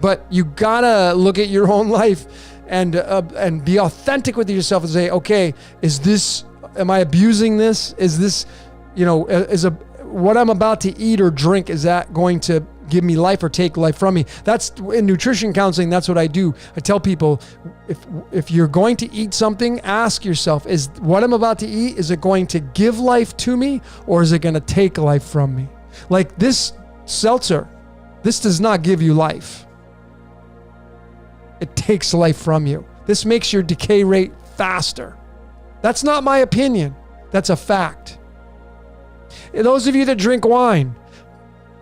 But you gotta look at your own life and be authentic with yourself and say, okay, am I abusing this? Is this, what I'm about to eat or drink, is that going to give me life or take life from me? That's in nutrition counseling. That's what I do. I tell people, if you're going to eat something, ask yourself, is what I'm about to eat, is it going to give life to me or is it going to take life from me? Like this seltzer, this does not give you life. It takes life from you. This makes your decay rate faster. That's not my opinion. That's a fact. And those of you that drink wine,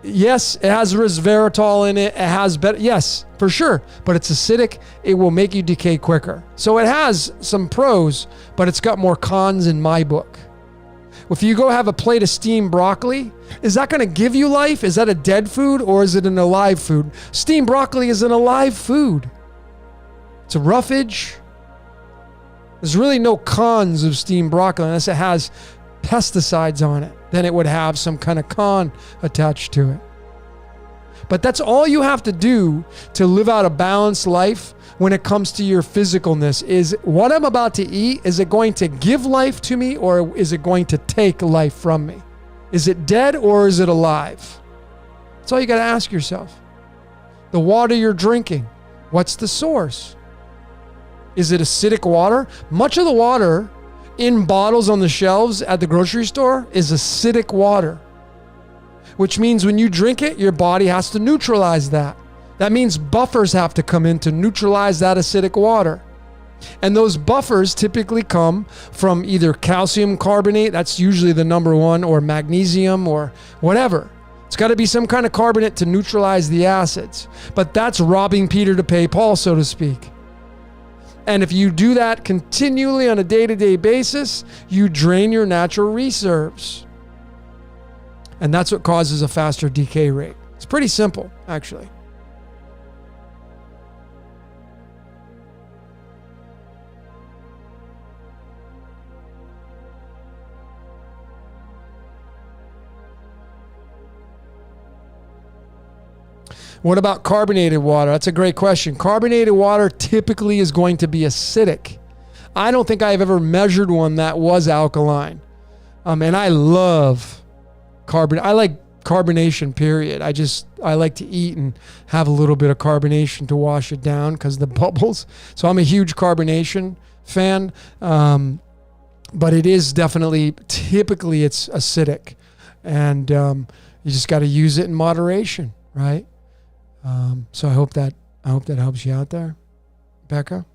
yes, it has resveratrol in it. It has yes, for sure. But it's acidic. It will make you decay quicker. So it has some pros, but it's got more cons in my book. If you go have a plate of steamed broccoli, is that going to give you life? Is that a dead food or is it an alive food? Steamed broccoli is an alive food. It's a roughage. There's really no cons of steamed broccoli unless it has pesticides on it. Then it would have some kind of con attached to it. But that's all you have to do to live out a balanced life when it comes to your physicalness is what I'm about to eat, is it going to give life to me or is it going to take life from me? Is it dead or is it alive? That's all you got to ask yourself. The water you're drinking, what's the source? Is it acidic water? Much of the water in bottles on the shelves at the grocery store is acidic water, which means when you drink it, your body has to neutralize that. That means buffers have to come in to neutralize that acidic water. And those buffers typically come from either calcium carbonate, that's usually the number one, or magnesium or whatever. It's got to be some kind of carbonate to neutralize the acids. But that's robbing Peter to pay Paul, so to speak. And if you do that continually on a day-to-day basis, you drain your natural reserves. And that's what causes a faster decay rate. It's pretty simple, actually. What about carbonated water? That's a great question. Carbonated water typically is going to be acidic. I don't think I've ever measured one that was alkaline. And I love carbonation. I like carbonation, period. I like to eat and have a little bit of carbonation to wash it down because the bubbles. So I'm a huge carbonation fan. But it is typically it's acidic. And you just got to use it in moderation, right? So I hope that helps you out there, Becca.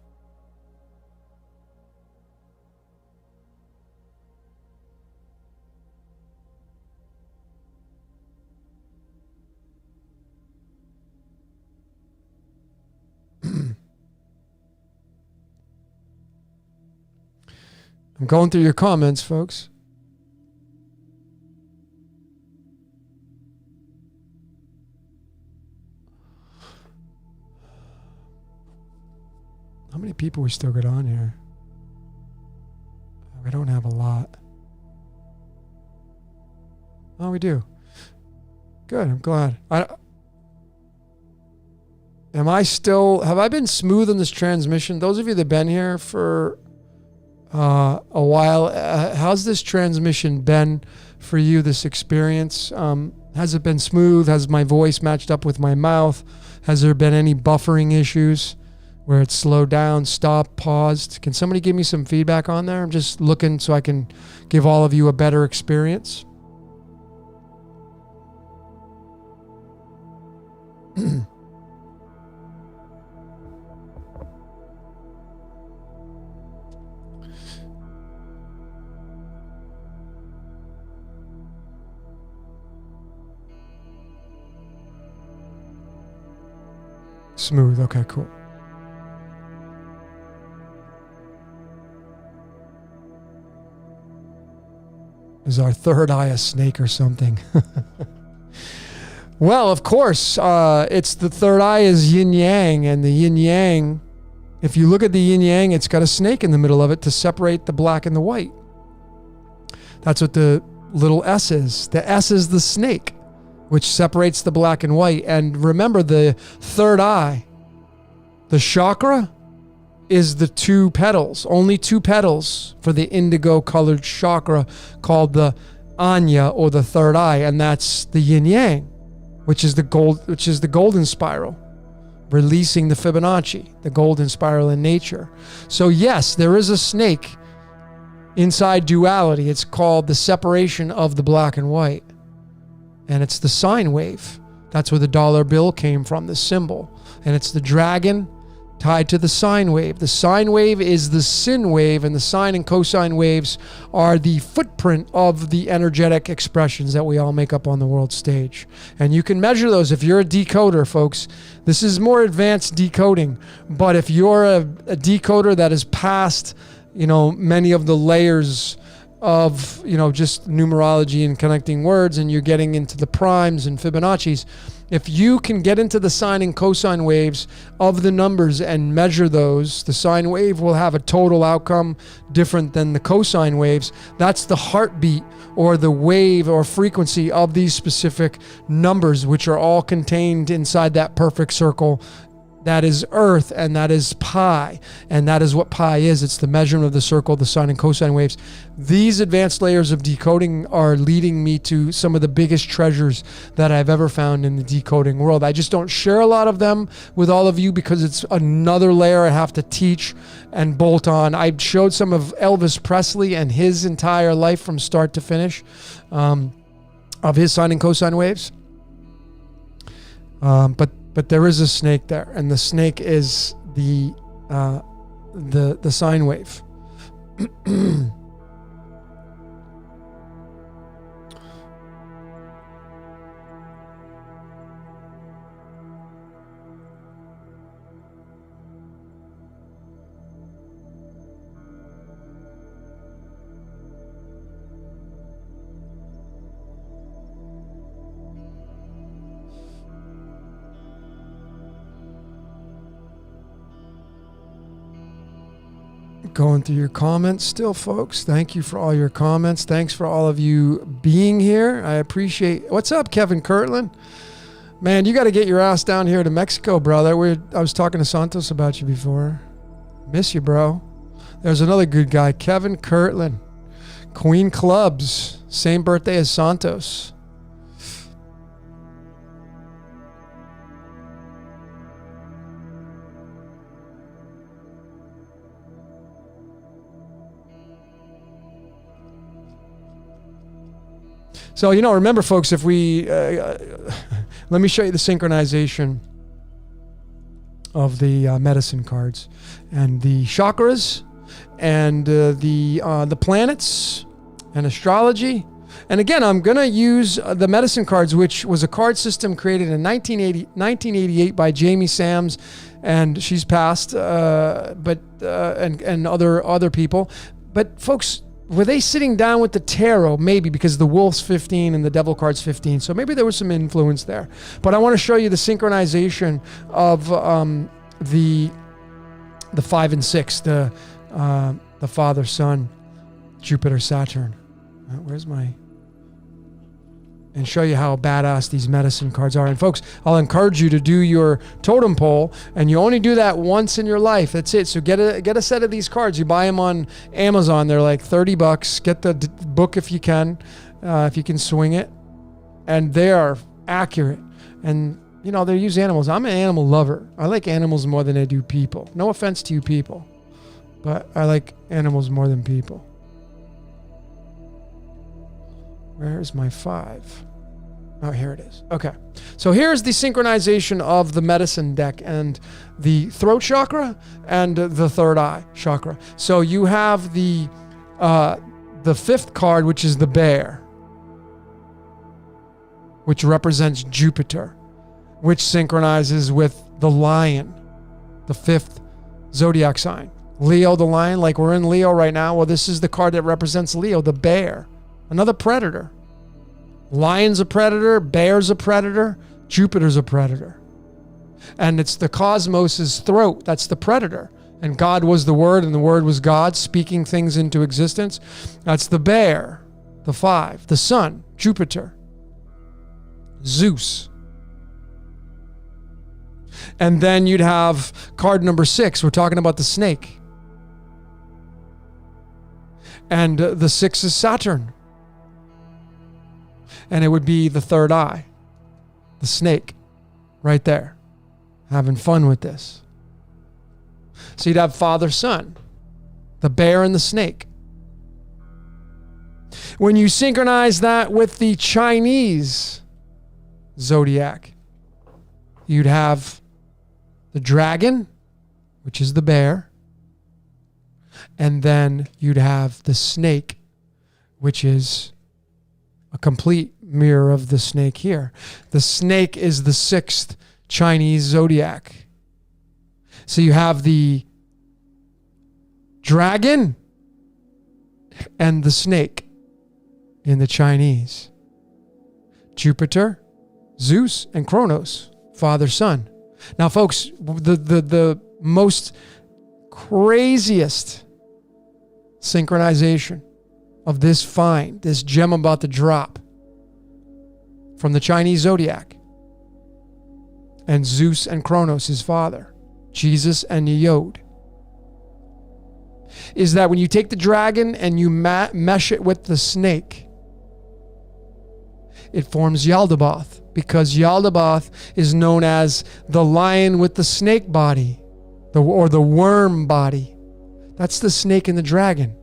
I'm going through your comments, folks. How many people we still got on here? We got don't have a lot. Oh, we do. Good. I'm glad. Have I been smooth in this transmission? Those of you that have been here for a while, how's this transmission been for you, this experience? Has it been smooth? Has my voice matched up with my mouth? Has there been any buffering issues where it's slowed down, stopped, paused? Can somebody give me some feedback on there? I'm just looking so I can give all of you a better experience. Smooth. Okay, cool. Is our third eye a snake or something? Well, of course, it's the third eye is yin yang, and the yin yang, if you look at the yin yang, it's got a snake in the middle of it to separate the black and the white. That's what the little S is. The S is the snake, which separates the black and white. And remember, the third eye, the chakra, is the two petals, only two petals for the indigo colored chakra called the Anya, or the third eye, and that's the yin yang, which is the golden spiral, releasing the Fibonacci, the golden spiral in nature. So yes, there is a snake inside duality. It's called the separation of the black and white. And it's the sine wave. That's where the dollar bill came from, the symbol. And it's the dragon tied to the sine wave. The sine wave is the sin wave, and the sine and cosine waves are the footprint of the energetic expressions that we all make up on the world stage. And you can measure those if you're a decoder, folks. This is more advanced decoding. But if you're a decoder that is past, many of the layers of, just numerology and connecting words, and you're getting into the primes and Fibonacci's, if you can get into the sine and cosine waves of the numbers and measure those, the sine wave will have a total outcome different than the cosine waves. That's the heartbeat or the wave or frequency of these specific numbers, which are all contained inside that perfect circle. That is Earth, and that is pi, and that is what pi is. It's the measurement of the circle, the sine and cosine waves. These advanced layers of decoding are leading me to some of the biggest treasures that I've ever found in the decoding world. I just don't share a lot of them with all of you because it's another layer I have to teach and bolt on. I showed some of Elvis Presley and his entire life from start to finish of his sine and cosine waves. But there is a snake there, and the snake is the sine wave. Going through your comments still, folks. Thank you for all your comments. Thanks for all of you being here. I appreciate. What's up, Kevin Kirtland? Man, you got to get your ass down here to Mexico, brother. I was talking to Santos about you before. Miss you, bro. There's another good guy, Kevin Kirtland. Queen Clubs. Same birthday as Santos. So, remember, folks, if we, let me show you the synchronization of the medicine cards and the chakras and the planets and astrology. And again, I'm going to use the medicine cards, which was a card system created in 1988 by Jamie Sams, and she's passed, and other people. But folks, were they sitting down with the tarot? Maybe, because the Wolf's 15 and the Devil card's 15. So maybe there was some influence there. But I want to show you the synchronization of the 5 and 6, the father-son Jupiter, Saturn. Where's my... And show you how badass these medicine cards are. And folks, I'll encourage you to do your totem pole, and you only do that once in your life. That's it. So get a set of these cards. You buy them on Amazon. They're like $30. Get the book if you can swing it. And they are accurate. And you know, they use animals. I'm an animal lover. I like animals more than I do people. No offense to you people, but I like animals more than people. Where's my 5? Oh, here it is. Okay. So here's the synchronization of the medicine deck and the throat chakra and the third eye chakra. So you have the 5th card, which is the bear, which represents Jupiter, which synchronizes with the lion, the 5th zodiac sign. Leo, the lion, like we're in Leo right now. Well, this is the card that represents Leo, the bear. Another predator. Lion's a predator, bear's a predator, Jupiter's a predator. And it's the cosmos's throat, that's the predator. And God was the Word, and the Word was God, speaking things into existence. That's the bear, the 5, the sun, Jupiter, Zeus. And then you'd have card number 6, we're talking about the snake. And the 6 is Saturn. And it would be the third eye, the snake, right there, having fun with this. So you'd have father, son, the bear and the snake. When you synchronize that with the Chinese zodiac, you'd have the dragon, which is the bear, and then you'd have the snake, which is a complete mirror of the snake here. The snake is the 6th Chinese zodiac. So you have the dragon and the snake in the Chinese. Jupiter, Zeus, and Kronos, father, son. Now, folks, the most craziest synchronization of this find, this gem about to drop from the Chinese zodiac, and Zeus and Kronos, his father, Jesus and Yod, is that when you take the dragon and you mesh it with the snake, it forms Yaldabaoth, because Yaldabaoth is known as the lion with the snake body, or the worm body. That's the snake and the dragon.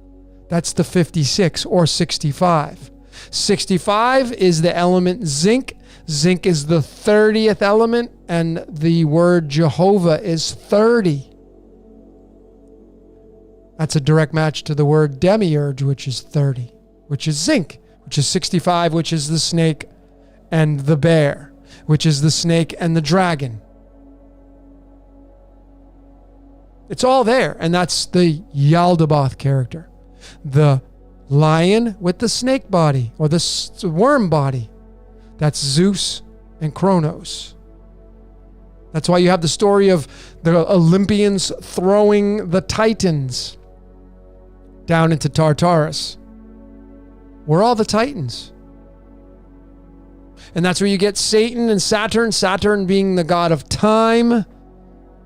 That's the 56 or 65. 65 is the element zinc. Zinc is the 30th element, and the word Jehovah is 30. That's a direct match to the word demiurge, which is 30, which is zinc, which is 65, which is the snake and the bear, which is the snake and the dragon. It's all there, and that's the Yaldabaoth character. The lion with the snake body, or the worm body. That's Zeus and Kronos. That's why you have the story of the Olympians throwing the Titans down into Tartarus. We're all the Titans. And that's where you get Satan and Saturn. Saturn being the god of time,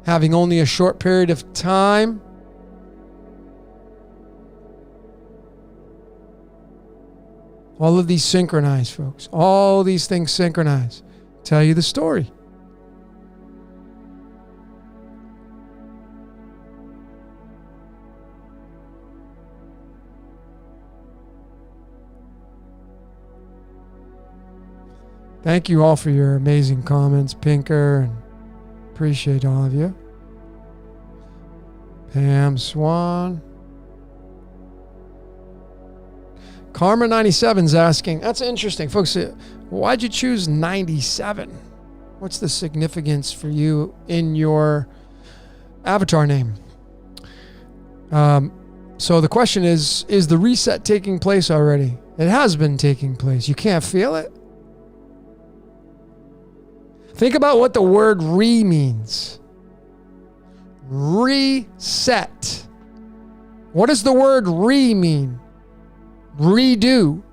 having only a short period of time. All of these synchronize, folks. All these things synchronize. Tell you the story. Thank you all for your amazing comments, Pinker, and appreciate all of you. Pam Swan. Karma97's asking, that's interesting, folks. Why'd you choose 97? What's the significance for you in your avatar name? So the question is the reset taking place already? It has been taking place. You can't feel it? Think about what the word re means. Reset. What does the word re mean? redo.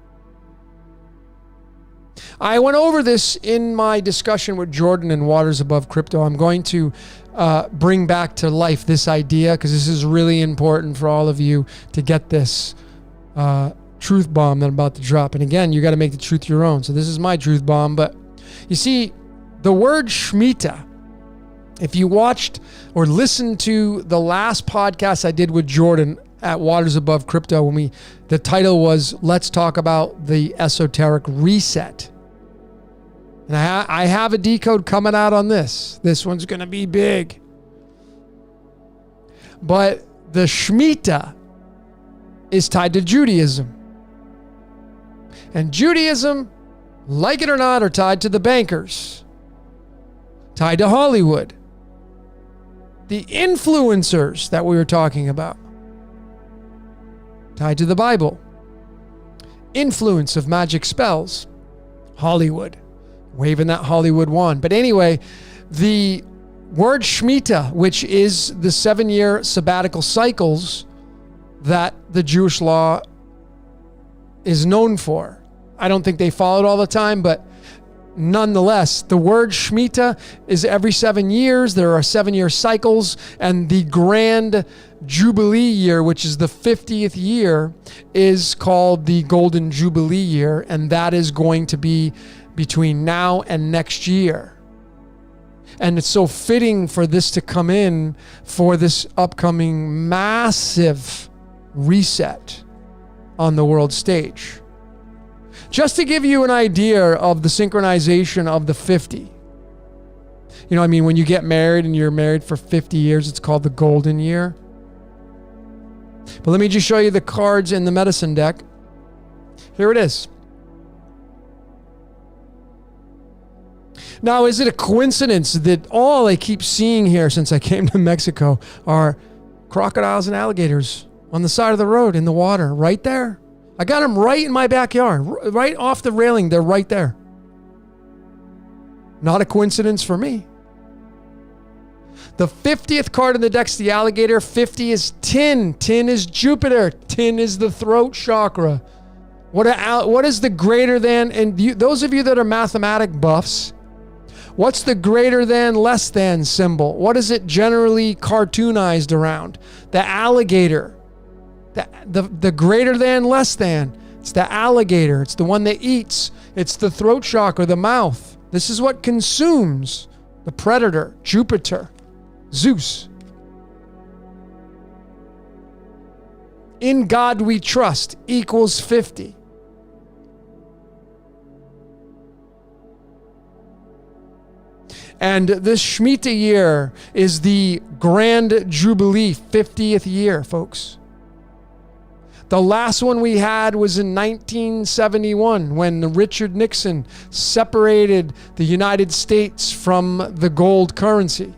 I went over this in my discussion with Jordan and Waters Above Crypto. I'm going to bring back to life this idea because this is really important for all of you to get this truth bomb that I'm about to drop. And again, you got to make the truth your own. So this is my truth bomb. But you see, the word Shemitah, if you watched or listened to the last podcast I did with Jordan at Waters Above Crypto, when the title was Let's Talk About the Esoteric Reset. And I have a decode coming out on this. This one's going to be big. But the Shemitah is tied to Judaism. And Judaism, like it or not, are tied to the bankers, tied to Hollywood, the influencers that we were talking about, tied to the Bible, influence of magic spells, Hollywood, waving that Hollywood wand. But anyway, the word Shemitah, which is the 7-year sabbatical cycles that the Jewish law is known for. I don't think they follow it all the time, but nonetheless, the word Shemitah is every 7 years. There are 7-year cycles, and the grand Jubilee year, which is the 50th year, is called the Golden Jubilee year, and that is going to be between now and next year. And it's so fitting for this to come in for this upcoming massive reset on the world stage. Just to give you an idea of the synchronization of the 50. You know, I mean, when you get married and you're married for 50 years, it's called the golden year. But let me just show you the cards in the medicine deck. Here it is. Now, is it a coincidence that all I keep seeing here since I came to Mexico are crocodiles and alligators on the side of the road in the water, right there? I got them right in my backyard, right off the railing. They're right there. Not a coincidence for me. The 50th card in the deck's the alligator. 50 is tin. Tin is Jupiter. Tin is the throat chakra. What is the greater than, and those of you that are mathematic buffs, what's the greater than, less than symbol? What is it generally cartoonized around? The alligator. The greater than, less than. It's the alligator. It's the one that eats. It's the throat chakra, the mouth. This is what consumes. The predator, Jupiter, Zeus. In God we trust equals 50. And this Shemitah year is the Grand Jubilee 50th year, folks. The last one we had was in 1971 when Richard Nixon separated the United States from the gold currency.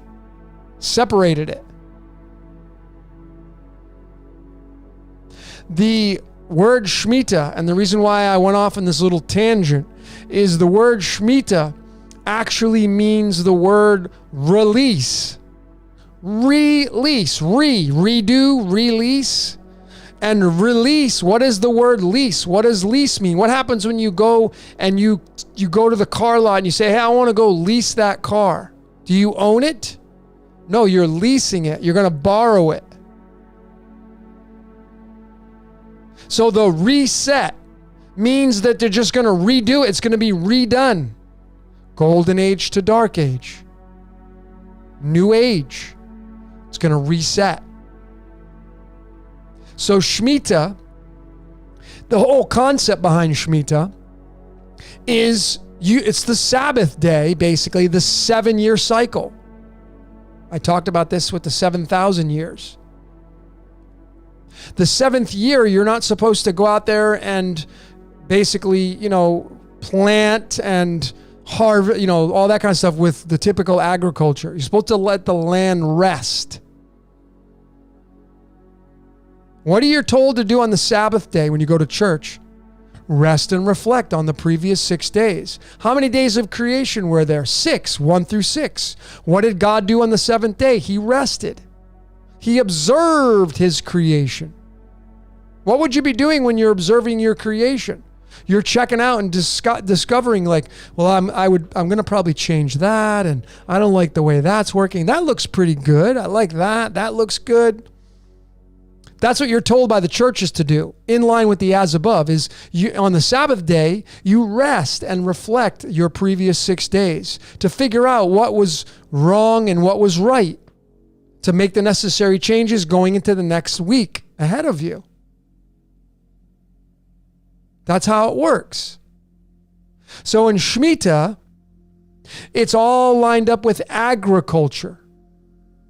Separated it. The word Shemitah, and the reason why I went off on this little tangent, is the word Shemitah actually means the word release. Release. Redo, release. And release, what is the word lease? What does lease mean? What happens when you go and you go to the car lot and you say, hey, I want to go lease that car. Do you own it? No, you're leasing it. You're going to borrow it. So the reset means that they're just going to redo it. It's going to be redone. Golden age to dark age. New age. It's going to reset. So Shemitah, the whole concept behind Shemitah is it's the Sabbath day, basically the 7-year cycle. I talked about this with the 7,000 years. The 7th year, you're not supposed to go out there and basically, plant and harvest, all that kind of stuff with the typical agriculture. You're supposed to let the land rest. What are you told to do on the Sabbath day when you go to church? Rest and reflect on the previous 6 days. How many days of creation were there? 6, 1 through 6. What did God do on the 7th day? He rested. He observed his creation. What would you be doing when you're observing your creation? You're checking out and discovering like, well, I'm going to probably change that. And I don't like the way that's working. That looks pretty good. I like that. That looks good. That's what you're told by the churches to do, in line with the as above, is you, on the Sabbath day, you rest and reflect your previous 6 days to figure out what was wrong and what was right, to make the necessary changes going into the next week ahead of you. That's how it works. So in Shemitah, it's all lined up with agriculture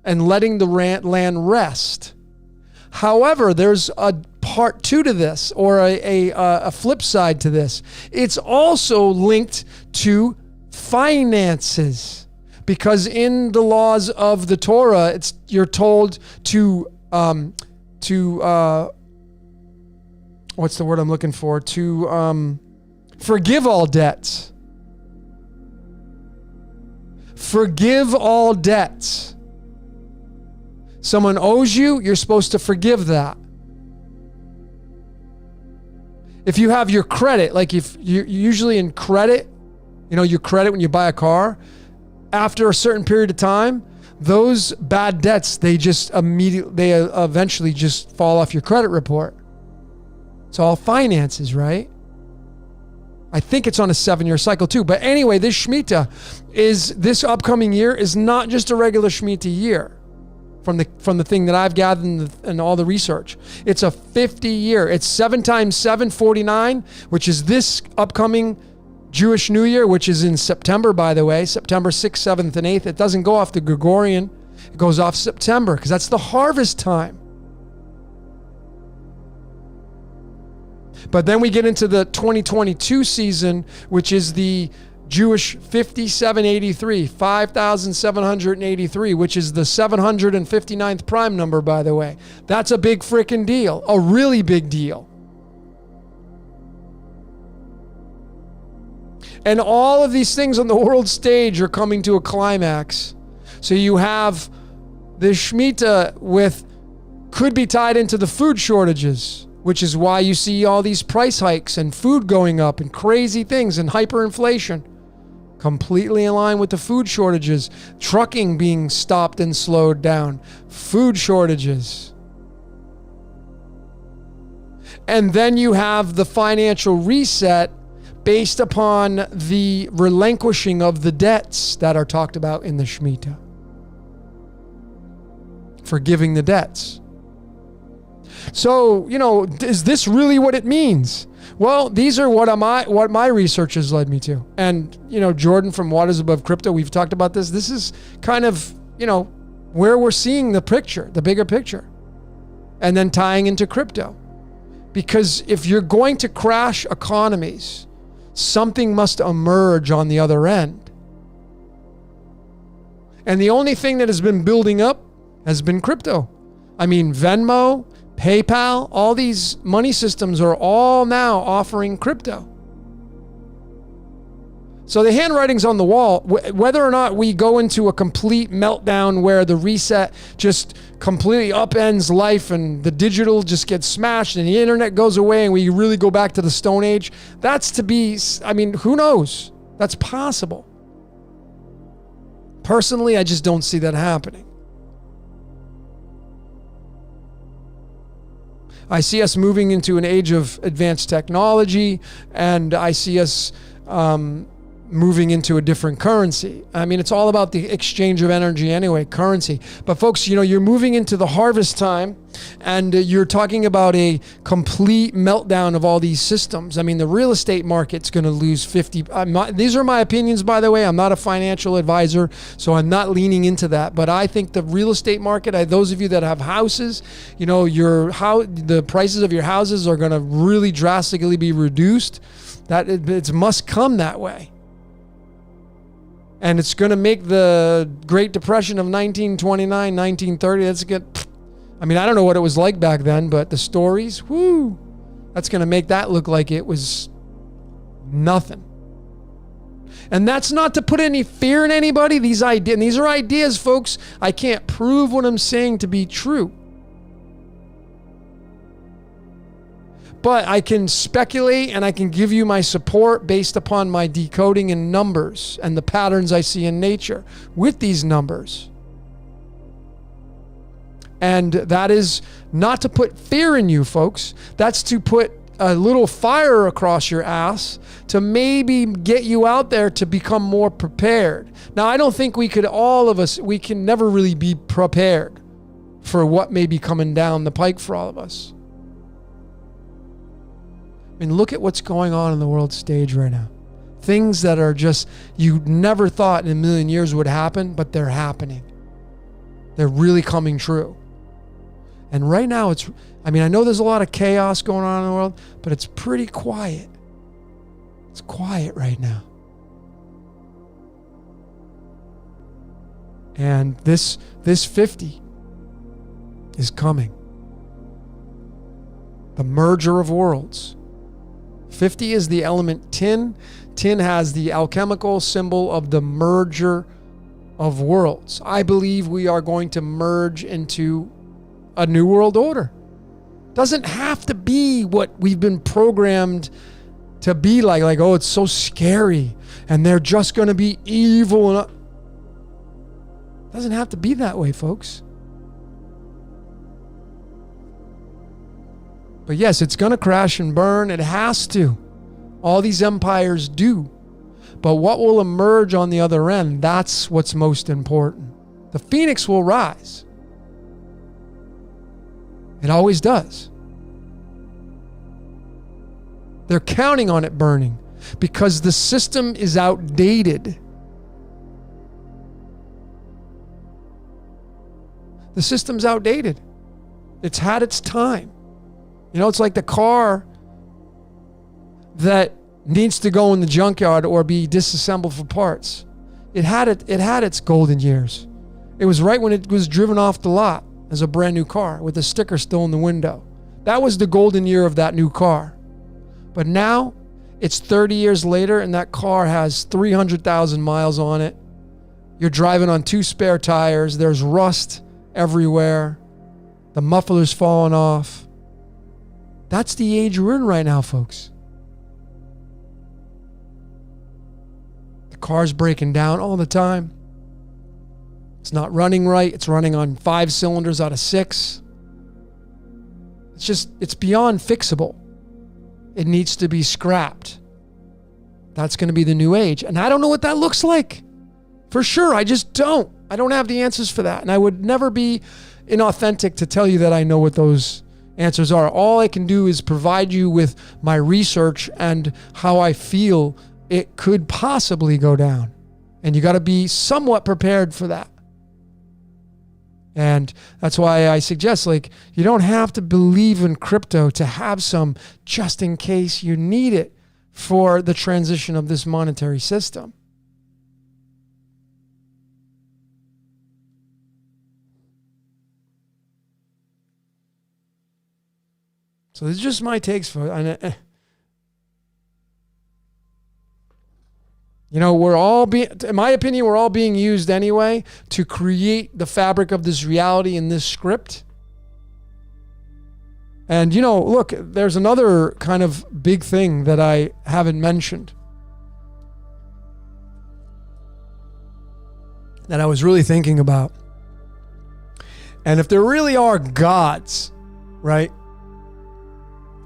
and letting the land rest. However, there's a part two to this, or a flip side to this. It's also linked to finances, because in the laws of the Torah, you're told to what's the word I'm looking for? To forgive all debts. Forgive all debts. Someone owes you, you're supposed to forgive that. If you have your credit, like if you're usually in credit, your credit when you buy a car, after a certain period of time, those bad debts, they eventually just fall off your credit report. It's all finances, right? I think it's on a 7-year cycle too. But anyway, this this upcoming year is not just a regular Shemitah year. From the thing that I've gathered and all the research. It's a 50-year. It's 7 times 7, 49, which is this upcoming Jewish New Year, which is in September, by the way, September 6th, 7th, and 8th. It doesn't go off the Gregorian. It goes off September because that's the harvest time. But then we get into the 2022 season, which is the Jewish 5783, 5,783, which is the 759th prime number, by the way. That's a big freaking deal, a really big deal. And all of these things on the world stage are coming to a climax. So you have the Shemitah could be tied into the food shortages, which is why you see all these price hikes and food going up and crazy things and hyperinflation. Completely in line with the food shortages, trucking being stopped and slowed down, food shortages. And then you have the financial reset based upon the relinquishing of the debts that are talked about in the Shemitah. Forgiving the debts. So, is this really what it means? Well, these are what my research has led me to. And, Jordan from Waters Above Crypto, we've talked about this. This is kind of, where we're seeing the picture, the bigger picture. And then tying into crypto. Because if you're going to crash economies, something must emerge on the other end. And the only thing that has been building up has been crypto. I mean, Venmo, PayPal, all these money systems are all now offering crypto. So the handwriting's on the wall. Whether or not we go into a complete meltdown where the reset just completely upends life and the digital just gets smashed and the internet goes away and we really go back to the Stone Age, who knows? That's possible. Personally, I just don't see that happening. I see us moving into an age of advanced technology, and I see us moving into a different currency. It's all about the exchange of energy anyway, currency. But folks, you're moving into the harvest time, and you're talking about a complete meltdown of all these systems. The real estate market's going to lose 50. These are my opinions, by the way. I'm not a financial advisor, so I'm not leaning into that. But I think the real estate market, those of you that have houses, the prices of your houses are going to really drastically be reduced. That it must come that way. And it's going to make the Great Depression of 1929, 1930, I don't know what it was like back then, but the stories, that's going to make that look like it was nothing. And that's not to put any fear in anybody. These are ideas, folks. I can't prove what I'm saying to be true. But I can speculate and I can give you my support based upon my decoding in numbers and the patterns I see in nature with these numbers. And that is not to put fear in you, folks. That's to put a little fire across your ass to maybe get you out there to become more prepared. Now, I don't think we can never really be prepared for what may be coming down the pike for all of us. I mean, look at what's going on in the world stage right now. Things that are just, you never thought in a million years would happen, but they're happening. They're really coming true. And right now I know there's a lot of chaos going on in the world, but it's pretty quiet. It's quiet right now. And this 50 is coming. The merger of worlds. 50 is the element tin. Tin has the alchemical symbol of the merger of worlds. I believe we are going to merge into a new world order. Doesn't have to be what we've been programmed to be like, oh, it's so scary and they're just going to be evil. And doesn't have to be that way, folks. But yes, it's going to crash and burn. It has to. All these empires do. But what will emerge on the other end, that's what's most important. The phoenix will rise. It always does. They're counting on it burning because the system is outdated. The system's outdated. It's had its time. You know, it's like the car that needs to go in the junkyard or be disassembled for parts. It had its golden years. It was right when it was driven off the lot as a brand new car with the sticker still in the window. That was the golden year of that new car. But now it's 30 years later and that car has 300,000 miles on it. You're driving on 2 spare tires. There's rust everywhere. The muffler's falling off. That's the age we're in right now, folks. The car's breaking down all the time. It's not running right. It's running on 5 cylinders out of 6. It's beyond fixable. It needs to be scrapped. That's going to be the new age. And I don't know what that looks like. For sure, I just don't. I don't have the answers for that. And I would never be inauthentic to tell you that I know what those answers are. All I can do is provide you with my research and how I feel it could possibly go down. And you got to be somewhat prepared for that. And that's why I suggest, you don't have to believe in crypto to have some just in case you need it for the transition of this monetary system. So this is just my takes for it. You know, in my opinion, we're all being used anyway to create the fabric of this reality in this script. And, you know, look, there's another kind of big thing that I haven't mentioned that I was really thinking about. And if there really are gods, right?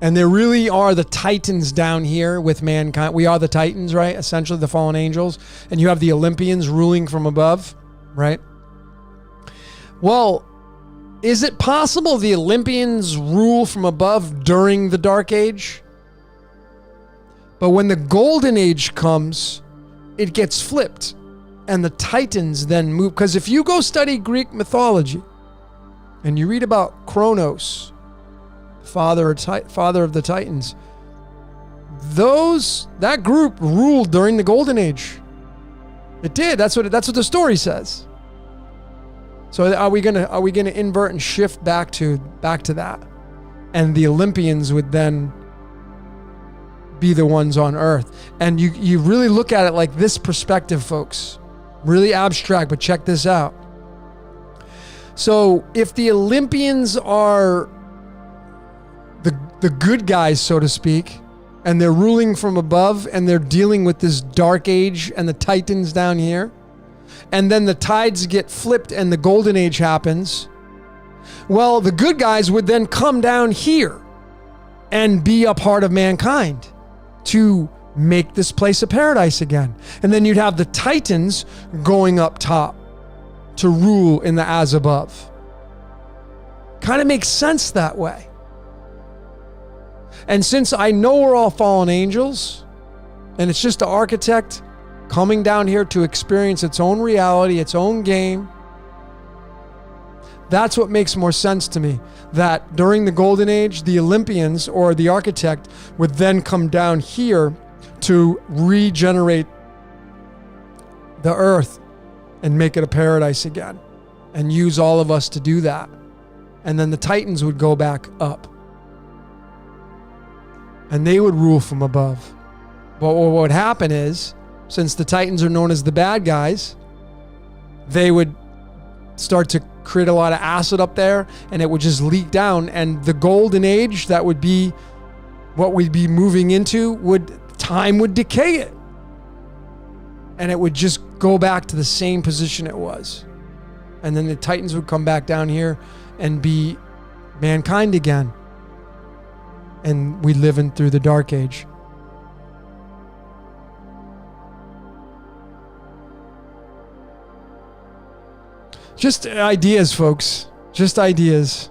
And there really are the titans down here with mankind. We are the titans, right? Essentially the fallen angels. And you have the Olympians ruling from above, right? Well, is it possible the Olympians rule from above during the Dark Age? But when the Golden Age comes, it gets flipped. And the titans then move. Because if you go study Greek mythology and you read about Kronos, father of the Titans, that group ruled during the Golden Age. It did. That's what the story says. So are we gonna invert and shift back to that, and the Olympians would then be the ones on Earth? And you really look at it like this perspective, folks. Really abstract, but check this out. So if the Olympians are the good guys, so to speak, and they're ruling from above, and they're dealing with this dark age and the titans down here. And then the tides get flipped and the golden age happens. Well, the good guys would then come down here and be a part of mankind to make this place a paradise again. And then you'd have the titans going up top to rule in the as above. Kind of makes sense that way. And since I know we're all fallen angels, and it's just the architect coming down here to experience its own reality, its own game, that's what makes more sense to me. That during the Golden Age, the Olympians or the architect would then come down here to regenerate the earth and make it a paradise again, and use all of us to do that. And then the Titans would go back up, and they would rule from above. But what would happen is, since the Titans are known as the bad guys, they would start to create a lot of acid up there, and it would just leak down, and the Golden Age, that would be what we'd be moving into, time would decay it, and it would just go back to the same position it was. And then the Titans would come back down here and be mankind again, and we live in through the Dark Age. Just ideas, folks. Just ideas.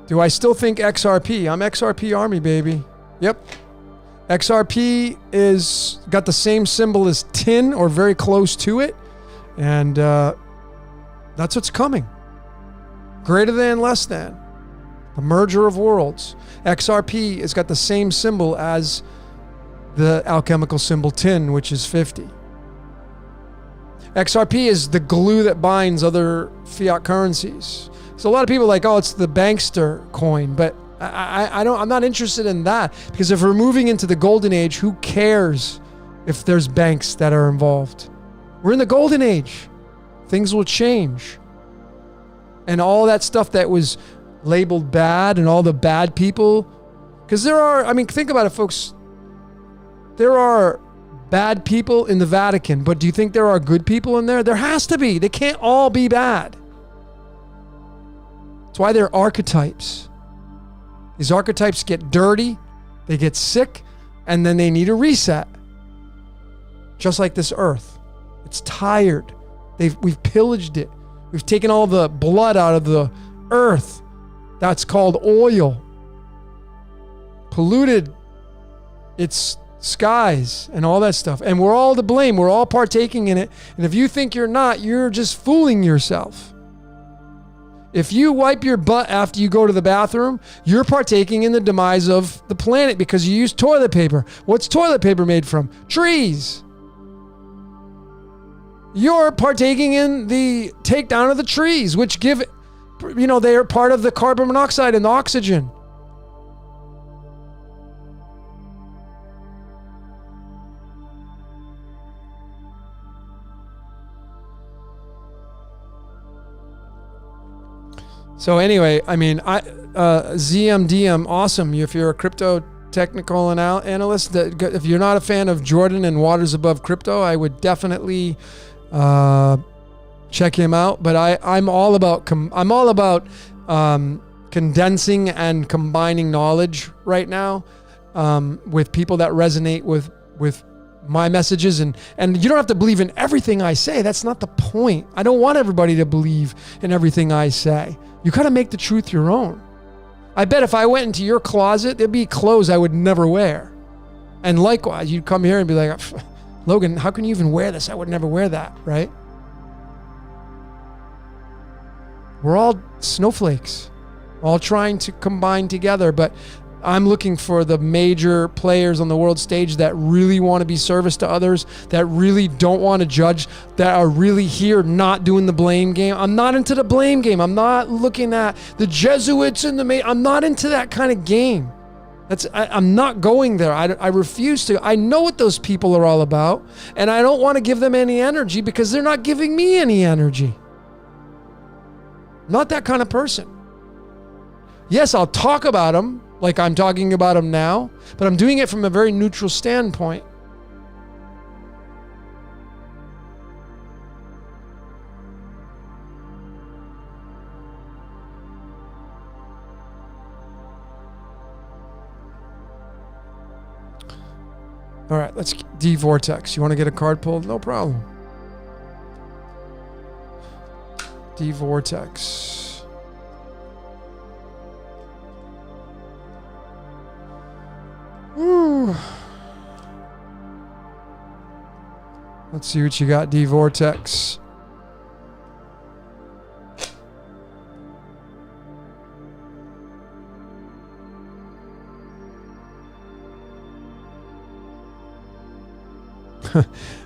Do I still think XRP? I'm XRP Army, baby. Yep. XRP is got the same symbol as tin, or very close to it. And that's what's coming. Greater than, less than. The merger of worlds. XRP has got the same symbol as the alchemical symbol tin, which is 50. XRP is the glue that binds other fiat currencies. So a lot of people are like, oh, it's the bankster coin, but I'm not interested in that, because if we're moving into the Golden Age, who cares if there's banks that are involved? We're in the Golden Age. Things will change. And all that stuff that was labeled bad, and all the bad people, because think about it, folks. There are bad people in the Vatican, but do you think there are good people in there? There has to be. They can't all be bad. That's why they're archetypes. These archetypes get dirty, they get sick, and then they need a reset. Just like this earth. It's tired. We've pillaged it. We've taken all the blood out of the earth. That's called oil. Polluted its skies and all that stuff. And we're all to blame. We're all partaking in it. And if you think you're not, you're just fooling yourself. If you wipe your butt after you go to the bathroom, you're partaking in the demise of the planet because you use toilet paper. What's toilet paper made from? Trees. You're partaking in the takedown of the trees, which give, they are part of the carbon monoxide and the oxygen. So anyway, ZMDM, awesome. If you're a crypto technical analyst, if you're not a fan of Jordan and Waters Above Crypto, I would definitely check him out. But I'm all about condensing and combining knowledge right now with people that resonate with my messages, and you don't have to believe in everything I say. That's not the point. I don't want everybody to believe in everything I say. You gotta make the truth your own. I bet if I went into your closet, there'd be clothes I would never wear. And likewise, you'd come here and be like, Logan, how can you even wear this? I would never wear that, right? We're all snowflakes, all trying to combine together, but I'm looking for the major players on the world stage that really want to be service to others, that really don't want to judge, that are really here not doing the blame game. I'm not into the blame game. I'm not looking at the Jesuits and I'm not into that kind of game. I'm not going there. I refuse to. I know what those people are all about, and I don't want to give them any energy because they're not giving me any energy. Not that kind of person. Yes, I'll talk about them like I'm talking about them now, but I'm doing it from a very neutral standpoint. All right, let's D-Vortex. You want to get a card pulled? No problem. D-Vortex. Ooh. Let's see what you got, D-Vortex.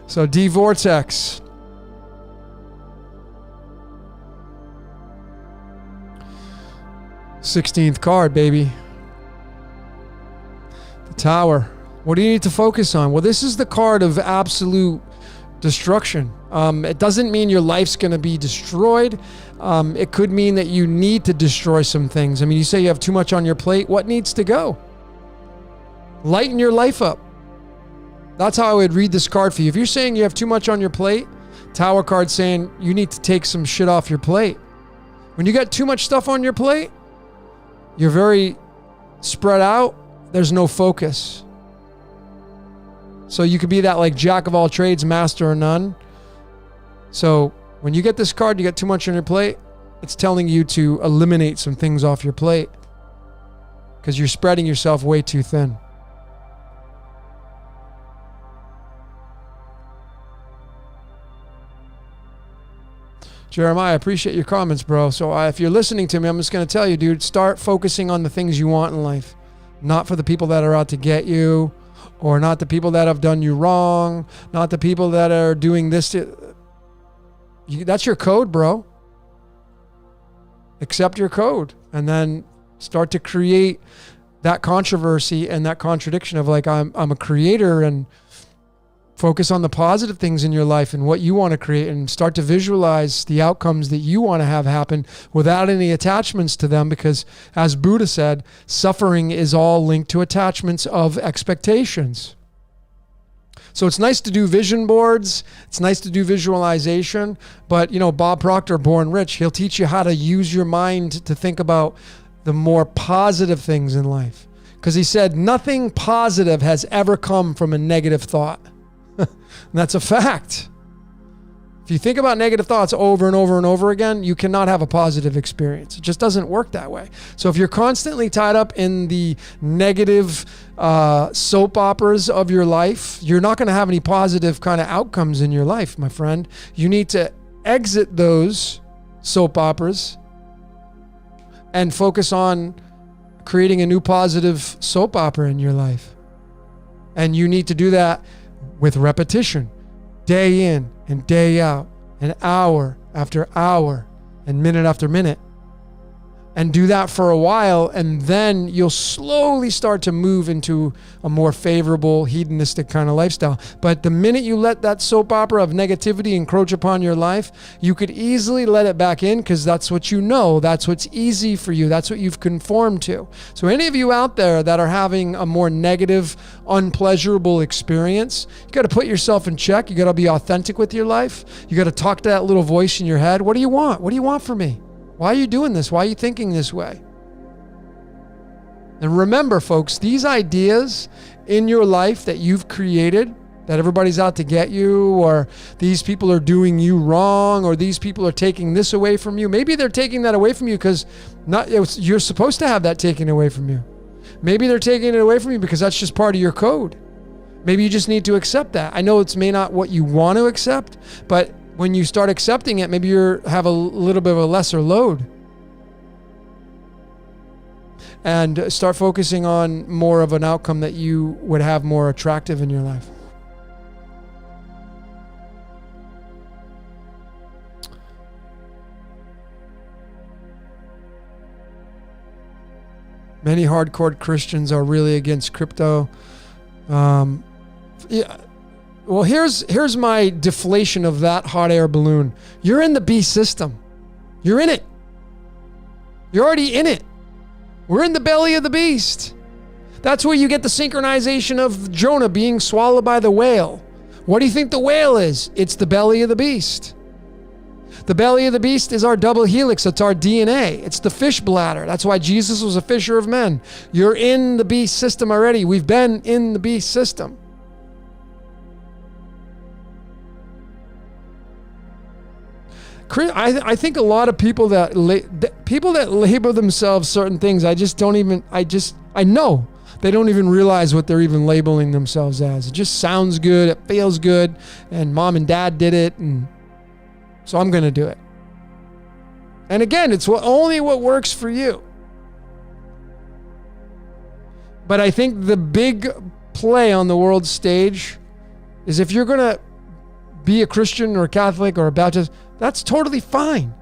So D-Vortex. Sixteenth card, baby. The Tower. What do you need to focus on? Well, this is the card of absolute destruction. It doesn't mean your life's going to be destroyed. It could mean that you need to destroy some things. I mean, you say you have too much on your plate. What needs to go? Lighten your life up. That's how I would read this card for you. If you're saying you have too much on your plate, Tower card saying you need to take some shit off your plate. When you got too much stuff on your plate, you're very spread out. There's no focus. So you could be that like jack of all trades, master of none. So when you get this card, you got too much on your plate, it's telling you to eliminate some things off your plate because you're spreading yourself way too thin. Jeremiah, I appreciate your comments, bro. So if you're listening to me, I'm just going to tell you, dude, start focusing on the things you want in life. Not for the people that are out to get you, or not the people that have done you wrong, not the people that are doing this. That's your code, bro. Accept your code and then start to create that controversy and that contradiction of like, I'm a creator, and focus on the positive things in your life and what you want to create, and start to visualize the outcomes that you want to have happen without any attachments to them, because as Buddha said, suffering is all linked to attachments of expectations. So it's nice to do vision boards. It's nice to do visualization. But, you know, Bob Proctor, Born Rich, he'll teach you how to use your mind to think about the more positive things in life. Because he said nothing positive has ever come from a negative thought. And that's a fact. If you think about negative thoughts over and over and over again, you cannot have a positive experience. It just doesn't work that way. So if you're constantly tied up in the negative soap operas of your life, you're not going to have any positive kind of outcomes in your life, my friend. You need to exit those soap operas and focus on creating a new positive soap opera in your life. And you need to do that with repetition, day in and day out, and hour after hour and minute after minute. And do that for a while, and then you'll slowly start to move into a more favorable, hedonistic kind of lifestyle. But the minute you let that soap opera of negativity encroach upon your life, you could easily let it back in, because that's what you know. That's what's easy for you. That's what you've conformed to. So any of you out there that are having a more negative, unpleasurable experience, you got to put yourself in check. You got to be authentic with your life. You got to talk to that little voice in your head. What do you want? What do you want from me? Why are you doing this? Why are you thinking this way? And remember, folks, these ideas in your life that you've created, that everybody's out to get you, or these people are doing you wrong, or these people are taking this away from you. Maybe they're taking that away from you because you're supposed to have that taken away from you. Maybe they're taking it away from you because that's just part of your code. Maybe you just need to accept that. I know it's may not what you want to accept, but when you start accepting it, maybe you have a little bit of a lesser load. And start focusing on more of an outcome that you would have more attractive in your life. Many hardcore Christians are really against crypto. Yeah. Well, here's my deflation of that hot air balloon. You're in the beast system. You're in it. You're already in it. We're in the belly of the beast. That's where you get the synchronization of Jonah being swallowed by the whale. What do you think the whale is? It's the belly of the beast. The belly of the beast is our double helix. It's our DNA. It's the fish bladder. That's why Jesus was a fisher of men. You're in the beast system already. We've been in the beast system. I think a lot of people that label themselves certain things, I know they don't even realize what they're even labeling themselves as. It just sounds good. It feels good. And mom and dad did it. And so I'm going to do it. And again, it's only what works for you. But I think the big play on the world stage is if you're going to be a Christian or a Catholic or a Baptist, that's totally fine.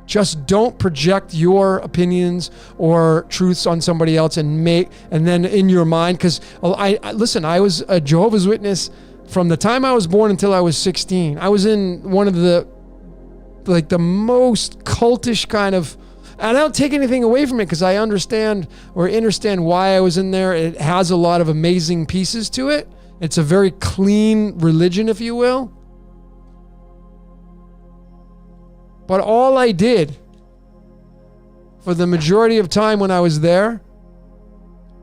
Just don't project your opinions or truths on somebody else and then in your mind, because listen, I was a Jehovah's Witness from the time I was born until I was 16. I was in one of the most cultish kind of, and I don't take anything away from it because I understand why I was in there. It has a lot of amazing pieces to it. It's a very clean religion, if you will. But all I did for the majority of time when I was there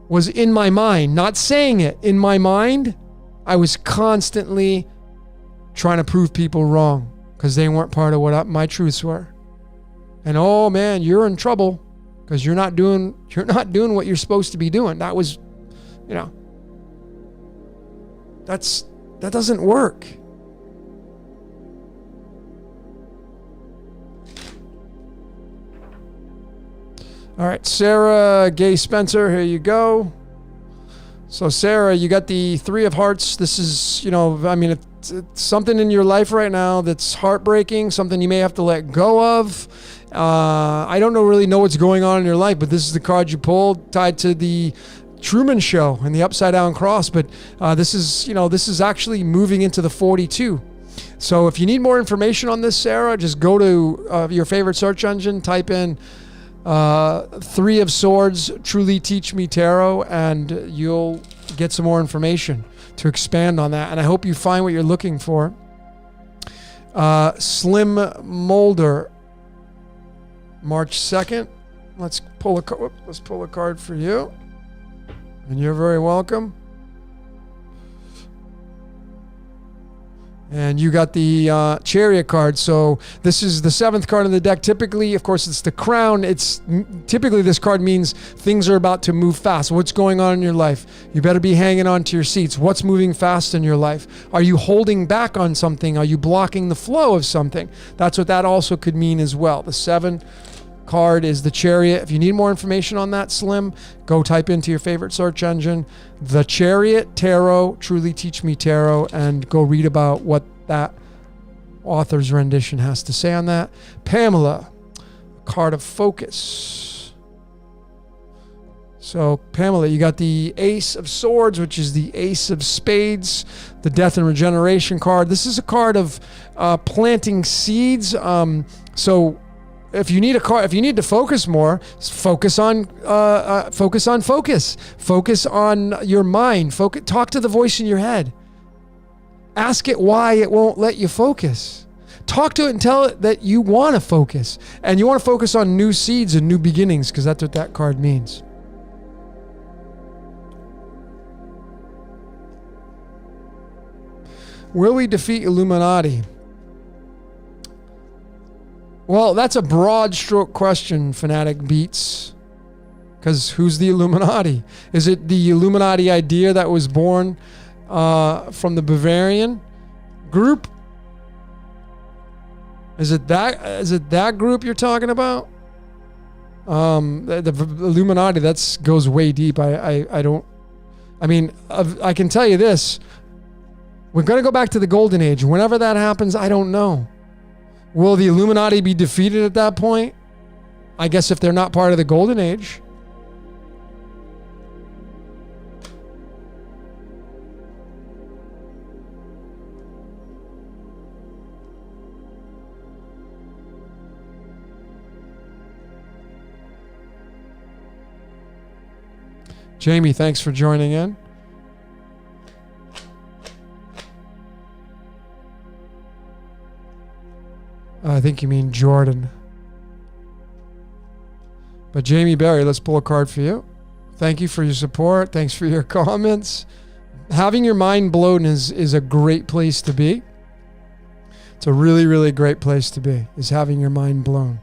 was in my mind, not saying it. In my mind, I was constantly trying to prove people wrong because they weren't part of what my truths were. And oh man, you're in trouble because you're not doing what you're supposed to be doing. That was, that doesn't work. All right, Sarah Gay Spencer, here you go. So Sarah, you got the Three of Hearts. This is, it's something in your life right now that's heartbreaking, something you may have to let go of. I don't really know what's going on in your life, but this is the card you pulled tied to the Truman Show and the upside down cross. But this is actually moving into the 42. So if you need more information on this, Sarah, just go to your favorite search engine, type in Three of Swords, Truly Teach Me Tarot, and you'll get some more information to expand on that. And I hope you find what you're looking for. Slim Molder, March 2nd. Let's pull a card for you. And you're very welcome. And you got the Chariot card. So this is the 7th card in the deck. Typically, of course, it's the Crown. Typically this card means things are about to move fast. What's going on in your life? You better be hanging on to your seats. What's moving fast in your life? Are you holding back on something? Are you blocking the flow of something? That's what that also could mean as well. The 7th card is the Chariot. If you need more information on that, Slim, go type into your favorite search engine, The Chariot Tarot, Truly Teach Me Tarot, and go read about what that author's rendition has to say on that. Pamela, card of focus. So Pamela, you got the Ace of Swords, which is the Ace of Spades, the Death and Regeneration card. This is a card of planting seeds. So if you need to focus more, focus on focus. Focus on your mind. Talk to the voice in your head. Ask it why it won't let you focus. Talk to it and tell it that you want to focus. And you want to focus on new seeds and new beginnings, because that's what that card means. Will we defeat Illuminati? Well, that's a broad stroke question, Fanatic Beats. Because who's the Illuminati? Is it the Illuminati idea that was born from the Bavarian group? Is it that group you're talking about? The Illuminati, that goes way deep. I can tell you this. We're going to go back to the Golden Age. Whenever that happens, I don't know. Will the Illuminati be defeated at that point? I guess if they're not part of the Golden Age. Jamie, thanks for joining in. I think you mean Jordan. But Jamie Berry, let's pull a card for you. Thank you for your support. Thanks for your comments. Having your mind blown is a great place to be. It's a really, really great place to be, is having your mind blown.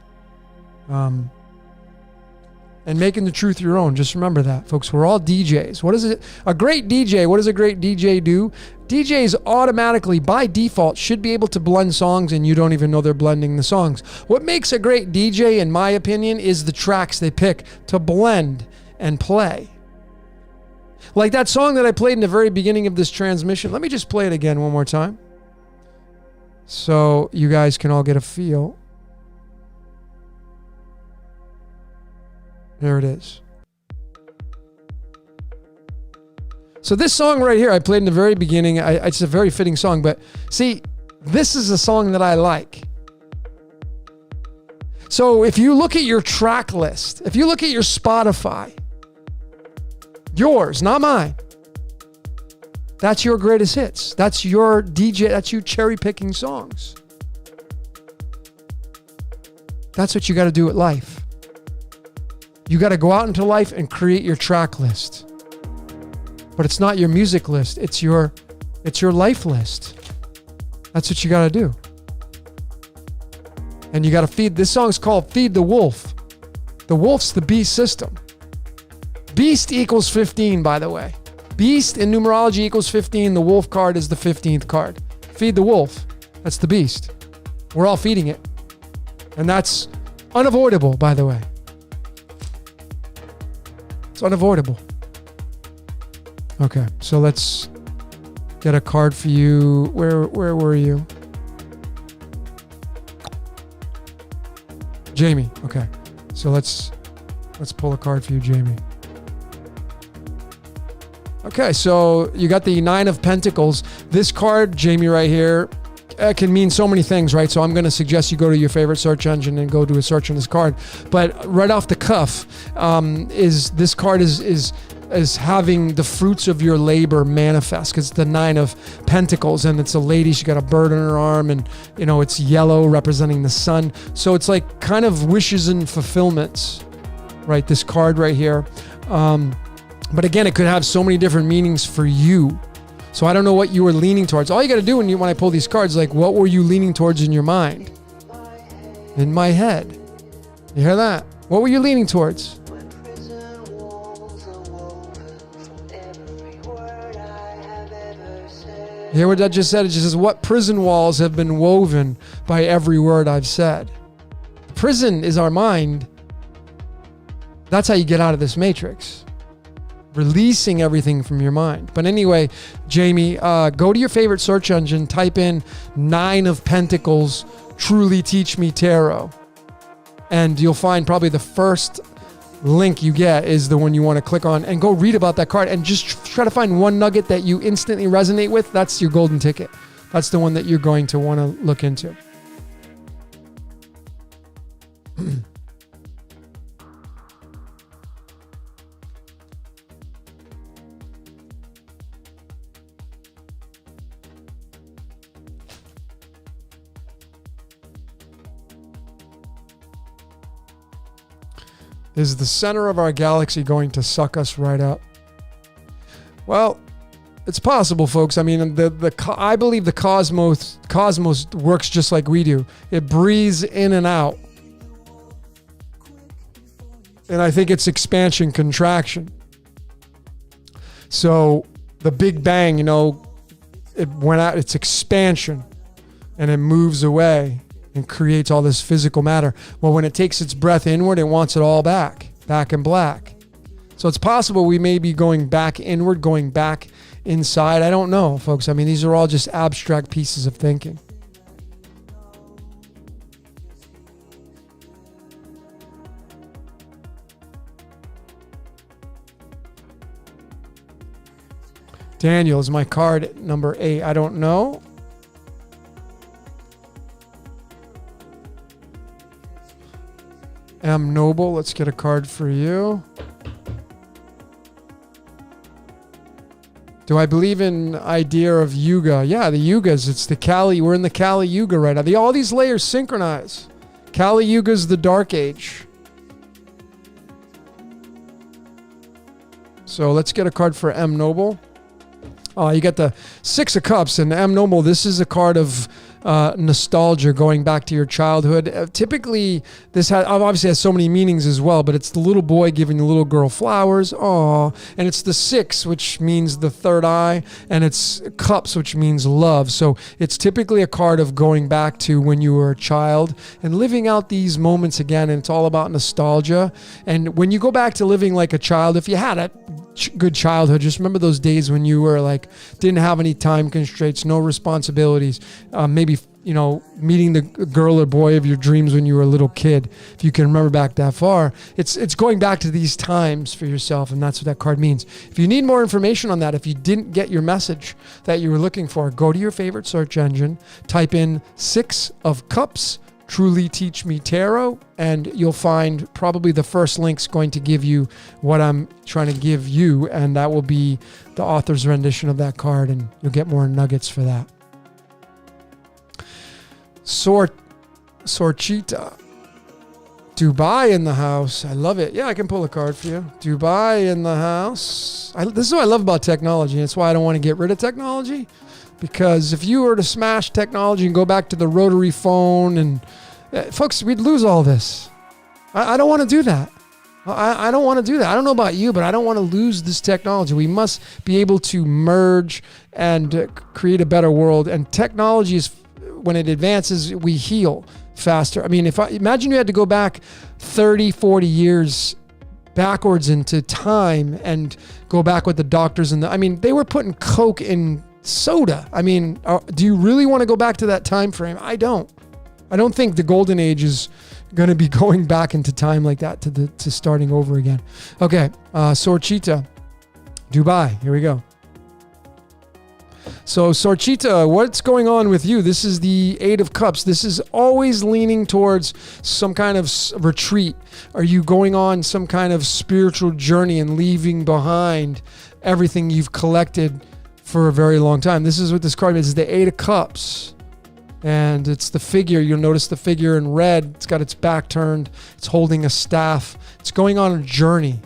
And making the truth your own. Just remember that, folks. We're all DJs. What is it? A great DJ, what does a great DJ do? DJs automatically, by default, should be able to blend songs and you don't even know they're blending the songs. What makes a great DJ, in my opinion, is the tracks they pick to blend and play. Like that song that I played in the very beginning of this transmission. Let me just play it again one more time, so you guys can all get a feel. There it is. So this song right here, I played in the very beginning. It's a very fitting song, but see, this is a song that I like. So if you look at your track list, if you look at your Spotify, yours, not mine, that's your greatest hits. That's your DJ, that's you cherry picking songs. That's what you got to do at life. You got to go out into life and create your track list. But it's not your music list. It's your life list. That's what you got to do. And you got to feed. This song's called Feed the Wolf. The wolf's the beast system. Beast equals 15, by the way. Beast in numerology equals 15. The wolf card is the 15th card. Feed the wolf. That's the beast. We're all feeding it. And that's unavoidable, by the way. It's unavoidable. Okay, so let's get a card for you. Where were you? Jamie. Okay. So let's pull a card for you, Jamie. Okay, so you got the Nine of Pentacles. This card, Jamie, right here, can mean so many things, right? So I'm going to suggest you go to your favorite search engine and go do a search on this card. But right off the cuff, this card is having the fruits of your labor manifest, because it's the Nine of Pentacles, and it's a lady. She got a bird on her arm, and it's yellow representing the sun. So it's like kind of wishes and fulfillments, right? This card right here. But again, it could have so many different meanings for you. So I don't know what you were leaning towards. All you got to do when I pull these cards, like, what were you leaning towards in your mind? In my head. You hear that? What were you leaning towards? You hear what that just said? It just says, what prison walls have been woven by every word I've said? Prison is our mind. That's how you get out of this matrix. Releasing everything from your mind. But anyway, Jamie, go to your favorite search engine, type in Nine of Pentacles, Truly Teach Me Tarot. And you'll find probably the first link you get is the one you want to click on, and go read about that card and just try to find one nugget that you instantly resonate with. That's your golden ticket. That's the one that you're going to want to look into. Is the center of our galaxy going to suck us right up? Well, it's possible, folks. I mean, I believe the cosmos works just like we do. It breathes in and out. And I think it's expansion, contraction. So the Big Bang, it went out, it's expansion, and it moves away and creates all this physical matter. Well, when it takes its breath inward, it wants it all back in black. So it's possible we may be going back inward, going back inside. I don't know, folks. I mean, these are all just abstract pieces of thinking. Daniel, is my card number 8? I don't know. M. Noble, let's get a card for you. Do I believe in idea of yuga? Yeah, the yugas. It's the Kali. We're in the Kali Yuga right now. All these layers synchronize. Kali Yuga is the dark age. So let's get a card for M Noble. You got the Six of Cups, and M Noble, this is a card of nostalgia, going back to your childhood. Typically, this obviously has so many meanings as well, but it's the little boy giving the little girl flowers. Aww. And it's the 6, which means the third eye, and it's cups, which means love. So it's typically a card of going back to when you were a child and living out these moments again, and it's all about nostalgia. And when you go back to living like a child, if you had a good childhood, just remember those days when you were like, didn't have any time constraints, no responsibilities, maybe, meeting the girl or boy of your dreams when you were a little kid. If you can remember back that far, it's going back to these times for yourself, and that's what that card means. If you need more information on that, if you didn't get your message that you were looking for, go to your favorite search engine, type in 6 of Cups, Truly Teach Me Tarot, and you'll find probably the first link's going to give you what I'm trying to give you, and that will be the author's rendition of that card, and you'll get more nuggets for that. Sorchita. Dubai in the house. I love it. Yeah, I can pull a card for you. Dubai in the house. This is what I love about technology. It's why I don't want to get rid of technology. Because if you were to smash technology and go back to the rotary phone, and folks, we'd lose all this. I don't want to do that. I don't want to do that. I don't know about you, but I don't want to lose this technology. We must be able to merge and create a better world. And technology is, when it advances, we heal faster. I mean, imagine you had to go back 30, 40 years backwards into time and go back with the doctors and they were putting Coke in soda. Do you really want to go back to that time frame? I don't think the golden age is going to be going back into time like that to starting over again. Okay, Sorchita, Dubai. Here we go. So Sorchita, what's going on with you? This is the 8 of Cups. This is always leaning towards some kind of retreat. Are you going on some kind of spiritual journey and leaving behind everything you've collected for a very long time? This is what this card is. It's the 8 of Cups. And it's the figure. You'll notice the figure in red. It's got its back turned. It's holding a staff. It's going on a journey.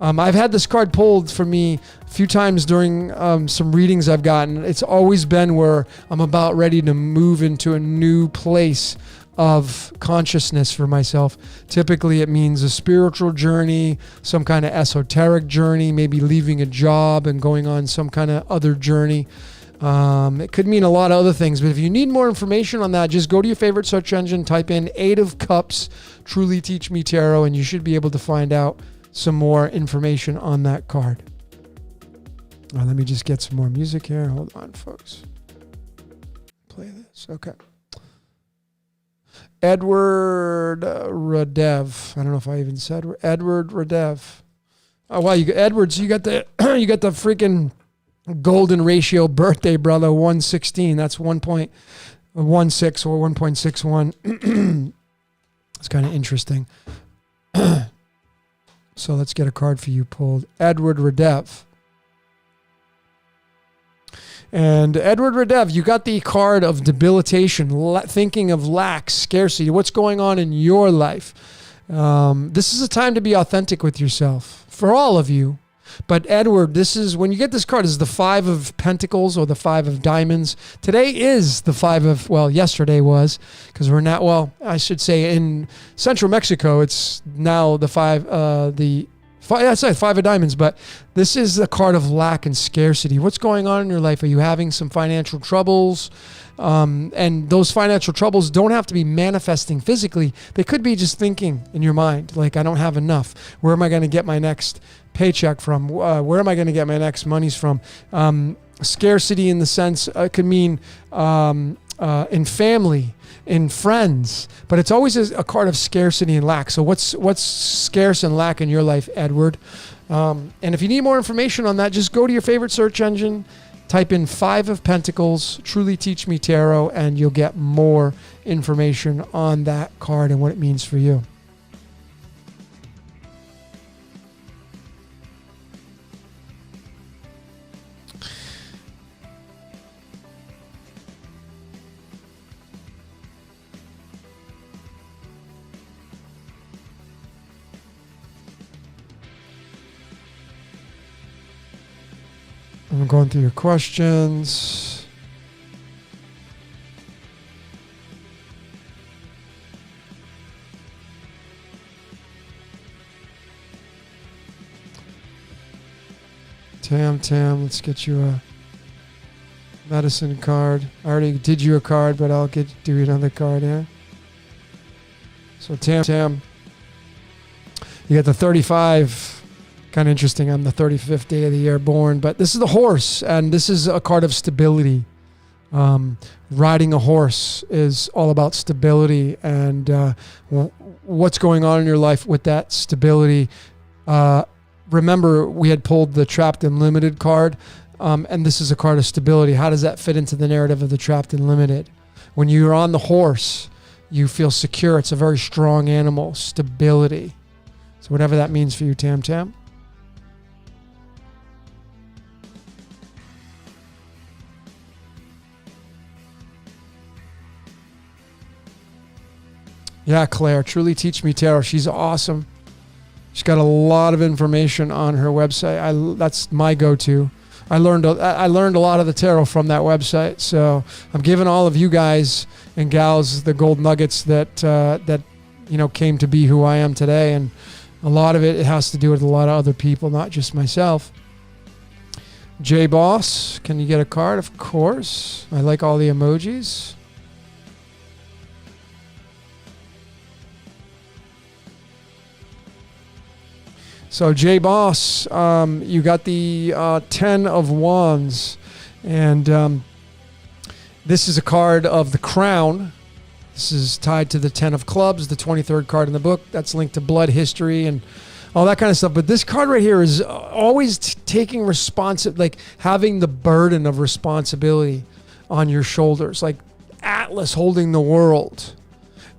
I've had this card pulled for me a few times during some readings I've gotten. It's always been where I'm about ready to move into a new place of consciousness for myself. Typically, it means a spiritual journey, some kind of esoteric journey, maybe leaving a job and going on some kind of other journey. It could mean a lot of other things, but if you need more information on that, just go to your favorite search engine, type in 8 of Cups, Truly Teach Me Tarot, and you should be able to find out some more information on that card. Let me just get some more music here. Hold on, folks. Play this. Okay. Edward Radev. I don't know if I even said Edward Radev. Oh wow, you got Edwards. You got the freaking golden ratio birthday, brother. 116. That's 1.16 or 1.61. It's kind of interesting. So let's get a card for you pulled. Edward Radev. And Edward Radev, you got the card of debilitation, thinking of lack, scarcity. What's going on in your life? This is a time to be authentic with yourself for all of you. But Edward, this is, when you get this card, is the 5 of Pentacles or the 5 of Diamonds. Today is the 5 of, yesterday was, because we're now, I should say in Central Mexico, it's now the 5 of Diamonds, but this is the card of lack and scarcity. What's going on in your life? Are you having some financial troubles? And those financial troubles don't have to be manifesting physically. They could be just thinking in your mind, like, I don't have enough. Where am I going to get my next paycheck from? Where am I going to get my next monies from? Scarcity in the sense, it could mean in family, in friends, but it's always a card of scarcity and lack. So what's scarce and lack in your life, Edward? And if you need more information on that, just go to your favorite search engine, type in 5 of Pentacles, Truly Teach Me Tarot, and you'll get more information on that card and what it means for you. I'm going through your questions. Tam, let's get you a medicine card. I already did you a card, but I'll do you another card here. So Tam, you got the 35. Kind of interesting. I'm the 35th day of the year born, but this is the horse, and this is a card of stability. Riding a horse is all about stability, and what's going on in your life with that stability. Remember, we had pulled the Trapped and Limited card, and this is a card of stability. How does that fit into the narrative of the Trapped and Limited? When you're on the horse, you feel secure. It's a very strong animal. Stability. So whatever that means for you, Tam. Yeah, Claire, Truly Teach Me Tarot. She's awesome. She's got a lot of information on her website. That's my go-to. I learned a lot of the tarot from that website. So I'm giving all of you guys and gals the gold nuggets that came to be who I am today. And a lot of it has to do with a lot of other people, not just myself. J Boss, can you get a card? Of course. I like all the emojis. So J Boss, you got the 10 of Wands, and this is a card of the Crown. This is tied to the 10 of Clubs, the 23rd card in the book. That's linked to blood history and all that kind of stuff. But this card right here is always taking like having the burden of responsibility on your shoulders, like Atlas holding the world.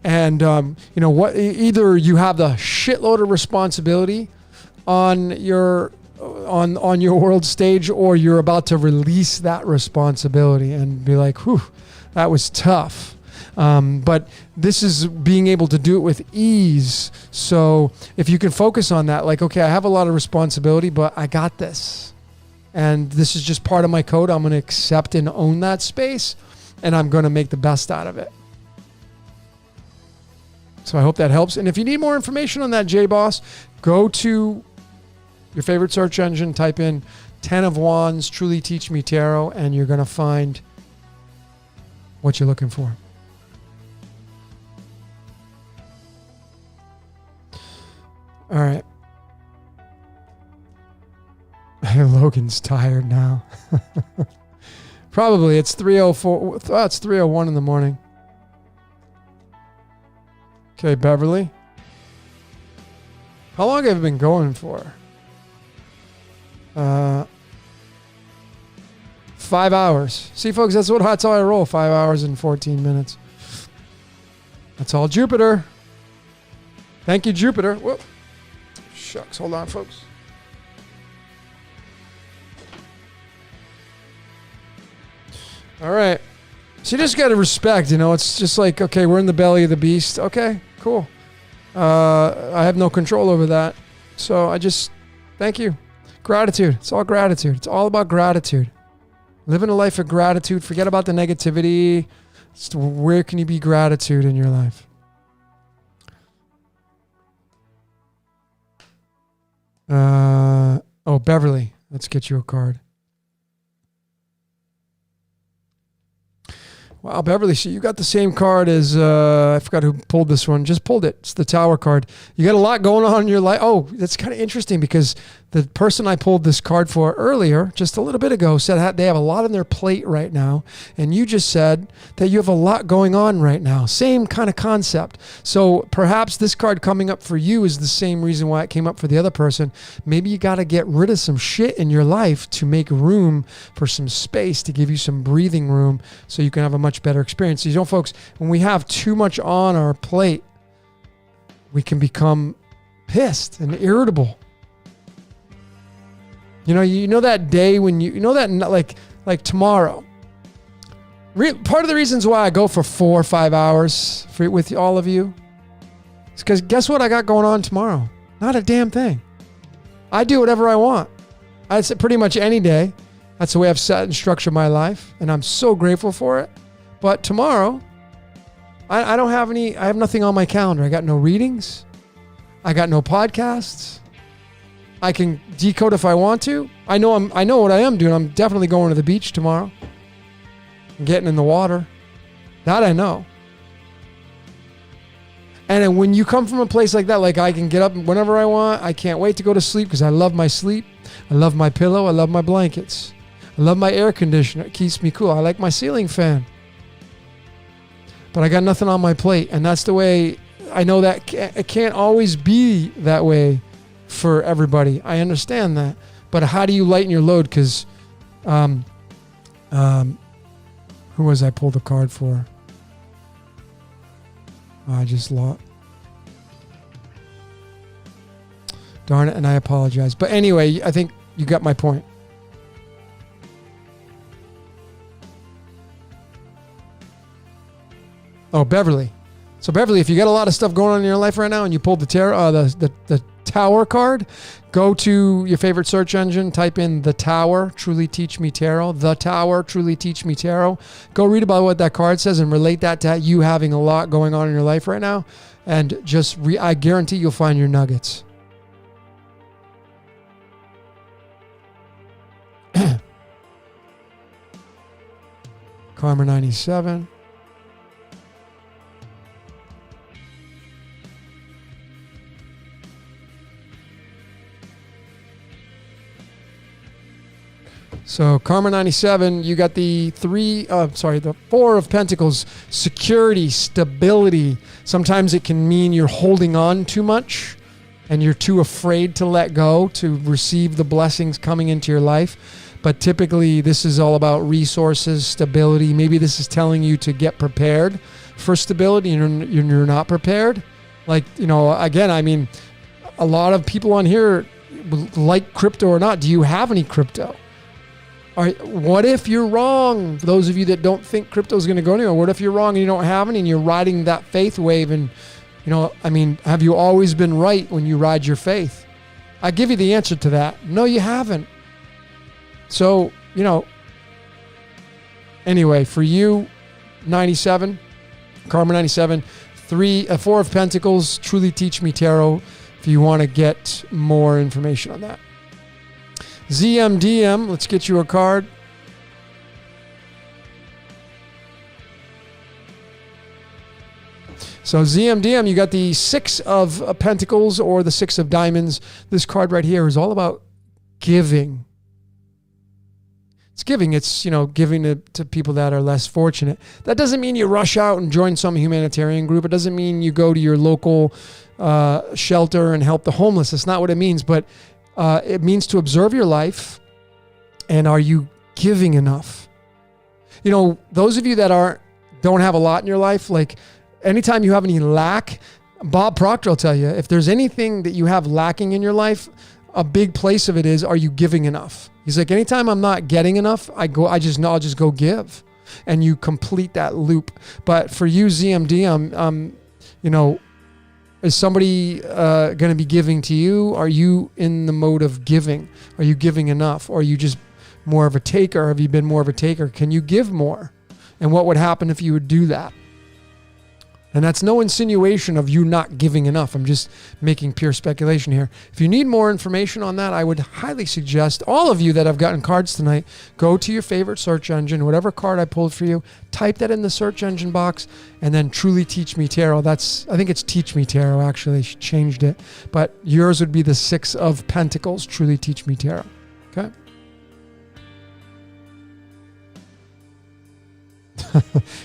And either you have the shitload of responsibility on your world stage, or you're about to release that responsibility and be like, whew, that was tough. But this is being able to do it with ease. So if you can focus on that, like, okay, I have a lot of responsibility, but I got this. And this is just part of my code. I'm going to accept and own that space, and I'm going to make the best out of it. So I hope that helps. And if you need more information on that, J-Boss, go to your favorite search engine, type in 10 of Wands, Truly Teach Me Tarot, and you're going to find what you're looking for. All right. Logan's tired now. Probably. It's 3:04. It's 3:01 in the morning. Okay, Beverly. How long have you been going for? 5 hours. See, folks, that's how I roll. 5 hours and 14 minutes. That's all Jupiter. Thank you, Jupiter. Whoop. Shucks. Hold on, folks. All right. So you just got to respect, it's just like, okay, we're in the belly of the beast. Okay, cool. I have no control over that. So thank you. Gratitude. It's all gratitude. It's all about gratitude. Living a life of gratitude. Forget about the negativity. Where can you be gratitude in your life? Beverly. Let's get you a card. Wow, Beverly, so you got the same card as, I forgot who pulled this one. Just pulled it. It's the Tower card. You got a lot going on in your life. Oh, that's kind of interesting because the person I pulled this card for earlier, just a little bit ago, said they have a lot on their plate right now. And you just said that you have a lot going on right now. Same kind of concept. So perhaps this card coming up for you is the same reason why it came up for the other person. Maybe you got to get rid of some shit in your life to make room for some space, to give you some breathing room so you can have a much better experience. Folks, when we have too much on our plate, we can become pissed and irritable. That day when like tomorrow. Part of the reasons why I go for 4 or 5 hours with all of you is because guess what I got going on tomorrow? Not a damn thing. I do whatever I want. I say pretty much any day. That's the way I've set and structured my life, and I'm so grateful for it. But tomorrow, I don't have any, I have nothing on my calendar. I got no readings. I got no podcasts. I can decode if I want to. I know what I am doing. I'm definitely going to the beach tomorrow. I'm getting in the water. That I know. And then when you come from a place like that, like I can get up whenever I want. I can't wait to go to sleep because I love my sleep. I love my pillow. I love my blankets. I love my air conditioner. It keeps me cool. I like my ceiling fan. But I got nothing on my plate. And that's the way, I know that it can't always be that way for everybody. I understand that. But how do you lighten your load? Because who was I pulled the card for? Oh, I just lost. Darn it, and I apologize. But anyway, I think you got my point. Oh, Beverly. So Beverly, if you got a lot of stuff going on in your life right now and you pulled the Tower card, go to your favorite search engine, type in The Tower, Truly Teach Me Tarot, The Tower, Truly Teach Me Tarot. Go read about what that card says and relate that to you having a lot going on in your life right now. And just, I guarantee you'll find your nuggets. Karma 97. So Karma 97, you got the 4 of Pentacles, security, stability. Sometimes it can mean you're holding on too much and you're too afraid to let go to receive the blessings coming into your life. But typically this is all about resources, stability. Maybe this is telling you to get prepared for stability and you're not prepared. Like, again, I mean, a lot of people on here like crypto or not. Do you have any crypto? What if you're wrong? For those of you that don't think crypto is going to go anywhere, what if you're wrong and you don't have any and you're riding that faith wave? And, have you always been right when you ride your faith? I give you the answer to that. No, you haven't. So, anyway, for you, 97, Karma 97, 4 of Pentacles, Truly Teach Me Tarot, if you want to get more information on that. ZMDM, let's get you a card. So ZMDM, you got the 6 of Pentacles or the 6 of Diamonds. This card right here is all about giving. It's giving. It's, giving to people that are less fortunate. That doesn't mean you rush out and join some humanitarian group. It doesn't mean you go to your local shelter and help the homeless. That's not what it means. But it means to observe your life, and are you giving enough? Those of you that don't have a lot in your life, like anytime you have any lack, Bob Proctor will tell you, if there's anything that you have lacking in your life, a big place of it is, are you giving enough? He's like, anytime I'm not getting enough, I'll just go give, and you complete that loop. But for you, ZMD, is somebody going to be giving to you? Are you in the mode of giving? Are you giving enough? Or are you just more of a taker? Have you been more of a taker? Can you give more? And what would happen if you would do that? And that's no insinuation of you not giving enough. I'm just making pure speculation here. If you need more information on that, I would highly suggest all of you that have gotten cards tonight, go to your favorite search engine, whatever card I pulled for you, type that in the search engine box, and then Truly Teach Me Tarot. I think it's Teach Me Tarot, actually. She changed it. But yours would be the 6 of Pentacles, Truly Teach Me Tarot. Okay?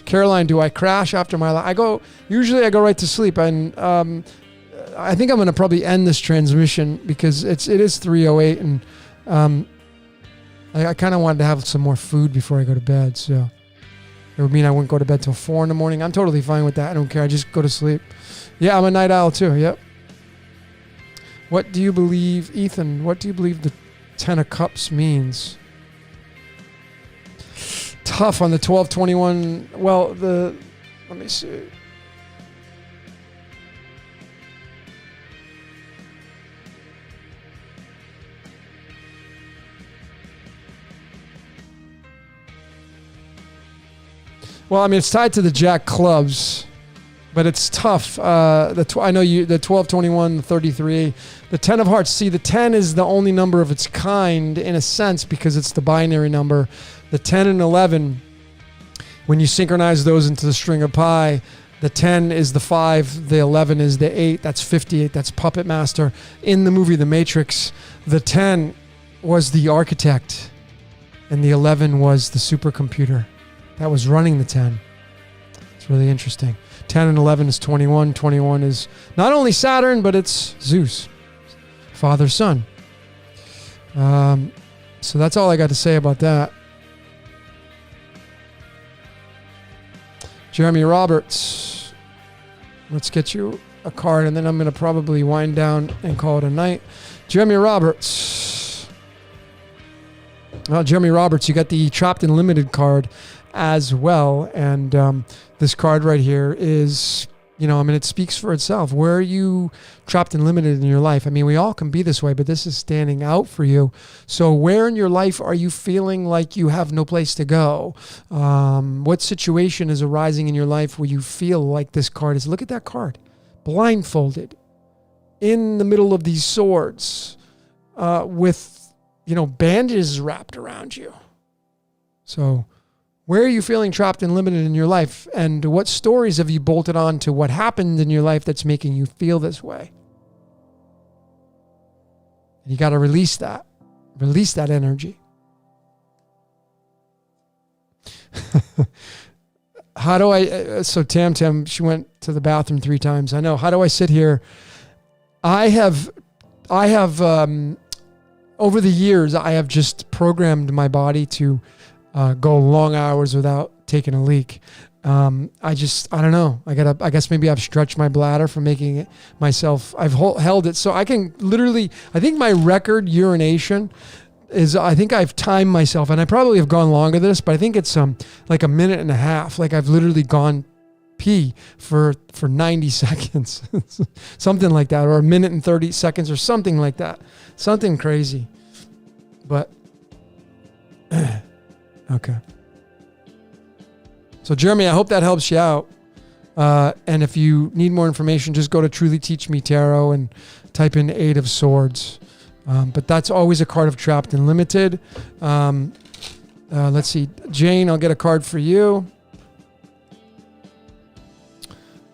Caroline, do I crash after my life? Usually I go right to sleep, and I think I'm going to probably end this transmission because it is 3:08, and I kind of wanted to have some more food before I go to bed, so it would mean I wouldn't go to bed till 4 in the morning. I'm totally fine with that. I don't care. I just go to sleep. Yeah, I'm a night owl too. Yep. What do you believe, Ethan? What do you believe the 10 of Cups means? Tough on the 1221. Well, let me see. Well, I mean, it's tied to the Jack clubs, but it's tough. I know you. The 12, 21, the 33, the 10 of hearts. See, the 10 is the only number of its kind in a sense because it's the binary number. The 10 and 11, when you synchronize those into the string of pi, the 10 is the 5, the 11 is the 8. That's 58. That's Puppet Master. In the movie The Matrix, the 10 was the architect, and the 11 was the supercomputer that was running the 10. It's really interesting. 10 and 11 is 21. 21 is not only Saturn, but it's Zeus, father, son. So that's all I got to say about that. Jeremy Roberts, let's get you a card, and then I'm going to probably wind down and call it a night. Jeremy Roberts. Well, Jeremy Roberts, you got the Trapped and Limited card as well. And this card right here is, it speaks for itself. Where are you trapped and limited in your life? I mean, we all can be this way, but this is standing out for you. So where in your life are you feeling like you have no place to go? What situation is arising in your life where you feel like this card is? Look at that card. Blindfolded in the middle of these swords with, bandages wrapped around you. So where are you feeling trapped and limited in your life? And what stories have you bolted on to what happened in your life that's making you feel this way? And you got to release that. Release that energy. How do I... So Tam, she went to the bathroom 3 times. I know. How do I sit here? I have over the years, I have just programmed my body to go long hours without taking a leak. I don't know. I guess maybe I've stretched my bladder from making it myself. I've held it so I can literally, I think my record urination is, I think I've timed myself, and I probably have gone longer than this, but I think it's like a minute and a half. Like I've literally gone pee for 90 seconds, something like that, or a minute and 30 seconds or something like that. Something crazy. But okay. So Jeremy, I hope that helps you out. And if you need more information, just go to Truly Teach Me Tarot and type in 8 of Swords. But that's always a card of Trapped and Limited. Let's see. Jane, I'll get a card for you.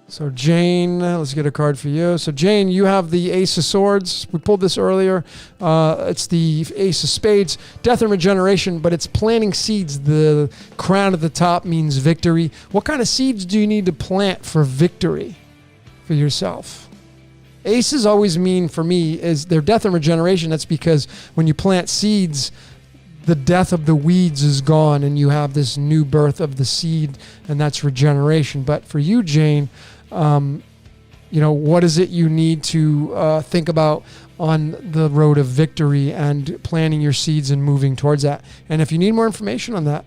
So Jane, let's get a card for you. So Jane, you have the Ace of Swords. We pulled this earlier. It's the Ace of Spades, death and regeneration, but it's planting seeds. The crown at the top means victory. What kind of seeds do you need to plant for victory for yourself? Aces always mean, for me, is their death and regeneration. That's because when you plant seeds, the death of the weeds is gone and you have this new birth of the seed, and that's regeneration. But for you, Jane, what is it you need to think about on the road of victory and planting your seeds and moving towards that? And if you need more information on that,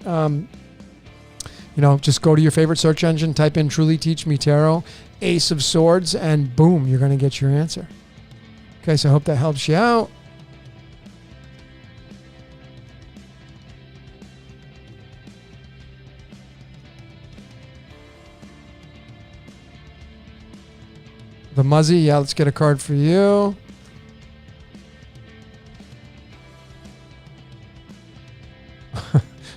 just go to your favorite search engine, type in Truly Teach Me Tarot, Ace of Swords, and boom, you're going to get your answer. Okay, so I hope that helps you out. The Muzzy, yeah, let's get a card for you.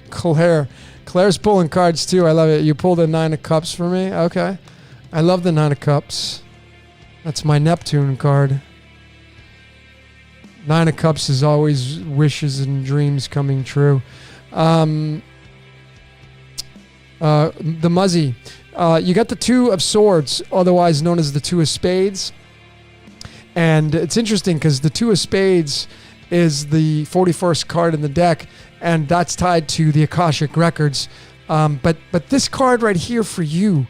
Claire's pulling cards too. I love it. You pulled a 9 of Cups for me. Okay. I love the 9 of Cups. That's my Neptune card. 9 of Cups is always wishes and dreams coming true. The Muzzy. You got the 2 of Swords, otherwise known as the 2 of Spades. And it's interesting because the 2 of Spades is the 41st card in the deck, and that's tied to the Akashic Records. But this card right here for you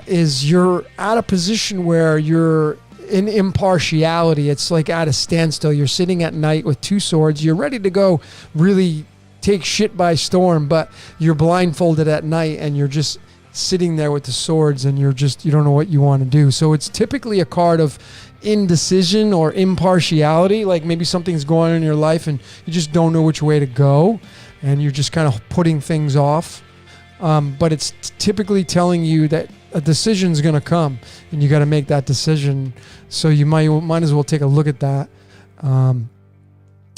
is you're at a position where you're in impartiality. It's like at a standstill. You're sitting at night with 2 swords. You're ready to go really take shit by storm, but you're blindfolded at night and you're just sitting there with the swords and you don't know what you want to do. So it's typically a card of indecision or impartiality. Like maybe something's going on in your life and you just don't know which way to go and you're just kind of putting things off. but it's typically telling you that a decision's going to come, and you got to make that decision. So you might as well take a look at that.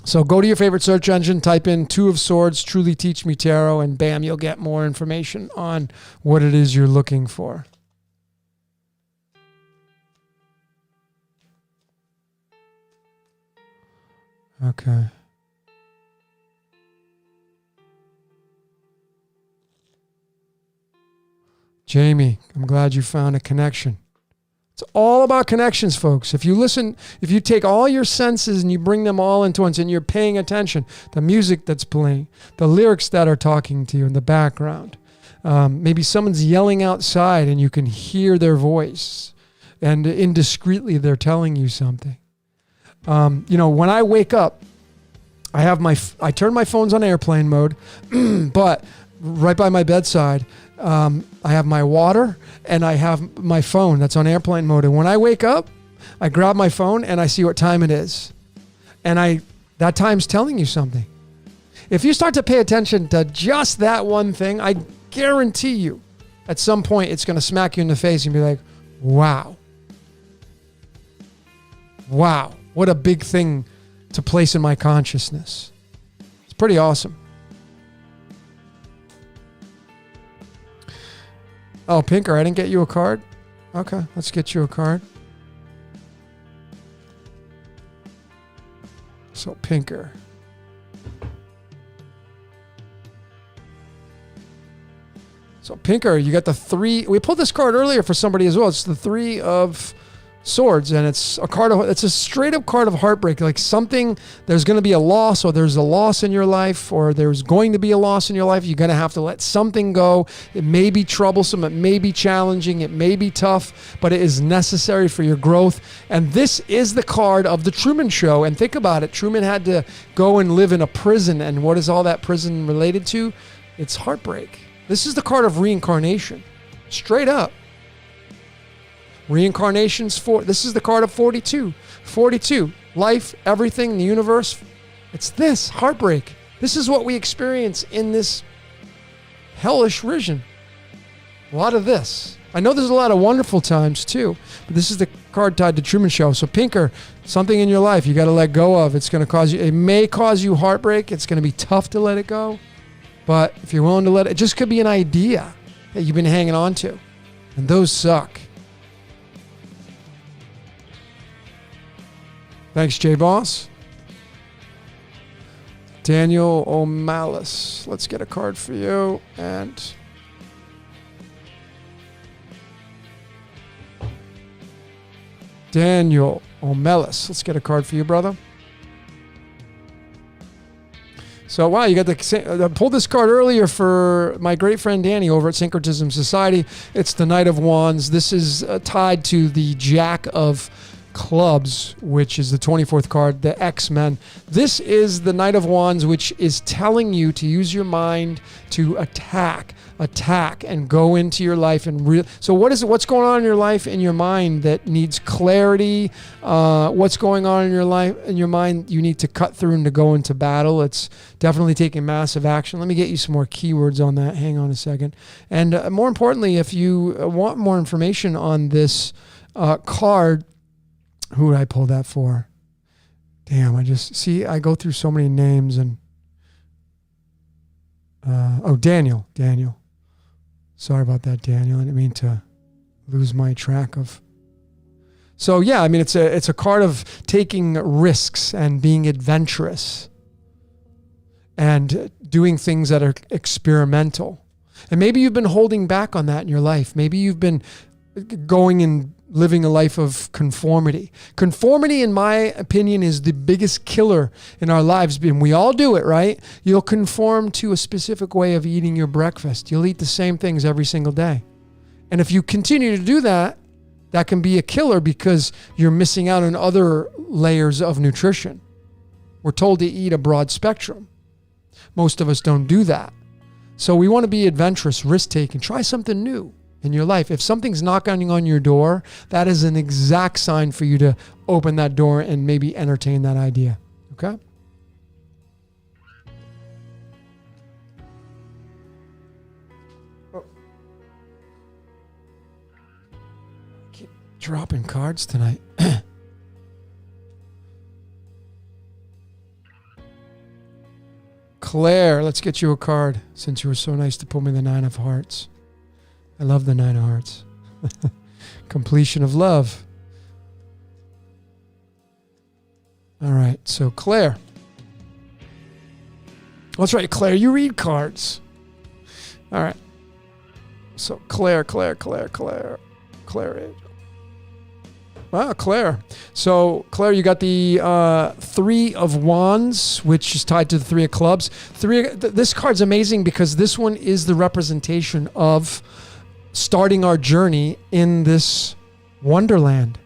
So go to your favorite search engine, type in Two of Swords, Truly Teach Me Tarot, and bam, you'll get more information on what it is you're looking for. Okay. Jamie, I'm glad you found a connection. It's all about connections, folks. If you listen, if you take all your senses and you bring them all into one, and you're paying attention, the music that's playing, the lyrics that are talking to you in the background, maybe someone's yelling outside and you can hear their voice, and indiscreetly they're telling you something. When I wake up, I turn my phones on airplane mode, but right by my bedside, I have my water and I have my phone that's on airplane mode. And when I wake up, I grab my phone and I see what time it is. And that time's telling you something. If you start to pay attention to just that one thing, I guarantee you at some point it's going to smack you in the face and be like, wow, what a big thing to place in my consciousness. It's pretty awesome. Oh, Pinker, I didn't get you a card? Okay, let's get you a card. So, Pinker. So, Pinker, you got the 3. We pulled this card earlier for somebody as well. It's the 3 of Swords, and it's a straight up card of heartbreak. Like there's going to be a loss, or there's a loss in your life, or there's going to be a loss in your life. You're going to have to let something go. It may be troublesome, it may be challenging, it may be tough, but it is necessary for your growth. And this is the card of the Truman Show. And think about it. Truman had to go and live in a prison, and what is all that prison related to? It's heartbreak. This is the card of reincarnation. Straight up. Reincarnations this is the card of 42. 42. Life, everything, the universe. It's this, heartbreak. This is what we experience in this hellish vision. A lot of this. I know there's a lot of wonderful times too, but this is the card tied to Truman Show. So Pinker, something in your life you got to let go of. It may cause you heartbreak. It's going to be tough to let it go. But if you're willing to let it just could be an idea that you've been hanging on to. And those suck. Thanks, J-Boss. Daniel O'Malice. Let's get a card for you. And Daniel O'Malice. Let's get a card for you, brother. So, wow, you got I pulled this card earlier for my great friend Danny over at Syncretism Society. It's the Knight of Wands. This is tied to the Jack of Clubs, which is the 24th card, the X-Men. This is the Knight of Wands, which is telling you to use your mind to attack, and go into your life. So what's going on in your life, in your mind, that needs clarity? What's going on in your life, in your mind, you need to cut through and to go into battle? It's definitely taking massive action. Let me get you some more keywords on that. Hang on a second. And more importantly, if you want more information on this card, who did I pull that for? Damn, I go through so many names and... Daniel. Sorry about that, Daniel. I didn't mean to lose my track of... So, yeah, I mean, it's a card of taking risks and being adventurous and doing things that are experimental. And maybe you've been holding back on that in your life. Maybe you've been going and living a life of conformity. Conformity, in my opinion, is the biggest killer in our lives. And we all do it, right? You'll conform to a specific way of eating your breakfast. You'll eat the same things every single day. And if you continue to do that, that can be a killer because you're missing out on other layers of nutrition. We're told to eat a broad spectrum. Most of us don't do that. So we want to be adventurous, risk-taking, try something new in your life. If something's knocking on your door, that is an exact sign for you to open that door and maybe entertain that idea. Okay? Keep dropping cards tonight. Claire, let's get you a card since you were so nice to pull me the 9 of Hearts. I love the 9 of Hearts. Completion of love. All right, so Claire. That's right, Claire, you read cards. All right. So Claire. Ah, Claire. So, Claire, you got the 3 of Wands, which is tied to the 3 of Clubs. This card's amazing because this one is the representation of starting our journey in this wonderland.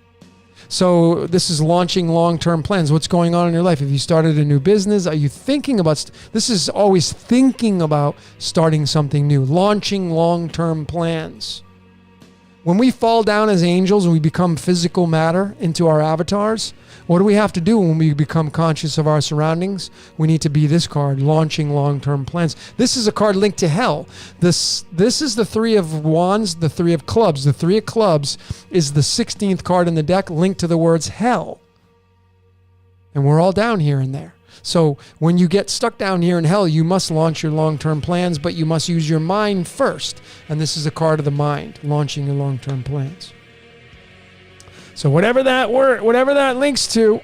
So this is launching long-term plans. What's going on in your life? Have you started a new business? Are you thinking about... This is always thinking about starting something new, launching long-term plans. When we fall down as angels and we become physical matter into our avatars, what do we have to do when we become conscious of our surroundings? We need to be this card, launching long-term plans. This is a card linked to hell. This is the 3 of Wands, the 3 of Clubs. The 3 of Clubs is the 16th card in the deck linked to the words hell. And we're all down here and there. So when you get stuck down here in hell, you must launch your long-term plans, but you must use your mind first. And this is a card of the mind, launching your long-term plans. So whatever that links to.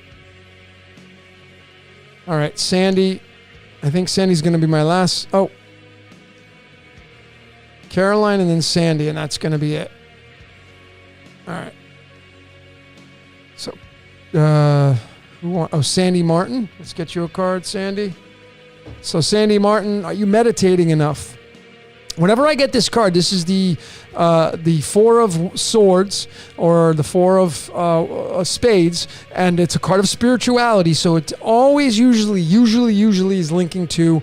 All right, Sandy. I think Sandy's going to be my last. Oh. Caroline and then Sandy, and that's going to be it. All right. So, Sandy Martin. Let's get you a card, Sandy. So, Sandy Martin, are you meditating enough? Whenever I get this card, this is the 4 of Swords or the 4 of Spades, and it's a card of spirituality. So it always usually is linking to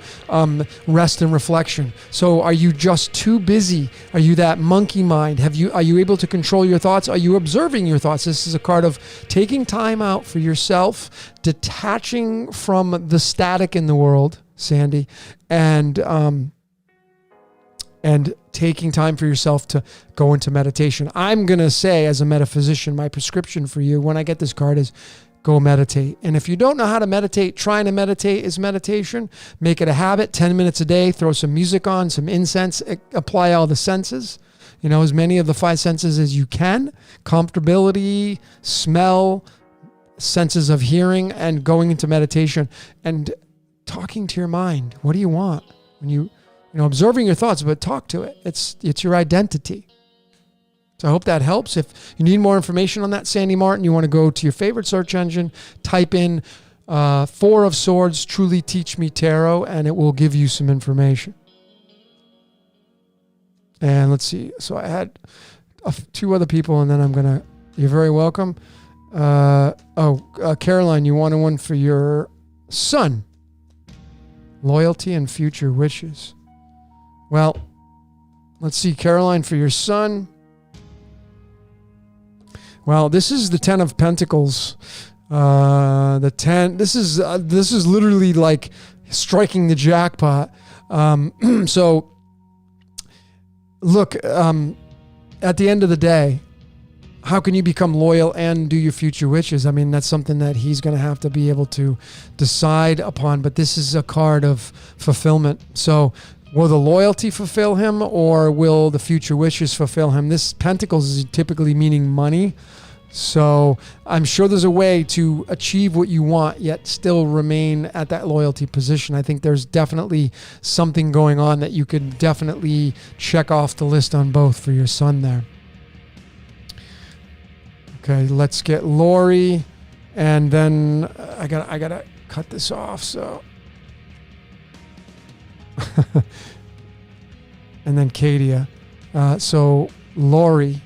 rest and reflection. So are you just too busy? Are you that monkey mind? Are you able to control your thoughts? Are you observing your thoughts? This is a card of taking time out for yourself, detaching from the static in the world, Sandy, and taking time for yourself to go into meditation. I'm going to say, as a metaphysician, my prescription for you when I get this card is go meditate. And if you don't know how to meditate, trying to meditate is meditation. Make it a habit, 10 minutes a day, throw some music on, some incense, apply all the senses, as many of the 5 senses as you can. Comfortability, smell, senses of hearing, and going into meditation and talking to your mind. What do you want? When you observing your thoughts, but talk to it. It's your identity. So I hope that helps. If you need more information on that, Sandy Martin, you want to go to your favorite search engine, type in 4 of Swords, Truly Teach Me Tarot, and it will give you some information. And let's see. So I had 2 other people, and then you're very welcome. Caroline, you wanted one for your son. Loyalty and future wishes. Well, let's see, Caroline, for your son. Well, this is the 10 of Pentacles. The 10. This is literally like striking the jackpot. So, look, at the end of the day, how can you become loyal and do your future wishes? I mean, that's something that he's going to have to be able to decide upon. But this is a card of fulfillment. So, will the loyalty fulfill him or will the future wishes fulfill him? This Pentacles is typically meaning money. So I'm sure there's a way to achieve what you want, yet still remain at that loyalty position. I think there's definitely something going on that you could definitely check off the list on both for your son there. Okay, let's get Lori. And then I gotta cut this off, so... and then Katia. So Lori,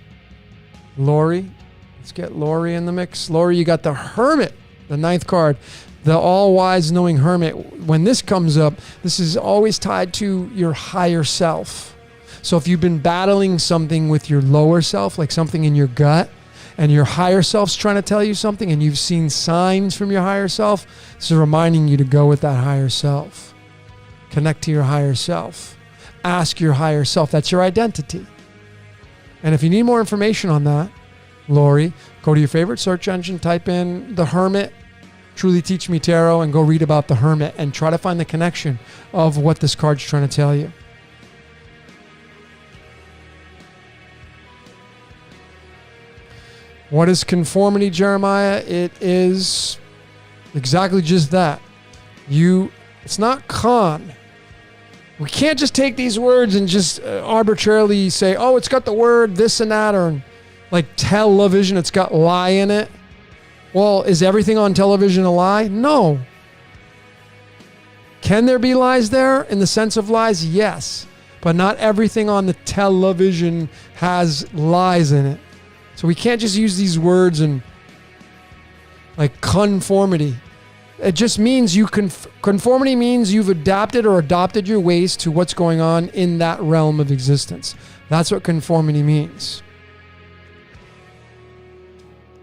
let's get Lori in the mix. Lori, you got the Hermit, the 9th card, the all-wise knowing Hermit. When this comes up, this is always tied to your higher self. So if you've been battling something with your lower self, like something in your gut, and your higher self's trying to tell you something, and you've seen signs from your higher self, this is reminding you to go with that higher self. Connect to your higher self. Ask your higher self. That's your identity. And if you need more information on that, Lori, go to your favorite search engine, type in The Hermit, Truly Teach Me Tarot, and go read about The Hermit and try to find the connection of what this card's trying to tell you. What is conformity, Jeremiah? It is exactly just that. It's not con. We can't just take these words and just arbitrarily say, oh, it's got the word this and that, or like television, it's got lie in it. Well, is everything on television a lie? No. Can there be lies there in the sense of lies? Yes. But not everything on the television has lies in it. So we can't just use these words and like conformity. It just means conformity means you've adapted or adopted your ways to what's going on in that realm of existence. That's what conformity means.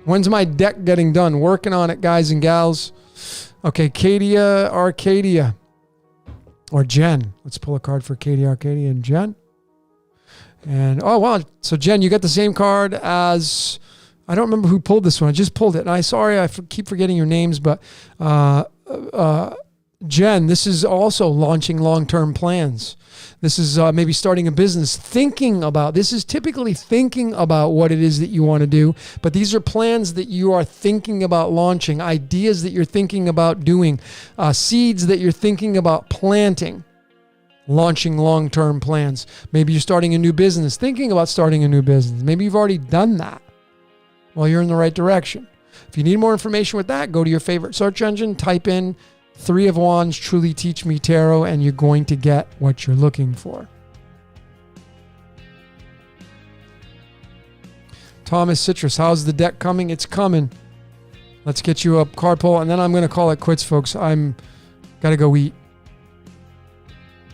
When's my deck getting done? Working on it, guys and gals. Okay, Arcadia. Or Jen. Let's pull a card for Katie, Arcadia, and Jen. And, oh, wow. So, Jen, you got the same card as, I don't remember who pulled this one. I just pulled it. And I keep forgetting your names, but Jen, this is also launching long-term plans. This is maybe starting a business, this is typically thinking about what it is that you want to do, but these are plans that you are thinking about launching, ideas that you're thinking about doing, seeds that you're thinking about planting, launching long-term plans. Maybe you're starting a new business, thinking about starting a new business. Maybe you've already done that. Well, you're in the right direction. If you need more information with that, go to your favorite search engine, type in Three of Wands, Truly Teach Me Tarot, and you're going to get what you're looking for. Thomas Citrus, how's the deck coming? It's coming. Let's get you a card pull, and then I'm going to call it quits, folks. I'm got to go eat.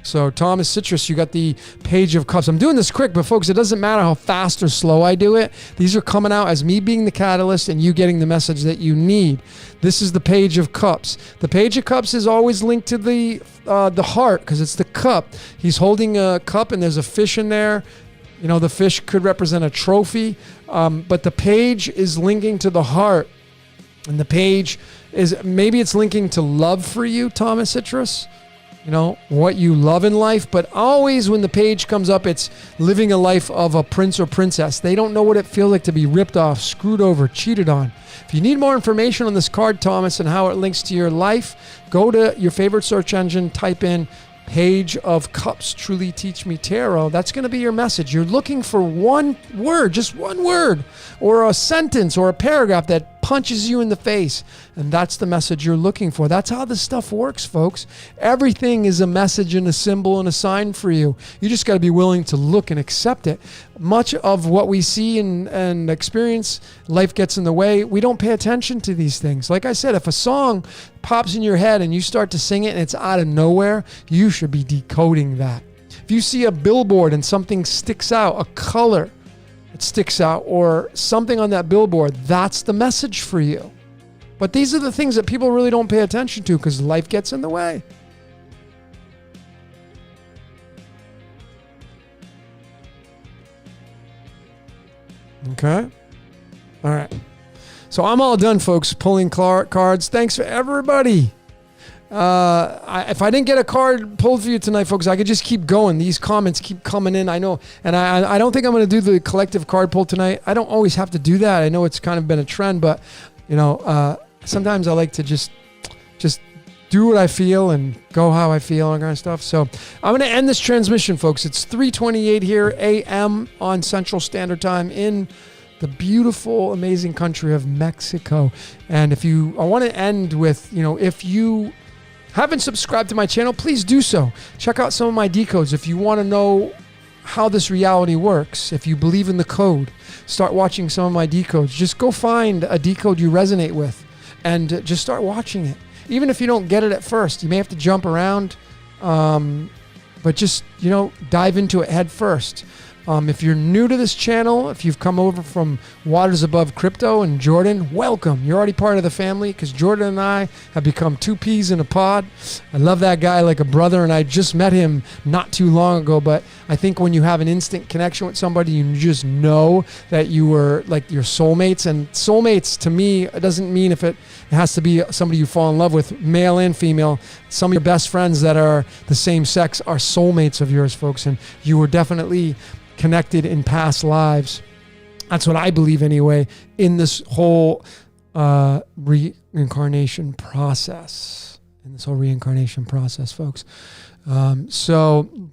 So Thomas Citrus, you got the Page of Cups. I'm doing this quick, but folks, it doesn't matter how fast or slow I do it. These are coming out as me being the catalyst and you getting the message that you need. This is the Page of Cups. The Page of Cups is always linked to the heart because it's the cup. He's holding a cup and there's a fish in there. You know, the fish could represent a trophy, but the page is linking to the heart. And the page is, maybe it's linking to love for you, Thomas Citrus. You know, what you love in life, but always when the page comes up, it's living a life of a prince or princess. They don't know what it feels like to be ripped off, screwed over, cheated on. If you need more information on this card, Thomas, and how it links to your life, go to your favorite search engine, type in Page of Cups, Truly Teach Me Tarot. That's going to be your message. You're looking for one word, just one word, or a sentence or a paragraph that punches you in the face. And that's the message you're looking for. That's how this stuff works, folks. Everything is a message and a symbol and a sign for you. You just got to be willing to look and accept it. Much of what we see and experience, life gets in the way. We don't pay attention to these things. Like I said, if a song pops in your head and you start to sing it and it's out of nowhere, you should be decoding that. If you see a billboard and something sticks out, a color that sticks out or something on that billboard, that's the message for you. But these are the things that people really don't pay attention to because life gets in the way. Okay. All right. So I'm all done, folks, pulling cards. Thanks for everybody. If I didn't get a card pulled for you tonight, folks, I could just keep going. These comments keep coming in. I know. And I don't think I'm going to do the collective card pull tonight. I don't always have to do that. I know it's kind of been a trend, but, you know, sometimes I like to just do what I feel and go how I feel and kind of stuff. So I'm going to end this transmission, folks. It's 3:28 here a.m. on Central Standard Time in the beautiful, amazing country of Mexico. And I want to end with, you know, if you haven't subscribed to my channel, please do so. Check out some of my decodes. If you want to know how this reality works, if you believe in the code, start watching some of my decodes. Just go find a decode you resonate with and just start watching it. Even if you don't get it at first, you may have to jump around, but just, you know, dive into it head first. If you're new to this channel, if you've come over from Waters Above Crypto and Jordan, welcome. You're already part of the family because Jordan and I have become two peas in a pod. I love that guy like a brother, and I just met him not too long ago, but I think when you have an instant connection with somebody, you just know that you were like your soulmates. And soulmates, to me, it doesn't mean if it has to be somebody you fall in love with, male and female. Some of your best friends that are the same sex are soulmates of yours, folks, and you were definitely connected in past lives. That's what I believe anyway, in this whole reincarnation process. Folks. So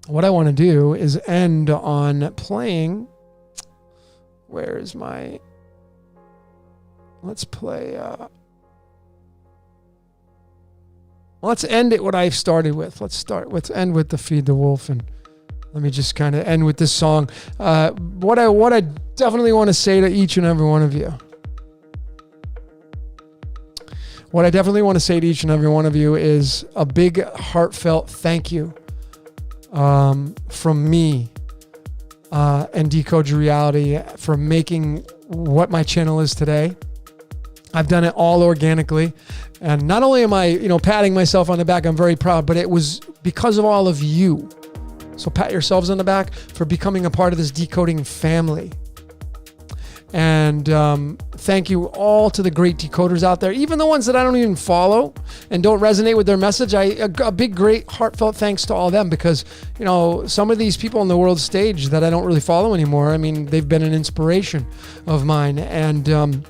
what I want to do is end on playing. Let's end it what I've started with. Let's end with the Feed the Wolf, and let me just kind of end with this song. What I definitely want to say to each and every one of you. What I definitely want to say to each and every one of you is a big heartfelt thank you from me and Decode Your Reality for making what my channel is today. I've done it all organically. And not only am I, patting myself on the back, I'm very proud, but it was because of all of you. So pat yourselves on the back for becoming a part of this decoding family. And thank you all to the great decoders out there, even the ones that I don't even follow and don't resonate with their message. A big, great, heartfelt thanks to all of them because, some of these people on the world stage that I don't really follow anymore, they've been an inspiration of mine. And,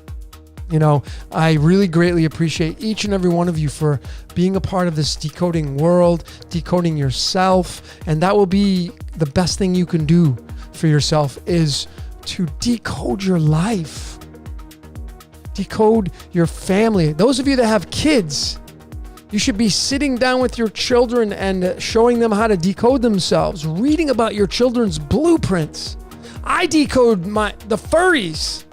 I really greatly appreciate each and every one of you for being a part of this decoding world, decoding yourself. And that will be the best thing you can do for yourself is to decode your life, decode your family. Those of you that have kids, you should be sitting down with your children and showing them how to decode themselves, reading about your children's blueprints. I decode the furries.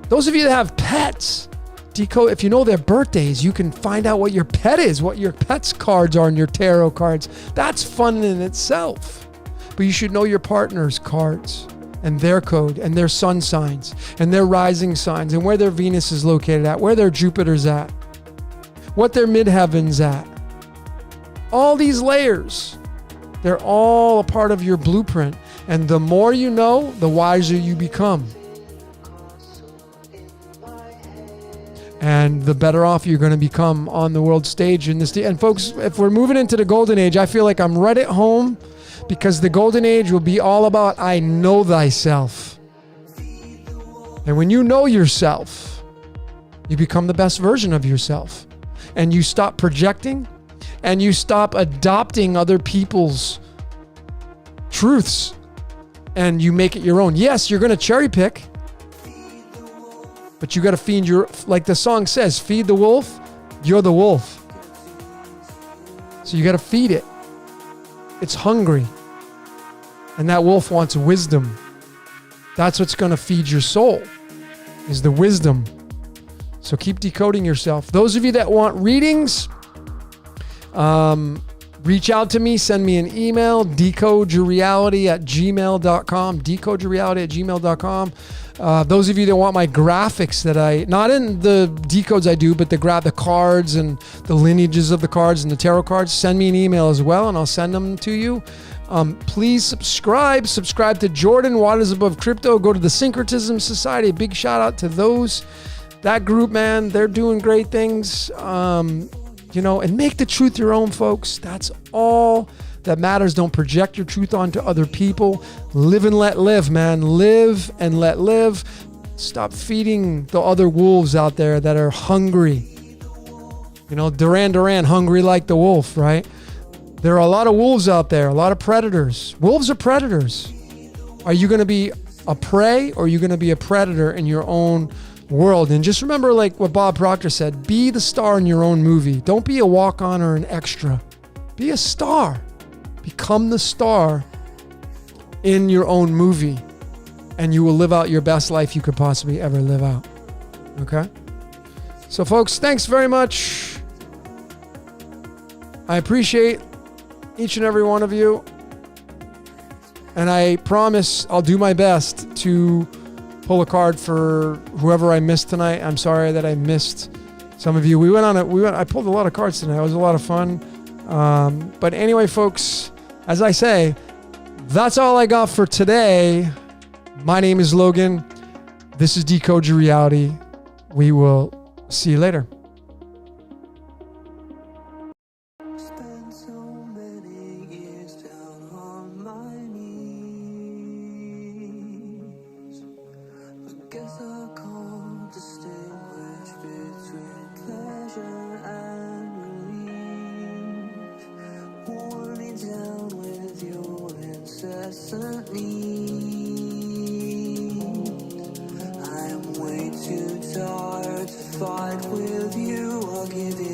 Those of you that have pets, decode. If you know their birthdays, you can find out what your pet is, what your pet's cards are in your tarot cards. That's fun in itself. But you should know your partner's cards and their code and their sun signs and their rising signs and where their Venus is located at, where their Jupiter's at, what their midheaven's at. All these layers, they're all a part of your blueprint. And the more you know, the wiser you become. And the better off you're going to become on the world stage in this. And folks, if we're moving into the golden age, I feel like I'm right at home because the golden age will be all about I know thyself. And when you know yourself, you become the best version of yourself. And you stop projecting and you stop adopting other people's truths and you make it your own. Yes, you're going to cherry pick. But you got to feed like the song says, feed the wolf, you're the wolf. So you got to feed it. It's hungry. And that wolf wants wisdom. That's what's going to feed your soul, is the wisdom. So keep decoding yourself. Those of you that want readings, reach out to me, send me an email, decodeyourreality@gmail.com, decodeyourreality@gmail.com. Those of you that want my graphics that not in the decodes I do, but the cards and the lineages of the cards and the tarot cards, send me an email as well and I'll send them to you. Please subscribe to Jordan, Waters Above Crypto. Go to the Syncretism Society. Big shout out to that group, man. They're doing great things. And make the truth your own, folks. That's all that matters. Don't project your truth onto other people. Live and let live, man. Live and let live. Stop feeding the other wolves out there that are hungry. Duran, hungry like the wolf, right? There are a lot of wolves out there, a lot of predators. Wolves are predators. Are you going to be a prey or are you going to be a predator in your own world? And just remember, like what Bob Proctor said, be the star in your own movie. Don't be a walk-on or an extra. Be a star. Become the star in your own movie, and you will live out your best life you could possibly ever live out. Okay? So, folks, thanks very much. I appreciate each and every one of you. And I promise I'll do my best to pull a card for whoever I missed tonight. I'm sorry that I missed some of you. I pulled a lot of cards tonight. It was a lot of fun. But anyway, folks, as I say, that's all I got for today. My name is Logan. This is Decode Your Reality. We will see you later. Spent so many years down on my knees. I guess I can't distinguish between pleasure and relief. Worn me down with your incessant needs. I am way too tired to fight with you. I'll give you